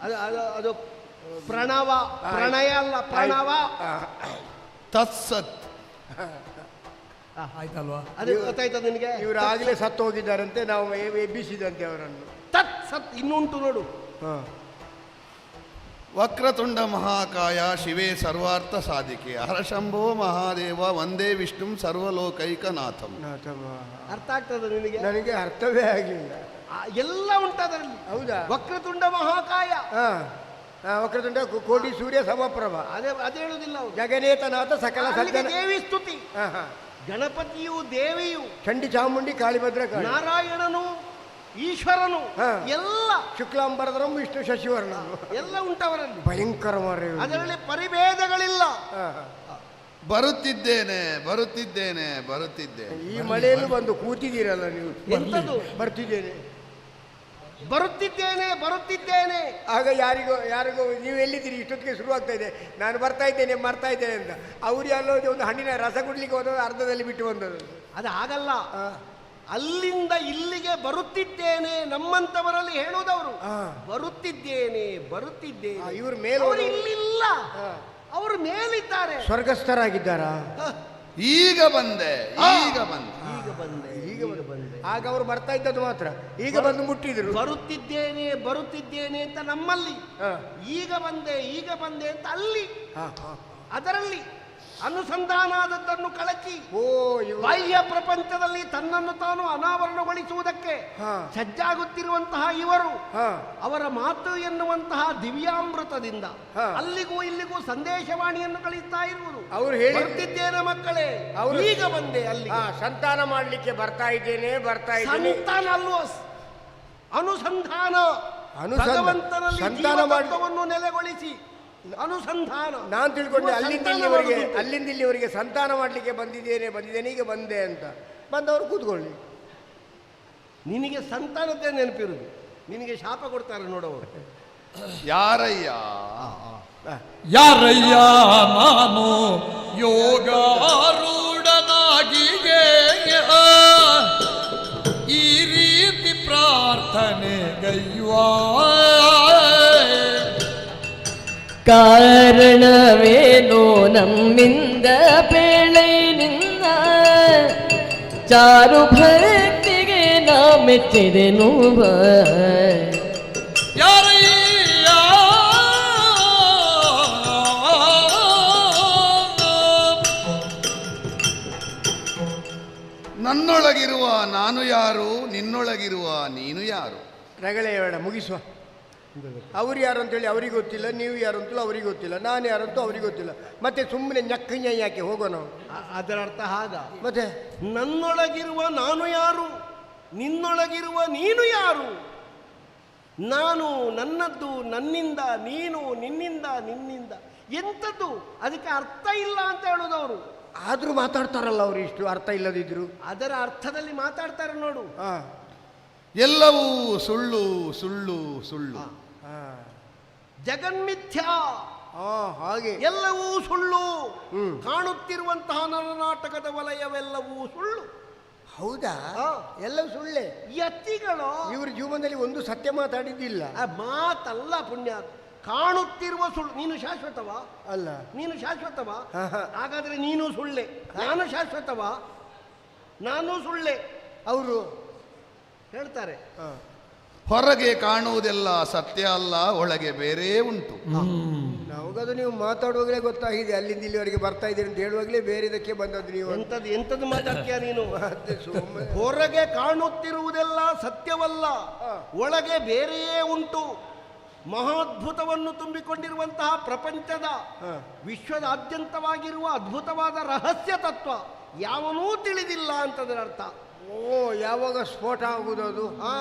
ಅದು ಅದು ಅದು ಪ್ರಣವ, ಪ್ರಣಯ ಅಲ್ಲ, ಪ್ರಣವ. ತತ್ಸತ್. ಆಯ್ತಲ್ವಾ? ಅದು ಗೊತ್ತಾಯ್ತಾ ನಿನಗೆ? ಇವರು ಆಗಲೇ ಸತ್ತು ಹೋಗಿದ್ದಾರಂತೆ, ನಾವು ಎಬ್ಬಿಸಿದಂತೆ ಅವರನ್ನು. ತತ್ ಸತ್ ಇನ್ನುಂಟು ನೋಡು. ವಕ್ರತುಂಡ ಮಹಾಕಾಯ ಶಿವೇ ಸರ್ವಾರ್ಥ ಸಾಧಿಕೆ ಹರಶಂಭೋ ಮಹಾದೇವ ವಂದೇ ವಿಷ್ಣು ಸರ್ವಲೋಕೈಕನಾಥಂ. ಅರ್ಥ ಆಗ್ತದ ನಿನಗೆ? ನನಗೆ ಅರ್ಥವೇ ಆಗಲಿಲ್ಲ. ಎಲ್ಲ ಉಂಟದರಲ್ಲಿ. ಹೌದಾ? ವಕ್ರತುಂಡ ಮಹಾಕಾಯ, ವಕ್ರತುಂಡ ಕೋಟಿ ಸೂರ್ಯ ಸಮಪ್ರಭ, ಅದೇ ಹೇಳುದಿಲ್ಲ ಅವರು. ಜಗನೇತನಾಥ ಸಕಲ ಸಜ್ಜನ. ದೇವಿ ಸ್ತುತಿ. ಗಣಪತಿಯು, ದೇವಿಯು, ಚಂಡಿ ಚಾಮುಂಡಿ ಕಾಳಿಭದ್ರ ಕಾಳಿ, ನಾರಾಯಣನು, ಈಶ್ವರನು, ಎಲ್ಲ ಶುಕ್ಲಾಂಬರಧರಂ ವಿಷ್ಣು ಶಶಿವರ್ಣ ಎಲ್ಲ ಉಂಟವರಲ್ಲಿ. ಭಯಂಕರ ಮಾರ್ರೆ. ಅದರಲ್ಲಿ ಪರಿಭೇದಗಳಿಲ್ಲ. ಬರುತ್ತಿದ್ದೇನೆ ಬರುತ್ತಿದ್ದೇನೆ ಬರುತ್ತಿದ್ದೇನೆ. ಈ ಮಳೆಯಲ್ಲೂ ಬಂದು ಕೂತಿದ್ದೀರಲ್ಲ ನೀವು. ಎಂತದು? ಬರ್ತಿದ್ದೇನೆ ಬರುತ್ತಿದ್ದೇನೆ ಬರುತ್ತಿದ್ದೇನೆ. ಆಗ ಯಾರಿಗೋ ನೀವು ಎಲ್ಲಿದ್ದೀರಿ, ಇಷ್ಟೊತ್ತಿಗೆ ಶುರುವಾಗ್ತಾ ಇದೆ, ನಾನು ಬರ್ತಾ ಇದ್ದೇನೆ ಮಾಡ್ತಾ ಇದ್ದೇನೆ ಅಂತ. ಅವ್ರು ಎಲ್ಲೋ ಒಂದು ಹಣ್ಣಿನ ರಸ ಕುಡ್ಲಿಕ್ಕೆ ಹೋದ, ಅರ್ಧದಲ್ಲಿ ಬಿಟ್ಟು ಬಂದದ್ದು. ಅದು ಹಾಗಲ್ಲ. ಅಲ್ಲಿಂದ ಇಲ್ಲಿಗೆ ಬರುತ್ತಿದ್ದೇನೆ ನಮ್ಮಂತವರಲ್ಲಿ ಹೇಳುವುದವರು. ಬರುತ್ತಿದ್ದೇನೆ ಬರುತ್ತಿದ್ದೇನೆ. ಇವರು ಮೇಲೆ ಇಲ್ಲಿಲ್ಲ, ಅವರು ಮೇಲಿದ್ದಾರೆ, ಸ್ವರ್ಗಸ್ಥರಾಗಿದ್ದಾರಾ? ಈಗ ಬಂದೆ ಈಗ ಬಂದೆ ಈಗ ಬಂದೆ ಈಗ ಬಂದೆ. ಆಗ ಅವರು ಬರ್ತಾ ಇದ್ದದ್ದು ಮಾತ್ರ, ಈಗ ಬಂದು ಮುಟ್ಟಿದ್ರು. ಬರುತ್ತಿದ್ದೇನೆ ಬರುತ್ತಿದ್ದೇನೆ ಅಂತ ನಮ್ಮಲ್ಲಿ, ಈಗ ಬಂದೆ ಅಂತ ಅಲ್ಲಿ. ಅದರಲ್ಲಿ ಅನುಸಂಧಾನ ಆದದ್ದನ್ನು ಕಳಚಿ ಬಾಹ್ಯ ಪ್ರಪಂಚದಲ್ಲಿ ತನ್ನನ್ನು ತಾನು ಅನಾವರಣಗೊಳಿಸುವುದಕ್ಕೆ ಸಜ್ಜಾಗುತ್ತಿರುವಂತಹ ಇವರು ಅವರ ಮಾತು ಎನ್ನುವಂತಹ ದಿವ್ಯಾಮೃತದಿಂದ ಅಲ್ಲಿಗೂ ಇಲ್ಲಿಗೂ ಸಂದೇಶವಾಣಿಯನ್ನು ಕಳಿಸ್ತಾ ಇರುವುದು. ಅವರು ಬರುತ್ತಿದ್ದೇನೆ ಮಕ್ಕಳೇ, ಈಗ ಬಂದೆ ಅಲ್ಲಿ. ಸಂತಾನ ಮಾಡಲಿಕ್ಕೆ ಬರ್ತಾ ಇದ್ದೇನೆ ಸಂತಾನ ಅಲ್ವೋ, ಅನುಸಂಧಾನ. ಭಗವಂತನಲ್ಲಿ ಜೀವತತ್ವವನ್ನು ನೆಲೆಗೊಳಿಸಿ ಅನುಸಂಧಾನ. ನಾನು ತಿಳ್ಕೊಂಡೆ ಅಲ್ಲಿಂದ ಇಲ್ಲಿವರೆಗೆ ಸಂತಾನ ಮಾಡಲಿಕ್ಕೆ ಬಂದಿದ್ದೇನೆ ಈಗ ಬಂದೆ ಅಂತ. ಬಂದವರು ಕೂತ್ಕೊಳ್ಳಿ. ನಿನಗೆ ಸಂತಾನದ್ದೇ ನೆನಪಿರುವುದು, ನಿನಗೆ ಶಾಪ ಕೊಡ್ತಾರೆ ನೋಡವರು. ಯಾರಯ್ಯ ಯಾರಯ್ಯ ನಾನು ಯೋಗಾರೂಢನಾಗಿಯೇ ಈ ರೀತಿ ಪ್ರಾರ್ಥನೆ ಗೈವಾ. ಕಾರಣವೇನೋ ನಮ್ಮಿಂದ ಬೇಳೆನಿಂದ ಚಾರು ಭಕ್ತಿಗೆ ನಾ ಮೆಚ್ಚಿದೆನು. ಯಾರಯ್ಯ ನನ್ನೊಳಗಿರುವ ನಾನು ಯಾರು, ನಿನ್ನೊಳಗಿರುವ ನೀನು ಯಾರು? ರಗಳೆ ಬೇಡ, ಮುಗಿಸುವ. ಅವ್ರು ಯಾರು ಅಂತೇಳಿ ಅವ್ರಿಗೆ ಗೊತ್ತಿಲ್ಲ, ನೀವು ಯಾರು ಅಂತಲೂ ಅವ್ರಿಗೆ ಗೊತ್ತಿಲ್ಲ, ನಾನು ಯಾರಂತೂ ಅವ್ರಿಗೆ ಗೊತ್ತಿಲ್ಲ. ಮತ್ತೆ ಸುಮ್ಮನೆ ñಕ್ಕಿ ಯಾಕೆ ಹೋಗೋಣ? ಅದರ ಅರ್ಥ ಹಾಗ. ಮತ್ತೆ ನನ್ನೊಳಗಿರುವ ನಾನು ಯಾರು, ನಿನ್ನೊಳಗಿರುವ ನೀನು ಯಾರು? ನಾನು ನನ್ನದ್ದು, ನನ್ನಿಂದ ನೀನು, ನಿನ್ನಿಂದ ನಿನ್ನಿಂದ. ಎಂಥದ್ದು ಅದಕ್ಕೆ ಅರ್ಥ ಇಲ್ಲ ಅಂತ ಹೇಳುದವರು. ಆದ್ರೂ ಮಾತಾಡ್ತಾರಲ್ಲ ಅವರು, ಇಷ್ಟು ಅರ್ಥ ಇಲ್ಲದಿದ್ರು ಅದರ ಅರ್ಥದಲ್ಲಿ ಮಾತಾಡ್ತಾರೆ ನೋಡು. ಎಲ್ಲವೂ ಸುಳ್ಳು ಸುಳ್ಳು ಸುಳ್ಳು. ಜಗನ್ಮಿಥ್ಯಾ, ಹಾಗೆ ಎಲ್ಲವೂ ಸುಳ್ಳು. ಕಾಣುತ್ತಿರುವಂತಹ ನರನಾಟಕದ ವಲಯವೆಲ್ಲವೂ ಸುಳ್ಳು. ಹೌದಾ? ಎಲ್ಲವೂ ಸುಳ್ಳೆ. ಯತಿಗಳು ಇವ್ರ ಜೀವನದಲ್ಲಿ ಒಂದು ಸತ್ಯ ಮಾತಾಡಿದ್ದಿಲ್ಲ. ಮಾತಲ್ಲ ಪುಣ್ಯ, ಕಾಣುತ್ತಿರುವ ಸುಳ್ಳು. ನೀನು ಶಾಶ್ವತವಾ? ಅಲ್ಲ. ನೀನು ಶಾಶ್ವತವಾ? ಹಾಗಾದ್ರೆ ನೀನು ಸುಳ್ಳೆ. ನಾನು ಶಾಶ್ವತವಾ? ನಾನು ಸುಳ್ಳೆ. ಅವರು ಹೇಳ್ತಾರೆ ಹೊರಗೆ ಕಾಣುವುದೆಲ್ಲ ಸತ್ಯ ಅಲ್ಲ, ಒಳಗೆ ಬೇರೆ ಉಂಟು. ನಮಗದು ನೀವು ಮಾತಾಡುವಾಗಲೇ ಗೊತ್ತಾಗಿದೆ, ಅಲ್ಲಿಂದ ಇಲ್ಲಿವರೆಗೆ ಬರ್ತಾ ಇದ್ದೀರಿ ಅಂತ ಹೇಳುವಾಗಲೇ ಬೇರೆ ಇದಕ್ಕೆ ಬಂದದ್ದು ನೀವು. ಎಂಥದ್ದು ಮಾತಾಡ್ತೀಯ ನೀನು? ಹೊರಗೆ ಕಾಣುತ್ತಿರುವುದೆಲ್ಲ ಸತ್ಯವಲ್ಲ, ಒಳಗೆ ಬೇರೆಯೇ ಉಂಟು. ಮಹಾದ್ಭುತವನ್ನು ತುಂಬಿಕೊಂಡಿರುವಂತಹ ಪ್ರಪಂಚದ ವಿಶ್ವದಾದ್ಯಂತವಾಗಿರುವ ಅದ್ಭುತವಾದ ರಹಸ್ಯ ತತ್ವ ಯಾವನೂ ತಿಳಿದಿಲ್ಲ ಅಂತದರ ಅರ್ಥ. ಯಾವಾಗ ಸ್ಫೋಟ ಆಗುವುದು ಅದು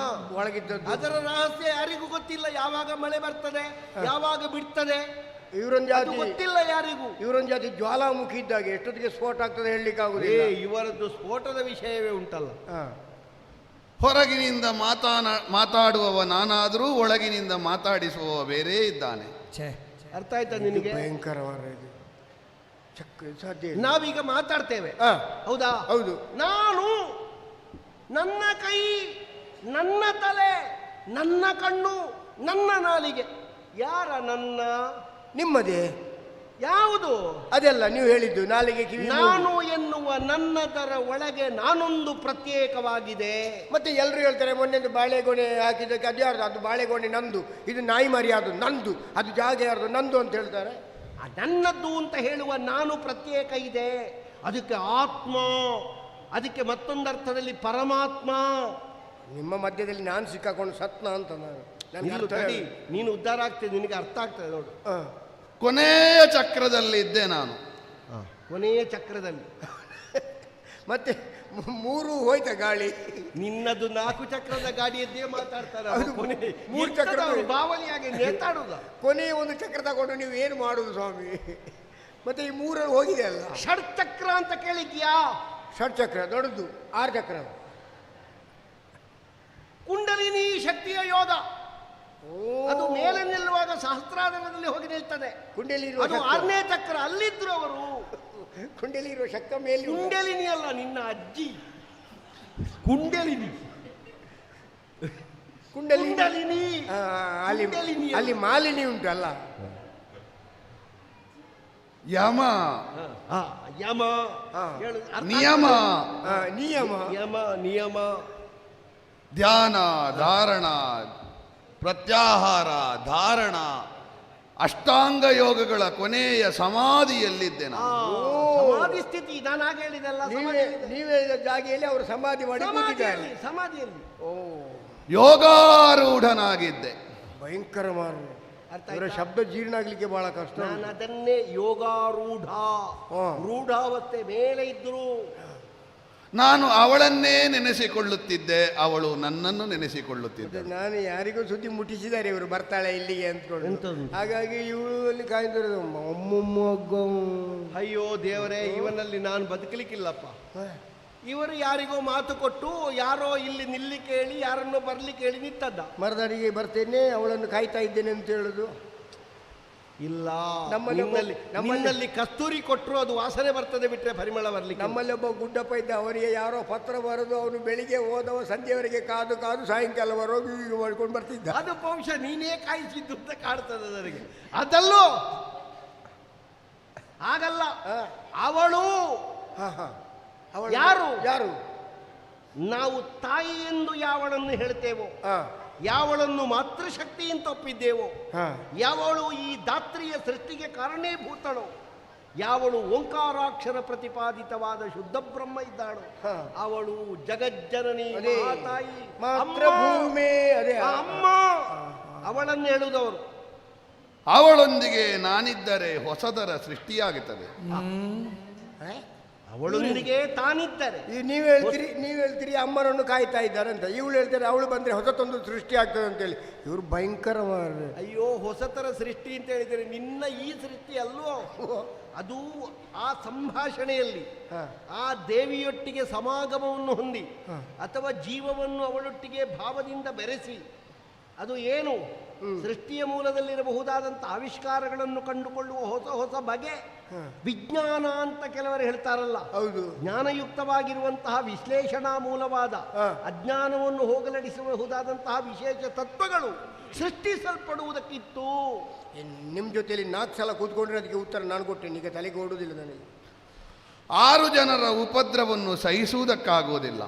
ಒಳಗಿದ್ದದ್ದು, ಅದರ ರಹಸ್ಯ ಯಾರಿಗೂ ಗೊತ್ತಿಲ್ಲ. ಯಾವಾಗ ಮಳೆ ಬರ್ತದೆ, ಯಾವಾಗ ಬಿಡ್ತದೆ, ಇವರೊಂದು ಜಾತಿ ಗೊತ್ತಿಲ್ಲ ಯಾರಿಗೂ. ಇವರೊಂದು ಜಾತಿ ಜ್ವಾಲಾಮುಖಿ ಇದ್ದಾಗೆ, ಎಷ್ಟೊತ್ತಿಗೆ ಸ್ಫೋಟ ಆಗ್ತದೆ ಹೇಳಲಿಕ್ಕೆ ಆಗುದಿಲ್ಲ. ಇವರದ್ದು ಸ್ಫೋಟದ ವಿಷಯವೇ ಉಂಟಲ್ಲ. ಹೊರಗಿನಿಂದ ಮಾತಾಡುವವ ನಾನಾದರೂ ಒಳಗಿನಿಂದ ಮಾತಾಡಿಸುವವ ಬೇರೆ ಇದ್ದಾನೆ. ಅರ್ಥ ಆಯ್ತಾ ನಿನಗೆ? ಭಯಂಕರವಾದ ಇದು ಸಾಧ್ಯ. ನಾವೀಗ ಮಾತಾಡ್ತೇವೆ, ಹೌದಾ? ಹೌದು. ನಾನು, ನನ್ನ ಕೈ, ನನ್ನ ತಲೆ, ನನ್ನ ಕಣ್ಣು, ನನ್ನ ನಾಲಿಗೆ, ಯಾರ ನನ್ನ? ನಿಮ್ಮದೇ ಯಾವುದು? ಅದೆಲ್ಲ ನೀವು ಹೇಳಿದ್ದು ನಾಲಿಗೆ ಕಿವಿ ಮೂಗು. ನಾನು ಎನ್ನುವ ನನ್ನದರ ಒಳಗೆ ನಾನೊಂದು ಪ್ರತ್ಯೇಕವಾಗಿದೆ. ಮತ್ತೆ ಎಲ್ಲರೂ ಹೇಳ್ತಾರೆ ಮೊನ್ನೆದು ಬಾಳೆಗೊನೆ ಹಾಕಿದ್ದಕ್ಕೆ ಅದು ಯಾರ್ದು? ಅದು ಬಾಳೆಗೊನೆ ನಂದು, ಇದು ನಾಯಿ ಮರಿ ಅದು ನಂದು, ಅದು ಜಾಗ ಯಾರ್ದು? ನಂದು ಅಂತ ಹೇಳ್ತಾರೆ. ನನ್ನದ್ದು ಅಂತ ಹೇಳುವ ನಾನು ಪ್ರತ್ಯೇಕ ಇದೆ. ಅದಕ್ಕೆ ಆತ್ಮ, ಅದಕ್ಕೆ ಮತ್ತೊಂದರ್ಥದಲ್ಲಿ ಪರಮಾತ್ಮ. ನಿಮ್ಮ ಮಧ್ಯದಲ್ಲಿ ನಾನು ಸಿಕ್ಕಾಕೊಂಡು ಸತ್ನ ಅಂತ ನನಗೆ ನಿಲ್ಲು ಅರ್ಥ ತಡಿ, ನೀನು ಉದ್ಧಾರ ಆಗ್ತದೆ, ನಿನಗೆ ಅರ್ಥ ಆಗ್ತದೆ ನೋಡು. ಕೊನೆಯ ಚಕ್ರದಲ್ಲಿ ಇದ್ದೆ ನಾನು. ಕೊನೆಯ ಚಕ್ರದಲ್ಲಿ ಮತ್ತೆ ಮೂರು ಹೋಯ್ತ ಗಾಳಿ. ನಿನ್ನದು 4 ಚಕ್ರದ ಗಾಡಿಯದ್ದೇ ಮಾತಾಡ್ತಾರೆ. ಅದು ಮೂರು ಚಕ್ರದ ಬಾವಲಿಯಾಗಿ ನೇತಾಡುದ. ಕೊನೆಯ ಒಂದು ಚಕ್ರ ತಗೊಂಡು ನೀವು ಏನು ಮಾಡುದು ಸ್ವಾಮಿ? ಮತ್ತೆ ಈ ಮೂರಲ್ಲಿ ಹೋಗಿದೆ ಅಲ್ಲ. ಷಡ್ಚಕ್ರ ಅಂತ ಕೇಳಿದ್ಯಾ? ಷಡ್ಚಕ್ರ ದೊಡ್ಡದು, 6 ಚಕ್ರ. ಕುಂಡಲಿನಿ ಶಕ್ತಿಯ ಯೋಧ, ಅದು ಮೇಲೆ ನಿಲ್ಲುವಾಗ ಸಹಸ್ರಾರದಲ್ಲಿ ಹೋಗಿ ನಿಲ್ತದೆ. ಕುಂಡಲಿ ಅದು 6ನೇ ಚಕ್ರ. ಅಲ್ಲಿದ್ರು ಅವರು. ಕುಂಡಲಿ ಇರುವ ಶಕ್ತ ಮೇಲೆ. ಕುಂಡಲಿನಿ ಅಲ್ಲ, ನಿನ್ನ ಅಜ್ಜಿ ಕುಂಡಲಿನಿ. ಕುಂಡಲಿನಿ ಅಲ್ಲಿ ಅಲ್ಲಿ ಮಾಲಿನಿ ಉಂಟು ಅಲ್ಲ. ಯಮ, ಯಮ, ನಿಯಮ, ನಿಯಮ, ಯಮ, ನಿಯಮ, ಧ್ಯಾನ, ಧಾರಣ, ಪ್ರತ್ಯಾಹಾರ, ಧಾರಣ, ಅಷ್ಟಾಂಗ ಯೋಗಗಳ ಕೊನೆಯ ಸಮಾಧಿಯಲ್ಲಿದ್ದೆ ನಾನು. ಸಮಾಧಿ ಸ್ಥಿತಿ. ನಾನು ಆಗ ಹೇಳಿದೆಲ್ಲ ನೀವು ಹೇಳಿದ ಜಾಗೆಯಲ್ಲಿ ಅವರು ಸಮಾಧಿ ಮಾಡಿ ಕೂತಿದ್ದಾರೆ. ಸಮಾಧಿಯಲ್ಲಿ ಯೋಗಾರೂಢನಾಗಿದ್ದೆ. ಭಯಂಕರ ಮಾರು. ಇವರ ಶಬ್ದ ಜೀರ್ಣ ಆಗ್ಲಿಕ್ಕೆ ಬಹಳ ಕಷ್ಟ. ನಾನು ಅದನ್ನೇ ಯೋಗಾರೂಢ, ರೂಢಾವಸ್ಥೆ ಮೇಲೆ ಇದ್ರು. ನಾನು ಅವಳನ್ನೇ ನೆನೆಸಿಕೊಳ್ಳುತ್ತಿದ್ದೆ, ಅವಳು ನನ್ನನ್ನು ನೆನೆಸಿಕೊಳ್ಳುತ್ತಿದ್ದೆ. ನಾನು ಯಾರಿಗೂ ಸುದ್ದಿ ಮುಟ್ಟಿಸಿದ್ದಾರೆ ಇವರು ಬರ್ತಾಳೆ ಇಲ್ಲಿಗೆ ಅಂದ್ಕೊಂಡು. ಹಾಗಾಗಿ ಇವಳು ಅಲ್ಲಿ ಕಾಯ್ದಿರೋದು. ಅಯ್ಯೋ ದೇವರೇ, ಇವನಲ್ಲಿ ನಾನು ಬದುಕಲಿಕ್ಕಿಲ್ಲಪ್ಪ. ಇವರು ಯಾರಿಗೋ ಮಾತು ಕೊಟ್ಟು ಯಾರೋ ಇಲ್ಲಿ ನಿಲ್ಲಿಕ್ಕೆ ಹೇಳಿ ಯಾರನ್ನೋ ಬರ್ಲಿಕ್ಕೆ ಹೇಳಿ ನಿಂತದ್ದ. ಮರದಡಿಗೆ ಬರ್ತೇನೆ, ಅವಳನ್ನು ಕಾಯ್ತಾ ಇದ್ದೇನೆ ಅಂತ ಹೇಳುದು ಇಲ್ಲ. ನಮ್ಮಲ್ಲಿ ಕಸ್ತೂರಿ ಕೊಟ್ಟರು ಅದು ವಾಸನೆ ಬರ್ತದೆ ಬಿಟ್ರೆ ಪರಿಮಳ ಬರ್ಲಿಕ್ಕೆ. ನಮ್ಮಲ್ಲಿ ಒಬ್ಬ ಗುಡ್ಡಪ್ಪ ಇದ್ದ, ಅವನಿಗೆ ಯಾರೋ ಪತ್ರ ಬರೆದು ಅವನು ಬೆಳಿಗ್ಗೆ ಹೋದವ ಸಂಜೆವರೆಗೆ ಕಾದು ಕಾದು ಸಾಯಂಕಾಲ ಬರೋಗಿ ಈಗ ಮಾಡ್ಕೊಂಡು ಬರ್ತಿದ್ದ. ಅದು ಬಹುಶಃ ನೀನೇ ಕಾಯಿಸಿದ್ದು ಅಂತ ಕಾಡ್ತದೆ ನನಗೆ. ಅದಲ್ಲೂ ಹಾಗಲ್ಲ. ಅವಳು ಯಾರು? ಯಾರು? ನಾವು ತಾಯಿ ಎಂದು ಯಾವಳನ್ನು ಹೇಳ್ತೇವೋ, ಯಾವಳನ್ನು ಮಾತೃಶಕ್ತಿ ಅಂತ ಒಪ್ಪಿದ್ದೇವೋ, ಯಾವಳು ಈ ದಾತ್ರಿಯ ಸೃಷ್ಟಿಗೆ ಕಾರಣೀಭೂತಳು, ಯಾವಳು ಓಂಕಾರಾಕ್ಷರ ಪ್ರತಿಪಾದಿತವಾದ ಶುದ್ಧ ಬ್ರಹ್ಮ ಇದ್ದಾಳು, ಅವಳು ಜಗಜ್ಜನನಿ ತಾಯಿ ಮಾತೃಭೂಮಿ. ಅದೇ ಅಮ್ಮ. ಅವಳನ್ನು ಹೇಳುವುದವರು. ಅವಳೊಂದಿಗೆ ನಾನಿದ್ದರೆ ಹೊಸದರ ಸೃಷ್ಟಿಯಾಗುತ್ತದೆ. ಅವಳೊಂದಿಗೆ ತಾನಿದ್ದರೆ. ನೀವು ಹೇಳ್ತೀರಿ ಅಮ್ಮನನ್ನು ಕಾಯ್ತಾ ಇದ್ದಾರೆ ಅಂತ. ಇವಳು ಹೇಳ್ತಾರೆ ಅವಳು ಬಂದ್ರೆ ಹೊಸತೊಂದು ಸೃಷ್ಟಿ ಆಗ್ತದೆ ಅಂತೇಳಿ. ಇವರು ಭಯಂಕರ. ಅಯ್ಯೋ, ಹೊಸತರ ಸೃಷ್ಟಿ ಅಂತ ಹೇಳಿದರೆ ನಿನ್ನ ಈ ಸೃಷ್ಟಿ ಅಲ್ವೋ, ಅದು ಆ ಸಂಭಾಷಣೆಯಲ್ಲಿ ಆ ದೇವಿಯೊಟ್ಟಿಗೆ ಸಮಾಗಮವನ್ನು ಹೊಂದಿ ಅಥವಾ ಜೀವವನ್ನು ಅವಳೊಟ್ಟಿಗೆ ಭಾವದಿಂದ ಬೆರೆಸಿ ಅದು ಏನು ಸೃಷ್ಟಿಯ ಮೂಲದಲ್ಲಿರಬಹುದಾದಂಥ ಆವಿಷ್ಕಾರಗಳನ್ನು ಕಂಡುಕೊಳ್ಳುವ ಹೊಸ ಹೊಸ ಬಗೆ ವಿಜ್ಞಾನ ಅಂತ ಕೆಲವರು ಹೇಳ್ತಾರಲ್ಲ. ಹೌದು. ಜ್ಞಾನಯುಕ್ತವಾಗಿರುವಂತಹ ವಿಶ್ಲೇಷಣಾ ಮೂಲವಾದ ಅಜ್ಞಾನವನ್ನು ಹೋಗಲಾಡಿಸಬಹುದಾದಂತಹ ವಿಶೇಷ ತತ್ವಗಳು ಸೃಷ್ಟಿಸಲ್ಪಡುವುದಕ್ಕಿತ್ತು. ನಿಮ್ಮ ಜೊತೆಯಲ್ಲಿ 4 ಸಲ ಕೂತ್ಕೊಂಡ್ರೆ ಅದಕ್ಕೆ ಉತ್ತರ ನಾನು ಕೊಟ್ಟೇನೆ. ಈಗ ತಲೆಗೆ ಓಡುವುದಿಲ್ಲ ನನಗೆ. 6 ಜನರ ಉಪದ್ರವನ್ನು ಸಹಿಸುವುದಕ್ಕಾಗುವುದಿಲ್ಲ.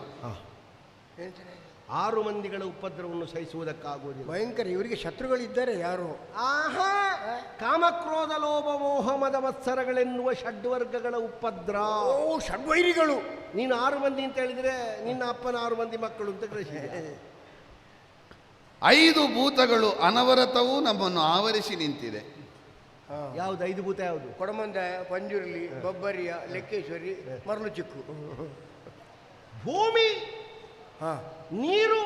6 ಮಂದಿಗಳ ಉಪದ್ರವವನ್ನು ಸಹಿಸುವುದಕ್ಕಾಗುವುದಿಲ್ಲ. ಭಯಂಕರ. ಇವರಿಗೆ ಶತ್ರುಗಳಿದ್ದಾರೆ ಯಾರು? ಆಹಾ, ಕಾಮಕ್ರೋಧ ಲೋಭ ಮೋಹ ಮದ ಮತ್ಸರಗಳೆನ್ನುವ ಷಡ್ವರ್ಗಗಳ ಉಪದ್ರ. ಷಡ್ವೈರಿಗಳು. ನೀನು 6 ಮಂದಿ ಅಂತ ಹೇಳಿದ್ರೆ ನಿನ್ನ ಅಪ್ಪನ 6 ಮಂದಿ ಮಕ್ಕಳು ಅಂತ ಕಳಿಸಿದೆ. 5 ಭೂತಗಳು ಅನವರತವೂ ನಮ್ಮನ್ನು ಆವರಿಸಿ ನಿಂತಿದೆ. ಯಾವುದು 5 ಭೂತ? ಯಾವುದು? ಕೊಡಮಂದಾಯ, ಪಂಜುರ್ಲಿ, ಬೊಬ್ಬರಿಯ, ಲೆಕ್ಕೇಶ್ವರಿ, ಮರಳು ಚಿಕ್ಕು. ಭೂಮಿ, ನೀರು,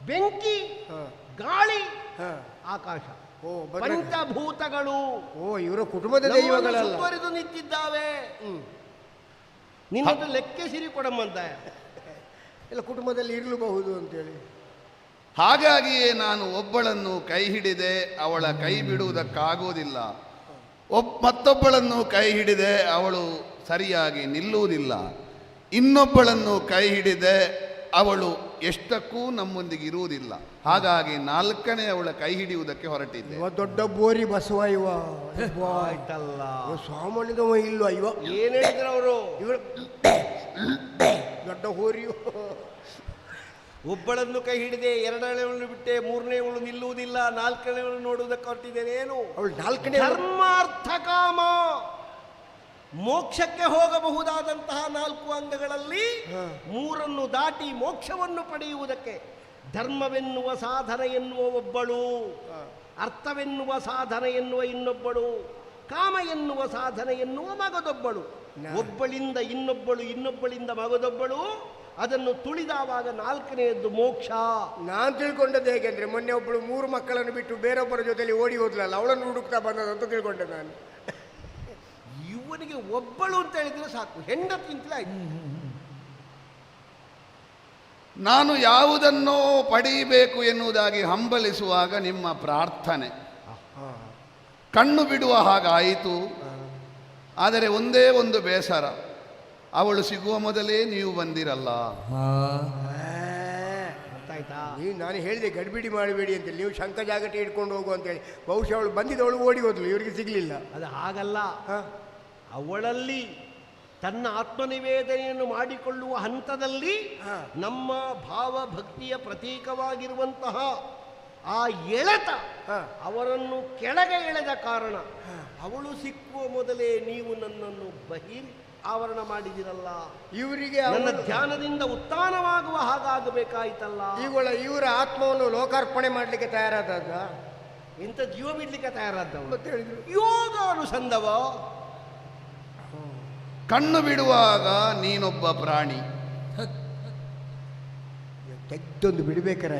ಬೆಂಕಿ, ಗಾಳಿ, ಆಕಾಶ, ಪಂಚಭೂತಗಳು ಇವರ ಕುಟುಂಬದ ದೈವಗಳೆಲ್ಲ ಸುತ್ತುವರಿದು ನಿಂತಿದ್ದಾವೆ. ನಿನ್ನದು ಲೆಕ್ಕೇಸಿರಿ ಕೊಡಮಂದಾಯ ಎಲ್ಲ ಕುಟುಂಬದಲ್ಲಿ ಇರಲೂಬಹುದು ಅಂತೇಳಿ. ಹಾಗಾಗಿಯೇ ನಾನು ಒಬ್ಬಳನ್ನು ಕೈ ಹಿಡಿದೆ, ಅವಳ ಕೈ ಬಿಡುವುದಕ್ಕಾಗುವುದಿಲ್ಲ. ಮತ್ತೊಬ್ಬಳನ್ನು ಕೈ ಹಿಡಿದೆ, ಅವಳು ಸರಿಯಾಗಿ ನಿಲ್ಲುವುದಿಲ್ಲ. ಇನ್ನೊಬ್ಬಳನ್ನು ಕೈ ಹಿಡಿದೆ, ಅವಳು ಎಷ್ಟಕ್ಕೂ ನಮ್ಮೊಂದಿಗೆ ಇರುವುದಿಲ್ಲ. ಹಾಗಾಗಿ ನಾಲ್ಕನೇ ಅವಳ ಕೈ ಹಿಡಿಯುವುದಕ್ಕೆ ಹೊರಟಿದ್ದೆ. ಇವ ದೊಡ್ಡ ಬೋರಿ ಬಸವ ಇವ ಆಯ್ತಲ್ಲ, ಸ್ವಾಮಣಿದವ ಇಲ್ವ ಇವ ಏನ್ ಹೇಳಿದ್ರು ಅವರು? ಇವ ದೊಡ್ಡ ಹೋರಿ ಒಬ್ಬಳನ್ನು ಕೈ ಹಿಡಿದೆ, ಎರಡನೇವಳು ಬಿಟ್ಟೆ, ಮೂರನೇವಳು ನಿಲ್ಲುವುದಿಲ್ಲ, ನಾಲ್ಕನೇವಳು ನೋಡುವುದಕ್ಕೆ ಹೊರಟಿದ್ದೇನೆ. ಏನು ಅವಳು ನಾಲ್ಕನೇ ಧರ್ಮಾರ್ಥ ಕಾಮ ಮೋಕ್ಷಕ್ಕೆ ಹೋಗಬಹುದಾದಂತಹ 4 ಅಂಗಗಳಲ್ಲಿ 3 ದಾಟಿ ಮೋಕ್ಷವನ್ನು ಪಡೆಯುವುದಕ್ಕೆ ಧರ್ಮವೆನ್ನುವ ಸಾಧನ ಎನ್ನುವ ಒಬ್ಬಳು, ಅರ್ಥವೆನ್ನುವ ಸಾಧನ ಎನ್ನುವ ಇನ್ನೊಬ್ಬಳು, ಕಾಮ ಎನ್ನುವ ಸಾಧನ ಎನ್ನುವ ಮಗದೊಬ್ಬಳು. ಒಬ್ಬಳಿಂದ ಇನ್ನೊಬ್ಬಳು, ಇನ್ನೊಬ್ಬಳಿಂದ ಮಗದೊಬ್ಬಳು. ಅದನ್ನು ತುಳಿದಾವಾಗ 4ನೇಯದ್ದು ಮೋಕ್ಷ. ನಾನು ತಿಳ್ಕೊಂಡದ್ದು ಹೇಗೆಂದ್ರೆ, ಮೊನ್ನೆ ಒಬ್ಬಳು 3 ಮಕ್ಕಳನ್ನು ಬಿಟ್ಟು ಬೇರೊಬ್ಬರ ಜೊತೆಲಿ ಓಡಿ ಹೋದ್ಲಲ್ಲ, ಅವಳನ್ನು ಹುಡುಕ್ತಾ ಬಂದದ್ದು ಅಂತ ತಿಳ್ಕೊಂಡೆ ನಾನು. ಇವನಿಗೆ ಒಬ್ಬಳು ಅಂತ ಹೇಳಿದ್ರೆ ಸಾಕು, ಹೆಂಡತಿಂತಲೇ ಆಯ್ತು. ನಾನು ಯಾವುದನ್ನೋ ಪಡೆಯಬೇಕು ಎನ್ನುವುದಾಗಿ ಹಂಬಲಿಸುವಾಗ ನಿಮ್ಮ ಪ್ರಾರ್ಥನೆ ಕಣ್ಣು ಬಿಡುವ ಹಾಗಾಯಿತು. ಆದರೆ ಒಂದೇ ಒಂದು ಬೇಸರ, ಅವಳು ಸಿಗುವ ಮೊದಲೇ ನೀವು ಬಂದಿರಲ್ಲ. ಗೊತ್ತಾಯ್ತಾ? ನೀವು ನಾನು ಹೇಳಿದೆ ಗಡಿಬಿಡಿ ಮಾಡಬೇಡಿ ಅಂತೇಳಿ, ನೀವು ಶಂಕ ಜಾಗಟೆ ಇಟ್ಕೊಂಡು ಹೋಗು ಅಂತೇಳಿ. ಬಹುಶಃ ಅವಳು ಬಂದಿದ್ದವಳು ಓಡಿ ಹೋದ್ಲು, ಇವರಿಗೆ ಸಿಗಲಿಲ್ಲ. ಅದು ಹಾಗಲ್ಲ. ಅವಳಲ್ಲಿ ತನ್ನ ಆತ್ಮನಿವೇದನೆಯನ್ನು ಮಾಡಿಕೊಳ್ಳುವ ಹಂತದಲ್ಲಿ ನಮ್ಮ ಭಾವಭಕ್ತಿಯ ಪ್ರತೀಕವಾಗಿರುವಂತಹ ಆ ಎಳೆತ ಅವರನ್ನು ಕೆಳಗೆ ಎಳೆದ ಕಾರಣ ಅವಳು ಸಿಕ್ಕುವ ಮೊದಲೇ ನೀವು ನನ್ನನ್ನು ಆವರಣ ಮಾಡಿದಿರಲ್ಲ. ಇವರಿಗೆ ನನ್ನ ಧ್ಯಾನದಿಂದ ಉತ್ಥಾನವಾಗುವ ಹಾಗಾಗಬೇಕಾಯ್ತಲ್ಲ. ಇವರ ಆತ್ಮವನ್ನು ಲೋಕಾರ್ಪಣೆ ಮಾಡಲಿಕ್ಕೆ ತಯಾರಾದ ಇಂಥ ಜೀವ ಬಿಡ್ಲಿಕ್ಕೆ ತಯಾರಾದ ಮತ್ತೆ ಹೇಳಿದ್ರು. ಯೋಗ ಅನುಸಂಧವ. ಕಣ್ಣು ಬಿಡುವಾಗ ನೀನೊಬ್ಬ ಪ್ರಾಣಿ. ತೆಗ್ದೊಂದು ಬಿಡಬೇಕಾರ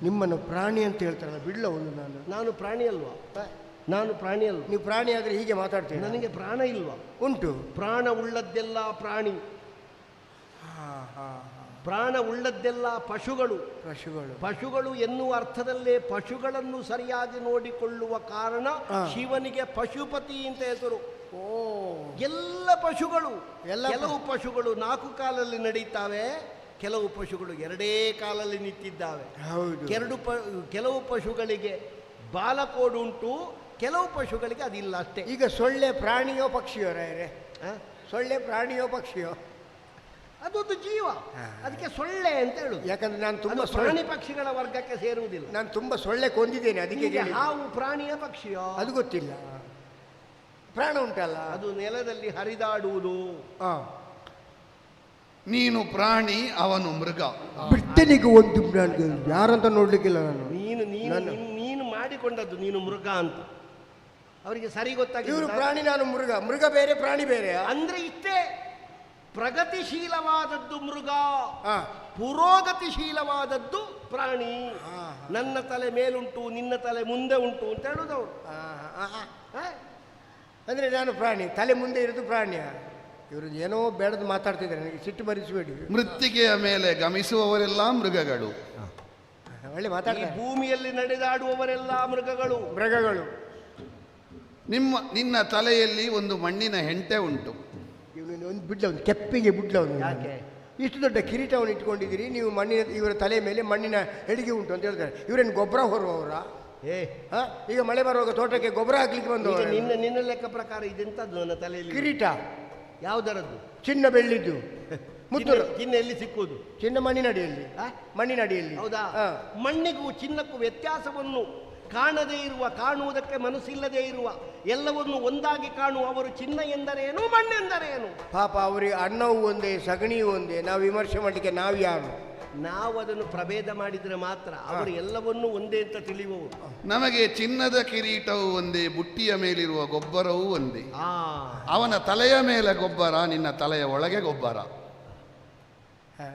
ನಿಮ್ಮನ್ನು ಪ್ರಾಣಿ ಅಂತ ಹೇಳ್ತಾರಲ್ಲ, ಬಿಡ್ಲ ಒಂದು. ನಾನು ಪ್ರಾಣಿ ಅಲ್ವಾ? ನಾನು ಪ್ರಾಣಿ ಅಲ್ವಾ? ನೀವು ಪ್ರಾಣಿ ಆದರೆ ಹೀಗೆ ಮಾತಾಡ್ತೀರಿ. ನನಗೆ ಪ್ರಾಣ ಇಲ್ವಾ? ಉಂಟು. ಪ್ರಾಣ ಉಳ್ಳದ್ದೆಲ್ಲ ಪ್ರಾಣಿ, ಪ್ರಾಣ ಉಳ್ಳದ್ದೆಲ್ಲ ಪಶುಗಳು. ಪಶುಗಳು ಎನ್ನುವ ಅರ್ಥದಲ್ಲೇ ಪಶುಗಳನ್ನು ಸರಿಯಾಗಿ ನೋಡಿಕೊಳ್ಳುವ ಕಾರಣ ಶಿವನಿಗೆ ಪಶುಪತಿ ಅಂತ ಹೆಸರು. ಎಲ್ಲ ಪಶುಗಳು, ಕೆಲವು ಪಶುಗಳು 4 ಕಾಲಲ್ಲಿ ನಡೀತಾವೆ, ಕೆಲವು ಪಶುಗಳು 2 ಕಾಲಲ್ಲಿ ನಿಂತಿದ್ದಾವೆ. ಕೆಲವು ಪಶುಗಳಿಗೆ ಬಾಲಕೋಡು ಉಂಟು, ಕೆಲವು ಪಶುಗಳಿಗೆ ಅದಿಲ್ಲ ಅಷ್ಟೇ. ಈಗ ಸೊಳ್ಳೆ ಪ್ರಾಣಿಯೋ ಪಕ್ಷಿಯೋ ರಾಯರೇ? ಸೊಳ್ಳೆ ಪ್ರಾಣಿಯೋ ಪಕ್ಷಿಯೋ? ಅದೊಂದು ಜೀವ, ಅದಕ್ಕೆ ಸೊಳ್ಳೆ ಅಂತ ಹೇಳುದು. ಯಾಕಂದ್ರೆ ನಾನು ತುಂಬಾ ಪ್ರಾಣಿ ಪಕ್ಷಿಗಳ ವರ್ಗಕ್ಕೆ ಸೇರುವುದಿಲ್ಲ. ನಾನು ತುಂಬಾ ಸೊಳ್ಳೆ ಕೊಂದಿದ್ದೇನೆ, ಅದಕ್ಕೆ. ಹಾವು ಪ್ರಾಣಿಯ ಪಕ್ಷಿಯೋ ಅದು ಗೊತ್ತಿಲ್ಲ. ಪ್ರಾಣ ಉಂಟಲ್ಲ, ಅದು ನೆಲದಲ್ಲಿ ಹರಿದಾಡುವುದು. ನೀನು ಪ್ರಾಣಿ, ಅವನು ಮೃಗ. ಬಿಡ್ತೇನಿಗೆ ಒಂದು ಯಾರಂತ ನೋಡ್ಲಿಕ್ಕಿಲ್ಲ ನಾನು. ನೀನು ಮಾಡಿಕೊಂಡದ್ದು ನೀನು ಮೃಗ ಅಂತ ಅವರಿಗೆ ಸರಿ ಗೊತ್ತಾಗಿದೆ. ಇವರು ಪ್ರಾಣಿ, ನಾನು ಮೃಗ. ಮೃಗ ಬೇರೆ, ಪ್ರಾಣಿ ಬೇರೆ. ಅಂದ್ರೆ ಇಷ್ಟೇ, ಪ್ರಗತಿಶೀಲವಾದದ್ದು ಮೃಗ, ಪುರೋಗತಿಶೀಲವಾದದ್ದು ಪ್ರಾಣಿ. ನನ್ನ ತಲೆ ಮೇಲುಂಟು, ನಿನ್ನ ತಲೆ ಮುಂದೆ ಉಂಟು ಅಂತ ಹೇಳುದವರು. ಅಂದ್ರೆ ನಾನು ಪ್ರಾಣಿ, ತಲೆ ಮುಂದೆ ಇರೋದು ಪ್ರಾಣಿಯ. ಇವರು ಏನೋ ಬೇಡದು ಮಾತಾಡ್ತಿದ್ದಾರೆ, ನನಗೆ ಸಿಟ್ಟು ಬರಿಸಬೇಡಿ. ಮೃತ್ತಿಗೆಯ ಮೇಲೆ ಗಮಿಸುವವರೆಲ್ಲ ಮೃಗಗಳು. ಒಳ್ಳೆ ಮಾತಾಡ. ಭೂಮಿಯಲ್ಲಿ ನಡೆದಾಡುವವರೆಲ್ಲ ಮೃಗಗಳು. ನಿನ್ನ ತಲೆಯಲ್ಲಿ ಒಂದು ಮಣ್ಣಿನ ಹೆಂಟೆ ಉಂಟು. ಇವನು ಒಂದು ಬಿಡ್ಲ, ಒಂದು ಕೆಪ್ಪಿಗೆ ಬಿಡ್ಲ. ಯಾಕೆ ಇಷ್ಟು ದೊಡ್ಡ ಕಿರೀಟವನ್ನು ಇಟ್ಕೊಂಡಿದ್ದೀರಿ ನೀವು? ಇವರ ತಲೆ ಮೇಲೆ ಮಣ್ಣಿನ ಹೆಡಿಗೆ ಉಂಟು ಅಂತ ಹೇಳ್ತಾರೆ. ಇವರೇನು ಗೊಬ್ಬರ ಹೊರುವವರ? ಈಗ ಮಳೆ ಬರುವಾಗ ತೋಟಕ್ಕೆ ಗೊಬ್ಬರ ಹಾಕ್ಲಿಕ್ಕೆ ಬಂದವರು. ನಿನ್ನ ಲೆಕ್ಕ ಪ್ರಕಾರ ಇದೆಂತದ್ದು ನನ್ನ ತಲೆಯಲ್ಲಿ? ಕಿರೀಟ. ಯಾವುದರದ್ದು? ಚಿನ್ನ, ಬೆಳ್ಳಿದ್ದು. ಮುತ್ತೂರು. ಚಿನ್ನ ಎಲ್ಲಿ ಸಿಕ್ಕುವುದು? ಚಿನ್ನ ಮಣ್ಣಿನಡಿಯಲ್ಲಿ. ಮಣ್ಣಿನಡಿಯಲ್ಲಿ. ಹೌದಾ? ಮಣ್ಣಿಗೂ ಚಿನ್ನಕ್ಕೂ ವ್ಯತ್ಯಾಸವನ್ನು ಕಾಣದೇ ಇರುವ, ಕಾಣುವುದಕ್ಕೆ ಮನಸ್ಸಿಲ್ಲದೆ ಇರುವ, ಎಲ್ಲವನ್ನು ಒಂದಾಗಿ ಕಾಣುವ ಅವರು ಚಿನ್ನ ಎಂದರೇನು, ಮಣ್ಣೆಂದರೇನು? ಪಾಪ ಅವರಿಗೆ ಅನ್ನವೂ ಒಂದೇ, ಸಗಣಿಯೂ ಒಂದೇ. ನಾವು ವಿಮರ್ಶೆ ಮಾಡಲಿಕ್ಕೆ ನಾವು ಯಾರು? ನಾವು ಅದನ್ನು ಪ್ರಭೇದ ಮಾಡಿದರೆ ಮಾತ್ರ ಅವರು ಎಲ್ಲವನ್ನೂ ಒಂದೇ ಅಂತ ತಿಳಿಯುವವರು. ನಮಗೆ ಚಿನ್ನದ ಕಿರೀಟವು ಒಂದೇ, ಬುಟ್ಟಿಯ ಮೇಲಿರುವ ಗೊಬ್ಬರವೂ ಒಂದೇ. ಅವನ ತಲೆಯ ಮೇಲೆ ಗೊಬ್ಬರ, ನಿನ್ನ ತಲೆಯ ಒಳಗೆ ಗೊಬ್ಬರ.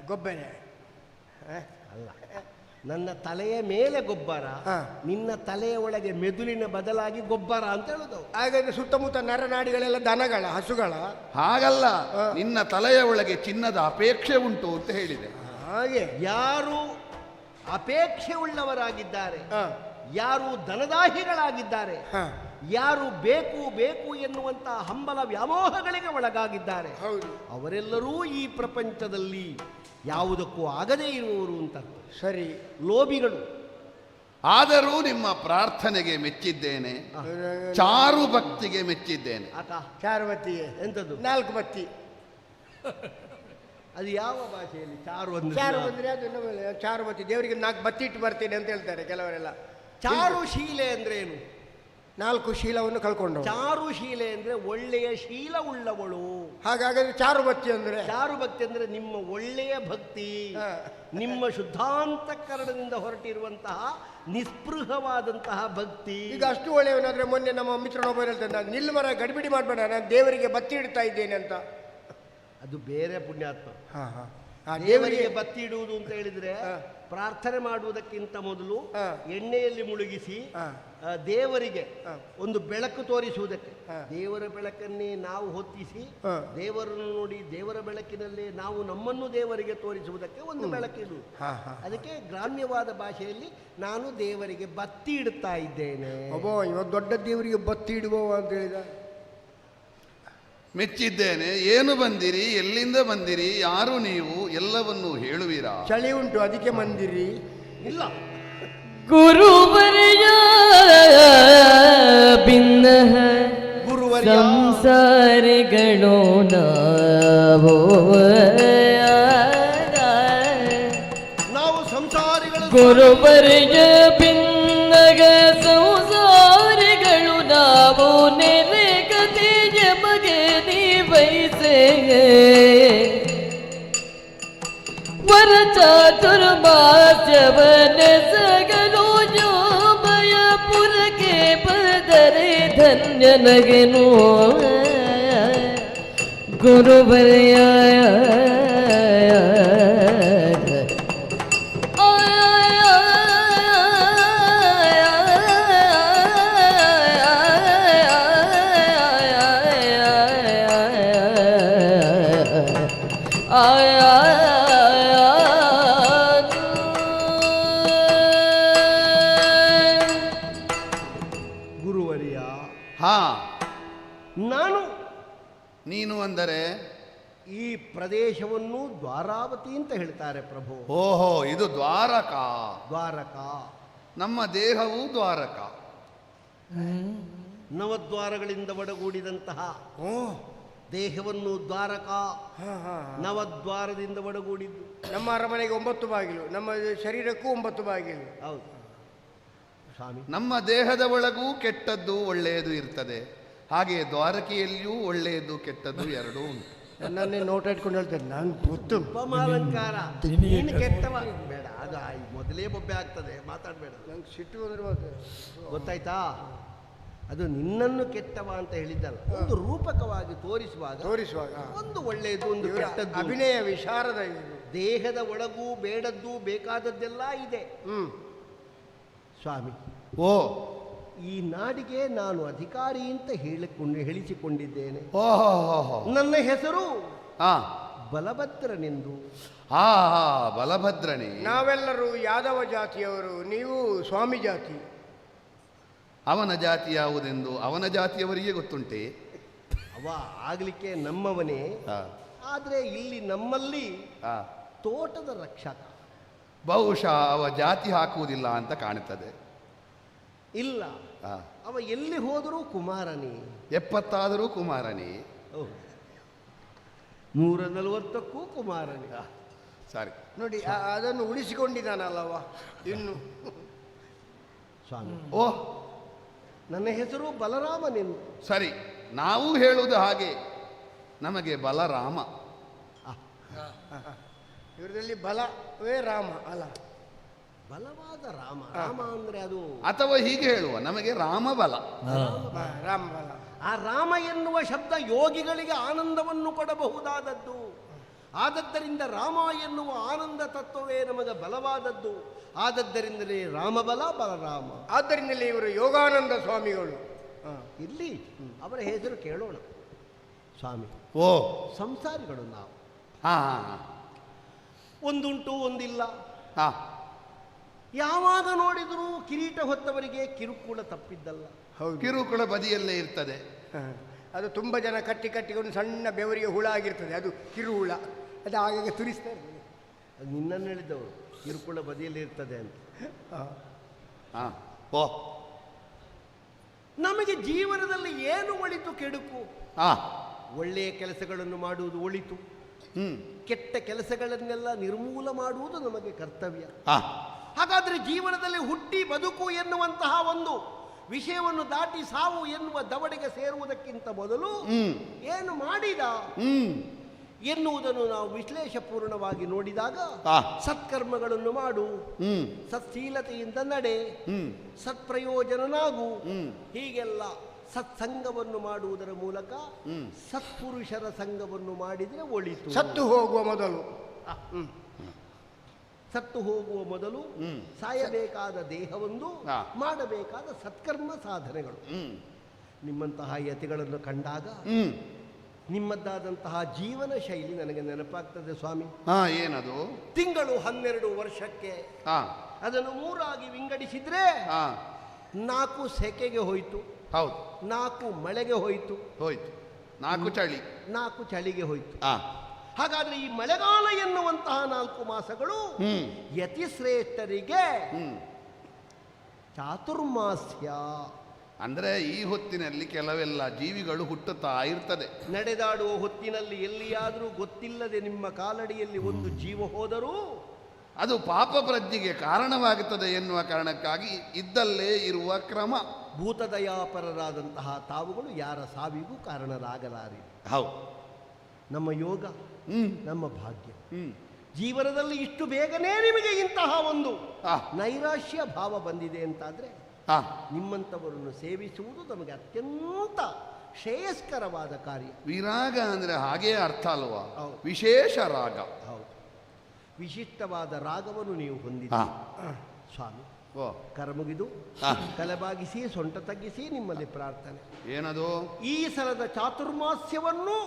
ಗೊಬ್ಬರ ಅಲ್ಲ, ನನ್ನ ತಲೆಯ ಮೇಲೆ ಗೊಬ್ಬರ, ನಿನ್ನ ತಲೆಯ ಒಳಗೆ ಮೆದುಳಿನ ಬದಲಾಗಿ ಗೊಬ್ಬರ ಅಂತ ಹೇಳುದು. ಹಾಗಾದ್ರೆ ಸುತ್ತಮುತ್ತ ನರನಾಡಿಗಳೆಲ್ಲ ದನಗಳ, ಹಸುಗಳ? ಹಾಗಲ್ಲ, ನಿನ್ನ ತಲೆಯ ಒಳಗೆ ಚಿನ್ನದ ಅಪೇಕ್ಷೆ ಉಂಟು ಅಂತ ಹೇಳಿದೆ. ಹಾಗೆ ಯಾರು ಅಪೇಕ್ಷೆ ಉಳ್ಳವರಾಗಿದ್ದಾರೆ, ಯಾರು ಧನದಾಹಿಗಳಾಗಿದ್ದಾರೆ, ಹಾ ಯಾರು ಬೇಕು ಬೇಕು ಎನ್ನುವಂಥ ಹಂಬಲ ವ್ಯಾಮೋಹಗಳಿಗೆ ಒಳಗಾಗಿದ್ದಾರೆ, ಹೌದು ಅವರೆಲ್ಲರೂ ಈ ಪ್ರಪಂಚದಲ್ಲಿ ಯಾವುದಕ್ಕೂ ಆಗದೇ ಇರುವವರು ಅಂತ. ಸರಿ. ಲೋಭಿಗಳು. ಆದರೂ ನಿಮ್ಮ ಪ್ರಾರ್ಥನೆಗೆ ಮೆಚ್ಚಿದ್ದೇನೆ, ಚಾರು ಭಕ್ತಿಗೆ ಮೆಚ್ಚಿದ್ದೇನೆ. ಅಕ್ಕ ಚಾರುಮತಿಗೆ ಎಂಥದ್ದು? 4 ಬತ್ತಿ. ಅದು ಯಾವ ಭಾಷೆಯಲ್ಲಿ ಚಾರು ಚಾರು ಅಂದ್ರೆ ಅದು ಚಾರುಮತಿ, ದೇವರಿಗೆ 4 ಬತ್ತಿ ಇಟ್ಟು ಬರ್ತೇನೆ ಅಂತ ಹೇಳ್ತಾರೆ ಕೆಲವರೆಲ್ಲ. ಚಾರುಶೀಲೆ ಅಂದ್ರೆ ಏನು? 4 ಶೀಲವನ್ನು ಕಳ್ಕೊಂಡು. ಚಾರುಶೀಲೆ ಅಂದ್ರೆ ಒಳ್ಳೆಯ ಶೀಲ ಉಳ್ಳವಳು. ಹಾಗಾದ್ರೆ ಚಾರುಭಕ್ತಿ ಅಂದ್ರೆ? ಚಾರು ಭಕ್ತಿ ಅಂದ್ರೆ ನಿಮ್ಮ ಒಳ್ಳೆಯ ಭಕ್ತಿ, ನಿಮ್ಮ ಶುದ್ಧಾಂತಕರಣದಿಂದ ಹೊರಟಿರುವಂತಹ ನಿಸ್ಪೃಹವಾದಂತಹ ಭಕ್ತಿ. ಈಗ ಅಷ್ಟು ಒಳ್ಳೆಯವನಾದ್ರೆ ಮೊನ್ನೆ ನಮ್ಮ ಮಿತ್ರನೊಬ್ಬ ಹೇಳ್ತಾನೆ, ನಾನು ನಿಲ್ಲು ಮರ ಗಡಿಬಿಡಿ ಮಾಡಬೇಡ, ನಾನು ದೇವರಿಗೆ ಬತ್ತಿ ಇಡ್ತಾ ಇದ್ದೇನೆ ಅಂತ. ಅದು ಬೇರೆ ಪುಣ್ಯಾತ್ಮ. ದೇವರಿಗೆ ದೇವರಿಗೆ ಬತ್ತಿ ಇಡುವುದು ಅಂತ ಹೇಳಿದ್ರೆ ಪ್ರಾರ್ಥನೆ ಮಾಡುವುದಕ್ಕಿಂತ ಮೊದಲು ಎಣ್ಣೆಯಲ್ಲಿ ಮುಳುಗಿಸಿ ದೇವರಿಗೆ ಒಂದು ಬೆಳಕು ತೋರಿಸುವುದಕ್ಕೆ, ದೇವರ ಬೆಳಕನ್ನೇ ನಾವು ಹೊತ್ತಿಸಿ ದೇವರನ್ನು ನೋಡಿ ದೇವರ ಬೆಳಕಿನಲ್ಲಿ ನಾವು ನಮ್ಮನ್ನು ದೇವರಿಗೆ ತೋರಿಸುವುದಕ್ಕೆ ಒಂದು ಬೆಳಕಿದು. ಅದಕ್ಕೆ ಗ್ರಾಮ್ಯವಾದ ಭಾಷೆಯಲ್ಲಿ ನಾನು ದೇವರಿಗೆ ಬತ್ತಿ ಇಡುತ್ತಾ ಇದ್ದೇನೆ. ಅಬ್ಬೋ, ಇವಾಗ ದೊಡ್ಡ ದೇವರಿಗೆ ಬತ್ತಿ ಇಡುವ ಅಂತ ಹೇಳಿದ. ಮೆಚ್ಚಿದ್ದೇನೆ. ಏನು ಬಂದಿರಿ, ಎಲ್ಲಿಂದ ಬಂದಿರಿ, ಯಾರು ನೀವು, ಎಲ್ಲವನ್ನೂ ಹೇಳುವಿರಾ? ಚಳಿ ಉಂಟು ಅದಕ್ಕೆ ಮಂದಿರಿ. ಇಲ್ಲ, ಗುರುವರ್ಯ ಭಿನ್ನ ಗುರುವರ್ಯ ಸಂಸಾರಿಗಳು ನಾವು ಸಂಸಾರಿಗಳು. ಗುರುವರ್ಯ ಭಿನ್ನಗ ಸಂಸಾರಿಗಳು ನಾವು ನೆರೆ ಕಥೆಯ ಬಗೆ ನೀವೈಸೆ ವರ ಚಾತುರ್ಮಾಸ್ಯವನ ಸಗಲು ಯೋಮಯ ಪುರಕ್ಕೆ ಬದರೆ ಧನ್ಯನಗೆನು ಗುರುವರ್ಯ ಗುರುವರ್ಯ. ಹಾ, ನಾನು ನೀನು ಅಂದರೆ ಈ ಪ್ರದೇಶವನ್ನು ದ್ವಾರಾವತಿ ಅಂತ ಹೇಳ್ತಾರೆ ಪ್ರಭು. ಓಹೋ, ಇದು ದ್ವಾರಕ. ದ್ವಾರಕ. ನಮ್ಮ ದೇಹವು ದ್ವಾರಕ. ನವದ್ವಾರಗಳಿಂದ ಒಡಗೂಡಿದಂತಹ ದೇಹವನ್ನು ದ್ವಾರಕ, ನವದ್ವಾರದಿಂದ ಒಡಗೂಡಿದ್ದು. ನಮ್ಮ ಅರಮನೆಗೆ 9 ಬಾಗಿಲು, ನಮ್ಮ ಶರೀರಕ್ಕೂ 9 ಬಾಗಿಲು. ಹೌದು ಸ್ವಾಮಿ. ನಮ್ಮ ದೇಹದ ಒಳಗೂ ಕೆಟ್ಟದ್ದು ಒಳ್ಳೆಯದು ಇರ್ತದೆ, ಹಾಗೆ ದ್ವಾರಕೆಯಲ್ಲಿಯೂ ಒಳ್ಳೆಯದು ಕೆಟ್ಟದ್ದು ಎರಡೂ ಉಂಟು. ನನ್ನೇ ನೋಟ ಇಟ್ಕೊಂಡು ಹೇಳ್ತೇನೆ, ನಾನು ಗೊತ್ತು. ಉಪಮಾಲಂಕಾರ. ನೀನು ಕೆಟ್ಟವ ಬೇಡ, ಅದು ಮೊದಲೇ ಬೊಬ್ಬೆ ಆಗ್ತದೆ, ಮಾತಾಡಬೇಡ. ನಂಗೆ ಸಿಟ್ಟು ಬಂದ್ರೆ ಗೊತ್ತಾಯ್ತಾ? ಅದು ನಿನ್ನನ್ನು ಕೆಟ್ಟವ ಅಂತ ಹೇಳಿದ್ದಲ್ಲ, ಒಂದು ರೂಪಕವಾಗಿ ತೋರಿಸುವಾಗ ಒಂದು ಒಳ್ಳೆಯದು ಒಂದು ಕೆಟ್ಟದ್ದು. ಅಭಿನಯ ವಿಶಾರದ ಇದು. ದೇಹದ ಒಳಗೂ ಬೇಡದ್ದು ಬೇಕಾದದ್ದೆಲ್ಲ ಇದೆ ಸ್ವಾಮಿ. ಓ, ಈ ನಾಡಿಗೆ ನಾನು ಅಧಿಕಾರಿ ಅಂತ ಹೇಳಿಸಿಕೊಂಡಿದ್ದೇನೆ. ಓಹೋ, ನನ್ನ ಹೆಸರು ಹಾ, ಬಲಭದ್ರನೆಂದು. ಹಾ ಹಾ, ಬಲಭದ್ರನೇ. ನಾವೆಲ್ಲರೂ ಯಾದವ ಜಾತಿಯವರು, ನೀವು ಸ್ವಾಮಿ ಜಾತಿ. ಅವನ ಜಾತಿ ಯಾವುದೆಂದು ಅವನ ಜಾತಿಯವರಿಗೆ ಗೊತ್ತುಂಟೆ. ಅವ ಆಗ್ಲಿಕ್ಕೆ ನಮ್ಮವನೇ, ಆದ್ರೆ ಇಲ್ಲಿ ನಮ್ಮಲ್ಲಿ ತೋಟದ ರಕ್ಷಕ. ಬಹುಶಃ ಅವ ಜಾತಿ ಹಾಕುವುದಿಲ್ಲ ಅಂತ ಕಾಣುತ್ತದೆ. ಇಲ್ಲ, ಅವ ಎಲ್ಲಿ ಹೋದರೂ ಕುಮಾರನೇ. 70 ಕುಮಾರನೇ. 140ಕ್ಕೂ ಕುಮಾರನೇ. ಸರಿ ನೋಡಿ, ಅದನ್ನು ಉಳಿಸಿಕೊಂಡಿದ್ದಾನಲ್ಲವ ಇನ್ನು. ಸ್ವಾಮಿ, ಓ, ನನ್ನ ಹೆಸರು ಬಲರಾಮನೆಂದು. ಸರಿ, ನಾವು ಹೇಳುವುದು ಹಾಗೆ, ನಮಗೆ ಬಲರಾಮ. ಇವರಲ್ಲಿ ಬಲವೇ ರಾಮ ಅಲ್ಲ, ಬಲವಾದ ರಾಮ. ರಾಮ ಅಂದ್ರೆ ಅದು, ಅಥವಾ ಹೀಗೆ ಹೇಳುವ, ನಮಗೆ ರಾಮಬಲ. ರಾಮ ಬಲ. ಆ ರಾಮ ಎನ್ನುವ ಶಬ್ದ ಯೋಗಿಗಳಿಗೆ ಆನಂದವನ್ನು ಕೊಡಬಹುದಾದದ್ದು. ಆದದ್ದರಿಂದ ರಾಮ ಎನ್ನುವ ಆನಂದ ತತ್ವವೇ ನಮಗೆ ಬಲವಾದದ್ದು. ಆದದ್ದರಿಂದಲೇ ರಾಮಬಲ ಬಲರಾಮ. ಆದ್ದರಿಂದಲೇ ಇವರು ಯೋಗಾನಂದ ಸ್ವಾಮಿಗಳು. ಇಲ್ಲಿ ಅವರ ಹೆಸರು ಕೇಳೋಣ ಸ್ವಾಮಿ. ಓ, ಸಂಸಾರಿಗಳು ನಾವು. ಹಾ ಒಂದುಂಟು ಒಂದಿಲ್ಲ. ಹಾ, ಯಾವಾಗ ನೋಡಿದರೂ ಕಿರೀಟ ಹೊತ್ತವರಿಗೆ ಕಿರುಕುಳ ತಪ್ಪಿದ್ದಲ್ಲ. ಹೌದು. ಕಿರುಕುಳ ಬದಿಯಲ್ಲೇ ಇರ್ತದೆ. ಅದು ತುಂಬ ಜನ ಕಟ್ಟಿ ಒಂದು ಸಣ್ಣ ಬೆವರಿಗೆ ಹುಳ ಆಗಿರ್ತದೆ, ಅದು ಕಿರು ಹುಳ. ಅದು ಆಗಾಗ ತುರಿಸ್ತಾ ಇರ್ತದೆ. ಅದು ನಿನ್ನನ್ನು ಹೇಳಿದವರು ಕಿರುಕುಳ ಬದಿಯಲ್ಲಿ ಇರ್ತದೆ ಅಂತ. ಹಾಂ ಓ, ನಮಗೆ ಜೀವನದಲ್ಲಿ ಏನು ಒಳಿತು ಕೆಡುಕು? ಹಾಂ, ಒಳ್ಳೆಯ ಕೆಲಸಗಳನ್ನು ಮಾಡುವುದು ಒಳಿತು, ಕೆಟ್ಟ ಕೆಲಸಗಳನ್ನೆಲ್ಲ ನಿರ್ಮೂಲ ಮಾಡುವುದು ನಮಗೆ ಕರ್ತವ್ಯ. ಹಾಂ, ಹಾಗಾದರೆ ಜೀವನದಲ್ಲಿ ಹುಟ್ಟಿ ಬದುಕು ಎನ್ನುವಂತಹ ಒಂದು ವಿಷಯವನ್ನು ದಾಟಿ ಸಾವು ಎನ್ನುವ ದವಡೆಗೆ ಸೇರುವುದಕ್ಕಿಂತ ಮೊದಲು ಏನು ಮಾಡಿದ ಎನ್ನುವುದನ್ನು ನಾವು ವಿಶ್ಲೇಷಪೂರ್ಣವಾಗಿ ನೋಡಿದಾಗ ಸತ್ಕರ್ಮಗಳನ್ನು ಮಾಡು, ಸತ್ಶೀಲತೆಯಿಂದ ನಡೆ, ಸತ್ಪ್ರಯೋಜನನಾಗು, ಹೀಗೆಲ್ಲ ಸತ್ಸಂಗವನ್ನು ಮಾಡುವುದರ ಮೂಲಕ ಸತ್ಪುರುಷರ ಸಂಘವನ್ನು ಮಾಡಿದರೆ ಒಳಿತು. ಸತ್ತು ಹೋಗುವ ಮೊದಲು ಸತ್ತು ಹೋಗುವ ಮೊದಲು ಸಾಯಬೇಕಾದ ದೇಹವೊಂದು ಮಾಡಬೇಕಾದ ಸತ್ಕರ್ಮ ಸಾಧನೆಗಳು. ನಿಮ್ಮಂತಹ ಯತಿಗಳನ್ನು ಕಂಡಾಗ ನಿಮ್ಮದ್ದಾದಂತಹ ಜೀವನ ಶೈಲಿ ನನಗೆ ನೆನಪಾಗ್ತದೆ ಸ್ವಾಮಿ. ಏನದು? ತಿಂಗಳು 12 ವರ್ಷಕ್ಕೆ ಅದನ್ನು 3 ಆಗಿ ವಿಂಗಡಿಸಿದ್ರೆ 4 ಸೆಕೆಗೆ ಹೋಯ್ತು, ಹೌದು, 4 ಮಳೆಗೆ ಹೋಯ್ತು, 4 ಚಳಿ, 4 ಚಳಿಗೆ ಹೋಯ್ತು. ಹಾಗಾದ್ರೆ ಈ ಮಳೆಗಾಲ ಎನ್ನುವಂತಹ 4 ಮಾಸಗಳು ಯತಿಶ್ರೇಷ್ಠರಿಗೆ ಚಾತುರ್ಮಾಸ್ಯ. ಅಂದ್ರೆ ಈ ಹೊತ್ತಿನಲ್ಲಿ ಕೆಲವೆಲ್ಲ ಜೀವಿಗಳು ಹುಟ್ಟುತ್ತಾ ಇರ್ತದೆ. ನಡೆದಾಡುವ ಹೊತ್ತಿನಲ್ಲಿ ಎಲ್ಲಿಯಾದರೂ ಗೊತ್ತಿಲ್ಲದೆ ನಿಮ್ಮ ಕಾಲಡಿಯಲ್ಲಿ ಒಂದು ಜೀವ ಹೋದರೂ ಅದು ಪಾಪ ಪ್ರಜ್ಞೆಗೆ ಕಾರಣವಾಗುತ್ತದೆ ಎನ್ನುವ ಕಾರಣಕ್ಕಾಗಿ ಇದ್ದಲ್ಲೇ ಇರುವ ಕ್ರಮ. ಭೂತದಯಾಪರರಾದಂತಹ ತಾವುಗಳು ಯಾರ ಸಾವಿಗೂ ಕಾರಣರಾಗಲಾರಿ. ಹೌದು, ನಮ್ಮ ಯೋಗ, ನಮ್ಮ ಭಾಗ್ಯ. ಜೀವನದಲ್ಲಿ ಇಷ್ಟು ಬೇಗನೆ ನಿಮಗೆ ಇಂತಹ ಒಂದು ನೈರಾಶ್ಯ ಭಾವ ಬಂದಿದೆ ಅಂತಾದ್ರೆ ನಿಮ್ಮಂಥವರನ್ನು ಸೇವಿಸುವುದು ನಮಗೆ ಅತ್ಯಂತ ಶ್ರೇಯಸ್ಕರವಾದ ಕಾರ್ಯ. ವಿರಾಗ ಅಂದ್ರೆ ಹಾಗೇ ಅರ್ಥ ಅಲ್ವಾ? ವಿಶೇಷ ರಾಗ. ಹೌದು, ವಿಶಿಷ್ಟವಾದ ರಾಗವನ್ನು ನೀವು ಹೊಂದಿದ್ದೀರಿ ಸ್ವಾಮಿ. ಕರಮುಗಿದು ತಲೆಬಾಗಿಸಿ ಸೊಂಟ ತಗ್ಗಿಸಿ ನಿಮ್ಮಲ್ಲಿ ಪ್ರಾರ್ಥನೆ. ಏನದು? ಈ ಸಲದ ಚಾತುರ್ಮಾಸ್ಯವನ್ನು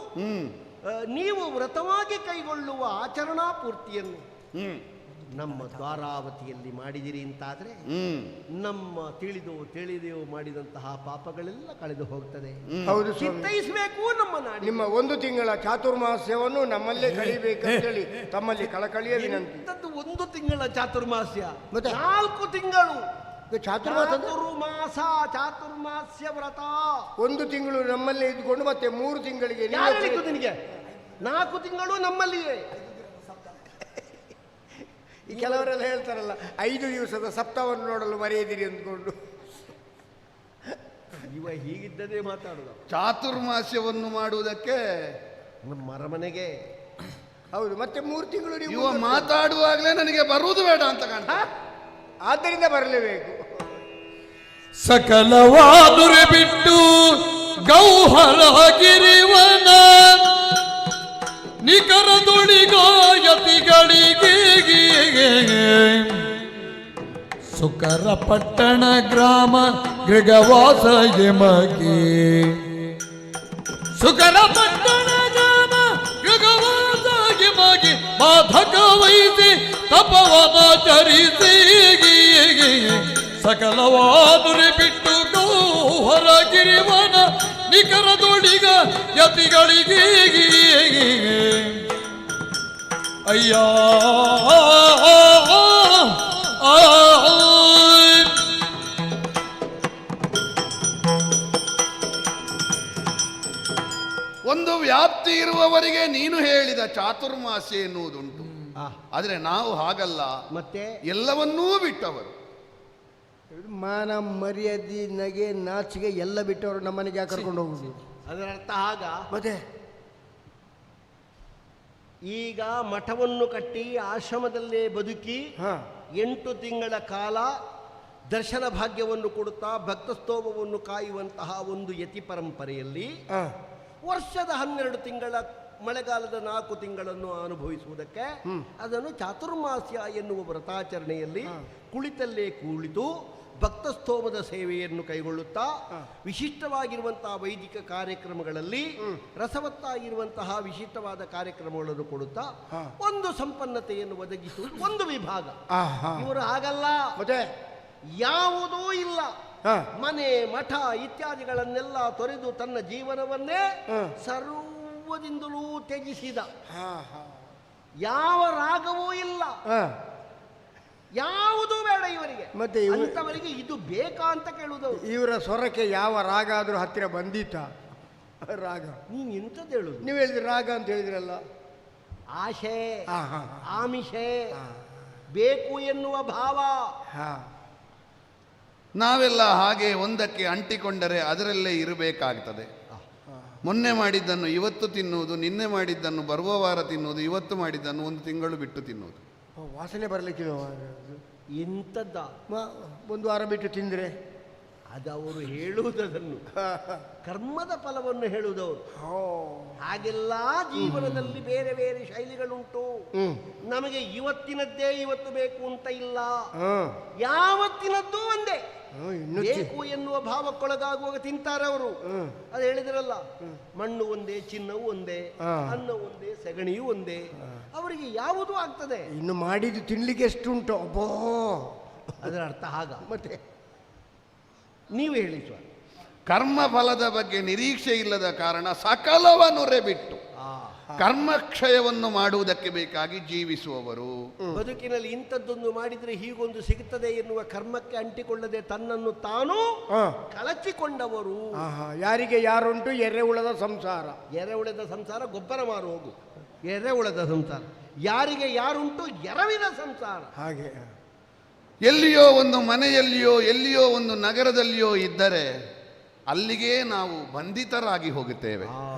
ನೀವು ವ್ರತವಾಗಿ ಕೈಗೊಳ್ಳುವ ಆಚರಣಾ ಪೂರ್ತಿಯನ್ನು ನಮ್ಮ ದ್ವಾರಾವತಿಯಲ್ಲಿ ಮಾಡಿದಿರಿ ಅಂತಾದ್ರೆ ನಮ್ಮ ತಿಳಿದೆಯೋ ಮಾಡಿದಂತಹ ಪಾಪಗಳೆಲ್ಲ ಕಳೆದು ಹೋಗ್ತದೆ. ಹೌದು, ಚಿತ್ತೈಸಬೇಕು ನಮ್ಮ ನಾಡಿ. ನಿಮ್ಮ 1 ತಿಂಗಳ ಚಾತುರ್ಮಾಸ್ಯವನ್ನು ನಮ್ಮಲ್ಲೇ ಕಳಿಬೇಕಂತೇಳಿ ತಮ್ಮಲ್ಲಿ ಕಳಕಳಿಯ ವಿನಂತಿ. 1 ತಿಂಗಳ ಚಾತುರ್ಮಾಸ್ಯ, 4 ತಿಂಗಳು ಚಾತುರ್ಮಾಸ್ಯ ವ್ರತ. 1 ತಿಂಗಳು ನಮ್ಮಲ್ಲೇ ಇದ್ದುಕೊಂಡು ಮತ್ತೆ 3 ತಿಂಗಳಿಗೆ ನಿನಗೆ 4 ತಿಂಗಳು ನಮ್ಮಲ್ಲಿಯೇ. ಈ ಕೆಲವರೆಲ್ಲ ಹೇಳ್ತಾರಲ್ಲ 5 ದಿವಸದ ಸಪ್ತಾಹವನ್ನು ನೋಡಲು ಮರೆಯದಿರಿ ಅಂದ್ಕೊಂಡು. ಇವ ಹೀಗಿದ್ದದೇ ಮಾತಾಡುದು. ಚಾತುರ್ಮಾಸ್ಯವನ್ನು ಮಾಡುವುದಕ್ಕೆ ನಮ್ಮ ಅರಮನೆಗೆ. ಹೌದು, ಮತ್ತೆ 3 ತಿಂಗಳು ಇವ ಮಾತಾಡುವಾಗಲೇ ನನಗೆ ಬರುವುದು ಬೇಡ ಅಂತ ಕಾಣ್ತ. ಆದ್ದರಿಂದ ಬರಲೇಬೇಕು. ಸಕಲವಾದುರೆ ಬಿಟ್ಟು ಗೌಹರಗಿರಿವನ ನಿಖರದೊಳಿಗಾಯತಿಗಳಿಗೆ ಸುಕರ ಪಟ್ಟಣ ಗ್ರಾಮ ಗೃಗವಾಸ ಯಮಗೆ ಸುಕರ ಪಟ್ಟಣ ಗ್ರಾಮ ಗೃಗವಾಸ ಯಮಗೆ ಬಾಧಕ ವೈಸಿ ತಪವನಾಚರಿಸಿ ಸಕಲವಾದುರೆ ಬಿಟ್ಟು ಗೌಹರಗಿರಿವನ ನಿಖರದೊಳಿಗ ಯತಿಗಳಿಗೆ ಅಯ್ಯ ಒಂದು ವ್ಯಾಪ್ತಿ ಇರುವವರಿಗೆ ನೀನು ಹೇಳಿದ ಚಾತುರ್ಮಾಸ್ಯ ಎನ್ನುವುದುಂಟು. ಆದರೆ ನಾವು ಹಾಗಲ್ಲ, ಮತ್ತೆ ಎಲ್ಲವನ್ನೂ ಬಿಟ್ಟವರು. ಮಾನ ಮರ್ಯಾದೆ ನಗೆ ನಾಚಿಗೆ ಎಲ್ಲ ಬಿಟ್ಟವರು ನಮ್ಮನೆಗೆ ಕರ್ಕೊಂಡು ಹೋಗುದು. ಅದರ ಅರ್ಥ ಆಗ ಮತ್ತೆ ಈಗ ಮಠವನ್ನು ಕಟ್ಟಿ ಆಶ್ರಮದಲ್ಲೇ ಬದುಕಿ 8 ತಿಂಗಳ ಕಾಲ ದರ್ಶನ ಭಾಗ್ಯವನ್ನು ಕೊಡುತ್ತಾ ಭಕ್ತಸ್ತೋಮವನ್ನು ಕಾಯುವಂತಹ ಒಂದು ಯತಿ ಪರಂಪರೆಯಲ್ಲಿ ವರ್ಷದ 12 ತಿಂಗಳ ಮಳೆಗಾಲದ 4 ತಿಂಗಳನ್ನು ಅನುಭವಿಸುವುದಕ್ಕೆ ಅದನ್ನು ಚಾತುರ್ಮಾಸ್ಯ ಎನ್ನುವ ವ್ರತಾಚರಣೆಯಲ್ಲಿ ಕುಳಿತಲ್ಲೇ ಕುಳಿತು ಭಕ್ತಸ್ತೋಮದ ಸೇವೆಯನ್ನು ಕೈಗೊಳ್ಳುತ್ತಾ ವಿಶಿಷ್ಟವಾಗಿರುವಂತಹ ವೈದಿಕ ಕಾರ್ಯಕ್ರಮಗಳಲ್ಲಿ ರಸವತ್ತಾಗಿರುವಂತಹ ವಿಶಿಷ್ಟವಾದ ಕಾರ್ಯಕ್ರಮಗಳನ್ನು ಕೊಡುತ್ತಾ ಒಂದು ಸಂಪನ್ನತೆಯನ್ನು ಒದಗಿಸುವುದು ಒಂದು ವಿಭಾಗ. ಇವರು ಹಾಗಲ್ಲ, ಮತ್ತೆ ಯಾವುದೂ ಇಲ್ಲ, ಮನೆ ಮಠ ಇತ್ಯಾದಿಗಳನ್ನೆಲ್ಲ ತೊರೆದು ತನ್ನ ಜೀವನವನ್ನೇ ಸರ್ವದಿಂದಲೂ ತ್ಯಜಿಸಿದ. ಯಾವ ರಾಗವೂ ಇಲ್ಲ, ಯಾವುದೂ ಬೇಡ ಇವರಿಗೆ. ಮತ್ತೆ ಅಂತವರಿಗೆ ಇದು ಬೇಕಾ ಅಂತ ಕೇಳುವುದು. ಇವರ ಸ್ವರಕ್ಕೆ ಯಾವ ರಾಗ ಆದ್ರೂ ಹತ್ತಿರ ಬಂದಿತ್ತ? ರಾಗ ನೀನು ಎಂಥದ್ದು ಹೇಳುದು? ನೀವು ಹೇಳಿದ್ರಿ ರಾಗ ಅಂತ ಹೇಳಿದ್ರಲ್ಲ. ಆಶೆ, ಆಮಿಷೆ, ಬೇಕು ಎನ್ನುವ ಭಾವ. ನಾವೆಲ್ಲ ಹಾಗೆ ಒಂದಕ್ಕೆ ಅಂಟಿಕೊಂಡರೆ ಅದರಲ್ಲೇ ಇರಬೇಕಾಗ್ತದೆ. ಮೊನ್ನೆ ಮಾಡಿದ್ದನ್ನು ಇವತ್ತು ತಿನ್ನುವುದು, ನಿನ್ನೆ ಮಾಡಿದ್ದನ್ನು ಬರುವ ವಾರ ತಿನ್ನುವುದು, ಇವತ್ತು ಮಾಡಿದ್ದನ್ನು ಒಂದು ತಿಂಗಳು ಬಿಟ್ಟು ತಿನ್ನುವುದು. ವಾಸನೆ ಬರಲಿಕ್ಕಿಲ್ಲ. ಎಂಥದ್ದ ಒಂದು ವಾರ ಬಿಟ್ಟು ತಿಂದರೆ ಅದು ಅವರು ಹೇಳುವುದನ್ನು, ಕರ್ಮದ ಫಲವನ್ನು ಹೇಳುವುದವರು. ಹಾಗೆಲ್ಲ ಜೀವನದಲ್ಲಿ ಬೇರೆ ಬೇರೆ ಶೈಲಿಗಳುಂಟು. ನಮಗೆ ಇವತ್ತಿನದ್ದೇ ಇವತ್ತು ಬೇಕು ಅಂತ ಇಲ್ಲ, ಯಾವತ್ತಿನದ್ದು ಒಂದೇ ಬೇಕು ಎನ್ನುವ ಭಾವಕ್ಕೊಳಗಾಗುವಾಗ ತಿಂತಾರೆ ಅವರು. ಅದು ಹೇಳಿದ್ರಲ್ಲ, ಮಣ್ಣು ಒಂದೇ, ಚಿನ್ನವು ಒಂದೇ, ಅನ್ನ ಒಂದೇ, ಸಗಣಿಯೂ ಒಂದೇ, ಅವರಿಗೆ ಯಾವುದೂ ಆಗ್ತದೆ. ಇನ್ನು ಮಾಡಿದ್ದು ತಿನ್ಲಿಕ್ಕೆ ಎಷ್ಟುಂಟು ಅಬ್ಬೋ. ಅದರ ಅರ್ಥ ಹಾಗ. ಮತ್ತೆ ನೀವು ಹೇಳಿ ಸ್ವಾಮಿ. ಕರ್ಮಫಲದ ಬಗ್ಗೆ ನಿರೀಕ್ಷೆ ಇಲ್ಲದ ಕಾರಣ ಸಕಲವನ್ನುರೆ ಬಿಟ್ಟು ಕರ್ಮಕ್ಷಯವನ್ನು ಮಾಡುವುದಕ್ಕೆ ಬೇಕಾಗಿ ಜೀವಿಸುವವರು. ಬದುಕಿನಲ್ಲಿ ಇಂಥದ್ದೊಂದು ಮಾಡಿದರೆ ಹೀಗೊಂದು ಸಿಗುತ್ತದೆ ಎನ್ನುವ ಕರ್ಮಕ್ಕೆ ಅಂಟಿಕೊಳ್ಳದೆ ತನ್ನನ್ನು ತಾನು ಕಳಚಿಕೊಂಡವರು. ಯಾರಿಗೆ ಯಾರುಂಟು ಎರೆಹುಳದ ಸಂಸಾರ. ಎರೆಹುಳದ ಸಂಸಾರ ಗೊಬ್ಬರ ಮಾರು ಹೋಗು. ಎರೆಹುಳದ ಸಂಸಾರ ಯಾರಿಗೆ ಯಾರುಂಟು ಎರವಿನ ಸಂಸಾರ. ಹಾಗೆ ಎಲ್ಲಿಯೋ ಒಂದು ಮನೆಯಲ್ಲಿಯೋ ಎಲ್ಲಿಯೋ ಒಂದು ನಗರದಲ್ಲಿಯೋ ಇದ್ದರೆ ಅಲ್ಲಿಗೆ ನಾವು ಬಂಧಿತರಾಗಿ ಹೋಗುತ್ತೇವೆ.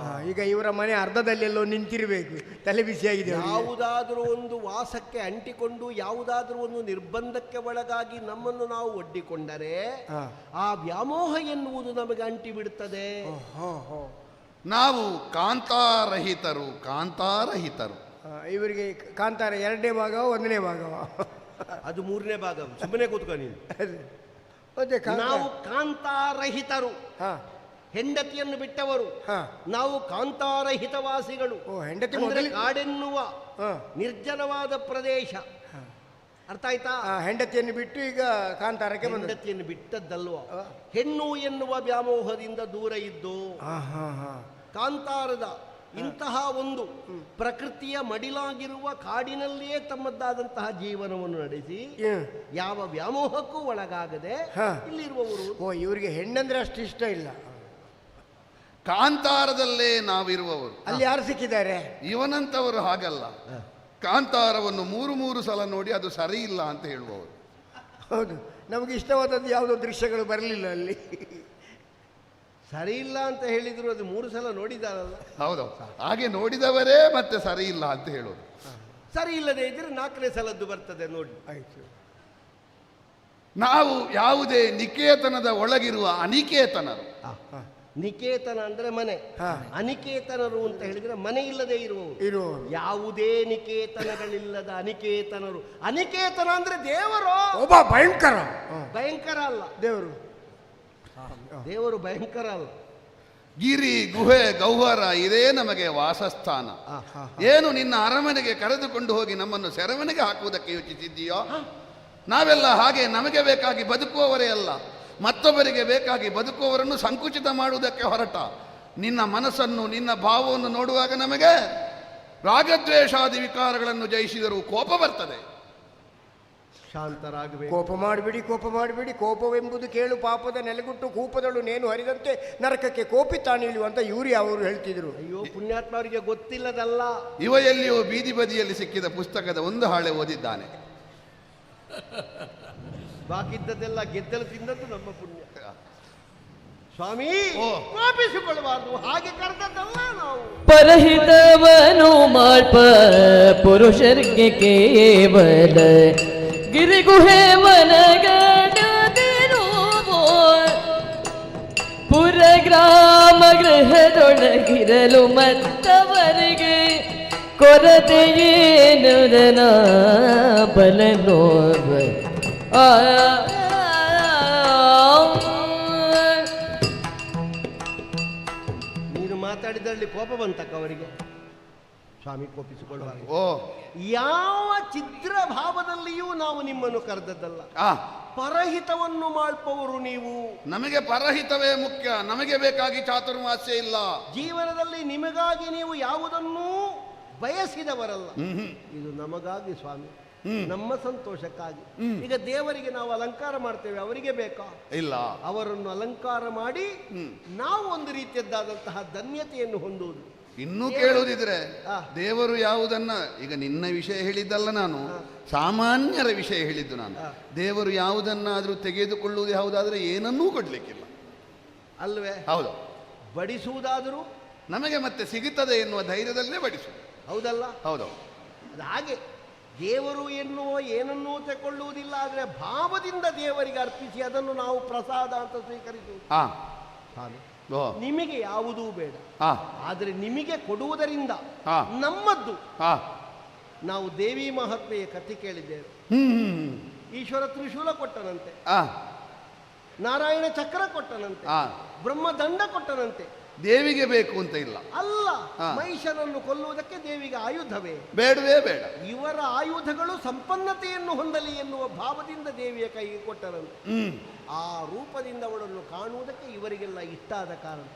ಈಗ ಇವರ ಮನೆ ಅರ್ಧದಲ್ಲಿ ಎಲ್ಲೋ ನಿಂತಿರಬೇಕು, ತಲೆ ಬಿಸಿಯಾಗಿದೆ. ಯಾವುದಾದ್ರೂ ಒಂದು ವಾಸಕ್ಕೆ ಅಂಟಿಕೊಂಡು ಯಾವುದಾದ್ರೂ ಒಂದು ನಿರ್ಬಂಧಕ್ಕೆ ಒಳಗಾಗಿ ನಮ್ಮನ್ನು ನಾವು ಒಡ್ಡಿಕೊಂಡರೆ ಆ ವ್ಯಾಮೋಹ ಎನ್ನುವುದು ನಮಗೆ ಅಂಟಿ ಬಿಡುತ್ತದೆ. ನಾವು ಕಾಂತಾರಹಿತರು, ಕಾಂತಾರಹಿತರು. ಇವರಿಗೆ ಕಾಂತಾರ 2ನೇ ಭಾಗವ 1ನೇ ಭಾಗವ? ಅದು 3ನೇ ಭಾಗ. ಸುಮ್ಮನೆ ಕೂತ್ಕೊ ನೀನು. ನಾವು ಕಾಂತಾರಹಿತರು, ಹೆಂಡತಿಯನ್ನು ಬಿಟ್ಟವರು. ನಾವು ಕಾಂತಾರಹಿತವಾಸಿಗಳು. ಕಾಡೆನ್ನುವ ನಿರ್ಜನವಾದ ಪ್ರದೇಶ. ಅರ್ಥ ಆಯ್ತಾ? ಹೆಂಡತಿಯನ್ನು ಬಿಟ್ಟು ಈಗ ಕಾಂತಾರಕ್ಕೆ ಬಂದ. ಹೆಂಡತಿಯನ್ನು ಬಿಟ್ಟದ್ದಲ್ವ, ಹೆಣ್ಣು ಎನ್ನುವ ವ್ಯಾಮೋಹದಿಂದ ದೂರ ಇದ್ದು ಕಾಂತಾರದ ಇಂತಹ ಒಂದು ಪ್ರಕೃತಿಯ ಮಡಿಲಾಗಿರುವ ಕಾಡಿನಲ್ಲಿಯೇ ತಮ್ಮದ್ದಾದಂತಹ ಜೀವನವನ್ನು ನಡೆಸಿ ಯಾವ ವ್ಯಾಮೋಹಕ್ಕೂ ಒಳಗಾಗದೆ ಇಲ್ಲಿರುವವರು. ಇವರಿಗೆ ಹೆಣ್ಣಂದ್ರೆ ಅಷ್ಟು ಇಷ್ಟ ಇಲ್ಲ. ಕಾಂತಾರದಲ್ಲೇ ನಾವಿರುವವರು. ಅಲ್ಲಿ ಯಾರು ಸಿಕ್ಕಿದ್ದಾರೆ? ಇವನಂತವರು ಹಾಗಲ್ಲ. ಕಾಂತಾರವನ್ನು 3 ಸಲ ನೋಡಿ ಅದು ಸರಿ ಇಲ್ಲ ಅಂತ ಹೇಳುವವರು. ಹೌದು, ನಮಗೆ ಇಷ್ಟವಾದದ್ದು ಯಾವುದೋ ದೃಶ್ಯಗಳು ಬರಲಿಲ್ಲ ಅಲ್ಲಿ. ಸರಿ ಇಲ್ಲ ಅಂತ ಹೇಳಿದ್ರು, ಅದು 3 ಸಲ ನೋಡಿದಾರಲ್ಲ. ಹೌದೌದು, ಹಾಗೆ ನೋಡಿದವರೇ ಮತ್ತೆ ಸರಿ ಇಲ್ಲ ಅಂತ ಹೇಳೋದು. ಸರಿ ಇಲ್ಲದೆ ಇದ್ರೆ 4ನೇ ಸಲದ್ದು ಬರ್ತದೆ ನೋಡಿ. ಆಯ್ತು. ನಾವು ಯಾವುದೇ ನಿಕೇತನದ ಒಳಗಿರುವ ಅನಿಕೇತನರು. ನಿಕೇತನ ಅಂದ್ರೆ ಮನೆ, ಅನಿಕೇತನರು ಅಂತ ಹೇಳಿದ್ರೆ ಮನೆ ಇಲ್ಲದೆ ಇರುವವರು. ಯಾವುದೇ ನಿಕೇತನಗಳಿಲ್ಲದ ಅನಿಕೇತನರು. ಅನಿಕೇತನ ಅಂದ್ರೆ ದೇವರು. ಒಬ್ಬ ಭಯಂಕರ. ಭಯಂಕರ ಅಲ್ಲ ದೇವರು, ದೇವರು ಭಯಂಕರ ಅಲ್ಲ. ಗಿರಿ, ಗುಹೆ, ಗೌಹರ ಇದೇ ನಮಗೆ ವಾಸಸ್ಥಾನ. ಏನು ನಿನ್ನ ಅರಮನೆಗೆ ಕರೆದುಕೊಂಡು ಹೋಗಿ ನಮ್ಮನ್ನು ಸೆರಮನೆಗೆ ಹಾಕುವುದಕ್ಕೆ ಯೋಚಿಸಿದ್ದೀಯೋ? ನಾವೆಲ್ಲ ಹಾಗೆ ನಮಗೆ ಬೇಕಾಗಿ ಬದುಕುವವರೇ ಅಲ್ಲ, ಮತ್ತೊಬ್ಬರಿಗೆ ಬೇಕಾಗಿ ಬದುಕುವವರನ್ನು ಸಂಕುಚಿತ ಮಾಡುವುದಕ್ಕೆ ಹೊರಟ ನಿನ್ನ ಮನಸ್ಸನ್ನು, ನಿನ್ನ ಭಾವವನ್ನು ನೋಡುವಾಗ ನಮಗೆ ರಾಗದ್ವೇಷಾದಿ ವಿಕಾರಗಳನ್ನು ಜಯಿಸಿದರೂ ಕೋಪ ಬರ್ತದೆ. ಶಾಂತರಾಗಬೇಕು. ಕೋಪ ಮಾಡಬೇಡಿ, ಕೋಪ ಮಾಡಬೇಡಿ. ಕೋಪವೆಂಬುದು ಕೇಳು ಪಾಪದ ನೆಲೆಗುಟ್ಟು, ಕೂಪದಳು ನೇನು ಹರಿದಂತೆ ನರಕಕ್ಕೆ ಕೋಪಿತಾಣಿಳು ಅಂತ ಇವರು ಅವರು ಹೇಳ್ತಿದ್ರು. ಅಯ್ಯೋ ಪುಣ್ಯಾತ್ಮರಿಗೆ ಗೊತ್ತಿಲ್ಲದಲ್ಲ. ಇವ ಎಲ್ಲಿಯೋ ಬೀದಿ ಬದಿಯಲ್ಲಿ ಸಿಕ್ಕಿದ ಪುಸ್ತಕದ ಒಂದು ಹಾಳೆ ಓದಿದ್ದಾನೆ. ಬಾಕಿದ್ದದೆಲ್ಲ ಗೆದ್ದಲು ತಿಂದದ್ದು ನಮ್ಮ ಪುಣ್ಯ. ಸ್ವಾಮಿ ಕೋಪಿಸಿಕೊಳ್ಳಬಾರ್ದು, ಹಾಗೆ ಕರೆದದ್ದಲ್ಲ ನಾವು. ಪರಹಿತವನು ಮಾಳ್ಪ ಪುರುಷರಿಗೆ ಕೇವಲ ಗಿರಿಗುಹೆ ವನಗಡದಿರುವೋ ಪುರ ಗ್ರಾಮ ಗೃಹದೊಳಗಿರಲು ಮತ್ತವರಿಗೆ ಕೊರತೆಯೇನುದನ ಬಲನೋವ ಮಾತಾಡಿದ್ರಲ್ಲಿ ಕೋಪ ಬಂತಕ್ಕ ಅವರಿಗೆ. ಸ್ವಾಮಿ ಕೋಪಿಸಿಕೊಳ್ಳುವಾಗ ಓ ಯಾವ ಚಿತ್ರ ಭಾವದಲ್ಲಿಯೂ ನಾವು ನಿಮ್ಮನ್ನು ಕರೆದದ್ದಲ್ಲ. ಆ ಪರಹಿತವನ್ನು ಮಾಡ್ಪವರು ನೀವು. ನಮಗೆ ಪರಹಿತವೇ ಮುಖ್ಯ, ನಮಗೆ ಬೇಕಾಗಿ ಚಾತುರ್ಮಾಸ್ಯ ಇಲ್ಲ. ಜೀವನದಲ್ಲಿ ನಿಮಗಾಗಿ ನೀವು ಯಾವುದನ್ನೂ ಬಯಸಿದವರಲ್ಲ. ಇದು ನಮಗಾಗಿ ಸ್ವಾಮಿ, ನಮ್ಮ ಸಂತೋಷಕ್ಕಾಗಿ. ಈಗ ದೇವರಿಗೆ ನಾವು ಅಲಂಕಾರ ಮಾಡ್ತೇವೆ, ಅವರಿಗೆ ಬೇಕಾ? ಇಲ್ಲ. ಅವರನ್ನು ಅಲಂಕಾರ ಮಾಡಿ ನಾವು ಒಂದು ರೀತಿಯದ್ದಾದಂತಹ ಧನ್ಯತೆಯನ್ನು ಹೊಂದುವುದು. ಇನ್ನೂ ಕೇಳುವುದಿದ್ರೆ ದೇವರು ಯಾವುದನ್ನ, ಈಗ ನಿನ್ನ ವಿಷಯ ಹೇಳಿದ್ದಲ್ಲ, ನಾನು ಸಾಮಾನ್ಯರ ವಿಷಯ ಹೇಳಿದ್ದು. ನಾನು ದೇವರು ಯಾವುದನ್ನಾದ್ರೂ ತೆಗೆದುಕೊಳ್ಳುವುದು ಯಾವುದಾದ್ರೆ ಏನನ್ನೂ ಕೊಡ್ಲಿಕ್ಕಿಲ್ಲ ಅಲ್ವೇ? ಹೌದು. ಬಡಿಸುವುದಾದರೂ ನಮಗೆ ಮತ್ತೆ ಸಿಗುತ್ತದೆ ಎನ್ನುವ ಧೈರ್ಯದಲ್ಲೇ ಬಡಿಸುವುದು. ಹೌದಲ್ಲ? ಹೌದು. ಅದು ಹಾಗೆ ದೇವರು ಎನ್ನುವ ಏನನ್ನೂ ತಗೊಳ್ಳುವುದಿಲ್ಲ, ಆದರೆ ಭಾವದಿಂದ ದೇವರಿಗೆ ಅರ್ಪಿಸಿ ಅದನ್ನು ನಾವು ಪ್ರಸಾದ ಅಂತ ಸ್ವೀಕರಿಸುವುದು. ಸ್ವಾಮಿ, ನಿಮಗೆ ಯಾವುದೂ ಬೇಡ, ಆದರೆ ನಿಮಗೆ ಕೊಡುವುದರಿಂದ ನಮ್ಮದ್ದು. ನಾವು ದೇವಿ ಮಹಾತ್ಮೆಯ ಕಥೆ ಕೇಳಿದ್ದೇವೆ. ಈಶ್ವರ ತ್ರಿಶೂಲ ಕೊಟ್ಟನಂತೆ, ನಾರಾಯಣ ಚಕ್ರ ಕೊಟ್ಟನಂತೆ, ಬ್ರಹ್ಮದಂಡ ಕೊಟ್ಟನಂತೆ. ದೇವಿಗೆ ಬೇಕು ಅಂತ ಇಲ್ಲ ಅಲ್ಲ, ಮಹಿಷನನ್ನು ಕೊಲ್ಲುವುದಕ್ಕೆ ದೇವಿಗೆ ಆಯುಧವೇ ಬೇಡವೇ ಬೇಡ. ಇವರ ಆಯುಧಗಳು ಸಂಪನ್ನತೆಯನ್ನು ಹೊಂದಲಿ ಎನ್ನುವ ಭಾವದಿಂದ ದೇವಿಯ ಕೈಗೆ ಕೊಟ್ಟರಂತೆ. ಆ ರೂಪದಿಂದ ಅವಳನ್ನು ಕಾಣುವುದಕ್ಕೆ ಇವರಿಗೆಲ್ಲ ಇಷ್ಟ ಆದ ಕಾರಣ.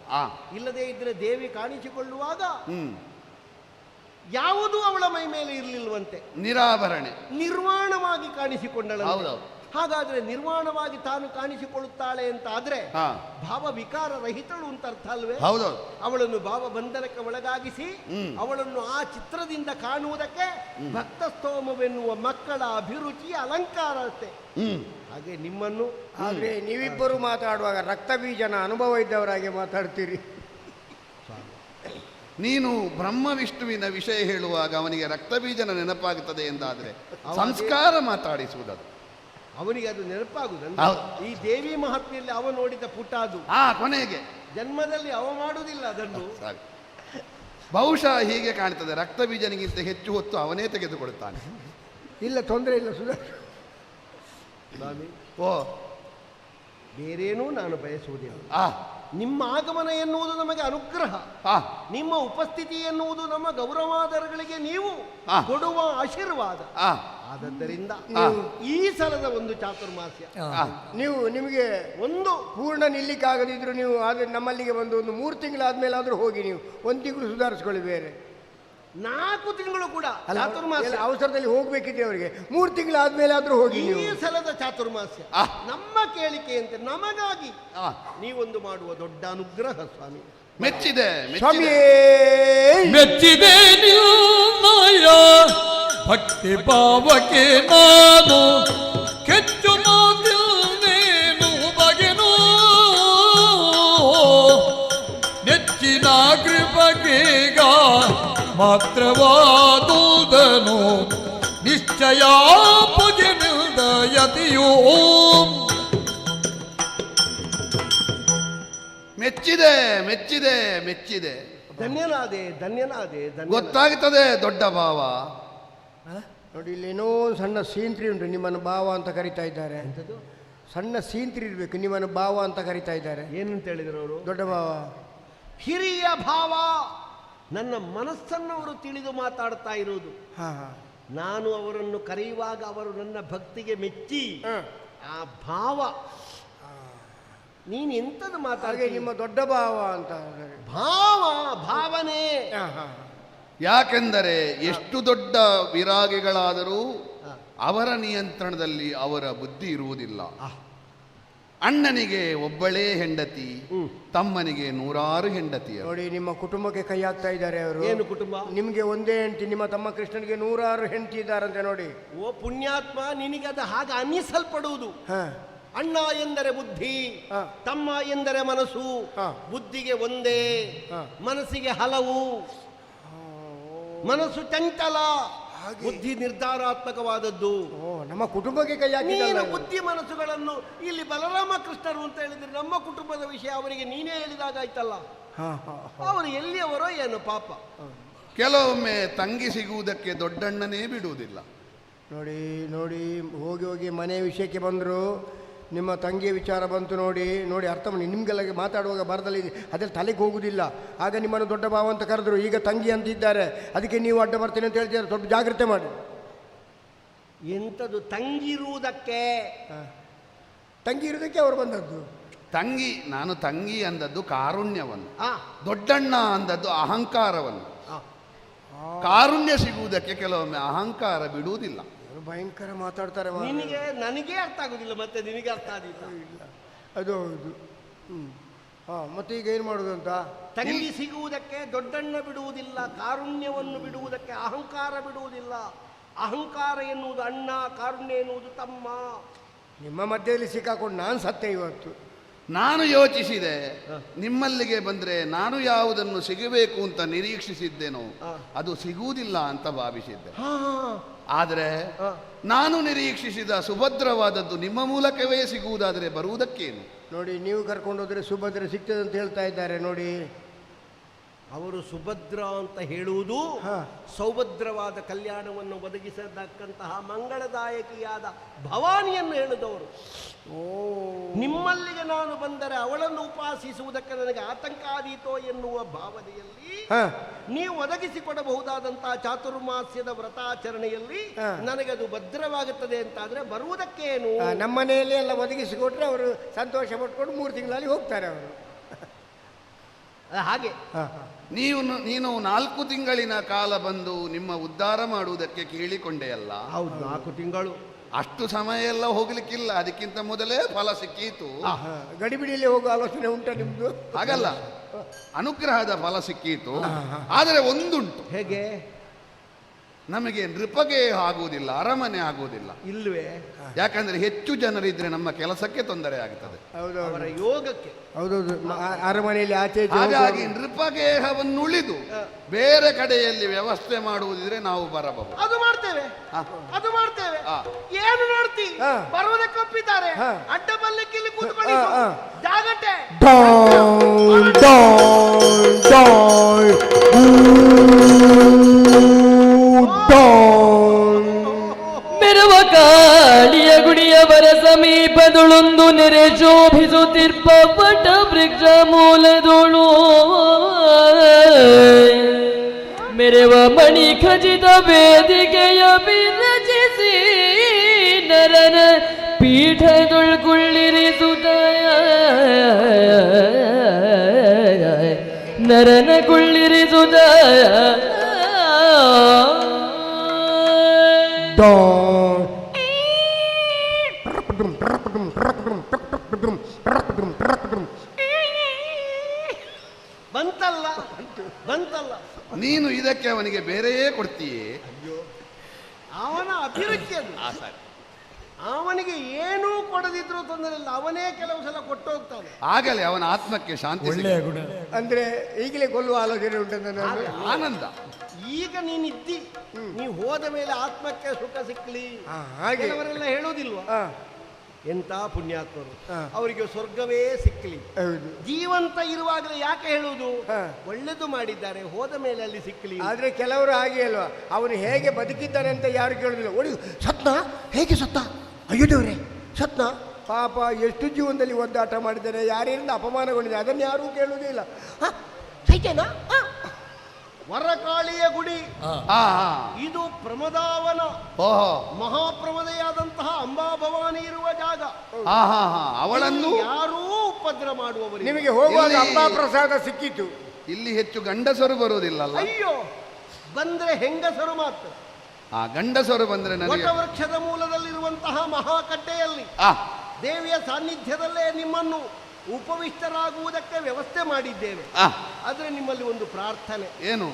ಇಲ್ಲದೇ ಇದ್ರೆ ದೇವಿ ಕಾಣಿಸಿಕೊಳ್ಳುವಾಗ ಯಾವುದೂ ಅವಳ ಮೈ ಮೇಲೆ ಇರಲಿಲ್ವಂತೆ, ನಿರಾಭರಣೆ, ನಿರ್ವಾಣವಾಗಿ ಕಾಣಿಸಿಕೊಂಡಳು. ಹೌದೌದು. ಹಾಗಾದ್ರೆ ನಿರ್ವಾಣವಾಗಿ ತಾನು ಕಾಣಿಸಿಕೊಳ್ಳುತ್ತಾಳೆ ಅಂತ ಆದ್ರೆ ಭಾವ ವಿಕಾರ ರಹಿತಳು ಅಂತ ಅರ್ಥ ಅಲ್ವೇ? ಹೌದೌದು. ಅವಳನ್ನು ಭಾವ ಬಂಧನಕ್ಕೆ ಒಳಗಾಗಿಸಿ ಅವಳನ್ನು ಆ ಚಿತ್ರದಿಂದ ಕಾಣುವುದಕ್ಕೆ ಭಕ್ತ ಸ್ತೋಮವೆನ್ನುವ ಮಕ್ಕಳ ಅಭಿರುಚಿಯ ಅಲಂಕಾರ ಅಷ್ಟೇ. ಹಾಗೆ ನಿಮ್ಮನ್ನು, ಆದ್ರೆ ನೀವಿಬ್ಬರು ಮಾತಾಡುವಾಗ ರಕ್ತ ಬೀಜನ ಅನುಭವ ಇದ್ದವರಾಗಿ ಮಾತಾಡ್ತೀರಿ. ನೀನು ಬ್ರಹ್ಮ ವಿಷ್ಣುವಿನ ವಿಷಯ ಹೇಳುವಾಗ ಅವನಿಗೆ ರಕ್ತಬೀಜನ ನೆನಪಾಗುತ್ತದೆ ಎಂದಾದ್ರೆ ಸಂಸ್ಕಾರ ಮಾತಾಡಿಸುವುದದು. ಅವನಿಗೆ ಅದು ನೆನಪಾಗುವುದಂತ. ಈ ದೇವಿ ಮಹಾತ್ಮೆಯಲ್ಲಿ ಅವ ನೋಡಿದ ಪುಟ ಅದು ಕೊನೆಗೆ ಜನ್ಮದಲ್ಲಿ ಅವ ಮಾಡುವುದಿಲ್ಲ ಅದನ್ನು. ಬಹುಶಃ ಹೀಗೆ ಕಾಣ್ತದೆ, ರಕ್ತಬೀಜನಿಗಿಂತ ಹೆಚ್ಚು ಹೊತ್ತು ಅವನೇ ತೆಗೆದುಕೊಡುತ್ತಾನೆ. ಇಲ್ಲ, ತೊಂದರೆ ಇಲ್ಲ ಸುಧಾರ್. ಬೇರೇನೂ ನಾನು ಬಯಸುವುದಿಲ್ಲ. ನಿಮ್ಮ ಆಗಮನ ಎನ್ನುವುದು ನಮಗೆ ಅನುಗ್ರಹ, ನಿಮ್ಮ ಉಪಸ್ಥಿತಿ ಎನ್ನುವುದು ನಮ್ಮ ಗೌರವಾದರಗಳಿಗೆ ನೀವು ಕೊಡುವ ಆಶೀರ್ವಾದ. ಆದ್ದರಿಂದ ಈ ಸಲದ ಒಂದು ಚಾತುರ್ಮಾಸ್ಯ ನಿಮಗೆ ಒಂದು ಪೂರ್ಣ ನಿಲ್ಲಿಕ್ಕಾಗದಿದ್ರು ನೀವು ಆದರೆ ನಮ್ಮಲ್ಲಿಗೆ ಬಂದು ಒಂದು 3 ತಿಂಗಳಾದ್ಮೇಲೆ ಆದ್ರೂ ಹೋಗಿ, ನೀವು 1 ತಿಂಗಳು ಸುಧಾರಿಸ್ಕೊಳ್ಳಿ. ಬೇರೆ 4 ತಿಂಗಳು ಕೂಡ ಚಾತುರ್ಮಾಸ್ಯ ಅವಸರದಲ್ಲಿ ಹೋಗ್ಬೇಕಿದೆ ಅವರಿಗೆ. 3 ತಿಂಗಳಾದ್ಮೇಲೆ ಆದ್ರೂ ಹೋಗಿ. ಈ ಸಲದ ಚಾತುರ್ಮಾಸ್ಯ ನಮ್ಮ ಕೇಳಿಕೆಯಂತೆ ನಮಗಾಗಿ ನೀವೊಂದು ಮಾಡುವ ದೊಡ್ಡ ಅನುಗ್ರಹ ಸ್ವಾಮಿ. ಮೆಚ್ಚಿದೆ ಮೆಚ್ಚಿದೆ ನಿಮ್ಮಯ ಭಕ್ತಿ ಭಾವಕ್ಕೆ ನಾನು ಕೆಚ್ಚು ಮಾತಿಲ್ಲೇನು ಬಗೆನು ನೆಚ್ಚಿನ ಕೃಪಗೀಗ ಮಾತ್ರವಾದುದನು ನಿಶ್ಚಯ ಪೂಜನಿಲ್ದ ಯತಿಯೋ. ಮೆಚ್ಚಿದೆ ಮೆಚ್ಚಿದೆ ಮೆಚ್ಚಿದೆ. ಧನ್ಯನಾದೆ ಧನ್ಯನಾದೆ. ಗೊತ್ತಾಗುತ್ತದೆ ದೊಡ್ಡ ಭಾವ. ನೋಡಿ, ಇಲ್ಲೇನೋ ಸಣ್ಣ ಸೀಂತ್ರಿ ಉಂಟು, ನಿಮ್ಮನ್ನು ಭಾವ ಅಂತ ಕರಿತಾ ಇದ್ದಾರೆ. ಸಣ್ಣ ಸೀಂತ್ರಿ ಇರಬೇಕು, ನಿಮ್ಮನ್ನು ಭಾವ ಅಂತ ಕರಿತಾ ಇದ್ದಾರೆ. ಏನಂತ ಹೇಳಿದ್ರು ಅವರು? ದೊಡ್ಡ ಭಾವ, ಹಿರಿಯ ಭಾವ. ನನ್ನ ಮನಸ್ಸನ್ನು ಅವರು ತಿಳಿದು ಮಾತಾಡ್ತಾ ಇರುವುದು. ನಾನು ಅವರನ್ನು ಕರೆಯುವಾಗ ಅವರು ನನ್ನ ಭಕ್ತಿಗೆ ಮೆಚ್ಚಿ ಆ ಭಾವ. ನೀನು ಎಂಥದ್ದು ಮಾತಾಡಿ? ನಿಮ್ಮ ದೊಡ್ಡ ಭಾವ ಅಂತ. ಭಾವ ಭಾವನೆ. ಯಾಕೆಂದರೆ ಎಷ್ಟು ದೊಡ್ಡ ವಿರಾಗಿಗಳಾದರೂ ಅವರ ನಿಯಂತ್ರಣದಲ್ಲಿ ಅವರ ಬುದ್ಧಿ ಇರುವುದಿಲ್ಲ. ಅಣ್ಣನಿಗೆ ಒಬ್ಬಳೇ ಹೆಂಡತಿ, ತಮ್ಮನಿಗೆ 100 ಹೆಂಡತಿಯರು. ನೋಡಿ, ನಿಮ್ಮ ಕುಟುಂಬಕ್ಕೆ ಕೈ ಹಾಕ್ತಾ ಇದ್ದಾರೆ ಅವರು. ಏನು ಕುಟುಂಬ? ನಿಮ್ಗೆ ಒಂದೇ ಹೆಂಡತಿ, ನಿಮ್ಮ ತಮ್ಮ ಕೃಷ್ಣನಿಗೆ 106 ಹೆಂಡತಿ ಇದ್ದಾರಂತೆ. ನೋಡಿ, ಓ ಪುಣ್ಯಾತ್ಮ, ನಿನಗೆ ಅದು ಹಾಗೆ ಅನ್ನಿಸಲ್ಪಡುವುದು. ಅಣ್ಣ ಎಂದರೆ ಬುದ್ಧಿ, ತಮ್ಮ ಎಂದರೆ ಮನಸ್ಸು. ಬುದ್ಧಿಗೆ ಒಂದೇ, ಮನಸ್ಸಿಗೆ ಹಲವು. ಮನಸ್ಸು ಚಂಚಲ, ಬುದ್ಧಿ ನಿರ್ಧಾರಾತ್ಮಕವಾದದ್ದು. ನಮ್ಮ ಕುಟುಂಬಕ್ಕೆ ಕೈ ಹಾಕಿ ಬುದ್ಧಿ ಮನಸ್ಸುಗಳನ್ನು ಇಲ್ಲಿ ಬಲರಾಮ ಕೃಷ್ಣರು ಅಂತ ಹೇಳಿದ್ರೆ ನಮ್ಮ ಕುಟುಂಬದ ವಿಷಯ ಅವರಿಗೆ ನೀನೇ ಹೇಳಿದಾಗಾಯ್ತಲ್ಲ. ಅವರು ಎಲ್ಲಿಯವರೋ ಏನು ಪಾಪ. ಕೆಲವೊಮ್ಮೆ ತಂಗಿ ಸಿಗುವುದಕ್ಕೆ ದೊಡ್ಡಣ್ಣನೇ ಬಿಡುವುದಿಲ್ಲ. ನೋಡಿ ನೋಡಿ, ಹೋಗಿ ಹೋಗಿ ಮನೆ ವಿಷಯಕ್ಕೆ ಬಂದರು. ನಿಮ್ಮ ತಂಗಿಯ ವಿಚಾರ ಬಂತು ನೋಡಿ ನೋಡಿ ಅರ್ಥ ಮಾಡಿ. ನಿಮಗೆಲ್ಲ ಮಾತಾಡುವಾಗ ಬರದಲ್ಲಿ ಅದೆಲ್ಲ ತಲೆಗೆ ಹೋಗುವುದಿಲ್ಲ. ಆಗ ನಿಮ್ಮನ್ನು ದೊಡ್ಡ ಭಾವ ಅಂತ ಕರೆದ್ರು, ಈಗ ತಂಗಿ ಅಂತಿದ್ದಾರೆ, ಅದಕ್ಕೆ ನೀವು ಅಡ್ಡ ಬರ್ತೀನಿ ಅಂತ ಹೇಳ್ತೀರಾ. ಸ್ವಲ್ಪ ಜಾಗ್ರತೆ ಮಾಡಿ. ಎಂಥದ್ದು ತಂಗಿರುವುದಕ್ಕೆ? ತಂಗಿ ಇರೋದಕ್ಕೆ ಅವರು ಬಂದದ್ದು. ತಂಗಿ, ನಾನು ತಂಗಿ ಅಂದದ್ದು ಕಾರುಣ್ಯವನ್ನು, ಆ, ದೊಡ್ಡಣ್ಣ ಅಂದದ್ದು ಅಹಂಕಾರವನ್ನು. ಕಾರುಣ್ಯ ಸಿಗುವುದಕ್ಕೆ ಕೆಲವೊಮ್ಮೆ ಅಹಂಕಾರ ಬಿಡುವುದಿಲ್ಲ. ಅವರು ಭಯಂಕರ ಮಾತಾಡ್ತಾರೆ. ನಿನಗೆ ನನಗೆ ಅರ್ಥ ಆಗುದಿಲ್ಲ, ಮತ್ತೆ ನಿನಗೆ ಅರ್ಥ ಆದಿಲ್ಲ. ಅದು ಹೌದು. ಮತ್ತೆ ಈಗ ಏನು ಮಾಡೋದು ಅಂತ? ತಂಗಿ ಸಿಗುವುದಕ್ಕೆ ದೊಡ್ಡಣ್ಣ ಬಿಡುವುದಿಲ್ಲ, ಕಾರುಣ್ಯವನ್ನು ಬಿಡುವುದಕ್ಕೆ ಅಹಂಕಾರ ಬಿಡುವುದಿಲ್ಲ. ಅಹಂಕಾರ ಎನ್ನುವುದು ಅಣ್ಣ, ಕಾರುಣ್ಯ ಎನ್ನುವುದು ತಮ್ಮ. ನಿಮ್ಮ ಮಧ್ಯದಲ್ಲಿ ಸಿಕ್ಕಾಕೊಂಡು ನಾನು ಸತ್ಯ ಇವತ್ತು. ನಾನು ಯೋಚಿಸಿದೆ, ನಿಮ್ಮಲ್ಲಿಗೆ ಬಂದರೆ ನಾನು ಯಾವುದನ್ನು ಸಿಗಬೇಕು ಅಂತ ನಿರೀಕ್ಷಿಸಿದ್ದೇನೋ ಅದು ಸಿಗುವುದಿಲ್ಲ ಅಂತ ಭಾವಿಸಿದ್ದೆ. ಆದರೆ ನಾನು ನಿರೀಕ್ಷಿಸಿದ ಸುಭದ್ರವಾದದ್ದು ನಿಮ್ಮ ಮೂಲಕವೇ ಸಿಗುವುದಾದರೆ ಬರುವುದಕ್ಕೇನು? ನೋಡಿ, ನೀವು ಕರ್ಕೊಂಡೋದ್ರೆ ಸುಭದ್ರ ಸಿಗ್ತದೆ ಅಂತ ಹೇಳ್ತಾ ಇದ್ದಾರೆ ನೋಡಿ. ಅವರು ಸುಭದ್ರ ಅಂತ ಹೇಳುವುದು ಸೌಭದ್ರವಾದ ಕಲ್ಯಾಣವನ್ನು ಒದಗಿಸತಕ್ಕಂತಹ ಮಂಗಳದಾಯಕಿಯಾದ ಭವಾನಿಯನ್ನು ಹೇಳಿದವರು. ನಿಮ್ಮಲ್ಲಿಗೆ ನಾನು ಬಂದರೆ ಅವಳನ್ನು ಉಪಾಸಿಸುವುದಕ್ಕೆ ನನಗೆ ಆತಂಕ ಆದೀತೋ ಎನ್ನುವ ಭಾವನೆಯಲ್ಲಿ ನೀವು ಒದಗಿಸಿಕೊಡಬಹುದಾದಂತಹ ಚಾತುರ್ಮಾಸ್ಯದ ವ್ರತಾಚರಣೆಯಲ್ಲಿ ನನಗೆ ಅದು ಭದ್ರವಾಗುತ್ತದೆ ಅಂತಾದ್ರೆ ಬರುವುದಕ್ಕೇನು? ನಮ್ಮ ಮನೆಯಲ್ಲಿ ಎಲ್ಲ ಒದಗಿಸಿಕೊಟ್ರೆ ಅವರು ಸಂತೋಷ ಪಟ್ಕೊಂಡು 3 ತಿಂಗಳಲ್ಲಿ ಹೋಗ್ತಾರೆ ಅವರು. ಹಾಗೆ ನೀನು 4 ತಿಂಗಳಿನ ಕಾಲ ಬಂದು ನಿಮ್ಮ ಉದ್ಧಾರ ಮಾಡುವುದಕ್ಕೆ ಕೇಳಿಕೊಂಡೆ ಅಲ್ಲ? ಹೌದು, 4 ತಿಂಗಳು. ಅಷ್ಟು ಸಮಯ ಎಲ್ಲ ಹೋಗ್ಲಿಕ್ಕಿಲ್ಲ, ಅದಕ್ಕಿಂತ ಮೊದಲೇ ಫಲ ಸಿಕ್ಕೀತು. ಗಡಿಬಿಡಿಯಲ್ಲಿ ಹೋಗೋ ಆಲೋಚನೆ ಉಂಟ ನಿಮ್ದು? ಹಾಗಲ್ಲ, ಅನುಗ್ರಹದ ಫಲ ಸಿಕ್ಕೀತು. ಆದರೆ ಒಂದುಂಟು. ಹೇಗೆ? ನಮಗೆ ನೃಪಗೆ ಆಗುವುದಿಲ್ಲ, ಅರಮನೆ ಆಗುವುದಿಲ್ಲ. ಇಲ್ವೇ? ಯಾಕಂದ್ರೆ ಹೆಚ್ಚು ಜನರಿದ್ರೆ ನಮ್ಮ ಕೆಲಸಕ್ಕೆ ತೊಂದರೆ ಆಗುತ್ತದೆ, ಅವರ ಯೋಗಕ್ಕೆ. ಹೌದೌದು, ಅರಮನೆಯಲ್ಲಿ ಆಚೆ ಹಾಗಾಗಿ ನೃಪಗೇಹವನ್ನು ಉಳಿದು ಬೇರೆ ಕಡೆಯಲ್ಲಿ ವ್ಯವಸ್ಥೆ ಮಾಡುವುದಿದ್ರೆ ನಾವು ಬರಬಹುದು. ಅದು ಮಾಡ್ತೇವೆ, ಅದು ಮಾಡ್ತೇವೆ. ಏನು ನೋಡ್ತಿ? ಬರುವುದಕ್ಕೆ ಒಪ್ಪಿದ್ದಾರೆ, ಅಡ್ಡ ಬಲ್ಲಕ್ಕಿಲ್ಲಿ ಕೂತ್ಕೊಳ್ಳಿ, ಜಾಗಟೆ. ಮೆರವ ಕಾಳಿಯ ಗುಡಿಯವರ ಸಮೀಪದೊಳೊಂದು ನೆರೆ ಶೋಭಿಸುತ್ತಿರ್ಪ ಪಟ ವೃಕ್ಷ ಮೂಲದೊಳು ಮೆರವ ಮಣಿ ಖಚಿತ ವೇದಿಕೆಯ ವಿರಚಿಸಿ ನರನ ಪೀಠದೊಳ್ಗುಳ್ಳಿರಿಸುತ್ತ ನರನ ಕುಳ್ಳಿರಿಸುತ್ತ ಬಂತಲ್ಲ ಬಂತಲ್ಲ. ನೀನು ಇದಕ್ಕೆ ಅವನಿಗೆ ಬೇರೆಯೇ ಕೊಡ್ತೀಯೇ? ಅವನ ಅಭಿರುಚಿ ಅದು. ಅವನಿಗೆ ಏನೂ ಕೊಡದಿದ್ರು ತೊಂದರೆ ಇಲ್ಲ, ಅವನೇ ಕೆಲವು ಸಲ ಕೊಟ್ಟು ಹೋಗ್ತಾನೆ. ಆಗಲೇ ಅವನ ಆತ್ಮಕ್ಕೆ ಶಾಂತಿ ಸಿಗುತ್ತೆ. ಅಂದ್ರೆ ಈಗಲೇ ಕೊಲ್ಲುವ ಆಲೋಚನೆ ಉಂಟಂತ ಆನಂದ. ಈಗ ನೀನಿದ್ದಿ, ನೀವು ಹೋದ ಮೇಲೆ ಆತ್ಮಕ್ಕೆ ಸುಖ ಸಿಕ್ಕಲಿ. ಕೆಲವರೆಲ್ಲ ಹೇಳೋದಿಲ್ವಾ, ಎಂತ ಪುಣ್ಯಾತ್ಮರು ಅವರಿಗೆ ಸ್ವರ್ಗವೇ ಸಿಕ್ಕಲಿ. ಜೀವಂತ ಇರುವಾಗಲೇ ಯಾಕೆ ಹೇಳುವುದು? ಒಳ್ಳೆದು ಮಾಡಿದ್ದಾರೆ, ಹೋದ ಮೇಲೆ ಅಲ್ಲಿ ಸಿಕ್ಕಲಿ. ಆದ್ರೆ ಕೆಲವರು ಹಾಗೆ ಅಲ್ವಾ, ಅವನು ಹೇಗೆ ಬದುಕಿದ್ದಾನೆ ಅಂತ ಯಾರು ಕೇಳುದಿಲ್ಲ. ಒಳ್ಳೆ ಸತ್ನ, ಹೇಗೆ ಸತ್ತ, ಅಯ್ಯೋ ದೇವ್ರೆ ಸತ್ನ, ಪಾಪ ಎಷ್ಟು ಜೀವನದಲ್ಲಿ ಒದ್ದಾಟ ಮಾಡಿದ್ದಾರೆ, ಯಾರಿಂದ ಅಪಮಾನಗೊಂಡಿದೆ, ಅದನ್ನು ಯಾರೂ ಕೇಳುವುದೇ ಇಲ್ಲ. ಸೈತೇನಾ? ವರಕಾಳಿಯ ಗುಡಿ ಇದು ಪ್ರಮದಾವನ, ಮಹಾಪ್ರಮದೆಯಾದಂತಹ ಅಂಬಾ ಭವಾನಿ ಇರುವ ಜಾಗ. ಅವಳನ್ನು ಯಾರೂ ಉಪದ್ರ ಮಾಡುವವರು. ನಿಮಗೆ ಹೋಗುವಾಗ ಅಂಬಾ ಪ್ರಸಾದ ಸಿಕ್ಕಿತು. ಇಲ್ಲಿ ಹೆಚ್ಚು ಗಂಡಸರು ಬರುವುದಿಲ್ಲ. ಅಯ್ಯೋ, ಬಂದ್ರೆ ಹೆಂಗಸರು ಮಾತ್ರ. ಗಂಡಸರು ಬಂದ್ರೆ ವಟವೃಕ್ಷದ ಮೂಲದಲ್ಲಿರುವಂತಹ ಮಹಾಕಟ್ಟೆಯಲ್ಲಿ ದೇವಿಯ ಸಾನ್ನಿಧ್ಯದಲ್ಲೇ ನಿಮ್ಮನ್ನು ಉಪವಿಷ್ಟರಾಗುವುದಕ್ಕೆ ವ್ಯವಸ್ಥೆ ಮಾಡಿದ್ದೇವೆ. ಆದ್ರೆ ನಿಮ್ಮಲ್ಲಿ ಒಂದು ಪ್ರಾರ್ಥನೆ. ಏನು?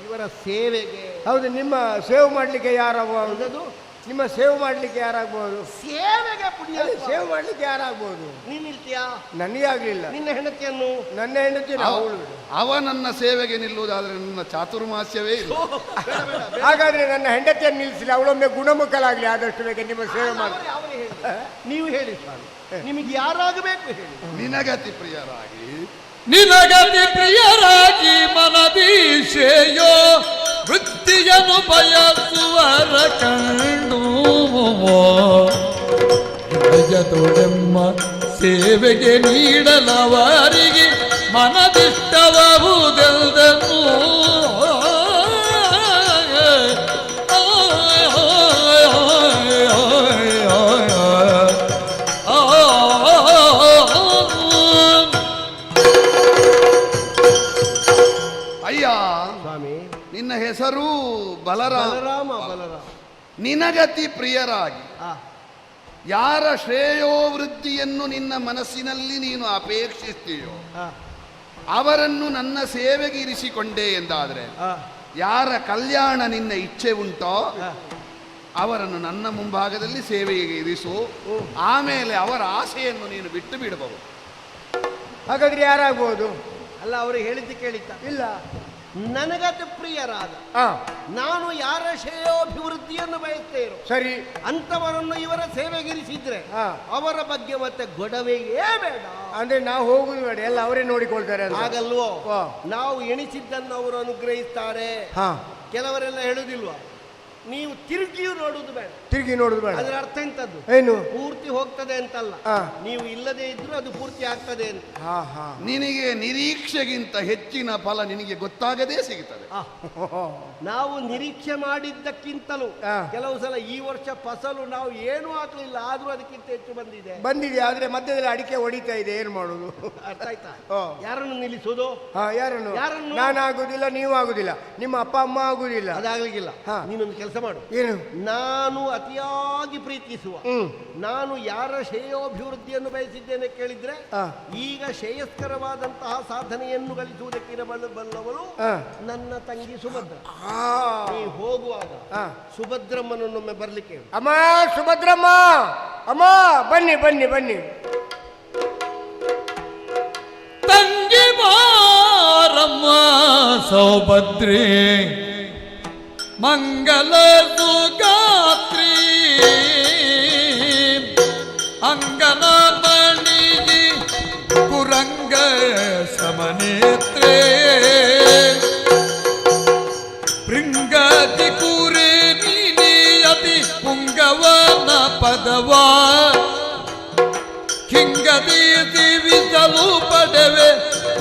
ಇವರ ಸೇವೆಗೆ. ಹೌದು, ನಿಮ್ಮ ಸೇವ್ ಮಾಡ್ಲಿಕ್ಕೆ ಯಾರಾಗಬಹುದು? ನಿಮ್ಮ ಸೇವ್ ಮಾಡ್ಲಿಕ್ಕೆ ಯಾರಾಗಬಹುದು? ಸೇವೆಗೆ ಪುಣ್ಯ ಸೇವ್ ಮಾಡ್ಲಿಕ್ಕೆ ಯಾರಾಗಬಹುದು? ನೀನ್ ಇರ್ತೀಯಾ? ನನಗೆ ಆಗ್ಲಿಲ್ಲ. ನಿನ್ನ ಹೆಂಡತಿಯನ್ನು? ನನ್ನ ಹೆಂಡತಿ. ಅವ ನನ್ನ ಸೇವೆಗೆ ನಿಲ್ಲುವುದಾದ್ರೆ ನನ್ನ ಚಾತುರ್ಮಾಸ್ಯವೇ ಇಲ್ಲ. ಹಾಗಾದ್ರೆ ನನ್ನ ಹೆಂಡತಿಯನ್ನು ನಿಲ್ಲಿಸಲಿ, ಅವಳೊಮ್ಮೆ ಗುಣಮುಖಲಾಗ್ಲಿ, ಆದಷ್ಟು ಬೇಗ ನಿಮ್ಮ ಸೇವೆ ಮಾಡಿ. ನೀವು ಹೇಳಿ ಸ್ವಾಮಿ, ನಿಮಗೆ ಯಾರಾಗಬೇಕು ಹೇಳಿ. ನಿನಗತಿ ಪ್ರಿಯರಾಗಿ, ನಿನಗತಿ ಪ್ರಿಯರಾಗಿ ಮನದೀಶೆಯೋ ವೃತ್ತಿಯನ್ನು ಬಯಸುವರ ಕಂಡು ತೋಡೆಮ್ಮ ಸೇವೆಗೆ ನೀಡಲವರಿಗೆ ಮನದಿಷ್ಟವಾಗುವುದೆಲ್ದನು ಅಯ್ಯ ಸ್ವಾಮಿ, ನಿನ್ನ ಹೆಸರು ಬಲರಾಮ. ಬಲರಾಮ. ನಿನಗತಿ ಪ್ರಿಯರಾಗಿ ಆ, ಯಾರ ಶ್ರೇಯೋವೃದ್ಧಿಯನ್ನು ನಿನ್ನ ಮನಸ್ಸಿನಲ್ಲಿ ನೀನು ಅಪೇಕ್ಷಿಸ್ತೀಯೋ ಆ, ಅವರನ್ನು ನನ್ನ ಸೇವೆಗೆ ಇರಿಸಿಕೊಂಡೆ ಎಂದಾದರೆ, ಆ, ಯಾರ ಕಲ್ಯಾಣ ನಿನ್ನ ಇಚ್ಛೆ ಉಂಟೋ ಅವರನ್ನು ನನ್ನ ಮುಂಭಾಗದಲ್ಲಿ ಸೇವೆಗೆ ಇರಿಸು. ಆಮೇಲೆ ಅವರ ಆಸೆಯನ್ನು ನೀನು ಬಿಟ್ಟು ಬಿಡಬಹುದು. ಹಾಗಾದ್ರೆ ಯಾರಾಗ್ಬೋದು? ಅಲ್ಲ, ಅವರು ಹೇಳಿದ್ದು ಕೇಳಿದ್ದ ಇಲ್ಲ. ನನಗತಿ ಪ್ರಿಯರಾದ ಆ, ನಾನು ಯಾರ ಶ್ರೇಯೋಭಿವೃದ್ಧಿಯನ್ನು ಬಯಸ್ತೇನೋ ಸರಿ. ಅಂಥವರನ್ನು ಇವರ ಸೇವೆಗಿರಿಸಿದ್ರೆ ಆ. ಅವರ ಬಗ್ಗೆ ಮತ್ತೆ ಗೊಡವೆಯೇ ಬೇಡ. ಅಂದ್ರೆ ನಾವು ಹೋಗುದು ಬೇಡ, ಎಲ್ಲ ಅವರೇ ನೋಡಿಕೊಳ್ತಾರೆ ಅಂತ. ಹಾಗಲ್ವೋ? ವಾ. ನಾವು ಎಣಿಸಿದ್ದನ್ನು ಅವರು ಅನುಗ್ರಹಿಸ್ತಾರೆ. ಹಾ, ಕೆಲವರೆಲ್ಲ ಹೇಳುದಿಲ್ವಾ, ನೀವು ತಿರುಗಿಯೂ ನೋಡುದು ಬೇಡ. ತಿರುಗಿ ನೋಡುದು ಬೇಡ. ಅದರ ಅರ್ಥ ಎಂತದ್ದು? ಏನು? ಪೂರ್ತಿ ಹೋಗ್ತದೆ ಅಂತಲ್ಲ, ಆ. ನೀವು ಇಲ್ಲದೆ ಇದ್ರೂ ಅದು ಪೂರ್ತಿ ಆಗ್ತದೆ ಅಂತ. ಹಾ ಹಾ. ನಿನಗೆ ನಿರೀಕ್ಷೆಗಿಂತ ಹೆಚ್ಚಿನ ಫಲ ನಿನಗೆ ಗೊತ್ತಾಗದೇ ಸಿಗುತ್ತದೆ. ಆ. ನಾವು ನಿರೀಕ್ಷೆ ಮಾಡಿದ್ದಕ್ಕಿಂತಲೂ ಆ. ಕೆಲವು ಸಲ ಈ ವರ್ಷ ಫಸಲು ನಾವು ಏನೂ ಹಾಕ್ಲಿಲ್ಲ, ಆದ್ರೂ ಅದಕ್ಕಿಂತ ಹೆಚ್ಚು ಬಂದಿದೆ. ಬಂದಿದೆ, ಆದ್ರೆ ಮಧ್ಯದಲ್ಲಿ ಅಡಿಕೆ ಹೊಡಿತಾ ಇದೆ, ಏನ್ ಮಾಡುದು? ಅರ್ಥ ಆಯ್ತಾ? ಓ. ಯಾರನ್ನು ನಿಲ್ಲಿಸೋದು? ಹಾ, ಯಾರನ್ನು? ಯಾರನ್ನು? ನಾನು ಆಗುದಿಲ್ಲ, ನೀವು ಆಗುದಿಲ್ಲ, ನಿಮ್ಮ ಅಪ್ಪ ಅಮ್ಮ ಆಗುದಿಲ್ಲ. ಅದಾಗ್ಲಿಕ್ಕಿಲ್ಲ. ಹಾ. ನೀನೊಂದು ಕೆಲಸ ಮಾಡು. ಏನು? ನಾನು ಅತಿಯಾಗಿ ಪ್ರೀತಿಸುವ, ನಾನು ಯಾರ ಶ್ರೇಯೋಭಿವೃದ್ಧಿಯನ್ನು ಬಯಸಿದ್ದೇನೆ ಕೇಳಿದ್ರೆ, ಆ. ಈಗ ಶ್ರೇಯಸ್ಕರವಾದಂತಹ ಸಾಧನೆಯನ್ನು ಗಳಿಸುವುದಕ್ಕಿರಬಲ್ಲವಳು ಆ. ನನ್ನ ತಂಗಿ ಸುಭದ್ರ. ಆ. ನೀ ಹೋಗುವಾಗ ಆ. ಸುಭದ್ರಮ್ಮನೊಮ್ಮೆ ಬರ್ಲಿಕ್ಕೆ ಹೇಳು. ಅಮ್ಮ ಸುಭದ್ರಮ್ಮ, ಅಮ್ಮ ಬನ್ನಿ ಬನ್ನಿ ಬನ್ನಿ. ತಂಗಿ ಬಾರಮ್ಮ ಸೌಭದ್ರಿ ಮಂಗಲ ಸುಗಾತ್ರಿ ಅಂಗನ ಮಣಿಜಿ ಕುರಂಗ ಸಮನೇತ್ರೇ ಭೃಂಗತಿ ಕುರೆ ನೀನಿಯತಿ ಪುಂಗವನ ಪದವಾ ಕಿಂಗದಿ ದಿವಿಸಲು ಪಡೆವೆ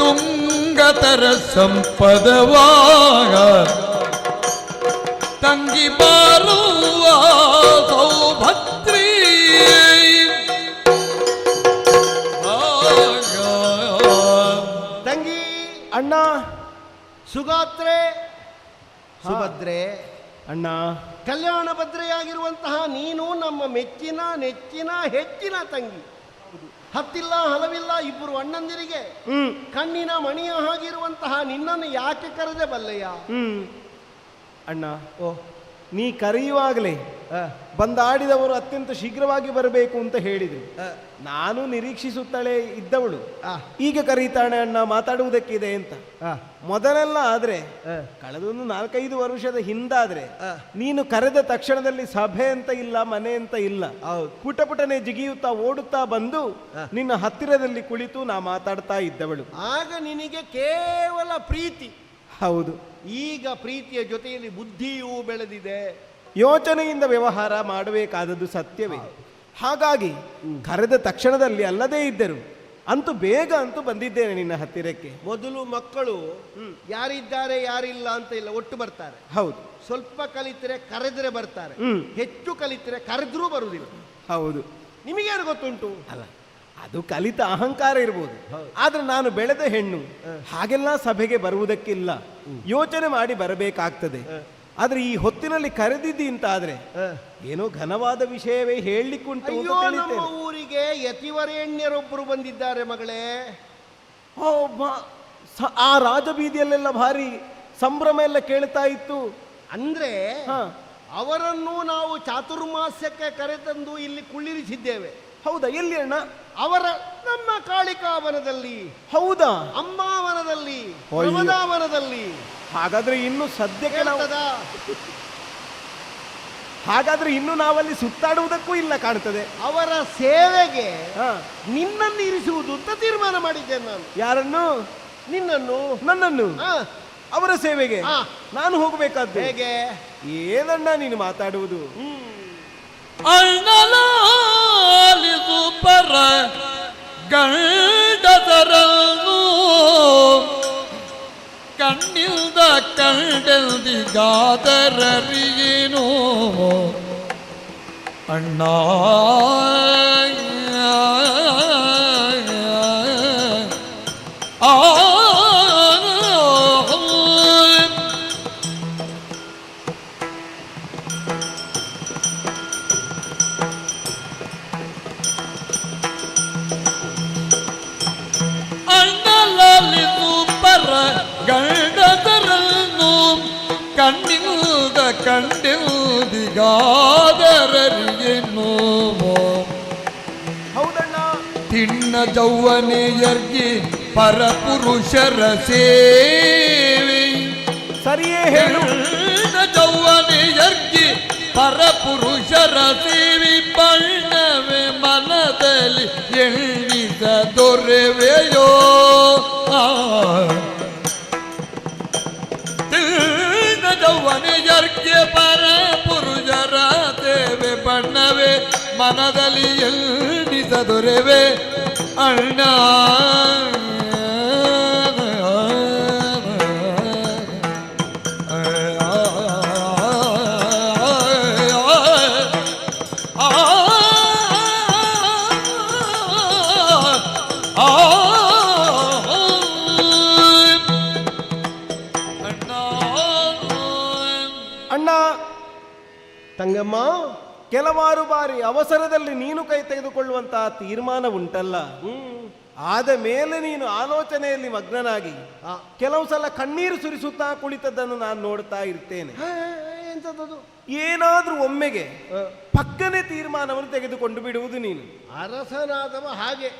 ತುಂಗತರ ಸಂಪದವಾಗ ತಂಗಿ ಬಾರುವ ಸೌಭದ್ರಿ ತಂಗಿ, ಅಣ್ಣ. ಸುಗಾತ್ರೆ, ಸುಭದ್ರೆ, ಅಣ್ಣ. ಕಲ್ಯಾಣ ಭದ್ರೆಯಾಗಿರುವಂತಹ ನೀನು ನಮ್ಮ ಮೆಚ್ಚಿನ ನೆಚ್ಚಿನ ಹೆಚ್ಚಿನ ತಂಗಿ. ಹತ್ತಿಲ್ಲ ಹಲವಿಲ್ಲ ಇಬ್ಬರು ಅಣ್ಣಂದಿರಿಗೆ ಕಣ್ಣಿನ ಮಣಿಯ ಹಾಗಿರುವಂತಹ ನಿನ್ನನ್ನು ಯಾಕೆ ಕರೆದೆ ಬಲ್ಲೆಯ? ಅಣ್ಣ, ಓ ನೀ ಕರೆಯುವಾಗಲೇ ಬಂದಾಡಿದವರು ಅತ್ಯಂತ ಶೀಘ್ರವಾಗಿ ಬರಬೇಕು ಅಂತ ಹೇಳಿದ್ರು. ನಾನು ನಿರೀಕ್ಷಿಸುತ್ತಲೇ ಇದ್ದವಳು ಈಗ ಕರೀತಾಳೆ ಅಣ್ಣ, ಮಾತಾಡುವುದಕ್ಕಿದೆ ಅಂತ. ಮೊದಲೆಲ್ಲ ಆದ್ರೆ ಕಳೆದೊಂದು 4-5 ವರ್ಷದ ಹಿಂದಾದ್ರೆ ನೀನು ಕರೆದ ತಕ್ಷಣದಲ್ಲಿ ಸಭೆ ಅಂತ ಇಲ್ಲ, ಮನೆ ಅಂತ ಇಲ್ಲ, ಪುಟಪುಟನೆ ಜಿಗಿಯುತ್ತಾ ಓಡುತ್ತಾ ಬಂದು ನಿನ್ನ ಹತ್ತಿರದಲ್ಲಿ ಕುಳಿತು ನಾ ಮಾತಾಡ್ತಾ ಇದ್ದವಳು. ಆಗ ನಿನಗೆ ಕೇವಲ ಪ್ರೀತಿ. ಹೌದು, ಈಗ ಪ್ರೀತಿಯ ಜೊತೆಯಲ್ಲಿ ಬುದ್ಧಿಯೂ ಬೆಳೆದಿದೆ. ಯೋಚನೆಯಿಂದ ವ್ಯವಹಾರ ಮಾಡಬೇಕಾದದ್ದು ಸತ್ಯವೇ. ಹಾಗಾಗಿ ಕರೆದ ತಕ್ಷಣದಲ್ಲಿ ಅಲ್ಲದೇ ಇದ್ದರು ಅಂತೂ ಬೇಗ ಅಂತೂ ಬಂದಿದ್ದೇನೆ ನಿನ್ನ ಹತ್ತಿರಕ್ಕೆ. ಮೊದಲು ಮಕ್ಕಳು ಯಾರಿದ್ದಾರೆ ಯಾರಿಲ್ಲ ಅಂತ ಇಲ್ಲ, ಒಟ್ಟು ಬರ್ತಾರೆ. ಹೌದು, ಸ್ವಲ್ಪ ಕಲಿತರೆ ಕರೆದ್ರೆ ಬರ್ತಾರೆ, ಹೆಚ್ಚು ಕಲಿತರೆ ಕರೆದ್ರೂ ಬರುವುದಿಲ್ಲ. ಹೌದು, ನಿಮಗೇನು ಗೊತ್ತುಂಟು? ಅಲ್ಲ, ಅದು ಕಲಿತ ಅಹಂಕಾರ ಇರ್ಬೋದು, ಆದ್ರೆ ನಾನು ಬೆಳೆದ ಹೆಣ್ಣು, ಹಾಗೆಲ್ಲ ಸಭೆಗೆ ಬರುವುದಕ್ಕಿಲ್ಲ, ಯೋಚನೆ ಮಾಡಿ ಬರಬೇಕಾಗ್ತದೆ. ಆದ್ರೆ ಈ ಹೊತ್ತಿನಲ್ಲಿ ಕರೆದಿದ್ದಿ ಅಂತ ಆದ್ರೆ ಏನೋ ಘನವಾದ ವಿಷಯವೇ ಹೇಳಲಿಕ್ಕುಂಟು. ಅಯ್ಯೋ, ನಮ್ಮ ಊರಿಗೆ ಯತಿವರೇಣ್ಯರೊಬ್ಬರು ಬಂದಿದ್ದಾರೆ ಮಗಳೇ. ಆ ರಾಜಬೀದಿಯಲ್ಲೆಲ್ಲ ಭಾರಿ ಸಂಭ್ರಮ ಎಲ್ಲ ಕೇಳ್ತಾ ಇತ್ತು. ಅಂದ್ರೆ ಅವರನ್ನು ನಾವು ಚಾತುರ್ಮಾಸ್ಯಕ್ಕೆ ಕರೆತಂದು ಇಲ್ಲಿ ಕುಳ್ಳಿರಿಸಿದ್ದೇವೆ. ಹೌದಾ? ಎಲ್ಲಿ ಅಣ್ಣ? ಅವರ ನಮ್ಮ ಕಾಳಿಕಾವನದಲ್ಲಿ. ಹೌದಾ? ಅಂಬಾವನದಲ್ಲಿ, ಪ್ರಮದಾವನದಲ್ಲಿ. ಹಾಗಾದ್ರೆ ಇನ್ನು ಸದ್ಯಕ್ಕೆ ಹಾಗಾದ್ರೆ ಇನ್ನು ನಾವಲ್ಲಿ ಸುತ್ತಾಡುವುದಕ್ಕೂ ಇಲ್ಲ ಕಾಣ್ತದೆ. ಅವರ ಸೇವೆಗೆ ನಿನ್ನನ್ನು ಇರಿಸುವುದು ಅಂತ ತೀರ್ಮಾನ ಮಾಡಿದ್ದೇನೆ ನಾನು. ಯಾರನ್ನು? ನಿನ್ನನ್ನು. ನನ್ನನ್ನು? ಅವರ ಸೇವೆಗೆ ನಾನು ಹೋಗಬೇಕಾದ್ದು? ಹೇಗೆ? ಏನಣ್ಣ ನೀನು ಮಾತಾಡುವುದು? ಅಣ್ಣಲಾಲಿಸು ಪರ ಗಂಡಸರನ್ನು ಕಣ್ಣಿಲ್ದ ಕಂಡೆಲ್ದಿಗಾದರರಿಗೇನು ಅಣ್ಣ ಗಂಡಸರನ್ನು ಕಣ್ಣಿಲ್ದ ಕಂಡೆಲ್ದಿಗಾದರರಿಗೇನು ಹೌದಣ್ಣ. ತಿಣ್ಣ ಜೌವನೆಯರ್ಗಿ ಪರಪುರುಷರ ಸೇವೆ ಸರಿಯೇ ಹೇಳು. ತಿಣ್ಣ ಜೌವನೆಯರ್ಗಿ ಪರಪುರುಷರ ಸೇವೆ ಬಣ್ಣವೇ ಮನದಲ್ಲಿ ಎಣ್ಣಿದ ದೊರೆವೆಯೋ ಯೌವನೆಯರ್ಗೆ ಪರ ಪುರುಷರ ಸೇವೆ ಬಣ್ಣವೇ ಮನದಲ್ಲಿ ಎಲ್ಲಿದ ದೊರೆವೆ ಅಣ್ಣ ಅಣ್ಣ, ತಂಗಮ್ಮ, ಕೆಲವಾರು ಬಾರಿ ಅವಸರದಲ್ಲಿ ನೀನು ಕೈ ತೆಗೆದುಕೊಳ್ಳುವಂತಹ ತೀರ್ಮಾನ ಉಂಟಲ್ಲ, ಆದ ಮೇಲೆ ನೀನು ಆಲೋಚನೆಯಲ್ಲಿ ಮಗ್ನನಾಗಿ ಕೆಲವು ಸಲ ಕಣ್ಣೀರು ಸುರಿಸುತ್ತಾ ಕುಳಿತದ್ದನ್ನು ನಾನು ನೋಡ್ತಾ ಇರ್ತೇನೆ. ಎಂಥದ್ದು? ಏನಾದ್ರೂ ಒಮ್ಮೆಗೆ ಪಕ್ಕನೆ ತೀರ್ಮಾನವನ್ನು ತೆಗೆದುಕೊಂಡು ಬಿಡುವುದು ನೀನು. ಅರಸನಾದವ ಹಾಗೆ,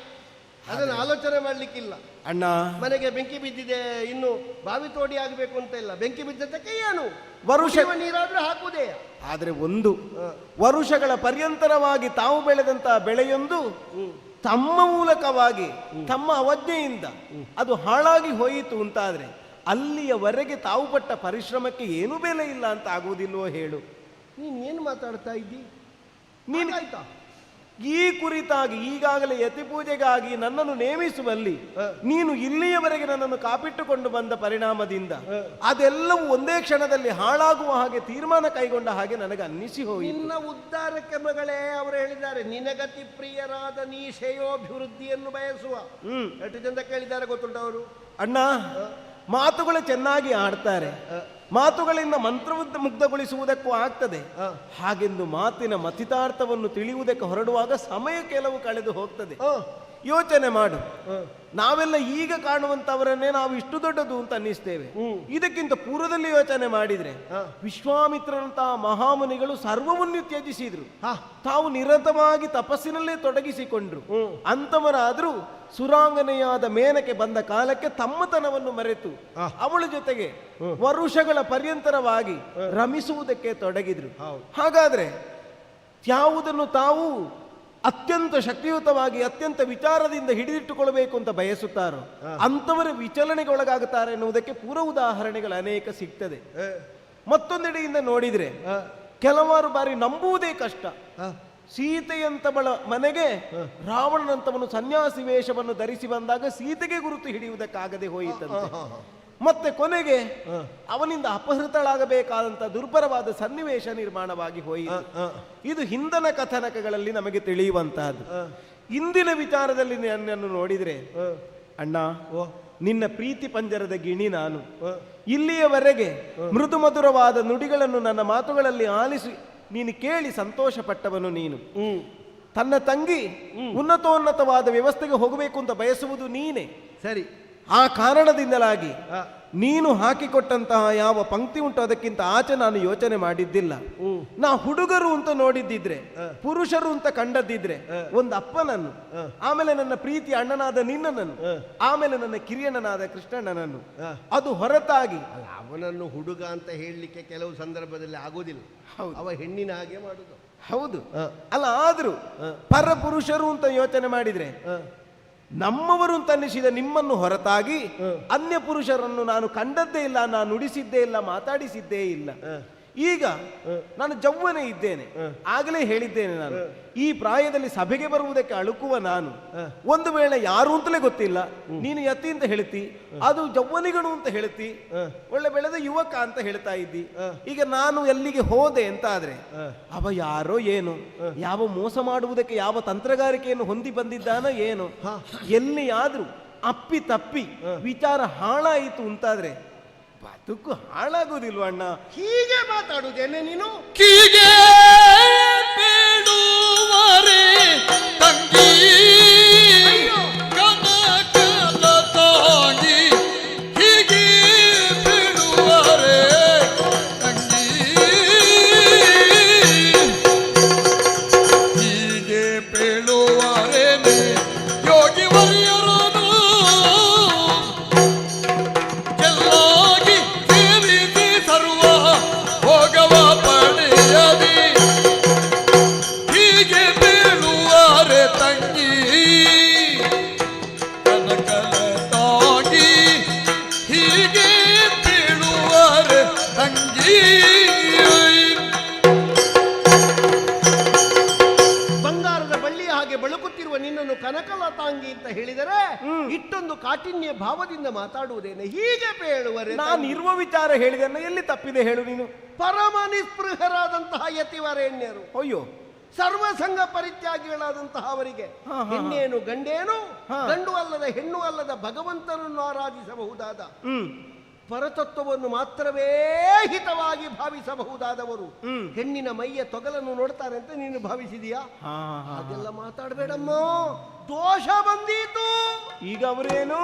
ಅದನ್ನು ಆಲೋಚನೆ ಮಾಡ್ಲಿಕ್ಕಿಲ್ಲ. ಅಣ್ಣ, ಮನೆಗೆ ಬೆಂಕಿ ಬಿದ್ದಿದೆ, ಇನ್ನು ಬಾವಿ ತೋಡಿ ಆಗಬೇಕು ಅಂತ ಇಲ್ಲ. ಬೆಂಕಿ ಬಿದ್ದಕ್ಕೆ ಏನು ವರುಷ ನೀರಾದ್ರೂ ಹಾಕುದೇ. ಆದ್ರೆ ಒಂದು ವರುಷಗಳ ಪರ್ಯಂತರವಾಗಿ ತಾವು ಬೆಳೆದಂತಹ ಬೆಳೆಯೊಂದು ತಮ್ಮ ಮೂಲಕವಾಗಿ ತಮ್ಮ ಅವಜ್ಞೆಯಿಂದ ಅದು ಹಾಳಾಗಿ ಹೋಯಿತು ಅಂತಾದ್ರೆ ಅಲ್ಲಿಯವರೆಗೆ ತಾವು ಪಟ್ಟ ಪರಿಶ್ರಮಕ್ಕೆ ಏನು ಬೆಲೆ ಇಲ್ಲ ಅಂತ ಆಗುವುದಿಲ್ವೋ ಹೇಳು. ನೀನು ಏನು ಮಾತಾಡ್ತಾ ಇದ್ದಿ? ನೀನು ಆಯ್ತಾ? ಈ ಕುರಿತಾಗಿ ಈಗಾಗಲೇ ಯತಿಪೂಜೆಗಾಗಿ ನನ್ನನ್ನು ನೇಮಿಸುವಲ್ಲಿ ನೀನು ಇಲ್ಲಿಯವರೆಗೆ ನನ್ನನ್ನು ಕಾಪಿಟ್ಟುಕೊಂಡು ಬಂದ ಪರಿಣಾಮದಿಂದ ಅದೆಲ್ಲವೂ ಒಂದೇ ಕ್ಷಣದಲ್ಲಿ ಹಾಳಾಗುವ ಹಾಗೆ ತೀರ್ಮಾನ ಕೈಗೊಂಡ ಹಾಗೆ ನನಗೆ ಅನ್ನಿಸಿ ಹೋಯಿತು. ನಿನ್ನ ಉದ್ಧಾರಕ್ಕೆ ಮಗಳೇ ಅವರು ಹೇಳಿದ್ದಾರೆ, ನಿನಗತಿ ಪ್ರಿಯರಾದ ನೀ ಶ್ರೇಯೋಭಿವೃದ್ಧಿಯನ್ನು ಬಯಸುವ. ಎಷ್ಟು ಚಂದ ಕೇಳಿದ್ದಾರೆ ಗೊತ್ತುಂಟ ಅವರು. ಅಣ್ಣ, ಮಾತುಗಳು ಚೆನ್ನಾಗಿ ಆಡ್ತಾರೆ, ಮಾತುಗಳಿಂದ ಮುಗ್ಧಗೊಳಿಸುವುದಕ್ಕೂ ಆಗ್ತದೆ. ಹಾಗೆಂದು ಮಾತಿನ ಮತಿತಾರ್ಥವನ್ನು ತಿಳಿಯುವುದಕ್ಕೆ ಹೊರಡುವಾಗ ಸಮಯ ಕೆಲವು ಕಳೆದು ಹೋಗ್ತದೆ. ಯೋಚನೆ ಮಾಡು, ನಾವೆಲ್ಲ ಈಗ ಕಾಣುವಂತವರನ್ನೇ ನಾವು ಇಷ್ಟು ದೊಡ್ಡದು ಅಂತ ಅನ್ನಿಸ್ತೇವೆ. ಇದಕ್ಕಿಂತ ಪೂರ್ವದಲ್ಲಿ ಯೋಚನೆ ಮಾಡಿದ್ರೆ ವಿಶ್ವಾಮಿತ್ರನಂತಹ ಮಹಾಮುನಿಗಳು ಸರ್ವವನ್ನು ತ್ಯಜಿಸಿದ್ರು, ತಾವು ನಿರತವಾಗಿ ತಪಸ್ಸಿನಲ್ಲೇ ತೊಡಗಿಸಿಕೊಂಡ್ರು. ಅಂತವರಾದ್ರೂ ಸುರಾಂಗನೆಯಾದ ಮೇನಕ್ಕೆ ಬಂದ ಕಾಲಕ್ಕೆ ತಮ್ಮತನವನ್ನು ಮರೆತು ಅವಳ ಜೊತೆಗೆ ವರುಷಗಳ ಪರ್ಯಂತರವಾಗಿ ರಮಿಸುವುದಕ್ಕೆ ತೊಡಗಿದ್ರು. ಹಾಗಾದ್ರೆ ಯಾವುದನ್ನು ತಾವು ಅತ್ಯಂತ ಶಕ್ತಿಯುತವಾಗಿ ಅತ್ಯಂತ ವಿಚಾರದಿಂದ ಹಿಡಿದಿಟ್ಟುಕೊಳ್ಬೇಕು ಅಂತ ಬಯಸುತ್ತಾರೋ ಅಂತವರ ವಿಚಲನೆಗೆ ಒಳಗಾಗುತ್ತಾರೆ ಎನ್ನುವುದಕ್ಕೆ ಪೂರ್ವ ಉದಾಹರಣೆಗಳು ಅನೇಕ ಸಿಗ್ತದೆ. ಮತ್ತೊಂದೆಡೆಯಿಂದ ನೋಡಿದ್ರೆ ಕೆಲವಾರು ಬಾರಿ ನಂಬುವುದೇ ಕಷ್ಟ. ಸೀತೆಯಂತವಳ ಮನೆಗೆ ರಾವಣನಂತವನು ಸನ್ಯಾಸಿ ವೇಷವನ್ನು ಧರಿಸಿ ಬಂದಾಗ ಸೀತೆಗೆ ಗುರುತು ಹಿಡಿಯುವುದಕ್ಕಾಗದೆ ಹೋಯಿತಂತೆ. ಮತ್ತೆ ಕೊನೆಗೆ ಅವನಿಂದ ಅಪಹೃತಳಾಗಬೇಕಾದಂತ ದುರ್ಬರವಾದ ಸನ್ನಿವೇಶ ನಿರ್ಮಾಣವಾಗಿ ಹೋಯಿತು. ಇದು ಹಿಂದನ ಕಥನಕಗಳಲ್ಲಿ ನಮಗೆ ತಿಳಿಯುವಂತಹದ್ದು. ಇಂದಿನ ವಿಚಾರದಲ್ಲಿ ನನ್ನನ್ನು ನೋಡಿದ್ರೆ ಅಣ್ಣ, ನಿನ್ನ ಪ್ರೀತಿ ಪಂಜರದ ಗಿಣಿ ನಾನು. ಇಲ್ಲಿಯವರೆಗೆ ಮೃದು ಮಧುರವಾದ ನುಡಿಗಳನ್ನು ನನ್ನ ಮಾತುಗಳಲ್ಲಿ ಆಲಿಸಿ ನೀನು ಕೇಳಿ ಸಂತೋಷ ಪಟ್ಟವನು ನೀನು. ತನ್ನ ತಂಗಿ ಉನ್ನತೋನ್ನತವಾದ ವ್ಯವಸ್ಥೆಗೆ ಹೋಗಬೇಕು ಅಂತ ಬಯಸುವುದು ನೀನೇ. ಸರಿ, ಆ ಕಾರಣದಿಂದಲಾಗಿ ನೀನು ಹಾಕಿಕೊಟ್ಟಂತಹ ಯಾವ ಪಂಕ್ತಿ ಉಂಟು ಅದಕ್ಕಿಂತ ಆಚೆ ನಾನು ಯೋಚನೆ ಮಾಡಿದ್ದಿಲ್ಲ. ನಾ ಹುಡುಗರು ಅಂತ ನೋಡಿದ್ದಿದ್ರೆ, ಪುರುಷರು ಅಂತ ಕಂಡದ್ದಿದ್ರೆ ಒಂದು ಅಪ್ಪನನ್ನು, ಆಮೇಲೆ ನನ್ನ ಪ್ರೀತಿ ಅಣ್ಣನಾದ ನಿನ್ನನನ್ನು, ಆಮೇಲೆ ನನ್ನ ಕಿರಿಯಣ್ಣನಾದ ಕೃಷ್ಣಣ್ಣನನ್ನು. ಅದು ಹೊರತಾಗಿ ಅವನನ್ನು ಹುಡುಗ ಅಂತ ಹೇಳಲಿಕ್ಕೆ ಕೆಲವು ಸಂದರ್ಭದಲ್ಲಿ ಆಗೋದಿಲ್ಲ. ಅವ ಹೆಣ್ಣಿನ ಹಾಗೆ ಮಾಡುದು. ಹೌದು ಅಲ್ಲ, ಆದ್ರೂ ಪರಪುರುಷರು ಅಂತ ಯೋಚನೆ ಮಾಡಿದ್ರೆ ನಮ್ಮವರು ಅಂತ ಅನ್ನಿಸಿದ ನಿಮ್ಮನ್ನು ಹೊರತಾಗಿ ಅನ್ಯ ಪುರುಷರನ್ನು ನಾನು ಕಂಡದ್ದೇ ಇಲ್ಲ, ನಾನು ನುಡಿಸಿದ್ದೇ ಇಲ್ಲ, ಮಾತಾಡಿಸಿದ್ದೇ ಇಲ್ಲ. ಈಗ ನಾನು ಜವ್ವನೇ ಇದ್ದೇನೆ. ಆಗಲೇ ಹೇಳಿದ್ದೇನೆ ನಾನು, ಈ ಪ್ರಾಯದಲ್ಲಿ ಸಭೆಗೆ ಬರುವುದಕ್ಕೆ ಅಳುಕುವ ನಾನು. ಒಂದು ವೇಳೆ ಯಾರು ಅಂತಲೇ ಗೊತ್ತಿಲ್ಲ, ನೀನು ಯತಿ ಅಂತ ಹೇಳ್ತಿ, ಅದು ಜವ್ವನಿಗನು ಅಂತ ಹೇಳ್ತಿ, ಒಳ್ಳೆ ಬೆಳೆದ ಯುವಕ ಅಂತ ಹೇಳ್ತಾ ಇದ್ದಿ. ಈಗ ನಾನು ಎಲ್ಲಿಗೆ ಹೋದೆ ಅಂತ ಆದ್ರೆ ಅವ ಯಾರೋ ಏನು, ಯಾವ ಮೋಸ ಮಾಡುವುದಕ್ಕೆ ಯಾವ ತಂತ್ರಗಾರಿಕೆಯನ್ನು ಹೊಂದಿ ಬಂದಿದ್ದಾನೋ ಏನು, ಎಲ್ಲಿಯಾದ್ರೂ ಅಪ್ಪಿ ತಪ್ಪಿ ವಿಚಾರ ಹಾಳಾಯಿತು ಅಂತಾದ್ರೆ ಬದುಕು ಹಾಳಾಗುವುದಿಲ್ವ ಅಣ್ಣ? ಹೀಗೆ ಮಾತಾಡುವುದೇನೆ ನೀನು? ಕೀಗೆ ಬೇಡುವರೆ ತಂಗಿ ಕನಕಲ ತಾಗಿ, ಹೀಗೆ ಬೇಡುವರೆ ತಂಗಿ, ಹೀಗೆ ಬೇಡುವರೇನೆ ಯೋಗಿ ವರ್ಯರನು ಎಲ್ಲಾಗಿ ಸೇರಿಸಿ ಸರ್ವ ಭೋಗವ ಪಡೆಯದಿ, ಹೀಗೆ ಬೇಡುವರೆ ತಂಗಿ ಕನಕಲ ತಾಗಿ, ಹೀಗೆ ಬೇಡುವರೆ ತಂಗಿ. ಬಂಗಾರದ ಬಳ್ಳಿಯ ಹಾಗೆ ಬೆಳಕುತ್ತಿರುವ ನಿನ್ನನ್ನು ಕನಕಲತಾಂಗಿ ಅಂತ ಹೇಳಿದರೆ ಇಷ್ಟೊಂದು ಕಾಠಿಣ್ಯ ಭಾವದಿಂದ ಮಾತಾಡುವುದೇನೆ? ಹೀಗೆ ಬೇಳುವರೆ ನಾನು ಇರುವ ವಿಚಾರ ಹೇಳಿದನ್ನ ಎಲ್ಲಿ ತಪ್ಪಿದೆ ಹೇಳು ನೀನು? ಪರಮ ನಿಸ್ಪೃಹರಾದಂತಹ ಯತಿವರೇಣ್ಯರು, ಅಯ್ಯೋ ಸರ್ವಸಂಗ ಪರಿತ್ಯಾಗಿಗಳಾದಂತಹ ಅವರಿಗೆ ಹೆಣ್ಣೇನು ಗಂಡೇನು, ಗಂಡು ಅಲ್ಲದ ಹೆಣ್ಣು ಅಲ್ಲದ ಭಗವಂತನನ್ನು ಆರಾಧಿಸಬಹುದಾದ ಪರತತ್ವವನ್ನು ಮಾತ್ರವೇ ಹಿತವಾಗಿ ಭಾವಿಸಬಹುದಾದವರು ಹೆಣ್ಣಿನ ಮೈಯ ತೊಗಲನ್ನು ನೋಡ್ತಾರೆ ಅಂತ ನೀನು ಭಾವಿಸಿದೀಯಾ? ಅದೆಲ್ಲ ಮಾತಾಡಬೇಡಮ್ಮ, ದೋಷ ಬಂದೀತು. ಈಗ ಅವರೇನು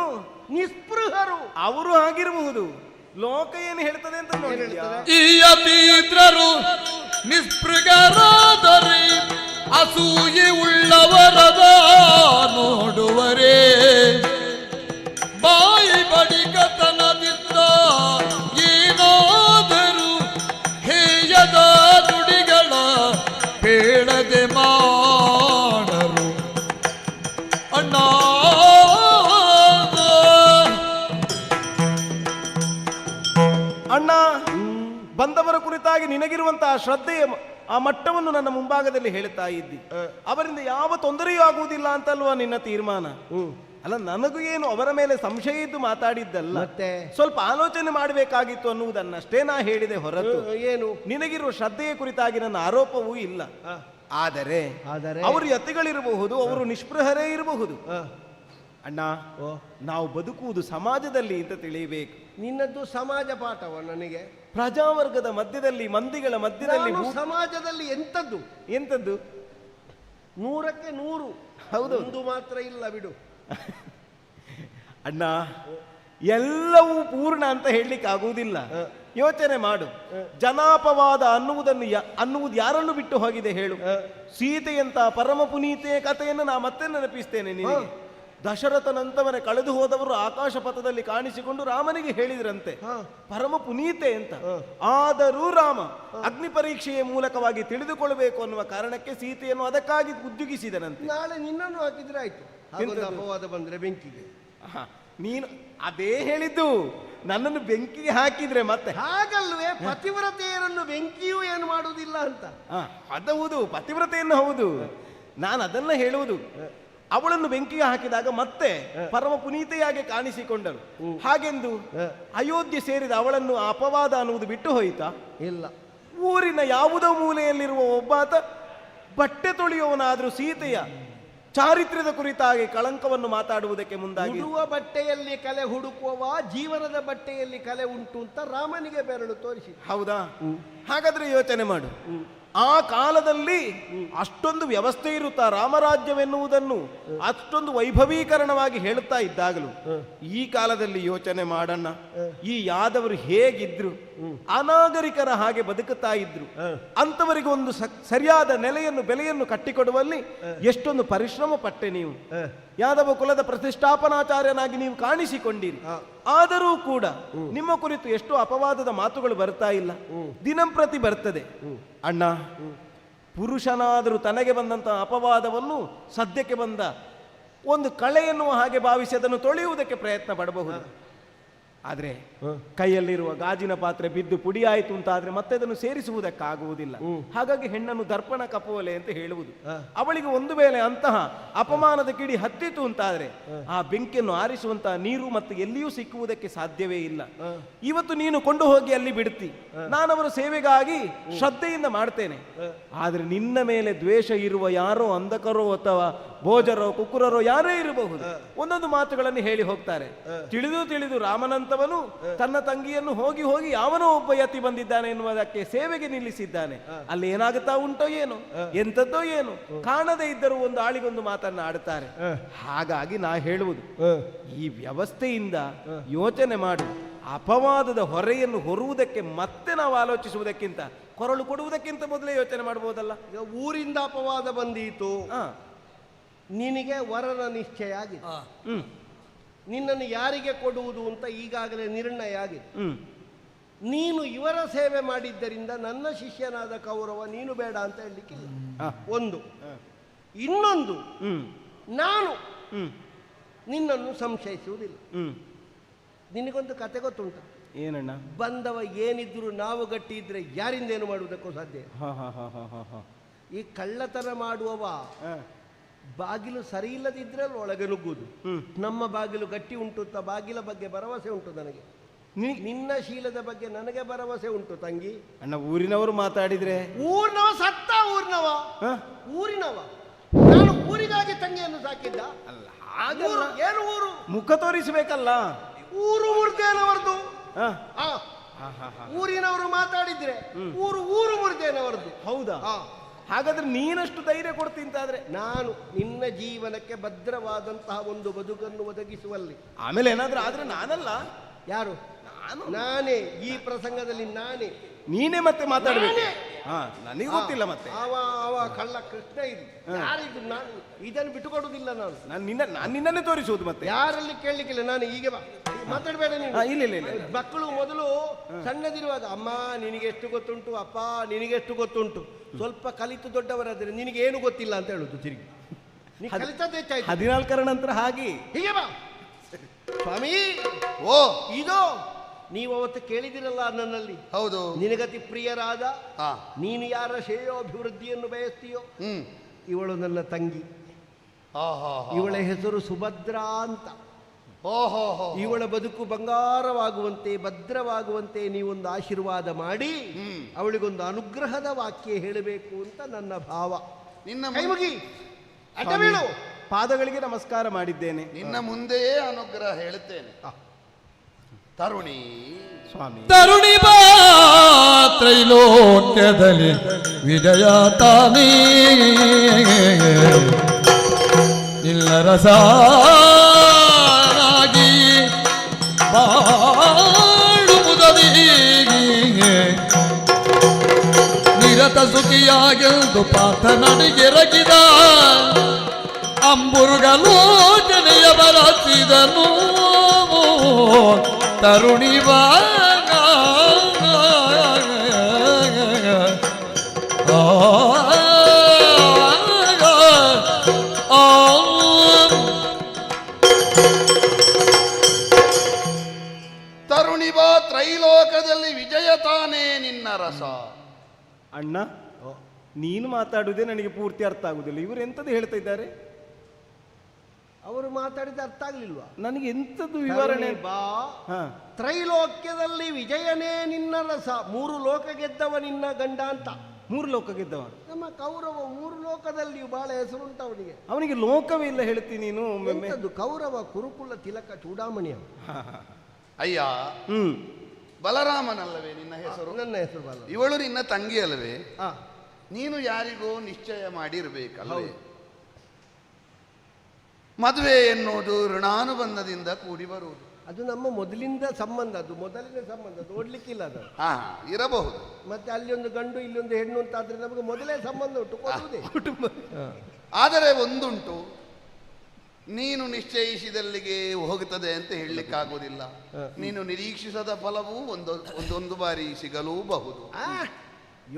ನಿಸ್ಪೃಹರು, ಅವರು ಆಗಿರಬಹುದು. ಲೋಕ ಏನು ಹೇಳ್ತದೆ ಅಂತ ನೋಡಿದ್ಯಾ? ಈ ಅತೀಂದ್ರರು ನಿಸ್ಪೃಗರಾದರೆ ಅಸೂಯೆ ಉಳ್ಳವರದ ನೋಡುವರೇ, ಬಾಯಿ ಬಡಿಕತನದಿಂದ ಏನಾದರೂ ಹೇಯದ ನುಡಿಗಳ ಬೇಡದೆ ಮಾಡರು ಅಣ್ಣ. ಅಣ್ಣ, ಬಂದವರ ಕುರಿತಾಗಿ ನಿನಗಿರುವಂತಹ ಶ್ರದ್ಧೆಯ ಆ ಮಟ್ಟವನ್ನು ನನ್ನ ಮುಂಭಾಗದಲ್ಲಿ ಹೇಳ್ತಾ ಇದ್ದಿ. ಅವರಿಂದ ಯಾವ ತೊಂದರೆಯೂ ಆಗುವುದಿಲ್ಲ ಅಂತಲ್ವಾ ನಿನ್ನ ತೀರ್ಮಾನ? ಅಲ್ಲ, ನನಗೂ ಏನು ಅವರ ಮೇಲೆ ಸಂಶಯ ಇದ್ದು ಮಾತಾಡಿದ್ದಲ್ಲ, ಸ್ವಲ್ಪ ಆಲೋಚನೆ ಮಾಡಬೇಕಾಗಿತ್ತು ಅನ್ನುವುದನ್ನಷ್ಟೇ ನಾ ಹೇಳಿದೆ ಹೊರತು ಏನು ನಿನಗಿರುವ ಶ್ರದ್ಧೆಯ ಕುರಿತಾಗಿ ನನ್ನ ಆರೋಪವೂ ಇಲ್ಲ. ಆದರೆ ಅವರು ಯತಿಗಳಿರಬಹುದು, ಅವರು ನಿಷ್ಪೃಹರೇ ಇರಬಹುದು. ಅಣ್ಣ, ನಾವು ಬದುಕುವುದು ಸಮಾಜದಲ್ಲಿ ಅಂತ ತಿಳಿಯಬೇಕು. ನಿನ್ನದ್ದು ಸಮಾಜ ಪಾಠವ ನನಗೆ? ಪ್ರಜಾವರ್ಗದ ಮಧ್ಯದಲ್ಲಿ, ಮಂದಿಗಳ ಮಧ್ಯದಲ್ಲಿ. ಸಮಾಜದಲ್ಲಿ ಎಂತದ್ದು ಎಂತದ್ದು? 100ಕ್ಕೆ 100. ಹೌದು, ಒಂದು ಮಾತ್ರ ಇಲ್ಲ ಬಿಡು. ಅಣ್ಣ, ಎಲ್ಲವೂ ಪೂರ್ಣ ಅಂತ ಹೇಳಲಿಕ್ಕೆ ಆಗುವುದಿಲ್ಲ. ಯೋಚನೆ ಮಾಡು, ಜನಾಪವಾದ ಅನ್ನುವುದು ಯಾರನ್ನು ಬಿಟ್ಟು ಹೋಗಿದೆ ಹೇಳು? ಸೀತೆಯಂತ ಪರಮ ಪುನೀತೆಯ ಕಥೆಯನ್ನು ನಾ ಮತ್ತೆ ನೆನಪಿಸ್ತೇನೆ ನಿನಗೆ. ದಶರಥನಂತವನ ಕಳೆದು ಹೋದವರು ಆಕಾಶ ಪಥದಲ್ಲಿ ಕಾಣಿಸಿಕೊಂಡು ರಾಮನಿಗೆ ಹೇಳಿದ್ರಂತೆ ಪರಮ ಪುನೀತೆ ಅಂತ. ಆದರೂ ರಾಮ ಅಗ್ನಿ ಪರೀಕ್ಷೆಯ ಮೂಲಕವಾಗಿ ತಿಳಿದುಕೊಳ್ಳಬೇಕು ಅನ್ನುವ ಕಾರಣಕ್ಕೆ ಸೀತೆಯನ್ನು ಅದಕ್ಕಾಗಿ ಉದ್ಯುಗಿಸಿದನಂತೆ. ನಾಳೆ ನಿನ್ನನ್ನು ಹಾಕಿದ್ರೆ ಆಯ್ತು, ಅಪವಾದ ಬಂದ್ರೆ ಬೆಂಕಿಗೆ. ನೀನು ಅದೇ ಹೇಳಿದ್ದು, ನನ್ನನ್ನು ಬೆಂಕಿಗೆ ಹಾಕಿದ್ರೆ ಮತ್ತೆ. ಹಾಗಲ್ವೇ, ಪತಿವ್ರತೆಯರನ್ನು ಬೆಂಕಿಯೂ ಏನು ಮಾಡುವುದಿಲ್ಲ ಅಂತ. ಅದೌದು, ಪತಿವ್ರತೆಯನ್ನು ಹೌದು, ನಾನು ಅದನ್ನ ಹೇಳುವುದು. ಅವಳನ್ನು ಬೆಂಕಿಗೆ ಹಾಕಿದಾಗ ಮತ್ತೆ ಪರಮ ಪುನೀತೆಯಾಗಿ ಕಾಣಿಸಿಕೊಂಡರು. ಹಾಗೆಂದು ಅಯೋಧ್ಯೆ ಸೇರಿದ ಅವಳನ್ನು ಅಪವಾದ ಅನ್ನುವುದು ಬಿಟ್ಟು ಹೋಯಿತಾ? ಇಲ್ಲ. ಊರಿನ ಯಾವುದೋ ಮೂಲೆಯಲ್ಲಿರುವ ಒಬ್ಬಾತ ಬಟ್ಟೆ ತೊಳೆಯುವವನಾದ್ರೂ ಸೀತೆಯ ಚಾರಿತ್ರ್ಯದ ಕುರಿತಾಗಿ ಕಳಂಕವನ್ನು ಮಾತಾಡುವುದಕ್ಕೆ ಮುಂದಾಗಿ, ಉಡುವ ಬಟ್ಟೆಯಲ್ಲಿ ಕಲೆ ಹುಡುಕುವವ ಜೀವನದ ಬಟ್ಟೆಯಲ್ಲಿ ಕಲೆ ಉಂಟು ಅಂತ ರಾಮನಿಗೆ ಬೆರಳು ತೋರಿಸಿ. ಹೌದಾ? ಹಾಗಾದ್ರೆ ಯೋಚನೆ ಮಾಡು, ಆ ಕಾಲದಲ್ಲಿ ಅಷ್ಟೊಂದು ವ್ಯವಸ್ಥೆ ಇರುತ್ತಾ ರಾಮರಾಜ್ಯವೆನ್ನುವುದನ್ನು ಅಷ್ಟೊಂದು ವೈಭವೀಕರಣವಾಗಿ ಹೇಳುತ್ತಾ ಇದ್ದಾಗಲೂ ಈ ಕಾಲದಲ್ಲಿ ಯೋಚನೆ ಮಾಡಣ್ಣ, ಈ ಯಾದವರು ಹೇಗಿದ್ರು, ಅನಾಗರಿಕರ ಹಾಗೆ ಬದುಕುತ್ತಾ ಇದ್ರು. ಅಂತವರಿಗೆ ಒಂದು ಸರಿಯಾದ ನೆಲೆಯನ್ನು, ಬೆಲೆಯನ್ನು ಕಟ್ಟಿಕೊಡುವಲ್ಲಿ ಎಷ್ಟೊಂದು ಪರಿಶ್ರಮ ಪಟ್ಟೆ ನೀವು. ಯಾದವ ಕುಲದ ಪ್ರತಿಷ್ಠಾಪನಾಚಾರ್ಯನಾಗಿ ನೀವು ಕಾಣಿಸಿಕೊಂಡಿರಿ. ಆದರೂ ಕೂಡ ನಿಮ್ಮ ಕುರಿತು ಎಷ್ಟು ಅಪವಾದದ ಮಾತುಗಳು ಬರ್ತಾ ಇಲ್ಲ, ದಿನಂಪ್ರತಿ ಬರ್ತದೆ. ಅಣ್ಣ, ಪುರುಷನಾದರೂ ತನಗೆ ಬಂದಂತಹ ಅಪವಾದವನ್ನು ಸದ್ಯಕ್ಕೆ ಬಂದ ಒಂದು ಕಳೆ ಎನ್ನುವ ಹಾಗೆ ಭಾವಿಸಿ ಅದನ್ನು ತೊಳೆಯುವುದಕ್ಕೆ ಪ್ರಯತ್ನ ಪಡಬಹುದು. ಆದ್ರೆ ಕೈಯಲ್ಲಿರುವ ಗಾಜಿನ ಪಾತ್ರೆ ಬಿದ್ದು ಪುಡಿ ಆಯಿತು ಅಂತ ಆದ್ರೆ ಮತ್ತೆ ಅದನ್ನು ಸೇರಿಸುವುದಕ್ಕಾಗುವುದಿಲ್ಲ. ಹಾಗಾಗಿ ಹೆಣ್ಣನ್ನು ದರ್ಪಣ ಕಪೋಲೆ ಅಂತ ಹೇಳುವುದು. ಅವಳಿಗೆ ಒಂದು ವೇಳೆ ಅಂತಹ ಅಪಮಾನದ ಕಿಡಿ ಹತ್ತಿತು ಅಂತಾದ್ರೆ ಆ ಬೆಂಕಿಯನ್ನು ಆರಿಸುವಂತಹ ನೀರು ಮತ್ತೆ ಎಲ್ಲಿಯೂ ಸಿಕ್ಕುವುದಕ್ಕೆ ಸಾಧ್ಯವೇ ಇಲ್ಲ. ಇವತ್ತು ನೀನು ಕೊಂಡು ಹೋಗಿ ಅಲ್ಲಿ ಬಿಡ್ತಿ, ನಾನವರ ಸೇವೆಗಾಗಿ ಶ್ರದ್ಧೆಯಿಂದ ಮಾಡ್ತೇನೆ. ಆದ್ರೆ ನಿನ್ನ ಮೇಲೆ ದ್ವೇಷ ಇರುವ ಯಾರೋ ಅಂಧಕರೋ ಅಥವಾ ಭೋಜರೋ ಕುಕ್ಕುರರೋ ಯಾರೇ ಇರಬಹುದು, ಒಂದೊಂದು ಮಾತುಗಳನ್ನು ಹೇಳಿ ಹೋಗ್ತಾರೆ. ತಿಳಿದು ರಾಮನಂತವನು ತನ್ನ ತಂಗಿಯನ್ನು ಹೋಗಿ ಯಾವನೋ ಒಬ್ಬ ಯತಿ ಬಂದಿದ್ದಾನೆ ಎನ್ನುವುದಕ್ಕೆ ಸೇವೆಗೆ ನಿಲ್ಲಿಸಿದ್ದಾನೆ. ಅಲ್ಲಿ ಏನಾಗುತ್ತಾ ಉಂಟೋ ಏನು, ಎಂಥದ್ದೋ ಏನು, ಕಾಣದೇ ಇದ್ದರೂ ಒಂದು ಆಳಿಗೊಂದು ಮಾತನ್ನ ಆಡುತ್ತಾರೆ. ಹಾಗಾಗಿ ನಾ ಹೇಳುವುದು, ಈ ವ್ಯವಸ್ಥೆಯಿಂದ ಯೋಚನೆ ಮಾಡು. ಅಪವಾದದ ಹೊರೆಯನ್ನು ಹೊರುವುದಕ್ಕೆ ಮತ್ತೆ ನಾವು ಆಲೋಚಿಸುವುದಕ್ಕಿಂತ ಕೊರಳು ಕೊಡುವುದಕ್ಕಿಂತ ಮೊದಲೇ ಯೋಚನೆ ಮಾಡಬಹುದಲ್ಲ. ಈಗ ಊರಿಂದ ಅಪವಾದ ಬಂದೀತು, ನಿನಗೆ ವರನ ನಿಶ್ಚಯ ಆಗಿದೆ, ನಿನ್ನನ್ನು ಯಾರಿಗೆ ಕೊಡುವುದು ಅಂತ ಈಗಾಗಲೇ ನಿರ್ಣಯ ಆಗಿದೆ. ನೀನು ಇವರ ಸೇವೆ ಮಾಡಿದ್ದರಿಂದ ನನ್ನ ಶಿಷ್ಯನಾದ ಕೌರವ ನೀನು ಬೇಡ ಅಂತ ಹೇಳಲಿಕ್ಕಿಲ್ಲ. ಒಂದು. ಇನ್ನೊಂದು, ನಾನು ನಿನ್ನನ್ನು ಸಂಶಯಿಸುವುದಿಲ್ಲ. ನಿನಗೊಂದು ಕತೆ ಗೊತ್ತುಂಟ? ಏನಣ್ಣ? ಬಂದವ ಏನಿದ್ರು ನಾವು ಗಟ್ಟಿ ಇದ್ರೆ ಯಾರಿಂದ ಏನು ಮಾಡುವುದಕ್ಕೂ ಸಾಧ್ಯ. ಈ ಕಳ್ಳತನ ಮಾಡುವವ ಬಾಗಿಲು ಸರಿ ಇಲ್ಲದಿದ್ರೆ ಒಳಗೆ ನುಗ್ಗುವುದು. ನಮ್ಮ ಬಾಗಿಲು ಗಟ್ಟಿ ಉಂಟು ಅಂತ ಬಾಗಿಲ ಬಗ್ಗೆ ಭರವಸೆ ಉಂಟು ನನಗೆ, ನಿನ್ನ ಶೀಲದ ಬಗ್ಗೆ ನನಗೆ ಭರವಸೆ ಉಂಟು ತಂಗಿ. ಅಣ್ಣ, ಊರಿನವರು ಮಾತಾಡಿದ್ರೆ ಊರಿನವ ಸತ್ತ, ಊರಿನವ ನಾನು ಊರಿಗಾಗಿ ತಂಗಿಯನ್ನು ಸಾಕಿದ್ದ. ಏನು ಊರು ಮುಖ ತೋರಿಸಬೇಕಲ್ಲ. ಊರ್ದೇನವರದು. ಊರಿನವರು ಮಾತಾಡಿದ್ರೆ ಊರು ಮುರ್ದೇನವರದು. ಹೌದಾ? ಹಾಗಾದ್ರೆ ನೀನಷ್ಟು ಧೈರ್ಯ ಕೊಡ್ತಿಂತಾದ್ರೆ ನಾನು ನಿನ್ನ ಜೀವನಕ್ಕೆ ಭದ್ರವಾದಂತಹ ಒಂದು ಬದುಕನ್ನು ಒದಗಿಸುವಲ್ಲಿ. ಆಮೇಲೆ ಏನಾದ್ರೂ ಆದ್ರೆ ನಾನಲ್ಲ. ಯಾರು? ನಾನೇ. ಈ ಪ್ರಸಂಗದಲ್ಲಿ ನಾನೇ. ನೀನೇ ಮತ್ತೆ ಮಾತಾಡ್ಬೇಕು. ನನಗೆ ಗೊತ್ತಿಲ್ಲ ಮತ್ತೆ. ಅವ ಕಳ್ಳ ಕೃಷ್ಣ ಇದು ಯಾರಿದ್ದು? ನಾನು ಇದನ್ನು ಬಿಟ್ಟುಕೊಡುವುದಿಲ್ಲ. ನಾನು ನಿನ್ನನ್ನೇ ತೋರಿಸುವುದು. ಮತ್ತೆ ಯಾರಲ್ಲಿ ಕೇಳಲಿಕ್ಕಿಲ್ಲ. ನಾನು ಈಗ ಮಾತಾಡಬೇಡ ನೀನು. ಇಲ್ಲ. ಮಕ್ಕಳು ಮೊದಲು ಸಣ್ಣದಿರುವಾಗ ಅಮ್ಮ ನಿನಗೆ ಎಷ್ಟು ಗೊತ್ತುಂಟು, ಅಪ್ಪ ನಿನಗೆ ಎಷ್ಟು ಗೊತ್ತುಂಟು, ಸ್ವಲ್ಪ ಕಲಿತು ದೊಡ್ಡವರಾದ್ರೆ ನಿನಗೆ ಏನು ಗೊತ್ತಿಲ್ಲ ಅಂತ ಹೇಳುದು. ತಿರುಗಿ ನೀ ಕಲಿತದ್ದು ಹೆಚ್ಚಾಯ್ತು. 14ರ ನಂತರ ಹಾಗೆ ಹೀಗೆ ಬಾ ಸ್ವಾಮಿ. ಓ ಇದು ನೀವು ಅವತ್ತು ಕೇಳಿದಿರಲ್ಲ ನನ್ನಲ್ಲಿ. ಹೌದು. ನಿನಗತಿ ಪ್ರಿಯರಾದ ನೀನು ಯಾರ ಶ್ರೇಯೋಭಿವೃದ್ಧಿಯನ್ನು ಬಯಸ್ತೀಯೋ ಇವಳು ನನ್ನ ತಂಗಿ. ಇವಳ ಹೆಸರು ಸುಭದ್ರಾ ಅಂತ. ಇವಳ ಬದುಕು ಬಂಗಾರವಾಗುವಂತೆ ಭದ್ರವಾಗುವಂತೆ ನೀವೊಂದು ಆಶೀರ್ವಾದ ಮಾಡಿ ಅವಳಿಗೊಂದು ಅನುಗ್ರಹದ ವಾಕ್ಯ ಹೇಳಬೇಕು ಅಂತ ನನ್ನ ಭಾವ. ನಿನ್ನ ಕೈ ಮುಗಿ ಅಡ್ಡಬೀಳು, ಪಾದಗಳಿಗೆ ನಮಸ್ಕಾರ ಮಾಡಿದ್ದೇನೆ. ನಿನ್ನ ಮುಂದೆಯೇ ಅನುಗ್ರಹ ಹೇಳುತ್ತೇನೆ. ತರುಣಿ ಸ್ವಾಮಿ. ತರುಣಿ ಬಾ ತ್ರೈಲೋಕ್ಯದಲ್ಲಿ ವಿಜಯ ತಾನೇ ನಿಲ್ಲರಸಾಗಿ ಬಾಳುವುದೀ ನಿರತ ಸುಖಿಯಾಗೆಂದು ಪಾತ ನನಗೆರಗಿದ ಅಂಬುರುಗಲೋಚನೆಯ ಬರಸಿದನು ತರುಣಿ ಬಾಗ. ತರುಣಿ ಬಾ ತ್ರೈಲೋಕದಲ್ಲಿ ವಿಜಯ ತಾನೇ ನಿನ್ನ ರಸ. ಅಣ್ಣ, ನೀನು ಮಾತಾಡುವುದೇ ನನಗೆ ಪೂರ್ತಿ ಅರ್ಥ ಆಗುದಿಲ್ಲ. ಇವರು ಎಂತದ್ದು ಹೇಳ್ತಾ ಇದ್ದಾರೆ? ಅವರು ಮಾತಾಡಿದ ಅರ್ಥ ಆಗ್ಲಿಲ್ವಾ? ನನಗೆ ಎಂತದ್ದು ವಿವರಣೆ? ಬಾ ತ್ರೈಲೋಕ್ಯದಲ್ಲಿ ವಿಜಯನೇ ನಿನ್ನ ರಸ. 3 ಲೋಕ ಗೆದ್ದವ ನಿನ್ನ ಗಂಡ ಅಂತ. 3 ಲೋಕ ಗೆದ್ದವ ನಮ್ಮ ಕೌರವ 3 ಲೋಕದಲ್ಲಿಯೂ ಬಹಳ ಹೆಸರುಂಟು ಅವನಿಗೆ. ಅವನಿಗೆ ಲೋಕವೇ ಇಲ್ಲ ಹೇಳ್ತೀನಿ ನೀನು. ಕೌರವ ಕುರುಕುಲ ತಿಲಕ ಚೂಡಾಮಣಿ. ಅಯ್ಯ, ಬಲರಾಮನಲ್ಲವೇ ನಿನ್ನ ಹೆಸರು? ನನ್ನ ಹೆಸರು ಬಲ. ಇವಳು ನಿನ್ನ ತಂಗಿ ಅಲ್ಲವೇ? ನೀನು ಯಾರಿಗೋ ನಿಶ್ಚಯ ಮಾಡಿರ್ಬೇಕಲ್ವೇ? ಮದುವೆ ಎನ್ನುವುದು ಋಣಾನುಬಂಧದಿಂದ ಕೂಡಿ ಬರುವುದು. ಅದು ನಮ್ಮ ಮೊದಲಿಂದ ಸಂಬಂಧ, ಅದು ಮೊದಲಿನ ಸಂಬಂಧ, ನೋಡ್ಲಿಕ್ಕಿಲ್ಲ ಅದು. ಇರಬಹುದು. ಮತ್ತೆ ಅಲ್ಲಿ ಒಂದು ಗಂಡು ಇಲ್ಲೊಂದು ಹೆಣ್ಣು ಅಂತ ಆದ್ರೆ ನಮಗೆ ಮೊದಲೇ ಸಂಬಂಧ ಉಂಟು, ಕೊಡುವುದೇ ಕುಟುಂಬ. ಆದರೆ ಒಂದುಂಟು, ನೀನು ನಿಶ್ಚಯಿಸಿದಲ್ಲಿಗೆ ಹೋಗುತ್ತದೆ ಅಂತ ಹೇಳಲಿಕ್ಕಾಗುವುದಿಲ್ಲ. ನೀನು ನಿರೀಕ್ಷಿಸದ ಫಲವೂ ಒಂದೊಂದು ಬಾರಿ ಸಿಗಲೂಬಹುದು.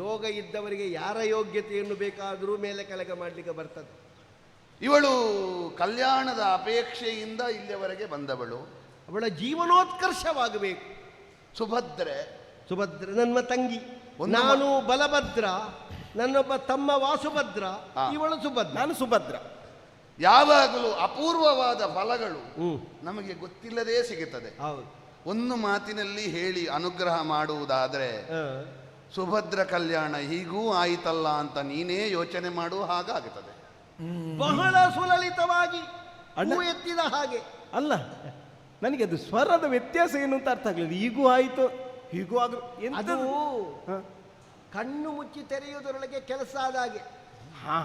ಯೋಗ ಇದ್ದವರಿಗೆ ಯಾರ ಯೋಗ್ಯತೆಯನ್ನು ಬೇಕಾದರೂ ಮೇಲೆ ಕೆಳಗೆ ಮಾಡಲಿಕ್ಕೆ ಬರ್ತದೆ. ಇವಳು ಕಲ್ಯಾಣದ ಅಪೇಕ್ಷೆಯಿಂದ ಇಲ್ಲಿಯವರೆಗೆ ಬಂದವಳು. ಅವಳ ಜೀವನೋತ್ಕರ್ಷವಾಗಬೇಕು. ಸುಭದ್ರೆ ಸುಭದ್ರ ನನ್ನ ತಂಗಿ, ನಾನು ಬಲಭದ್ರ, ನನ್ನೊಬ್ಬ ತಮ್ಮ ವಾಸುಭದ್ರ, ಇವಳು ಸುಭದ್ರ. ನಾನು ಸುಭದ್ರ. ಯಾವಾಗಲೂ ಅಪೂರ್ವವಾದ ಫಲಗಳು ನಮಗೆ ಗೊತ್ತಿಲ್ಲದೇ ಸಿಗುತ್ತದೆ. ಹೌದು. ಒಂದು ಮಾತಿನಲ್ಲಿ ಹೇಳಿ ಅನುಗ್ರಹ ಮಾಡುವುದಾದರೆ ಸುಭದ್ರ ಕಲ್ಯಾಣ ಹೀಗೂ ಆಯಿತಲ್ಲ ಅಂತ ನೀನೇ ಯೋಚನೆ ಮಾಡುವ ಹಾಗಾಗುತ್ತದೆ. ಬಹಳ ಸುಲಲಿತವಾಗಿ ಹೂ ಎತ್ತಿದ ಹಾಗೆ. ಅಲ್ಲ, ನನಗೆ ಅದು ಸ್ವರದ ವ್ಯತ್ಯಾಸ ಏನು ಅಂತ ಅರ್ಥ ಆಗಲಿಲ್ಲ. ಈಗೂ ಆಯಿತು ಹೀಗೂ ಆಗ ಅದು ಕಣ್ಣು ಮುಚ್ಚಿ ತೆರೆಯುವುದರೊಳಗೆ ಕೆಲಸ ಆದ ಹಾಗೆ.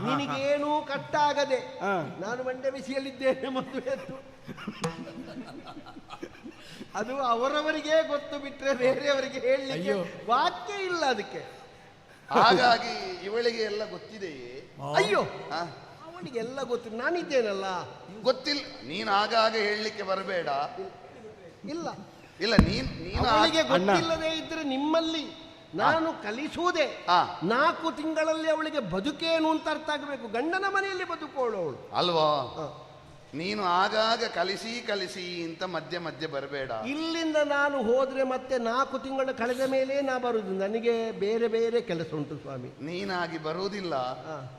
ನಿನಗೇನೂ ಕಟ್ಟಾಗದೆ ನಾನು ಮಂಡ್ಯ ಬಿಸಿಯಲ್ಲಿದ್ದೇನೆ ಮದುವೆ ಅಂತ. ಅದು ಅವರವರಿಗೆ ಗೊತ್ತು, ಬಿಟ್ಟರೆ ಬೇರೆಯವರಿಗೆ ಹೇಳಲಿಕ್ಕೆ ವಾಕ್ಯ ಇಲ್ಲ ಅದಕ್ಕೆ. ಹಾಗಾಗಿ ಇವಳಿಗೆ ಎಲ್ಲ ಗೊತ್ತಿದೆಯೇ? ಅಯ್ಯೋ, ಅವನಿಗೆ ಎಲ್ಲ ಗೊತ್ತು, ನಾನಿದ್ದೇನಲ್ಲ. ಗೊತ್ತಿಲ್ಲ, ನೀನು ಆಗಾಗ ಹೇಳಲಿಕ್ಕೆ ಬರಬೇಡ. ಇಲ್ಲ ಇಲ್ಲ, ಅವಳಿಗೆ ಗೊತ್ತಿಲ್ಲದೆ ಇದ್ರೆ ನಿಮ್ಮಲ್ಲಿ ನಾನು ಕಲಿಸುವುದೇ 4 ತಿಂಗಳಲ್ಲಿ ಅವಳಿಗೆ ಬದುಕೇನು ಅಂತ ಅರ್ಥ ಆಗಬೇಕು. ಗಂಡನ ಮನೆಯಲ್ಲಿ ಬದುಕೋಳು ಅವಳು ಅಲ್ವಾ? ನೀನು ಆಗಾಗ ಕಲಿಸಿ ಕಲಿಸಿ ಅಂತ ಮಧ್ಯೆ ಮಧ್ಯೆ ಬರಬೇಡ. ಇಲ್ಲಿಂದ ನಾನು ಹೋದ್ರೆ ಮತ್ತೆ 4 ತಿಂಗಳು ಕಳೆದ ಮೇಲೆ ನಾ ಬರುದು. ನನಗೆ ಬೇರೆ ಬೇರೆ ಕೆಲಸ ಉಂಟು ಸ್ವಾಮಿ. ನೀನಾಗಿ ಬರುವುದಿಲ್ಲ,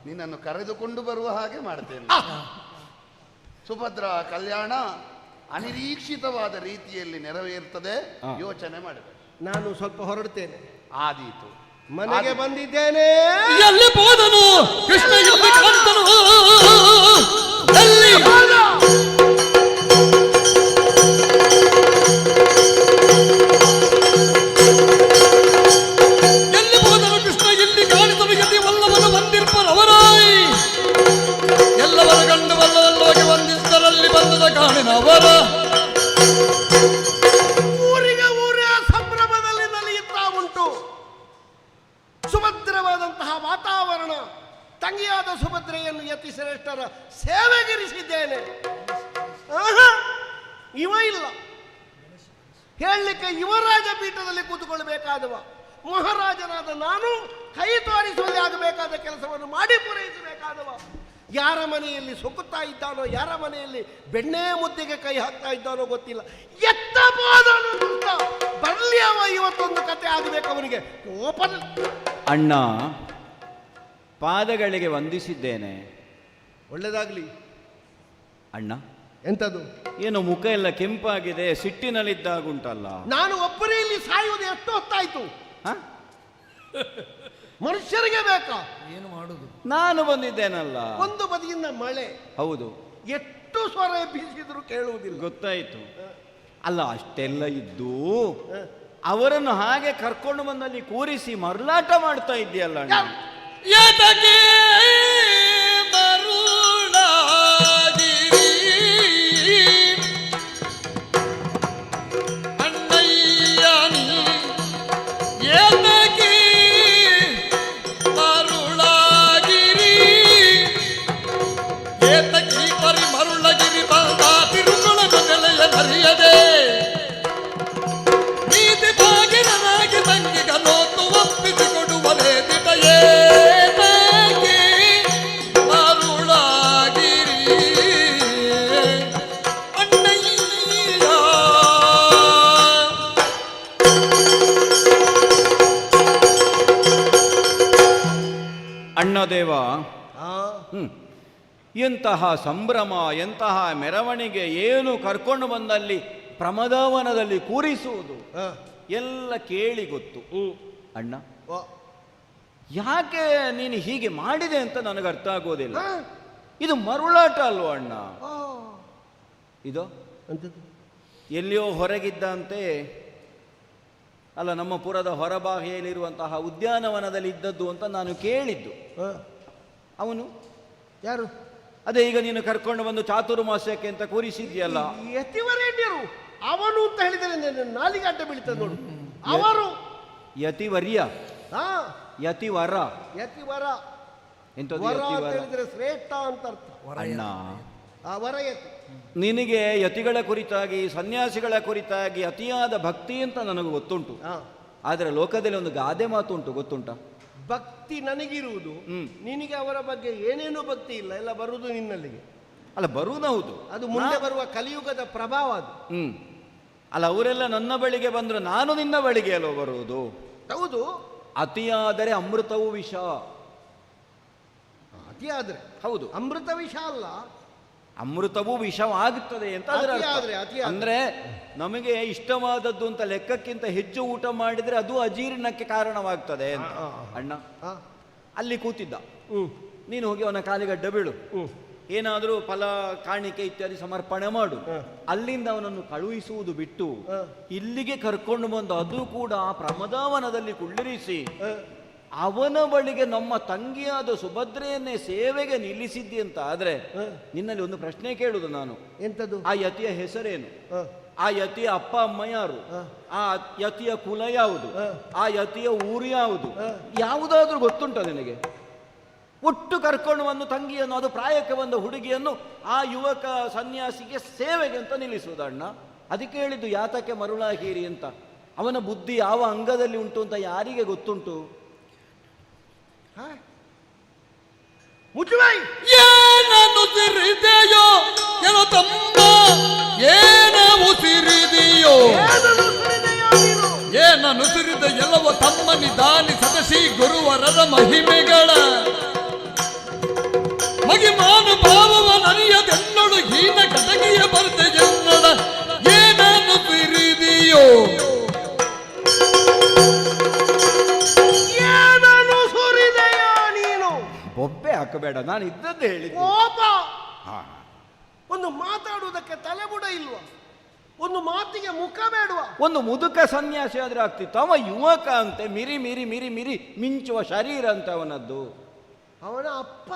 ನಿನ್ನನ್ನು ಕರೆದುಕೊಂಡು ಬರುವ ಹಾಗೆ ಮಾಡ್ತೇನೆ. ಸುಭದ್ರ ಕಲ್ಯಾಣ ಅನಿರೀಕ್ಷಿತವಾದ ರೀತಿಯಲ್ಲಿ ನೆರವೇರ್ತದೆ, ಯೋಚನೆ ಮಾಡಬೇಕು. ನಾನು ಸ್ವಲ್ಪ ಹೊರಡ್ತೇನೆ. ಆದೀತು, ಮನೆಗೆ ಬಂದಿದ್ದೇನೆ. ಎಲ್ಲಿ ಹೋದನು ಕೃಷ್ಣ, ಎಲ್ಲಿ ಕಾಣ್ತನು? ಎಲ್ಲಿ ಹೋದನು ಕೃಷ್ಣ, ಎಲ್ಲಿ ಕಾಣಿತನು? ಎಲ್ಲಿ ವಲ್ಲವನ ಬಂದಿರ್ಪರವರಾಯಿ ಎಲ್ಲವರ ಗಂಡು ವಲ್ಲವಲ್ಲೋಗಿ ವಂದಿಸಿದರಲ್ಲಿ ಬಂದದ ಕಾಣಿನವರ ಊರಿಗೆ ಊರೇ ಸಂಭ್ರಮದಲ್ಲಿ ನಲಿಯುತ್ತಾ ಉಂಟು. ಸುಭದ್ರವಾದಂತಹ ವಾತಾವರಣ. ತಂಗಿಯಾದ ಸುಭದ್ರೆಯನ್ನು ಯತಿ ಶ್ರೇಷ್ಠರ ಸೇವೆಗಿರಿಸಿದ್ದೇನೆ. ಇವ ಇಲ್ಲ ಹೇಳಲಿಕ್ಕೆ, ಯುವರಾಜ ಪೀಠದಲ್ಲಿ ಕೂತುಕೊಳ್ಳಬೇಕಾದವ. ಮಹಾರಾಜನಾದ ನಾನು ಕೈ ತೋರಿಸುವಲ್ಲಿ ಆಗಬೇಕಾದ ಕೆಲಸವನ್ನು ಮಾಡಿ ಪೂರೈಸಬೇಕಾದವ. ಯಾರ ಮನೆಯಲ್ಲಿ ಸೊಕ್ಕುತ್ತಾ ಇದ್ದಾನೋ, ಯಾರ ಮನೆಯಲ್ಲಿ ಬೆಣ್ಣೆ ಮುದ್ದೆಗೆ ಕೈ ಹಾಕ್ತಾ ಇದ್ದಾನೋ ಗೊತ್ತಿಲ್ಲ. ಎತ್ತ ಬೋದನು ಬರಲಿ ಅವ, ಇವತ್ತೊಂದು ಕತೆ ಆಗಬೇಕು ಅವನಿಗೆ. ಓಪನ್ ಅಣ್ಣ, ಪಾದಗಳಿಗೆ ವಂದಿಸಿದ್ದೇನೆ. ಒಳ್ಳೆದಾಗ್ಲಿ ಅಣ್ಣ. ಎಂತದು? ಏನು ಮುಖ ಎಲ್ಲ ಕೆಂಪಾಗಿದೆ, ಸಿಟ್ಟಿನಲ್ಲಿದ್ದಾಗುಂಟಲ್ಲ. ನಾನು ಒಬ್ಬರೇ ಇಲ್ಲಿ ಸಾಯುವುದು ಎಷ್ಟು ಹೊತ್ತಾಯ್ತು? ಮನುಷ್ಯರಿಗೆ ಬೇಕಾ? ಏನು ಮಾಡುದು? ನಾನು ಬಂದಿದ್ದೇನಲ್ಲ. ಒಂದು ಬದಿಯಿಂದ ಮಳೆ, ಹೌದು, ಎಷ್ಟು ಸ್ವರ ಬೀಸಿದ್ರು ಕೇಳುವುದಿಲ್ಲ. ಗೊತ್ತಾಯ್ತು. ಅಲ್ಲ, ಅಷ್ಟೆಲ್ಲ ಇದ್ದು ಅವರನ್ನು ಹಾಗೆ ಕರ್ಕೊಂಡು ಬಂದಲ್ಲಿ ಕೂರಿಸಿ ಮರಳಾಟ ಮಾಡ್ತಾ ಇದೆಯಲ್ಲ ಅಣ್ಣ. ಎದಗೆ ಮರುಳಾಗಿರಿ ಅಣ್ಣಯ್ಯನಿ, ಎದಗೆ ಮರುಳಾಗಿರಿ, ಏತಕಿ ಪರಿ ಮರುಳಗಿರಿ ಬಂದ ತಿರುಗುಳದ ನೆಲೆಯ ನರಿಯದೆ ನೀತಿ ಭಾಗಿರನಾಗಿ ತಂಗಿಗ ನೋತು ಒಪ್ಪಿಸಿ ಕೊಡುವರೇ ದಿಟಯೇ ಅಣ್ಣದೇವ. ಎಂತಹ ಸಂಭ್ರಮ, ಎಂತಹ ಮೆರವಣಿಗೆ, ಏನು ಕರ್ಕೊಂಡು ಬಂದಲ್ಲಿ ಪ್ರಮದವನದಲ್ಲಿ ಕೂರಿಸುವುದು ಎಲ್ಲ ಕೇಳಿ ಗೊತ್ತು. ಅಣ್ಣ, ಯಾಕೆ ನೀನು ಹೀಗೆ ಮಾಡಿದೆ ಅಂತ ನನಗೆ ಅರ್ಥ ಆಗೋದಿಲ್ಲ. ಇದು ಮರುಳಾಟ ಅಲ್ವ ಅಣ್ಣ? ಇದು ಎಲ್ಲಿಯೋ ಹೊರಗಿದ್ದಂತೆ ಅಲ್ಲ, ನಮ್ಮ ಪುರದ ಹೊರಬಾಹೆಯಲ್ಲಿರುವಂತಹ ಉದ್ಯಾನವನದಲ್ಲಿ ಇದ್ದದ್ದು ಅಂತ ನಾನು ಕೇಳಿದ್ದು. ಅವನು ಯಾರು? ಅದೇ ಈಗ ನೀನು ಕರ್ಕೊಂಡು ಬಂದು ಚಾತುರ್ಮಾಸ್ಯಕ್ಕೆ ಅಂತ ಕೂರಿಸಿದ್ಯಲ್ಲ. ಯತಿವರೇಣ್ಯರು. ಅವನು ಅಂತ ಹೇಳಿದರೆ ನಾಲಿಗೆ ಅಡ್ಡ ಬೀಳ್ತದೆ ನೋಡು. ಅವರು ಯತಿವರ್ಯ, ಯತಿವರ, ಯತಿವರ. ಎಂಥದ್ದು ವರ ಅಂತ ಯತಿವರ? ಹೇಳಿದ್ರೆ ಶ್ರೇಷ್ಠ ಅಂತ ಅರ್ಥ. ಅಣ್ಣ, ವರ ಯತಿ. ನಿನಗೆ ಯತಿಗಳ ಕುರಿತಾಗಿ, ಸನ್ಯಾಸಿಗಳ ಕುರಿತಾಗಿ ಅತಿಯಾದ ಭಕ್ತಿ ಅಂತ ನನಗೆ ಗೊತ್ತುಂಟು. ಆದರೆ ಲೋಕದಲ್ಲಿ ಒಂದು ಗಾದೆ ಮಾತು ಉಂಟು, ಗೊತ್ತುಂಟ? ಭಕ್ತಿ ನನಗಿರುವುದು, ನಿನಗೆ ಅವರ ಬಗ್ಗೆ ಏನೇನೂ ಭಕ್ತಿ ಇಲ್ಲ, ಎಲ್ಲ ಬರುವುದು ನಿನ್ನಲ್ಲಿಗೆ. ಅಲ್ಲ, ಬರುವುದು ಹೌದು, ಅದು ಮುಂದೆ ಬರುವ ಕಲಿಯುಗದ ಪ್ರಭಾವ ಅದು. ಅಲ್ಲ, ಅವರೆಲ್ಲ ನನ್ನ ಬಳಿಗೆ ಬಂದ್ರು, ನಾನು ನಿನ್ನ ಬಳಿಗೆ ಅಲ್ಲೋ ಬರುವುದು. ಹೌದು, ಅತಿಯಾದರೆ ಅಮೃತವು ವಿಷ. ಅತಿಯಾದ್ರೆ ಹೌದು, ಅಮೃತ ವಿಷ ಅಲ್ಲ, ಅಮೃತವೂ ವಿಷವಾಗುತ್ತದೆ ಅಂತ ಅದರ ಅರ್ಥ. ಅತಿಯಾದ್ರೆ ಅಂದ್ರೆ ನಮಗೆ ಇಷ್ಟವಾದದ್ದು ಅಂತ ಲೆಕ್ಕಕ್ಕಿಂತ ಹೆಚ್ಚು ಊಟ ಮಾಡಿದ್ರೆ ಅದು ಅಜೀರ್ಣಕ್ಕೆ ಕಾರಣವಾಗ್ತದೆ ಅಂತ. ಅಣ್ಣ ಅಲ್ಲಿ ಕೂತಿದ್ದ, ನೀನು ಹೋಗಿ ಅವನ ಕಾಲಿಗಡ್ಡ ಬೀಳು, ಏನಾದರೂ ಫಲ ಕಾಣಿಕೆ ಇತ್ಯಾದಿ ಸಮರ್ಪಣೆ ಮಾಡು. ಅಲ್ಲಿಂದ ಅವನನ್ನು ಕಳುಹಿಸುವುದು ಬಿಟ್ಟು ಇಲ್ಲಿಗೆ ಕರ್ಕೊಂಡು ಬಂದು ಅದು ಕೂಡ ಪ್ರಮದಾವನದಲ್ಲಿ ಕುಳ್ಳಿರಿಸಿ ಅವನ ಬಳಿಗೆ ನಮ್ಮ ತಂಗಿಯಾದ ಸುಭದ್ರೆಯನ್ನೇ ಸೇವೆಗೆ ನಿಲ್ಲಿಸಿದ್ದಿ ಅಂತ ಆದ್ರೆ ನಿನ್ನಲ್ಲಿ ಒಂದು ಪ್ರಶ್ನೆ ಕೇಳುದು ನಾನು. ಎಂತದು? ಆ ಯತಿಯ ಹೆಸರೇನು? ಆ ಯತಿಯ ಅಪ್ಪ ಅಮ್ಮ ಯಾರು? ಆ ಯತಿಯ ಕುಲ ಯಾವುದು? ಆ ಯತಿಯ ಊರು ಯಾವುದು? ಯಾವುದಾದ್ರೂ ಗೊತ್ತುಂಟ ನಿನಗೆ? ಒಟ್ಟು ಕರ್ಕೊಂಡು ಬಂದು ತಂಗಿಯನ್ನು, ಅದು ಪ್ರಾಯಕ್ಕೆ ಬಂದ ಹುಡುಗಿಯನ್ನು ಆ ಯುವಕ ಸನ್ಯಾಸಿಗೆ ಸೇವೆಗೆ ಅಂತ ನಿಲ್ಲಿಸುವುದಣ್ಣ. ಅದಕ್ಕೆ ಹೇಳಿದ್ದು ಯಾತಕ್ಕೆ ಮರುಳಾಗೀರಿ ಅಂತ. ಅವನ ಬುದ್ಧಿ ಯಾವ ಅಂಗದಲ್ಲಿ ಉಂಟು ಅಂತ ಯಾರಿಗೆ ಗೊತ್ತುಂಟು? ಏನನ್ನು ಸಿರಿದೆಯೋ ಏನೋ ತಮ್ಮ, ಏನ ಉಸಿರಿದೆಯೋ ಏನನ್ನು ಸಿರಿದ ಎಲ್ಲವೋ ತಮ್ಮ ನಿಧಾನಿ ಸದಶಿ ಗುರುವರದ ಮಹಿಮೆಗಳ ಮಗಿಮಾನು ಭಾವವ ನನಿಯದೆನ್ನಳು ಹೀನ ಕಟಗಿಯ ಬರ್ತೆ ಎನ್ನಡ ಏನನ್ನು ಸಿರಿದೆಯೋ ಒಬ್ಬೆ ಹಾಕಬೇಡ, ನಾನು ಇದ್ದದ್ದು ಹೇಳಿದ್ದೆ. ಕೋಪ. ಒಂದು ಮಾತಾಡುವುದಕ್ಕೆ ತಲೆಬುಡ ಇಲ್ವಾ? ಒಂದು ಮಾತಿಗೆ ಮುಖ ಬೇಡುವ? ಒಂದು ಮುದುಕ ಸನ್ಯಾಸಿ ಆದ್ರೆ ಆಗ್ತಿತ್ತು. ಅವ ಯುವಕ ಅಂತೆ, ಮಿರಿ ಮಿರಿ ಮಿರಿ ಮಿರಿ ಮಿಂಚುವ ಶರೀರ ಅಂತ ಅವನದ್ದು. ಅವನ ಅಪ್ಪ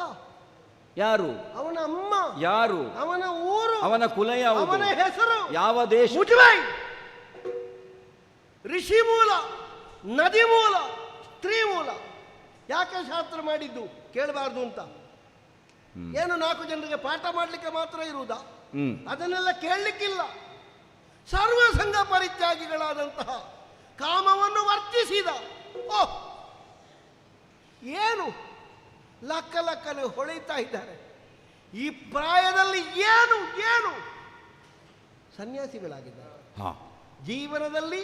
ಯಾರು? ಅವನ ಅಮ್ಮ ಯಾರು? ಅವನ ಊರು, ಅವನ ಕುಲ ಯಾವುದು? ಅವನ ಹೆಸರು ಯಾವ ದೇಶ? ಋಷಿ ಮೂಲ, ನದಿ ಮೂಲ, ಸ್ತ್ರೀ ಮೂಲ. ಯಾಕೆ ಶಾಸ್ತ್ರ ಮಾಡಿದ್ದು? ಕೇಳಬಾರ್ದು ಅಂತ. ಏನು 4 ಜನರಿಗೆ ಪಾಠ ಮಾಡಲಿಕ್ಕೆ ಮಾತ್ರ ಇರುವುದಾ? ಅದನ್ನೆಲ್ಲ ಕೇಳಲಿಕ್ಕಿಲ್ಲ. ಸರ್ವಸಂಗ ಪರಿತ್ಯಾಗಿಗಳಾದಂತಹ ಕಾಮವನ್ನು ವರ್ತಿಸಿದ ಏನು ಲಕ್ಕನೆ ಹೊಳೆಯುತ್ತಾ ಇದ್ದಾರೆ ಈ ಪ್ರಾಯದಲ್ಲಿ. ಏನು ಏನು ಸನ್ಯಾಸಿಗಳಾಗಿದ್ದಾರೆ. ಜೀವನದಲ್ಲಿ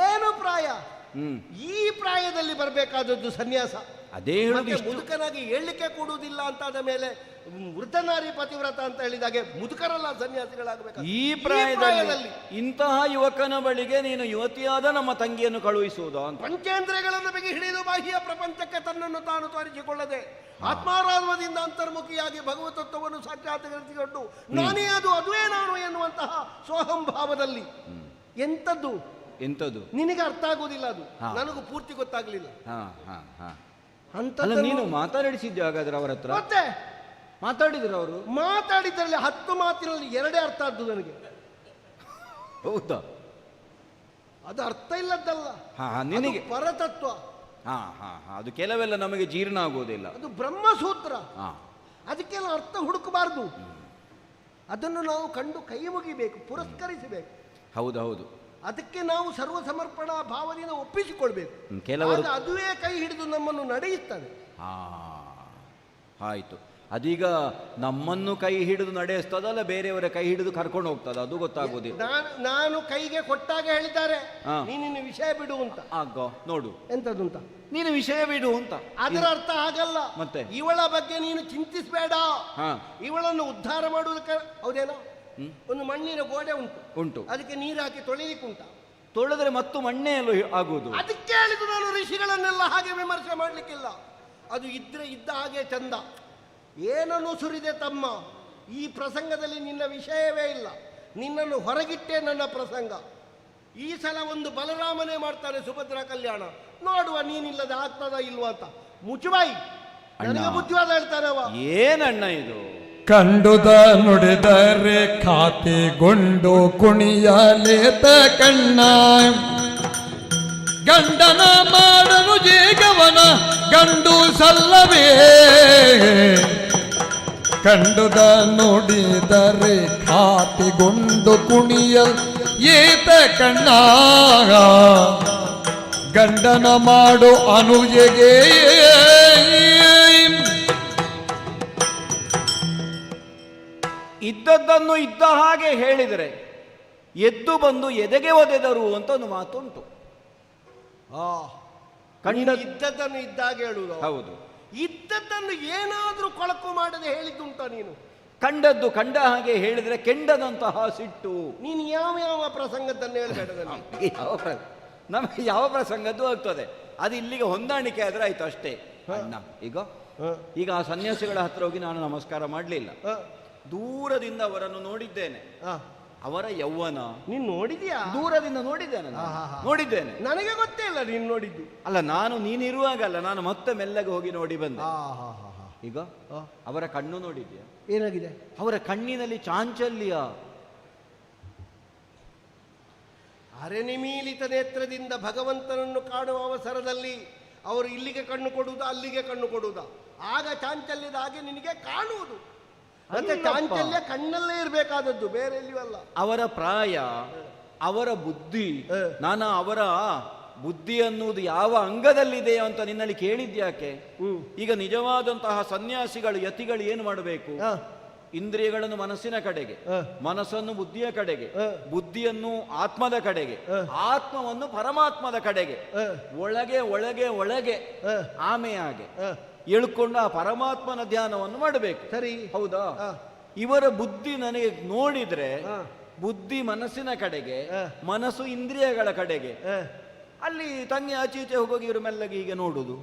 ಏನು ಪ್ರಾಯ? ಈ ಪ್ರಾಯದಲ್ಲಿ ಬರಬೇಕಾದದ್ದು ಸನ್ಯಾಸ. ಅದೇ ಮುದುಕನಾಗಿ ಹೇಳಲಿಕ್ಕೆ ಕೊಡುವುದಿಲ್ಲ ಅಂತಾದ ಮೇಲೆ ವೃದ್ಧನಾರಿ ಪತಿವ್ರತ ಅಂತ ಹೇಳಿದಾಗೆ ಮುದುಕರಲ್ಲ ಸನ್ಯಾಸಿಗಳಾಗಬೇಕು. ಈ ಪ್ರಾಯದಲ್ಲಿ ಇಂತಹ ಯುವಕನ ಬಳಿಗೆ ನೀನು ಯುವತಿಯಾದ ನಮ್ಮ ತಂಗಿಯನ್ನು ಕಳುಹಿಸುವುದು? ಪಂಚೇಂದ್ರಿಯಗಳನ್ನು ಬಿಗಿ ಹಿಡಿದು ಬಾಹ್ಯ ಪ್ರಪಂಚಕ್ಕೆ ತನ್ನನ್ನು ತಾನು ತೋರಿಸಿಕೊಳ್ಳದೆ ಆತ್ಮಾರಾಧನದಿಂದ ಅಂತರ್ಮುಖಿಯಾಗಿ ಭಗವತತ್ವವನ್ನು ಸಾಕ್ಷಾತ್ಕರಿಸಿಕೊಂಡು ನಾನೇ ಅದು, ಅದುವೇ ನಾನು ಎನ್ನುವಂತಹ ಸೋಹಂಭಾವದಲ್ಲಿ. ಎಂಥದ್ದು ಎಂಥದ್ದು ನಿನಗೆ ಅರ್ಥ ಆಗುವುದಿಲ್ಲ. ಅದು ನನಗೂ ಪೂರ್ತಿ ಗೊತ್ತಾಗ್ಲಿಲ್ಲ. ಅಂತ ನೀನು ಮಾತಾಡಿಸಿದ್ದೆ ಹಾಗಾದ್ರೆ ಅವರ ಹತ್ರ? ಮತ್ತೆ ಮಾತಾಡಿದ್ರು ಅವರು? ಮಾತಾಡಿದ್ರಲ್ಲಿ 10 ಮಾತಿನಲ್ಲಿ 2 ಅರ್ಥ ಆದ್ದು ನನಗೆ. ಹೌದಾ? ಅದು ಅರ್ಥ ಇಲ್ಲದ್ದಲ್ಲ, ನಿನಗೆ ಪರತತ್ವ. ಅದು ಕೆಲವೆಲ್ಲ ನಮಗೆ ಜೀರ್ಣ ಆಗುವುದಿಲ್ಲ. ಅದು ಬ್ರಹ್ಮಸೂತ್ರ. ಅದಕ್ಕೆಲ್ಲ ಅರ್ಥ ಹುಡುಕಬಾರ್ದು. ಅದನ್ನು ನಾವು ಕಂಡು ಕೈ ಮುಗಿಬೇಕು, ಪುರಸ್ಕರಿಸಬೇಕು. ಹೌದೌದು. ಅದಕ್ಕೆ ನಾವು ಸರ್ವ ಸಮರ್ಪಣಾ ಭಾವದಿಂದ ಒಪ್ಪಿಸಿಕೊಳ್ಬೇಕು. ಕೆಲವರು ಅದುವೇ ಕೈ ಹಿಡಿದು ನಮ್ಮನ್ನು ನಡೆಯುತ್ತದೆ. ಆಯ್ತು. ಅದೀಗ ನಮ್ಮನ್ನು ಕೈ ಹಿಡಿದು ನಡೆಸ್ತದಲ್ಲ ಬೇರೆಯವರ ಕೈ ಹಿಡಿದು ಕರ್ಕೊಂಡು ಹೋಗ್ತದ? ಅದು ಗೊತ್ತಾಗುವುದಿಲ್ಲ. ನಾನು ಕೈಗೆ ಕೊಟ್ಟಾಗ ಹೇಳಿದ್ದಾರೆ ನೀನಿನ ವಿಷಯ ಬಿಡು ಅಂತ. ನೋಡು ಎಂತದ್ದು ಅಂತ. ನೀನು ವಿಷಯ ಬಿಡು ಅಂತ. ಅದರ ಅರ್ಥ ಆಗಲ್ಲ. ಮತ್ತೆ ಇವಳ ಬಗ್ಗೆ ನೀನು ಚಿಂತಿಸಬೇಡ. ಇವಳನ್ನು ಉದ್ಧಾರ ಮಾಡುವುದಕ್ಕೆ ಹೌದೇನೋ ಒಂದು ಮಣ್ಣಿನ ಗೋಡೆ ಉಂಟು, ಅದಕ್ಕೆ ನೀರು ಹಾಕಿ ತೊಳಿಲಿಕ್ಕೆ ಉಂಟ. ತೊಳೆದ್ರೆ ಮತ್ತು ಮಣ್ಣೇ ಆಗುವುದು. ಅದಕ್ಕೆ ಹೇಳಿದ್ದು ನಾನು ಋಷಿಗಳನ್ನೆಲ್ಲ ಹಾಗೆ ವಿಮರ್ಶೆ ಮಾಡಲಿಕ್ಕಿಲ್ಲ. ಅದು ಇದ್ರೆ ಇದ್ದ ಹಾಗೆ ಚಂದ. ಏನನ್ನು ಸುರಿದೆ ತಮ್ಮ, ಈ ಪ್ರಸಂಗದಲ್ಲಿ ನಿನ್ನ ವಿಷಯವೇ ಇಲ್ಲ. ನಿನ್ನನ್ನು ಹೊರಗಿಟ್ಟೆ ನನ್ನ ಪ್ರಸಂಗ. ಈ ಸಲ ಒಂದು ಬಲರಾಮನೇ ಮಾಡ್ತಾನೆ ಸುಭದ್ರಾ ಕಲ್ಯಾಣ. ನೋಡುವ ನೀನಿಲ್ಲದೆ ಆಗ್ತದ ಇಲ್ವಾ ಅಂತ. ಮುಚ್ಚುಬಾಯಿ, ನನಗೆ ಬುದ್ಧಿವಾದ ಹೇಳ್ತಾನೆ ಅವ. ಏನಣ್ಣ ಇದು? ಕಂಡುದ ನುಡಿದರೆ ಖಾತೆಗೊಂಡು ಕುಣಿಯಲೇತ ಕಣ್ಣ, ಗಂಡನ ಮಾಡನು ಜೇಗವನ ಗಂಡು ಸಲ್ಲವೇ. ಕಂಡುದ ನುಡಿದರೆ ಖಾತೆಗೊಂಡು ಕುಣಿಯಲ್ ಏತ ಕಣ್ಣ, ಗಂಡನ ಮಾಡು ಅನುಜೆಗೆ. ಇದ್ದದ್ದನ್ನು ಇದ್ದ ಹಾಗೆ ಹೇಳಿದರೆ ಎದ್ದು ಬಂದು ಎದೆಗೆ ಒದೆದರು ಅಂತ ಒಂದು ಮಾತುಂಟು. ಕಂಡ ಇದ್ದದ್ದನ್ನು ಇದ್ದಾಗ ಹೇಳುವುದು. ಹೌದು. ಇದ್ದದ್ದನ್ನು ಏನಾದ್ರೂ ಕೊಳಕು ಮಾಡದೆ ಹೇಳಿದ್ದುಂಟ ನೀನು? ಕಂಡದ್ದು ಕಂಡ ಹಾಗೆ ಹೇಳಿದ್ರೆ ಕೆಂಡದಂತಹ ಸಿಟ್ಟು. ನೀನು ಯಾವ ಯಾವ ಪ್ರಸಂಗದನ್ನು ಹೇಳಬೇಡ ನಮಗೆ ಯಾವ ಪ್ರಸಂಗದ್ದು ಆಗ್ತದೆ, ಅದು ಇಲ್ಲಿಗೆ ಹೊಂದಾಣಿಕೆ ಆದ್ರೆ ಆಯ್ತು ಅಷ್ಟೇ. ಅಣ್ಣ ಈಗ ಆ ಸನ್ಯಾಸಿಗಳ ಹತ್ರ ಹೋಗಿ ನಾನು ನಮಸ್ಕಾರ ಮಾಡಲಿಲ್ಲ, ದೂರದಿಂದ ಅವರನ್ನು ನೋಡಿದ್ದೇನೆ. ಅವರ ಯೌವನ ನೀನು ನೋಡಿದ್ಯಾ? ದೂರದಿಂದ ನೋಡಿದ್ದೇನೆ. ನನಗೆ ಗೊತ್ತೇ ಇಲ್ಲ ನೀನು ನೋಡಿದ್ದು. ಅಲ್ಲ, ನಾನು ನೀನಿರುವಾಗಲ್ಲ, ನಾನು ಮತ್ತೆ ಮೆಲ್ಲಗೆ ಹೋಗಿ ನೋಡಿ ಬಂದೆ. ಈಗ ಅವರ ಕಣ್ಣು ನೋಡಿದ್ಯಾ? ಏನಾಗಿದೆ? ಅವರ ಕಣ್ಣಿನಲ್ಲಿ ಚಾಂಚಲ್ಯ. ಅರೆನಿಮೀಲಿತ ನೇತ್ರದಿಂದ ಭಗವಂತನನ್ನು ಕಾಣುವ ಅವಸರದಲ್ಲಿ ಅವರು ಇಲ್ಲಿಗೆ ಕಣ್ಣು ಕೊಡುವುದಾ ಅಲ್ಲಿಗೆ ಕಣ್ಣು ಕೊಡುವುದಾ? ಆಗ ಚಾಂಚಲ್ಯದ ಹಾಗೆ ನಿನಗೆ ಕಾಣುವುದು. ಮತ್ತೆ ಚಾಂಚಲ್ಯ ಕಣ್ಣಲ್ಲೇ ಇರಬೇಕಾದದ್ದು, ಬೇರೆ ಎಲ್ಲಿಯಲ್ಲ. ಅವರ ಪ್ರಾಯ, ಅವರ ಬುದ್ಧಿ, ನಾನು ಅವರ ಬುದ್ಧಿ ಅನ್ನುವುದು ಯಾವ ಅಂಗದಲ್ಲಿದೆ ಅಂತ ನಿನ್ನಲ್ಲಿ ಕೇಳಿದ್ಯಾಕೆ? ಈಗ ನಿಜವಾದಂತಹ ಸನ್ಯಾಸಿಗಳು, ಯತಿಗಳು ಏನು ಮಾಡಬೇಕು? ಇಂದ್ರಿಯಗಳನ್ನು ಮನಸ್ಸಿನ ಕಡೆಗೆ, ಮನಸ್ಸನ್ನು ಬುದ್ಧಿಯ ಕಡೆಗೆ, ಬುದ್ಧಿಯನ್ನು ಆತ್ಮದ ಕಡೆಗೆ, ಆತ್ಮವನ್ನು ಪರಮಾತ್ಮದ ಕಡೆಗೆ, ಒಳಗೆ ಒಳಗೆ ಒಳಗೆ ಆಮೆಯಾಗೆ ಎಳ್ಕೊಂಡು ಆ ಪರಮಾತ್ಮನ ಧ್ಯಾನವನ್ನು ಮಾಡಬೇಕು. ಸರಿ, ಹೌದಾ? ಇವರ ಬುದ್ಧಿ ನನಗೆ ನೋಡಿದ್ರೆ ಬುದ್ಧಿ ಮನಸ್ಸಿನ ಕಡೆಗೆ, ಮನಸ್ಸು ಇಂದ್ರಿಯಗಳ ಕಡೆಗೆ. ಅಲ್ಲಿ ತಂಗಿ ಆಚೆ ಈಚೆ ಹೋಗೋಗಿ ಇವರು ಮೆಲ್ಲಗೆ ಹೀಗೆ ನೋಡುದು,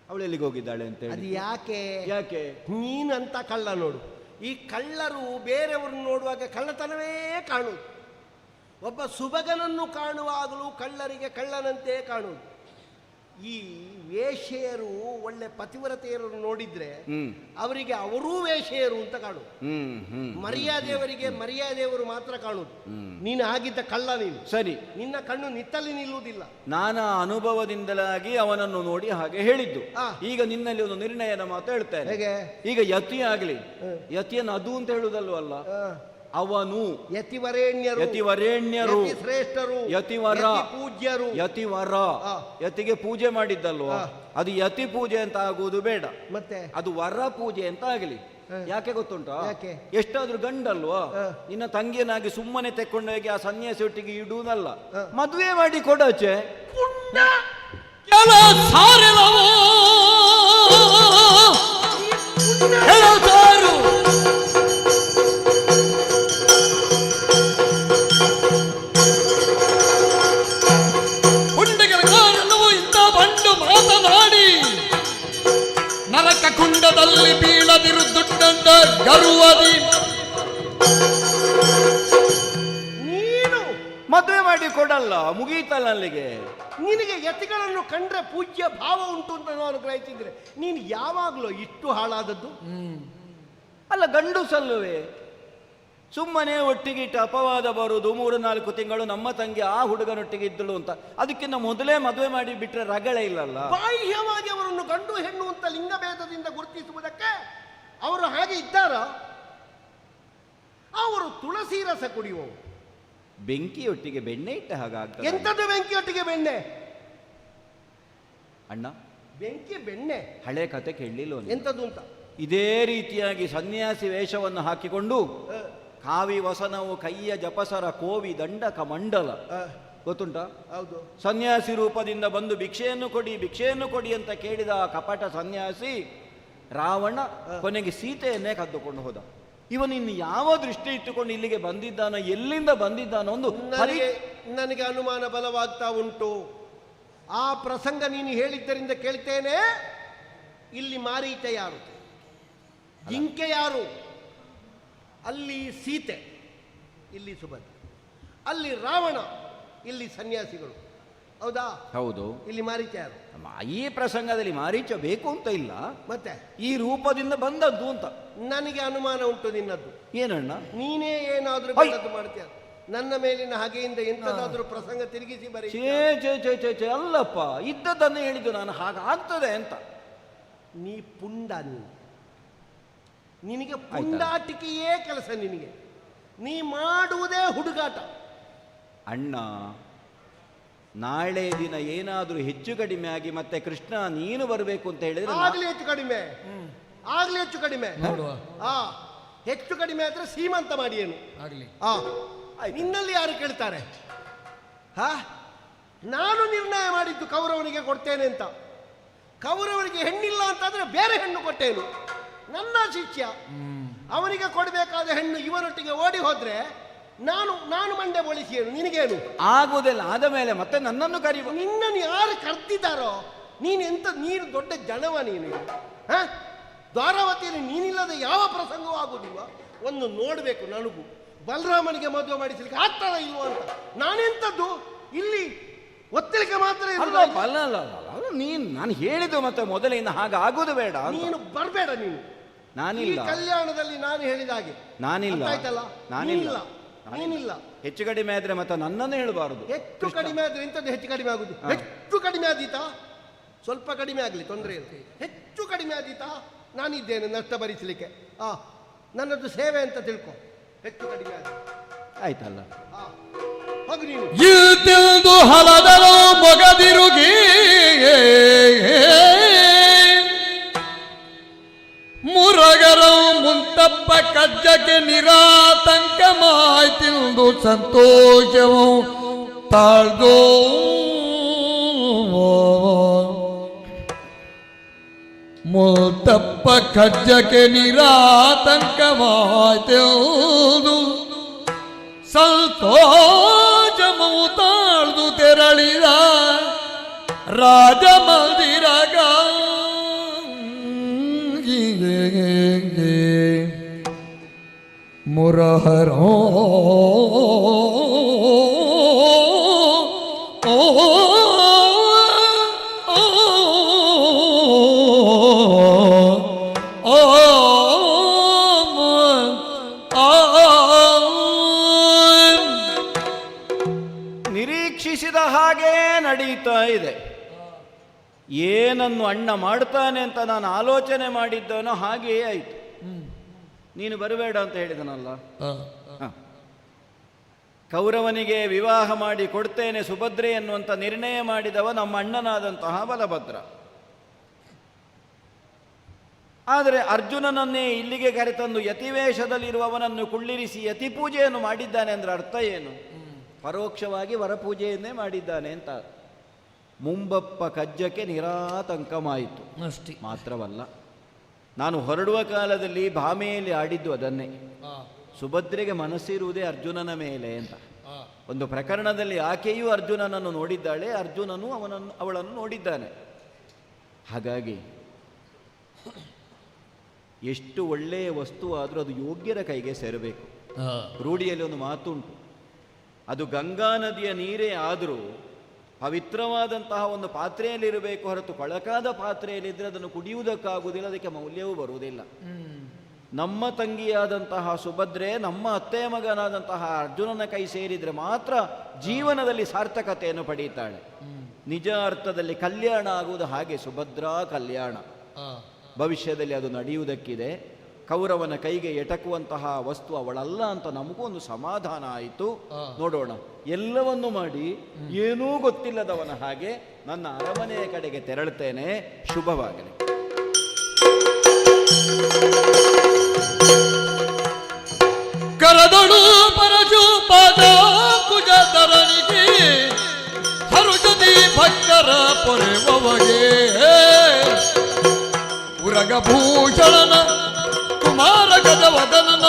ಅವಳು ಎಲ್ಲಿಗೆ ಹೋಗಿದ್ದಾಳೆ ಅಂತ ಹೇಳಿ. ಅದು ಯಾಕೆ? ಯಾಕೆ? ನೀನಂತ ಕಳ್ಳ ನೋಡು. ಈ ಕಳ್ಳರು ಬೇರೆಯವ್ರನ್ನ ನೋಡುವಾಗ ಕಳ್ಳತನವೇ ಕಾಣುವುದು. ಒಬ್ಬ ಸುಬಗನನ್ನು ಕಾಣುವಾಗಲೂ ಕಳ್ಳರಿಗೆ ಕಳ್ಳನಂತೆ ಕಾಣುವುದು. ಈ ವೇಶ್ಯೆಯರು ಒಳ್ಳೆ ಪತಿವ್ರತೆಯರನ್ನು ನೋಡಿದ್ರೆ ಅವರಿಗೆ ಅವರೂ ವೇಶ್ಯೆಯರು ಅಂತ ಕಾಣುವುದು. ಮರ್ಯಾದೆಯವರಿಗೆ ಮರ್ಯಾದೆಯವರು ಮಾತ್ರ ಕಾಣುವುದು. ನೀನು ಆಗಿದ್ದ ಕಳ್ಳ ನೀನು. ಸರಿ, ನಿನ್ನ ಕಣ್ಣು ನಿತ್ತಲ್ಲಿ ನಿಲ್ಲುವುದಿಲ್ಲ. ನಾನಾ ಅನುಭವದಿಂದಲಾಗಿ ಅವನನ್ನು ನೋಡಿ ಹಾಗೆ ಹೇಳಿದ್ದು. ಈಗ ನಿನ್ನಲ್ಲಿ ಒಂದು ನಿರ್ಣಯದ ಮಾತು ಹೇಳ್ತೇನೆ. ಹೇಗೆ? ಈಗ ಯತಿ ಆಗ್ಲಿ, ಯತಿಯನ್ನು ಅದು ಅಂತ ಹೇಳುದಲ್ವಲ್ಲ, ಅವನು ಯತಿವರೇಣ್ಯರು, ಯತಿವರೇಣ್ಯರು, ಶ್ರೇಷ್ಠರು, ಯತಿವರ, ಪೂಜ್ಯರು. ಯತಿವರ ಯತಿಗೆ ಪೂಜೆ ಮಾಡಿದ್ದಲ್ವಾ, ಅದು ಯತಿ ಪೂಜೆ ಅಂತ ಆಗುವುದು ಬೇಡ, ಮತ್ತೆ ಅದು ವರ ಪೂಜೆ ಅಂತ ಆಗಲಿ. ಯಾಕೆ ಗೊತ್ತುಂಟಾ? ಎಷ್ಟಾದ್ರೂ ಗಂಡಲ್ವಾ, ನಿನ್ನ ತಂಗಿಯನಾಗಿ ಸುಮ್ಮನೆ ತೆಕ್ಕೊಂಡೋಗಿ ಆ ಸನ್ಯಾಸಿ ಒಟ್ಟಿಗೆ ಇಡುವುದಲ್ಲ, ಮದುವೆ ಮಾಡಿ ಕೊಡಾಚೆ. ನರಕ ಕುಂಡದಲ್ಲಿ ಬೀಳದಿರು ದುಡ್ಡಂತ ಗರುವದಿ ನೀನು ಮದುವೆ ಮಾಡಿ ಕೊಡಲ್ಲ, ಮುಗೀತಲ್ಲ ಅಲ್ಲಿಗೆ. ನಿನಗೆ ಯತಿಗಳನ್ನು ಕಂಡ್ರೆ ಪೂಜ್ಯ ಭಾವ ಉಂಟು ಅಂತ ನಾನು ಗ್ರಹಿಸಿದ್ರೆ ನೀನು ಯಾವಾಗಲೂ ಇಷ್ಟು ಹಾಳಾದದ್ದು? ಅಲ್ಲ, ಗಂಡು ಸಲ್ಲುವೆ ಸುಮ್ಮನೆ ಒಟ್ಟಿಗಿಟ್ಟು ಅಪವಾದ ಬರುವುದು. 3-4 ತಿಂಗಳು ನಮ್ಮ ತಂಗಿ ಆ ಹುಡುಗನೊಟ್ಟಿಗೆ ಇದ್ದಳು ಅಂತ, ಅದಕ್ಕಿಂತ ಮೊದಲೇ ಮದುವೆ ಮಾಡಿ ಬಿಟ್ರೆ ರಗಳೆ ಇಲ್ಲಲ್ಲ. ಬಾಹ್ಯವಾಗಿ ಅವರನ್ನು ಗಂಡು ಹೆಣ್ಣು ಅಂತ ಲಿಂಗಭೇದದಿಂದ ಗುರುತಿಸುವುದಕ್ಕೆ ಅವರು ಹಾಗೆ ಇದ್ದಾರ? ಅವರು ತುಳಸಿ ರಸ ಕುಡಿಯುವವರು. ಬೆಂಕಿಯೊಟ್ಟಿಗೆ ಬೆಣ್ಣೆ ಇಟ್ಟ ಹಾಗಾಗ್ತದೆ. ಎಂಥದ್ದು ಬೆಂಕಿಯೊಟ್ಟಿಗೆ ಬೆಣ್ಣೆ? ಅಣ್ಣ, ಬೆಂಕಿ ಬೆಣ್ಣೆ ಹಳೆ ಕತೆ ಕೇಳಲಿಲ್ಲ ಎಂಥದ್ದು ಅಂತ. ಇದೇ ರೀತಿಯಾಗಿ ಸನ್ಯಾಸಿ ವೇಷವನ್ನು ಹಾಕಿಕೊಂಡು ಕಾವಿ ವಸನವು ಕೈಯ ಜಪಸರ ಕೋವಿ ದಂಡಕ ಮಂಡಲ ಗೊತ್ತುಂಟ? ಹೌದು. ಸನ್ಯಾಸಿ ರೂಪದಿಂದ ಬಂದು ಭಿಕ್ಷೆಯನ್ನು ಕೊಡಿ ಭಿಕ್ಷೆಯನ್ನು ಕೊಡಿ ಅಂತ ಕೇಳಿದ ಆ ಕಪಟ ಸನ್ಯಾಸಿ ರಾವಣ ಕೊನೆಗೆ ಸೀತೆಯನ್ನೇ ಕದ್ದುಕೊಂಡು ಹೋದ. ಇವನು ಇನ್ನು ಯಾವ ದೃಷ್ಟಿ ಇಟ್ಟುಕೊಂಡು ಇಲ್ಲಿಗೆ ಬಂದಿದ್ದಾನೋ, ಎಲ್ಲಿಂದ ಬಂದಿದ್ದಾನೋ ಒಂದು ನನಗೆ ಅನುಮಾನ ಬಲವಾಗ್ತಾ ಉಂಟು. ಆ ಪ್ರಸಂಗ ನೀನು ಹೇಳಿದ್ದರಿಂದ ಕೇಳ್ತೇನೆ. ಇಲ್ಲಿ ಮಾರೀಚ ಯಾರು? ಜಿಂಕೆ ಯಾರು? ಅಲ್ಲಿ ಸೀತೆ, ಇಲ್ಲಿ ಸುಭದ್ರ. ಅಲ್ಲಿ ರಾವಣ, ಇಲ್ಲಿ ಸನ್ಯಾಸಿಗಳು. ಹೌದಾ? ಹೌದು. ಇಲ್ಲಿ ಮಾರೀಚ ಯಾರು? ಈ ಪ್ರಸಂಗದಲ್ಲಿ ಮಾರೀಚ ಬೇಕು ಅಂತ ಇಲ್ಲ, ಮತ್ತೆ ಈ ರೂಪದಿಂದ ಬಂದದ್ದು ಅಂತ ನನಗೆ ಅನುಮಾನ ಉಂಟು ನಿನ್ನದ್ದು. ಏನಣ್ಣ? ನೀನೇ ಏನಾದ್ರೂ ಬಂದದ್ದು ಮಾಡ್ತೀಯ. ನನ್ನ ಮೇಲಿನ ಹಾಗೆಯಿಂದ ಎಂತದಾದ್ರೂ ಪ್ರಸಂಗ ತಿರುಗಿಸಿ ಬರೀ. ಚೇ ಅಲ್ಲಪ್ಪ, ಇದ್ದದ್ದನ್ನು ಹೇಳಿದ್ದು ನಾನು, ಹಾಗಾಗ್ತದೆ ಅಂತ. ನೀ ಪುಂಡ, ನಿನಗೆ ಪುಂಡಾಟಿಕೆಯೇ ಕೆಲಸ. ನಿನಗೆ ನೀ ಮಾಡುವುದೇ ಹುಡುಗಾಟ. ಅಣ್ಣ, ನಾಳೆ ದಿನ ಏನಾದ್ರೂ ಹೆಚ್ಚು ಕಡಿಮೆ ಆಗಿ ಮತ್ತೆ ಕೃಷ್ಣ ನೀನು ಬರಬೇಕು ಅಂತ ಹೇಳಿದ್ರೆ ಆಗ್ಲಿ ಹೆಚ್ಚು ಕಡಿಮೆ, ಆಗ್ಲಿ ಹೆಚ್ಚು ಕಡಿಮೆ. ನೋಡುವ. ಹೆಚ್ಚು ಕಡಿಮೆ ಆದ್ರೆ ಸೀಮಂತ ಮಾಡಿ ಏನು ಆಗ್ಲಿ. ನಿನ್ನಲ್ಲಿ ಯಾರು ಕೇಳ್ತಾರೆ? ಹಾ, ನಾನು ನಿರ್ಣಯ ಮಾಡಿದ್ದು ಕೌರವನಿಗೆ ಕೊಡ್ತೇನೆ ಅಂತ. ಕೌರವನಿಗೆ ಹೆಣ್ಣಿಲ್ಲ ಅಂತಾದ್ರೆ ಬೇರೆ ಹೆಣ್ಣು ಕೊಟ್ಟೇನು. ನನ್ನ ಶಿಷ್ಯ, ಅವನಿಗೆ ಕೊಡಬೇಕಾದ ಹೆಣ್ಣು ಇವನೊಟ್ಟಿಗೆ ಓಡಿ ಹೋದ್ರೆ ನಾನು ಮಂಡೆ ಬೋಳಿಸಿಯೇನು, ನಿನಗೇನು ಆಗುವುದಿಲ್ಲ. ಆದ ಮೇಲೆ ಮತ್ತೆ ನನ್ನನ್ನು ಕರೆಯುವ. ನಿನ್ನನ್ನು ಯಾರು ಕರ್ತಿದ್ದಾರೋ? ನೀನು ದೊಡ್ಡ ಜನವ ನೀನು. ಹ, ದ್ವಾರಾವತಿಯಲ್ಲಿ ನೀನಿಲ್ಲದೆ ಯಾವ ಪ್ರಸಂಗವೂ ಆಗುವುದಿಲ್ವ? ಒಂದು ನೋಡಬೇಕು ನನಗೂ. ಬಲರಾಮನಿಗೆ ಮದುವೆ ಮಾಡಿಸಲಿಕ್ಕೆ ಆಗ್ತದ ಇಲ್ವೋ ಅಂತ. ನಾನೆಂಥದ್ದು ಇಲ್ಲಿ ಒತ್ತಲಿಕ್ಕೆ ಮಾತ್ರ ಅಲ್ಲ, ನಾನು ಹೇಳಿದ್ದು ಮತ್ತೆ ಮೊದಲಿಂದ ಹಾಗೆ ಆಗೋದು ಬೇಡ. ನೀನು ಬರಬೇಡ. ನೀನು ನಾನಿಲ್ಲ. ಕಲ್ಯಾಣದಲ್ಲಿ ನಾನು ಹೇಳಿದ ಹಾಗೆ ನಾನಿಲ್ಲ. ಆಯ್ತಲ್ಲ? ನೀನಿಲ್ಲ. ಹೆಚ್ಚು ಕಡಿಮೆ ಆದ್ರೆ ಮತ್ತೆ ನನ್ನನ್ನು ಹೇಳಬಾರದು. ಹೆಚ್ಚು ಕಡಿಮೆ ಆದ್ರೆ ಇಂಥದ್ದು ಹೆಚ್ಚು ಕಡಿಮೆ ಆಗುದು. ಹೆಚ್ಚು ಕಡಿಮೆ ಆದೀತಾ? ಸ್ವಲ್ಪ ಕಡಿಮೆ ಆಗಲಿ, ತೊಂದರೆ ಇಲ್ಲ. ಹೆಚ್ಚು ಕಡಿಮೆ ಆದೀತಾ? ನಾನಿದ್ದೇನೆ ನಷ್ಟ ಭರಿಸಲಿಕ್ಕೆ. ನನ್ನದು ಸೇವೆ ಅಂತ ತಿಳ್ಕೊ. ಹೆಚ್ಚು ಕಡಿಮೆ ಆದ ಆಯ್ತಲ್ಲ, ಹೋಗು ನೀನು. ಇಲ್ತಿಲ್ದು ಹಲದರು ಮೊಗದಿರುಗಿ ಮುರಗರು ಮುಂತಪ್ಪ ಕಜ್ಜಕ್ಕೆ ನಿರಾತಂಕಮಾಯ್ತಿಲ್ದು ಸಂತೋಷವು ತಾಳ್ದೋ ಮುತ್ತಪ್ಪ ಕಜ್ಜಕ್ಕೆ ನಿರಾತಂಕವಾಯ್ತು ಸಂತೋಷಮು ತಾಳ್ದು ತೆರಳಿದ ರಾಜಮಂದಿರಗ ಮುರಹರೋ ನಿರೀಕ್ಷಿಸಿದ ಹಾಗೆ ನಡೀತಾ ಇದೆ. ಏನನ್ನು ಅಣ್ಣ ಮಾಡ್ತಾನೆ ಅಂತ ನಾನು ಆಲೋಚನೆ ಮಾಡಿದ್ದನೋ ಹಾಗೆಯೇ ಆಯಿತು. ನೀನು ಬರಬೇಡ ಅಂತ ಹೇಳಿದನಲ್ಲ, ಕೌರವನಿಗೆ ವಿವಾಹ ಮಾಡಿ ಕೊಡ್ತೇನೆ ಸುಭದ್ರೆ ಎನ್ನುವಂಥ ನಿರ್ಣಯ ಮಾಡಿದವ ನಮ್ಮ ಅಣ್ಣನಾದಂತಹ ಬಲಭದ್ರ. ಆದರೆ ಅರ್ಜುನನನ್ನೇ ಇಲ್ಲಿಗೆ ಕರೆತಂದು ಯತಿವೇಷದಲ್ಲಿರುವವನನ್ನು ಕುಳ್ಳಿರಿಸಿ ಯತಿ ಪೂಜೆಯನ್ನು ಮಾಡಿದ್ದಾನೆ ಅಂದರೆ ಅರ್ಥ ಏನು? ಪರೋಕ್ಷವಾಗಿ ವರಪೂಜೆಯನ್ನೇ ಮಾಡಿದ್ದಾನೆ ಅಂತ. ಮುಂಬಪ್ಪ ಕಜ್ಜಕ್ಕೆ ನಿರಾತಂಕಮಾಯಿತು. ಮಾತ್ರವಲ್ಲ, ನಾನು ಹೊರಡುವ ಕಾಲದಲ್ಲಿ ಭಾಮೆಯಲ್ಲಿ ಆಡಿದ್ದು ಅದನ್ನೇ. ಸುಭದ್ರೆಗೆ ಮನಸ್ಸಿರುವುದೇ ಅರ್ಜುನನ ಮೇಲೆ ಅಂತ. ಒಂದು ಪ್ರಕರಣದಲ್ಲಿ ಆಕೆಯೂ ಅರ್ಜುನನನ್ನು ನೋಡಿದ್ದಾಳೆ, ಅರ್ಜುನನು ಅವಳನ್ನು ನೋಡಿದ್ದಾನೆ. ಹಾಗಾಗಿ ಎಷ್ಟು ಒಳ್ಳೆಯ ವಸ್ತು ಆದರೂ ಅದು ಯೋಗ್ಯರ ಕೈಗೆ ಸೇರಬೇಕು. ರೂಢಿಯಲ್ಲಿ ಒಂದು ಮಾತುಂಟು, ಅದು ಗಂಗಾ ನದಿಯ ನೀರೇ ಆದರೂ ಪವಿತ್ರವಾದಂತಹ ಒಂದು ಪಾತ್ರೆಯಲ್ಲಿರಬೇಕು ಹೊರತು ಕೊಳಕಾದ ಪಾತ್ರೆಯಲ್ಲಿದ್ದರೆ ಅದನ್ನು ಕುಡಿಯುವುದಕ್ಕಾಗುವುದಿಲ್ಲ, ಅದಕ್ಕೆ ಮೌಲ್ಯವೂ ಬರುವುದಿಲ್ಲ. ನಮ್ಮ ತಂಗಿಯಾದಂತಹ ಸುಭದ್ರೆ ನಮ್ಮ ಅತ್ತೆಯ ಮಗನಾದಂತಹ ಅರ್ಜುನನ ಕೈ ಸೇರಿದರೆ ಮಾತ್ರ ಜೀವನದಲ್ಲಿ ಸಾರ್ಥಕತೆಯನ್ನು ಪಡೀತಾಳೆ. ನಿಜ ಅರ್ಥದಲ್ಲಿ ಕಲ್ಯಾಣ ಆಗುವುದು ಹಾಗೆ, ಸುಭದ್ರಾ ಕಲ್ಯಾಣ. ಭವಿಷ್ಯದಲ್ಲಿ ಅದು ನಡೆಯುವುದಕ್ಕಿದೆ. ಕೌರವನ ಕೈಗೆ ಎಟಕುವಂತಹ ವಸ್ತು ಅವಳಲ್ಲ ಅಂತ ನಮಗೂ ಒಂದು ಸಮಾಧಾನ ಆಯಿತು. ನೋಡೋಣ, ಎಲ್ಲವನ್ನು ಮಾಡಿ ಏನೂ ಗೊತ್ತಿಲ್ಲದವನ ಹಾಗೆ ನನ್ನ ಅರಮನೆಯ ಕಡೆಗೆ ತೆರಳುತ್ತೇನೆ. ಶುಭವಾಗಲಿ. ಕರದಳು ಪರಶು ಪಾದ ಕುಜಧರನಿಗೆ ಹರುಜದಿ ಭಕ್ತರ ಪೊರೆವಗೆ ಉರಗಭೂಷಣನ ಕುಮಾರ ಗಜವದನನ